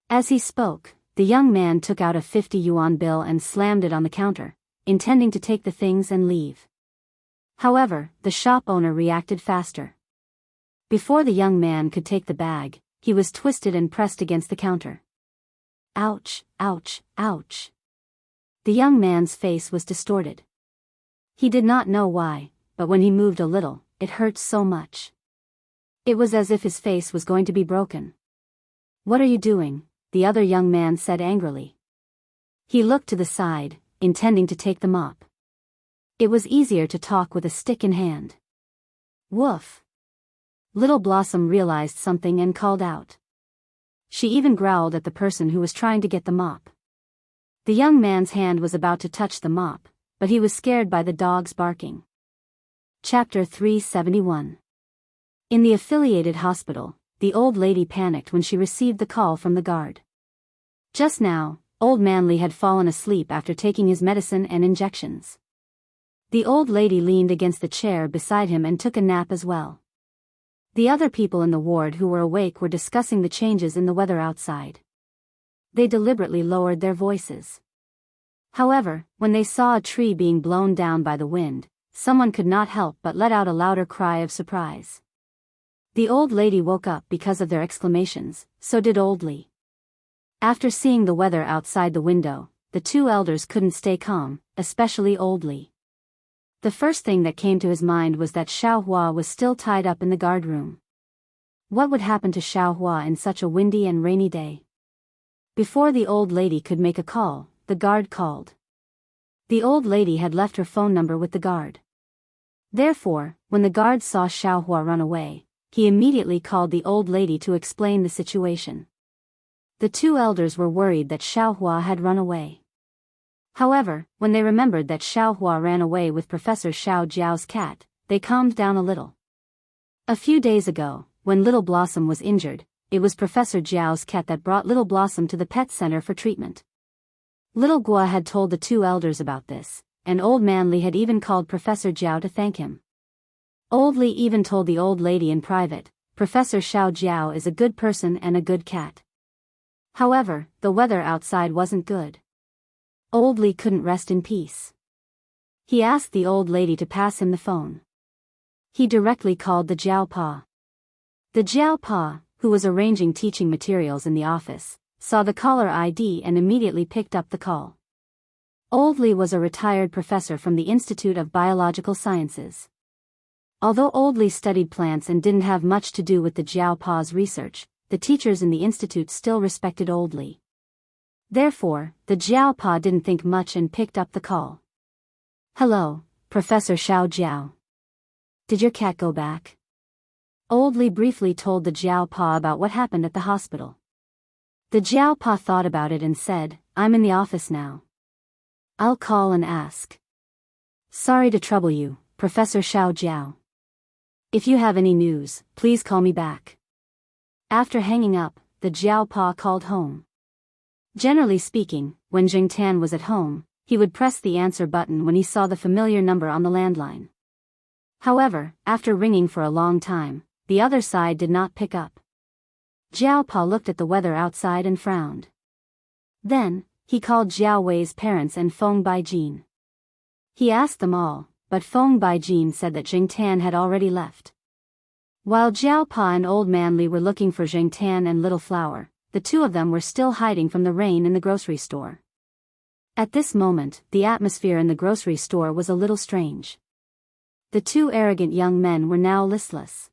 As he spoke, the young man took out a 50 yuan bill and slammed it on the counter, intending to take the things and leave. However, the shop owner reacted faster. Before the young man could take the bag, he was twisted and pressed against the counter. Ouch, ouch, ouch. The young man's face was distorted. He did not know why, but when he moved a little, it hurt so much. It was as if his face was going to be broken. What are you doing? The other young man said angrily. He looked to the side, intending to take the mop. It was easier to talk with a stick in hand. Woof! Little Blossom realized something and called out. She even growled at the person who was trying to get the mop. The young man's hand was about to touch the mop, but he was scared by the dog's barking. Chapter 371. In the affiliated hospital, the old lady panicked when she received the call from the guard. Just now, old Manly had fallen asleep after taking his medicine and injections. The old lady leaned against the chair beside him and took a nap as well. The other people in the ward who were awake were discussing the changes in the weather outside. They deliberately lowered their voices. However, when they saw a tree being blown down by the wind, someone could not help but let out a louder cry of surprise. The old lady woke up because of their exclamations, so did Old Li. After seeing the weather outside the window, the two elders couldn't stay calm, especially Old Li. The first thing that came to his mind was that Xiaohua was still tied up in the guard room. What would happen to Xiaohua in such a windy and rainy day? Before the old lady could make a call, the guard called. The old lady had left her phone number with the guard. Therefore, when the guard saw Xiaohua run away, he immediately called the old lady to explain the situation. The two elders were worried that Xiaohua had run away. However, when they remembered that Xiaohua ran away with Professor Xiao Jiao's cat, they calmed down a little. A few days ago, when Little Blossom was injured, it was Professor Jiao's cat that brought Little Blossom to the pet center for treatment. Little Gua had told the two elders about this, and Old Manly had even called Professor Jiao to thank him. Old Li even told the old lady in private, Professor Xiao Jiao is a good person and a good cat. However, the weather outside wasn't good. Old Li couldn't rest in peace. He asked the old lady to pass him the phone. He directly called the Jiao Pa. The Jiao Pa, who was arranging teaching materials in the office, saw the caller ID and immediately picked up the call. Old Li was a retired professor from the Institute of Biological Sciences. Although Old Li studied plants and didn't have much to do with the Jiao Pa's research, the teachers in the institute still respected Old Li. Therefore, the Jiao Pa didn't think much and picked up the call. Hello, Professor Xiao Jiao. Did your cat go back? Old Li briefly told the Jiao Pa about what happened at the hospital. The Jiao Pa thought about it and said, I'm in the office now. I'll call and ask. Sorry to trouble you, Professor Xiao Jiao. If you have any news, please call me back. After hanging up, the Jiao Pa called home. Generally speaking, when Jingtan was at home, he would press the answer button when he saw the familiar number on the landline. However, after ringing for a long time, the other side did not pick up. Jiao Pa looked at the weather outside and frowned. Then, he called Jiao Wei's parents and Feng Baijin. He asked them all, but Feng Baijin said that Jingtan had already left. While Jiao Pa and Old Manly were looking for Jingtan and Little Flower, the two of them were still hiding from the rain in the grocery store. At this moment, the atmosphere in the grocery store was a little strange. The two arrogant young men were now listless.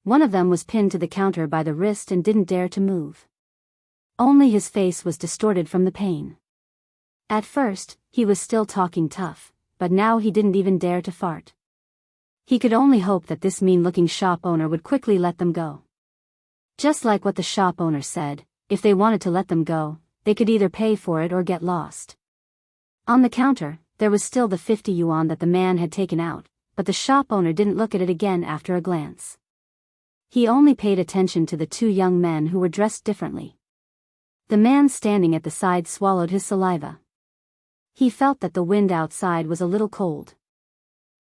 One of them was pinned to the counter by the wrist and didn't dare to move. Only his face was distorted from the pain. At first, he was still talking tough, but now he didn't even dare to fart. He could only hope that this mean-looking shop owner would quickly let them go. Just like what the shop owner said, if they wanted to let them go, they could either pay for it or get lost. On the counter, there was still the 50 yuan that the man had taken out, but the shop owner didn't look at it again after a glance. He only paid attention to the two young men who were dressed differently. The man standing at the side swallowed his saliva. He felt that the wind outside was a little cold.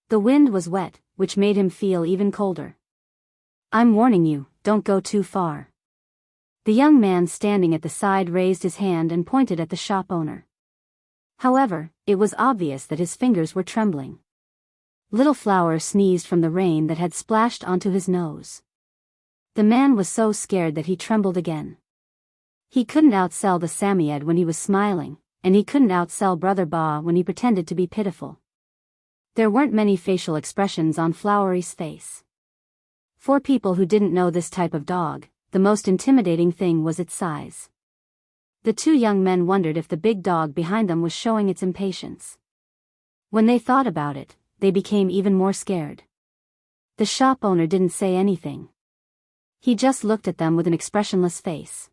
The wind was wet, which made him feel even colder. I'm warning you, don't go too far. The young man standing at the side raised his hand and pointed at the shop owner. However, it was obvious that his fingers were trembling. Little Flower sneezed from the rain that had splashed onto his nose. The man was so scared that he trembled again. He couldn't outsell the Samoyed when he was smiling, and he couldn't outsell Brother Ba when he pretended to be pitiful. There weren't many facial expressions on Flowery's face. For people who didn't know this type of dog, the most intimidating thing was its size. The two young men wondered if the big dog behind them was showing its impatience. When they thought about it, they became even more scared. The shop owner didn't say anything. He just looked at them with an expressionless face.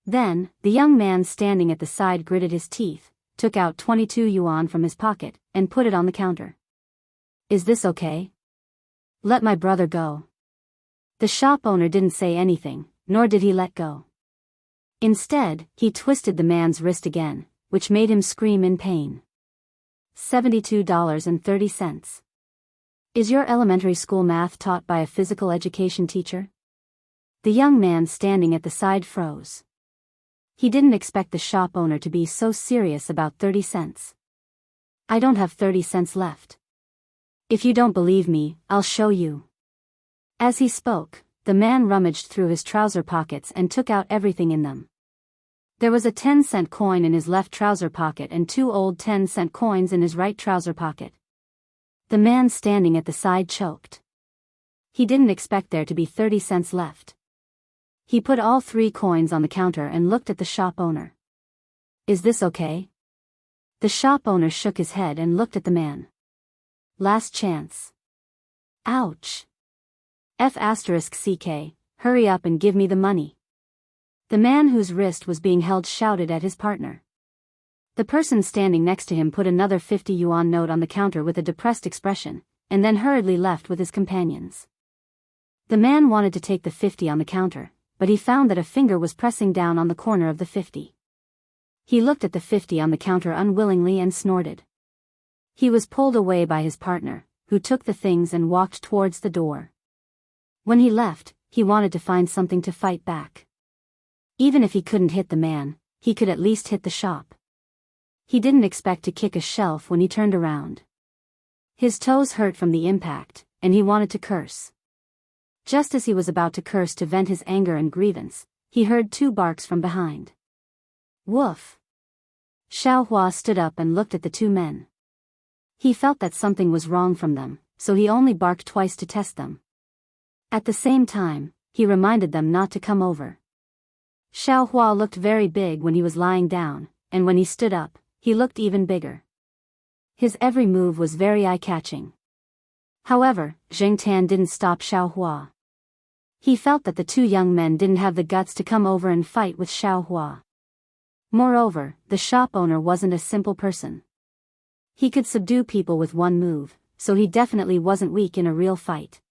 Then, the young man standing at the side gritted his teeth, took out 22 yuan from his pocket, and put it on the counter. Is this okay? Let my brother go. The shop owner didn't say anything, nor did he let go. Instead, he twisted the man's wrist again, which made him scream in pain. $72.30. Is your elementary school math taught by a physical education teacher? The young man standing at the side froze. He didn't expect the shop owner to be so serious about 30 cents. I don't have 30 cents left. If you don't believe me, I'll show you. As he spoke, the man rummaged through his trouser pockets and took out everything in them. There was a 10-cent coin in his left trouser pocket and 2 old 10-cent coins in his right trouser pocket. The man standing at the side choked. He didn't expect there to be 30 cents left. He put all 3 coins on the counter and looked at the shop owner. Is this okay? The shop owner shook his head and looked at the man. Last chance. Ouch. F***ck, hurry up and give me the money. The man whose wrist was being held shouted at his partner. The person standing next to him put another 50 yuan note on the counter with a depressed expression, and then hurriedly left with his companions. The man wanted to take the 50 on the counter, but he found that a finger was pressing down on the corner of the 50. He looked at the 50 on the counter unwillingly and snorted. He was pulled away by his partner, who took the things and walked towards the door. When he left, he wanted to find something to fight back. Even if he couldn't hit the man, he could at least hit the shop. He didn't expect to kick a shelf when he turned around. His toes hurt from the impact, and he wanted to curse. Just as he was about to curse to vent his anger and grievance, he heard 2 barks from behind. Woof! Xiaohua stood up and looked at the 2 men. He felt that something was wrong from them, so he only barked twice to test them. At the same time, he reminded them not to come over. Xiaohua looked very big when he was lying down, and when he stood up, he looked even bigger. His every move was very eye-catching. However, Zheng Tan didn't stop Xiaohua. He felt that the 2 young men didn't have the guts to come over and fight with Xiaohua. Moreover, the shop owner wasn't a simple person. He could subdue people with one move, so he definitely wasn't weak in a real fight.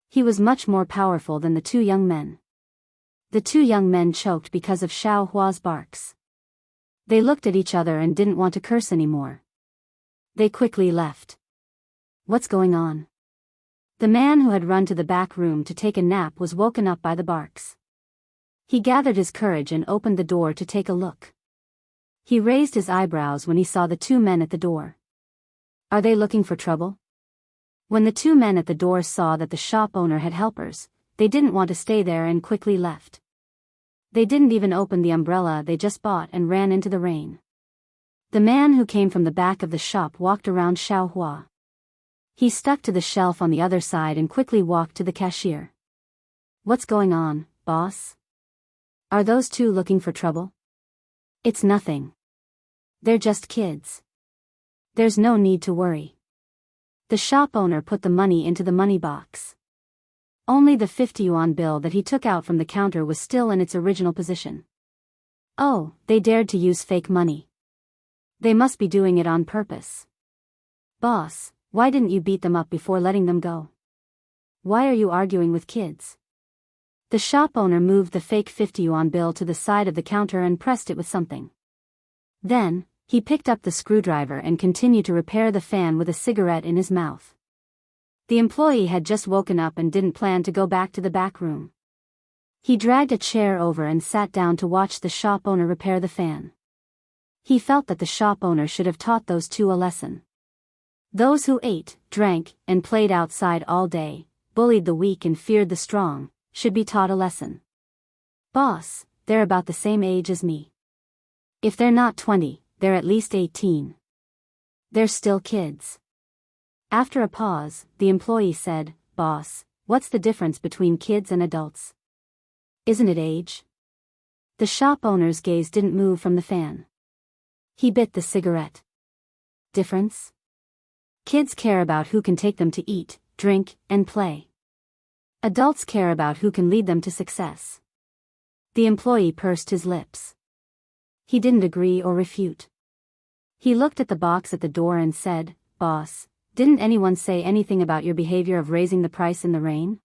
He was much more powerful than the 2 young men. The 2 young men choked because of Xiaohua's barks. They looked at each other and didn't want to curse anymore. They quickly left. What's going on? The man who had run to the back room to take a nap was woken up by the barks. He gathered his courage and opened the door to take a look. He raised his eyebrows when he saw the 2 men at the door. Are they looking for trouble? When the 2 men at the door saw that the shop owner had helpers, they didn't want to stay there and quickly left. They didn't even open the umbrella they just bought and ran into the rain. The man who came from the back of the shop walked around Xiaohua. He stuck to the shelf on the other side and quickly walked to the cashier. What's going on, boss? Are those 2 looking for trouble? It's nothing. They're just kids. There's no need to worry. The shop owner put the money into the money box. Only the 50 yuan bill that he took out from the counter was still in its original position. Oh, they dared to use fake money. They must be doing it on purpose. Boss, why didn't you beat them up before letting them go? Why are you arguing with kids? The shop owner moved the fake 50 yuan bill to the side of the counter and pressed it with something. Then, he picked up the screwdriver and continued to repair the fan with a cigarette in his mouth. The employee had just woken up and didn't plan to go back to the back room. He dragged a chair over and sat down to watch the shop owner repair the fan. He felt that the shop owner should have taught those 2 a lesson. Those who ate, drank, and played outside all day, bullied the weak and feared the strong, should be taught a lesson. Boss, they're about the same age as me. If they're not 20, they're at least 18. They're still kids. After a pause, the employee said, Boss, what's the difference between kids and adults? Isn't it age? The shop owner's gaze didn't move from the fan. He bit the cigarette. Difference? Kids care about who can take them to eat, drink, and play. Adults care about who can lead them to success. The employee pursed his lips. He didn't agree or refute. He looked at the box at the door and said, Boss, Didn't anyone say anything about your behavior of raising the price in the rain?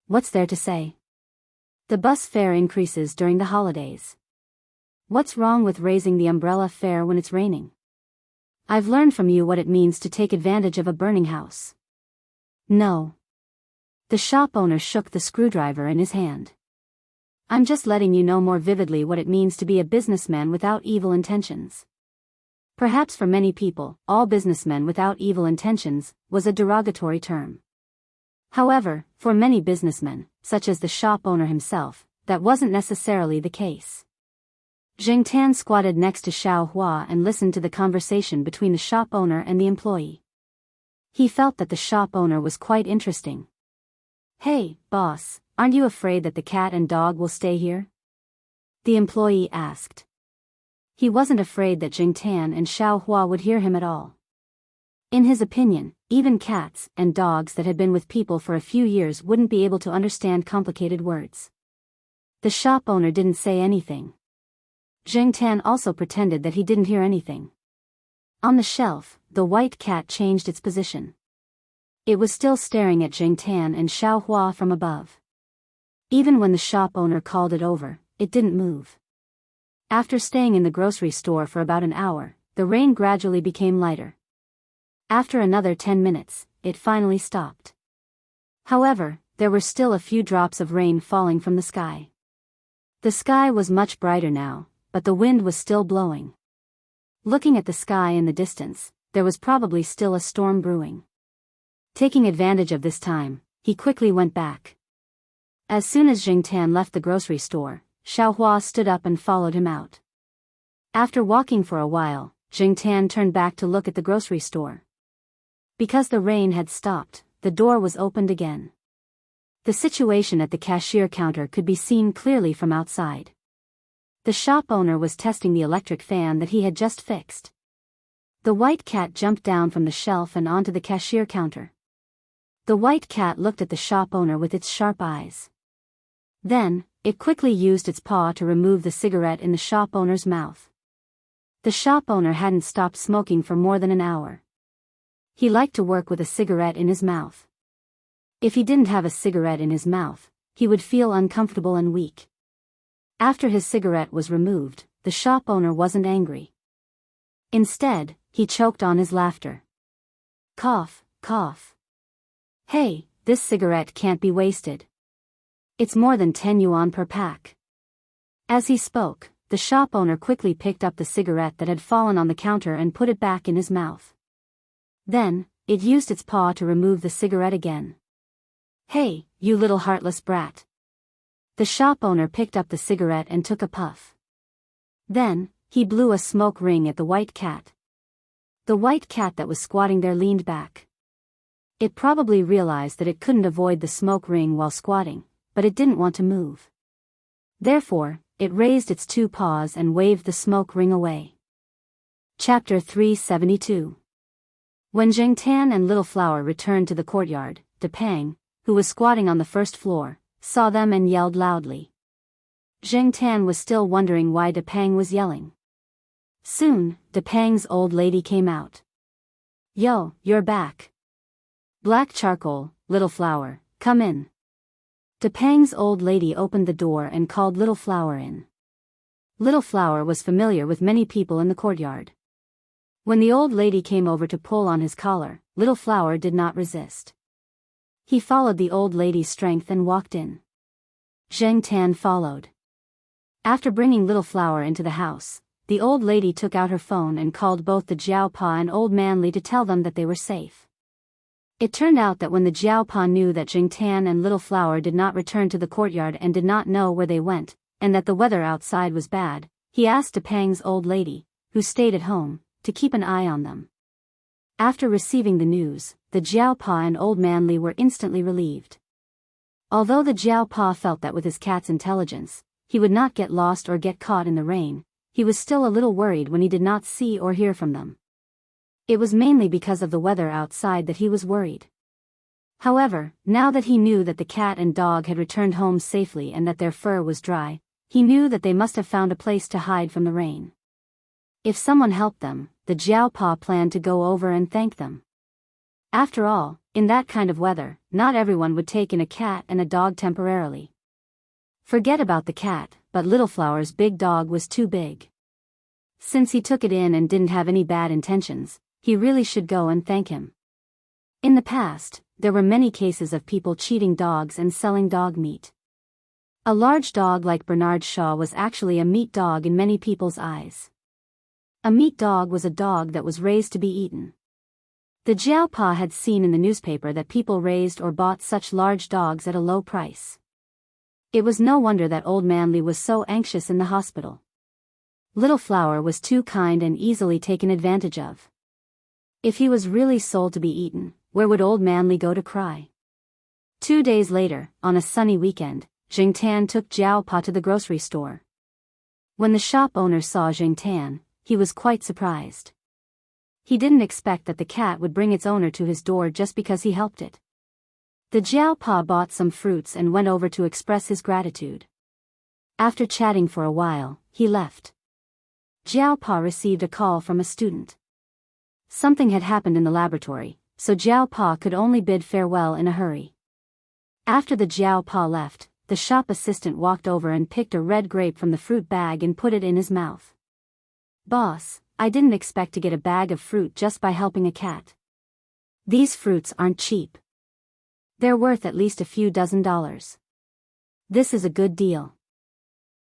What's there to say? The bus fare increases during the holidays. What's wrong with raising the umbrella fare when it's raining? I've learned from you what it means to take advantage of a burning house. No. The shop owner shook the screwdriver in his hand. I'm just letting you know more vividly what it means to be a businessman without evil intentions. Perhaps for many people, all businessmen without evil intentions was a derogatory term. However, for many businessmen, such as the shop owner himself, that wasn't necessarily the case. Jingtan squatted next to Xiao Hua and listened to the conversation between the shop owner and the employee. He felt that the shop owner was quite interesting. Hey, boss, aren't you afraid that the cat and dog will stay here? The employee asked. He wasn't afraid that Jingtan and Xiao Hua would hear him at all. In his opinion, even cats and dogs that had been with people for a few years wouldn't be able to understand complicated words. The shop owner didn't say anything. Jingtan also pretended that he didn't hear anything. On the shelf, the white cat changed its position. It was still staring at Jingtan and Xiao Hua from above. Even when the shop owner called it over, it didn't move. After staying in the grocery store for about an hour, the rain gradually became lighter. After another 10 minutes, it finally stopped. However, there were still a few drops of rain falling from the sky. The sky was much brighter now, but the wind was still blowing. Looking at the sky in the distance, there was probably still a storm brewing. Taking advantage of this time, he quickly went back. As soon as Jingtan left the grocery store, Xiao Hua stood up and followed him out. After walking for a while, Jingtan turned back to look at the grocery store. Because the rain had stopped, the door was opened again. The situation at the cashier counter could be seen clearly from outside. The shop owner was testing the electric fan that he had just fixed. The white cat jumped down from the shelf and onto the cashier counter. The white cat looked at the shop owner with its sharp eyes. Then, it quickly used its paw to remove the cigarette in the shop owner's mouth. The shop owner hadn't stopped smoking for more than an hour. He liked to work with a cigarette in his mouth. If he didn't have a cigarette in his mouth, he would feel uncomfortable and weak. After his cigarette was removed, the shop owner wasn't angry. Instead, he choked on his laughter. Cough, cough. Hey, this cigarette can't be wasted. It's more than 10 yuan per pack. As he spoke, the shop owner quickly picked up the cigarette that had fallen on the counter and put it back in his mouth. Then, it used its paw to remove the cigarette again. Hey, you little heartless brat. The shop owner picked up the cigarette and took a puff. Then, he blew a smoke ring at the white cat. The white cat that was squatting there leaned back. It probably realized that it couldn't avoid the smoke ring while squatting, but it didn't want to move. Therefore, it raised its two paws and waved the smoke ring away. Chapter 372. When Jingtan and Little Flower returned to the courtyard, Depang, who was squatting on the first floor, saw them and yelled loudly. Jingtan was still wondering why Depang was yelling. Soon, Depang's old lady came out. Yo, you're back. Black Charcoal, Little Flower, come in. Depang's old lady opened the door and called Little Flower in. Little Flower was familiar with many people in the courtyard. When the old lady came over to pull on his collar, Little Flower did not resist. He followed the old lady's strength and walked in. Jingtan followed. After bringing Little Flower into the house, the old lady took out her phone and called both the Jiaopa and Old Man Li to tell them that they were safe. It turned out that when the Jiaopa knew that Jingtan and Little Flower did not return to the courtyard and did not know where they went, and that the weather outside was bad, he asked Depang's old lady, who stayed at home, to keep an eye on them. After receiving the news, the Jiaopa and Old Man Li were instantly relieved. Although the Jiaopa felt that with his cat's intelligence, he would not get lost or get caught in the rain, he was still a little worried when he did not see or hear from them. It was mainly because of the weather outside that he was worried. However, now that he knew that the cat and dog had returned home safely and that their fur was dry, he knew that they must have found a place to hide from the rain. If someone helped them, the Jiaopa planned to go over and thank them. After all, in that kind of weather, not everyone would take in a cat and a dog temporarily. Forget about the cat, but Little Flower's big dog was too big. Since he took it in and didn't have any bad intentions, he really should go and thank him. In the past, there were many cases of people cheating dogs and selling dog meat. A large dog like Bernard Shaw was actually a meat dog in many people's eyes. A meat dog was a dog that was raised to be eaten. The Jiao Pa had seen in the newspaper that people raised or bought such large dogs at a low price. It was no wonder that old Manly was so anxious in the hospital. Little Flower was too kind and easily taken advantage of. If he was really sold to be eaten, where would old Manly go to cry? 2 days later, on a sunny weekend, Jingtan took Jiao Pa to the grocery store. When the shop owner saw Jingtan, he was quite surprised. He didn't expect that the cat would bring its owner to his door just because he helped it. The Jiao Pa bought some fruits and went over to express his gratitude. After chatting for a while, he left. Jiao Pa received a call from a student. Something had happened in the laboratory, so Jiao Pa could only bid farewell in a hurry. After the Jiao Pa left, the shop assistant walked over and picked a red grape from the fruit bag and put it in his mouth. "Boss, I didn't expect to get a bag of fruit just by helping a cat. These fruits aren't cheap. They're worth at least a few $dozen. This is a good deal."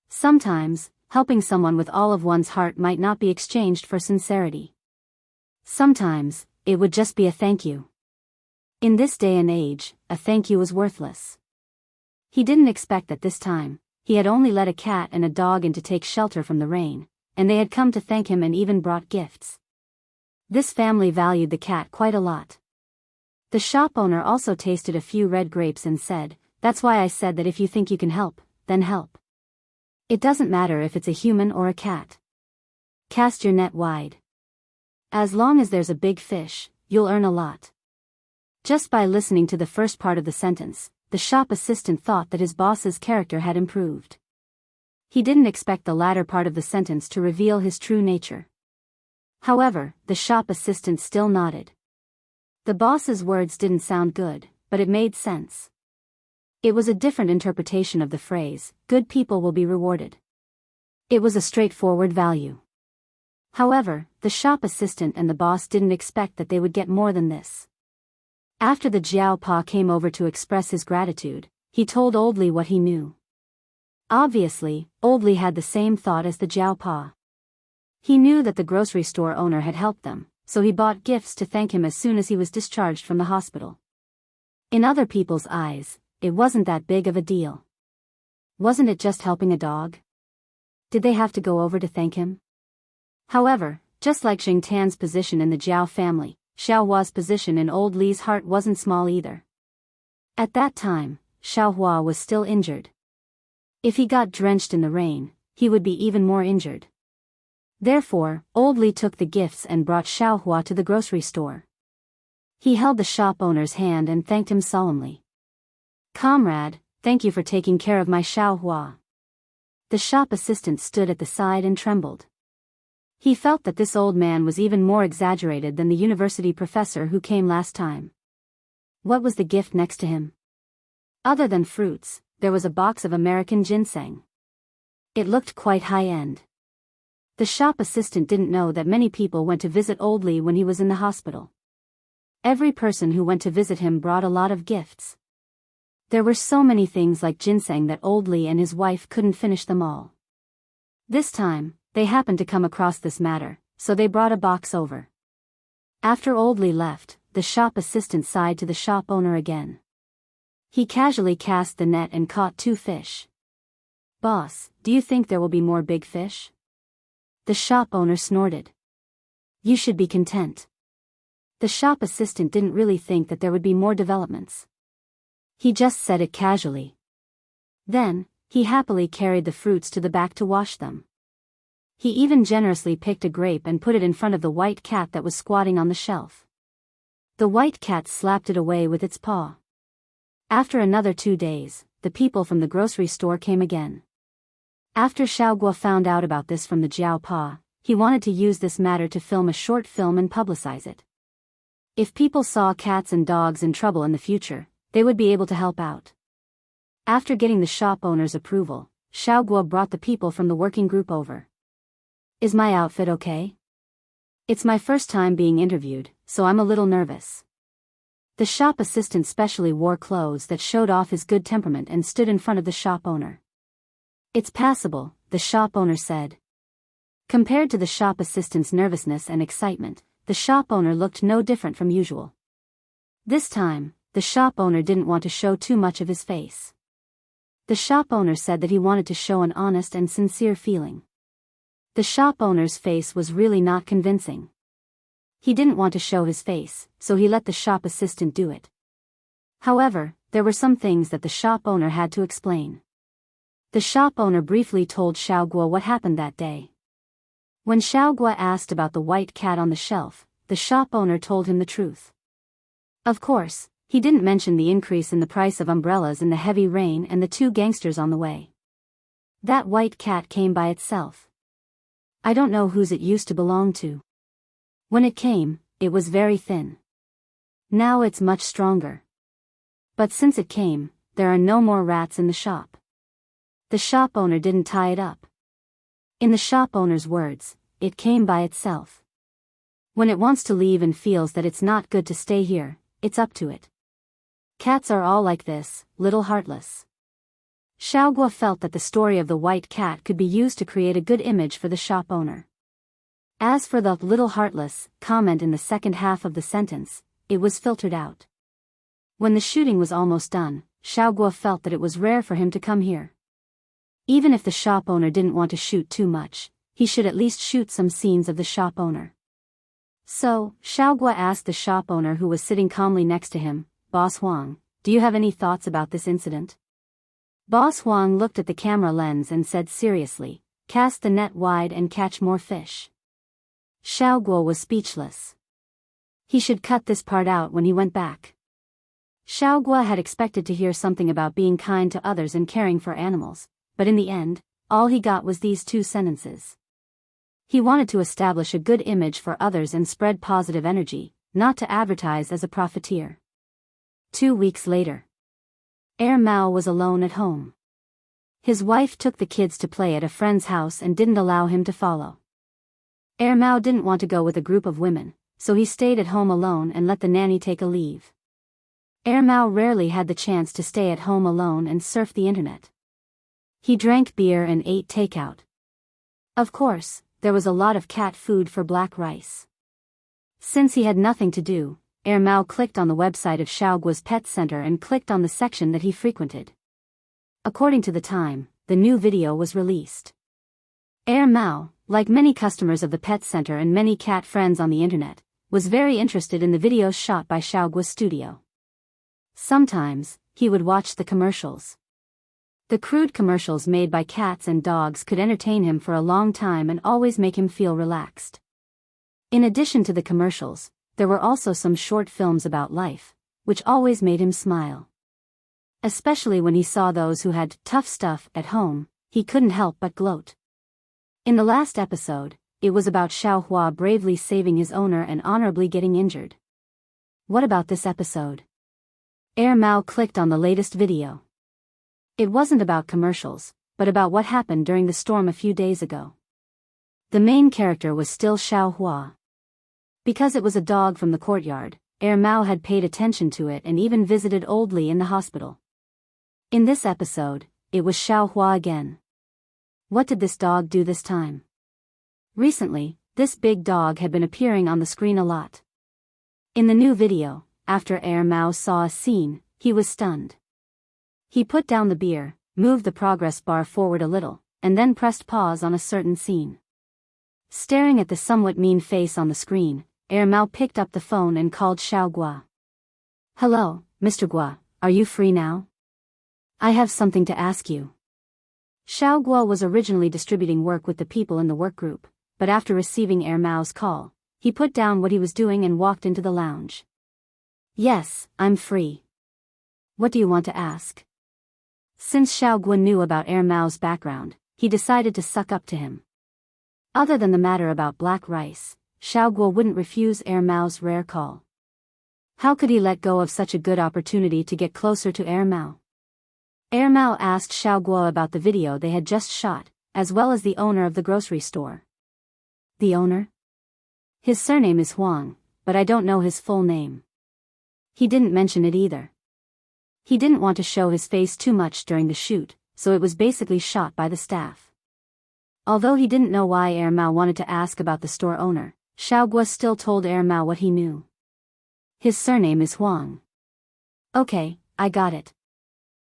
Sometimes, helping someone with all of one's heart might not be exchanged for sincerity. Sometimes, it would just be a thank you. In this day and age, a thank you was worthless. He didn't expect that this time, he had only let a cat and a dog in to take shelter from the rain, and they had come to thank him and even brought gifts. This family valued the cat quite a lot. The shop owner also tasted a few red grapes and said, "That's why I said that if you think you can help, then help. It doesn't matter if it's a human or a cat. Cast your net wide. As long as there's a big fish, you'll earn a lot." Just by listening to the first part of the sentence, the shop assistant thought that his boss's character had improved. He didn't expect the latter part of the sentence to reveal his true nature. However, the shop assistant still nodded. The boss's words didn't sound good, but it made sense. It was a different interpretation of the phrase, "Good people will be rewarded." It was a straightforward value. However, the shop assistant and the boss didn't expect that they would get more than this. After the Jiao Pa came over to express his gratitude, he told Old Li what he knew. Obviously, Old Li had the same thought as the Jiao Pa. He knew that the grocery store owner had helped them, so he bought gifts to thank him as soon as he was discharged from the hospital. In other people's eyes, it wasn't that big of a deal. Wasn't it just helping a dog? Did they have to go over to thank him? However, just like Jingtan's position in the Jiao family, Xiaohua's position in Old Li's heart wasn't small either. At that time, Xiaohua was still injured. If he got drenched in the rain, he would be even more injured. Therefore, Old Li took the gifts and brought Xiaohua to the grocery store. He held the shop owner's hand and thanked him solemnly. "Comrade, thank you for taking care of my Xiaohua." The shop assistant stood at the side and trembled. He felt that this old man was even more exaggerated than the university professor who came last time. What was the gift next to him? Other than fruits, there was a box of American ginseng. It looked quite high-end. The shop assistant didn't know that many people went to visit Old Li when he was in the hospital. Every person who went to visit him brought a lot of gifts. There were so many things like ginseng that Old Li and his wife couldn't finish them all. This time, they happened to come across this matter, so they brought a box over. After Old Li left, the shop assistant sighed to the shop owner again. He casually cast the net and caught 2 fish. "Boss, do you think there will be more big fish?" The shop owner snorted. "You should be content." The shop assistant didn't really think that there would be more developments. He just said it casually. Then, he happily carried the fruits to the back to wash them. He even generously picked a grape and put it in front of the white cat that was squatting on the shelf. The white cat slapped it away with its paw. After another 2 days, the people from the grocery store came again. After Xiaoguo found out about this from the Jiao Pa, he wanted to use this matter to film a short film and publicize it. If people saw cats and dogs in trouble in the future, they would be able to help out. After getting the shop owner's approval, Xiaoguo brought the people from the working group over. Is my outfit okay? It's my first time being interviewed, so I'm a little nervous. The shop assistant specially wore clothes that showed off his good temperament and stood in front of the shop owner. It's passable, the shop owner said. Compared to the shop assistant's nervousness and excitement, the shop owner looked no different from usual. This time, the shop owner didn't want to show too much of his face. The shop owner said that he wanted to show an honest and sincere feeling. The shop owner's face was really not convincing. He didn't want to show his face, so he let the shop assistant do it. However, there were some things that the shop owner had to explain. The shop owner briefly told Xiaoguo what happened that day. When Xiaoguo asked about the white cat on the shelf, the shop owner told him the truth. Of course, he didn't mention the increase in the price of umbrellas in the heavy rain and the 2 gangsters on the way. That white cat came by itself. I don't know whose it used to belong to. When it came, it was very thin. Now it's much stronger. But since it came, there are no more rats in the shop. The shop owner didn't tie it up. In the shop owner's words, it came by itself. When it wants to leave and feels that it's not good to stay here, it's up to it. Cats are all like this, little heartless. Xiaoguo felt that the story of the white cat could be used to create a good image for the shop owner. As for the little heartless comment in the second half of the sentence, it was filtered out. When the shooting was almost done, Xiaoguo felt that it was rare for him to come here. Even if the shop owner didn't want to shoot too much, he should at least shoot some scenes of the shop owner. So, Xiaoguo asked the shop owner who was sitting calmly next to him, Boss Huang, do you have any thoughts about this incident? Boss Huang looked at the camera lens and said seriously, cast the net wide and catch more fish. Xiaoguo was speechless. He should cut this part out when he went back. Xiaoguo had expected to hear something about being kind to others and caring for animals, but in the end, all he got was these 2 sentences. He wanted to establish a good image for others and spread positive energy, not to advertise as a profiteer. 2 weeks later. Mao was alone at home. His wife took the kids to play at a friend's house and didn't allow him to follow. Mao didn't want to go with a group of women, so he stayed at home alone and let the nanny take a leave. Mao rarely had the chance to stay at home alone and surf the internet. He drank beer and ate takeout. Of course, there was a lot of cat food for black rice. Since he had nothing to do, Mao clicked on the website of Xiaoguo's pet center and clicked on the section that he frequented. According to the time, the new video was released. Mao, like many customers of the pet center and many cat friends on the internet, was very interested in the videos shot by Xiaoguo's studio. Sometimes, he would watch the commercials. The crude commercials made by cats and dogs could entertain him for a long time and always make him feel relaxed. In addition to the commercials, there were also some short films about life, which always made him smile. Especially when he saw those who had tough stuff at home, he couldn't help but gloat. In the last episode, it was about Xiaohua bravely saving his owner and honorably getting injured. What about this episode? Mao clicked on the latest video. It wasn't about commercials, but about what happened during the storm a few days ago. The main character was still Xiaohua. Because it was a dog from the courtyard, Mao had paid attention to it and even visited Old Li in the hospital. In this episode, it was Xiaohua again. What did this dog do this time? Recently, this big dog had been appearing on the screen a lot. In the new video, after Mao saw a scene, he was stunned. He put down the beer, moved the progress bar forward a little, and then pressed pause on a certain scene. Staring at the somewhat mean face on the screen, Mao picked up the phone and called Xiaoguo. Hello, Mr. Guo, are you free now? I have something to ask you. Xiaoguo was originally distributing work with the people in the work group, but after receiving Mao's call, he put down what he was doing and walked into the lounge. Yes, I'm free. What do you want to ask? Since Xiaoguo knew about Mao's background, he decided to suck up to him. Other than the matter about black rice, Xiaoguo wouldn't refuse Mao's rare call. How could he let go of such a good opportunity to get closer to Mao? Mao asked Xiao Guo about the video they had just shot, as well as the owner of the grocery store. The owner? His surname is Huang, but I don't know his full name. He didn't mention it either. He didn't want to show his face too much during the shoot, so it was basically shot by the staff. Although he didn't know why Mao wanted to ask about the store owner, Xiao Guo still told Mao what he knew. His surname is Huang. Okay, I got it.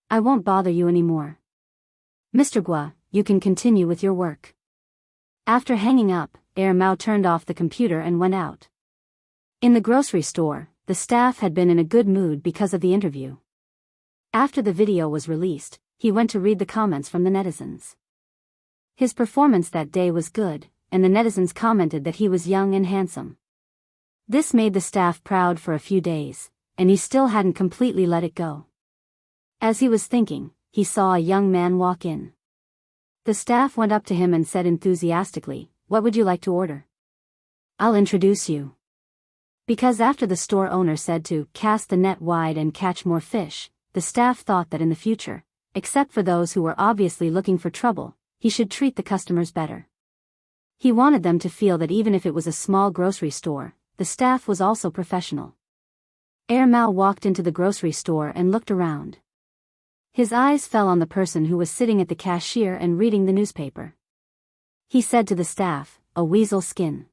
I won't bother you anymore. Mr. Guo, you can continue with your work. After hanging up, Mao turned off the computer and went out. In the grocery store, the staff had been in a good mood because of the interview. After the video was released, he went to read the comments from the netizens. His performance that day was good, and the netizens commented that he was young and handsome. This made the staff proud for a few days, and he still hadn't completely let it go. As he was thinking, he saw a young man walk in. The staff went up to him and said enthusiastically, "What would you like to order?" "I'll introduce you." Because after the store owner said to cast the net wide and catch more fish, the staff thought that in the future, except for those who were obviously looking for trouble, he should treat the customers better. He wanted them to feel that even if it was a small grocery store, the staff was also professional. Mao walked into the grocery store and looked around. His eyes fell on the person who was sitting at the cashier and reading the newspaper. He said to the staff, "A weasel skin."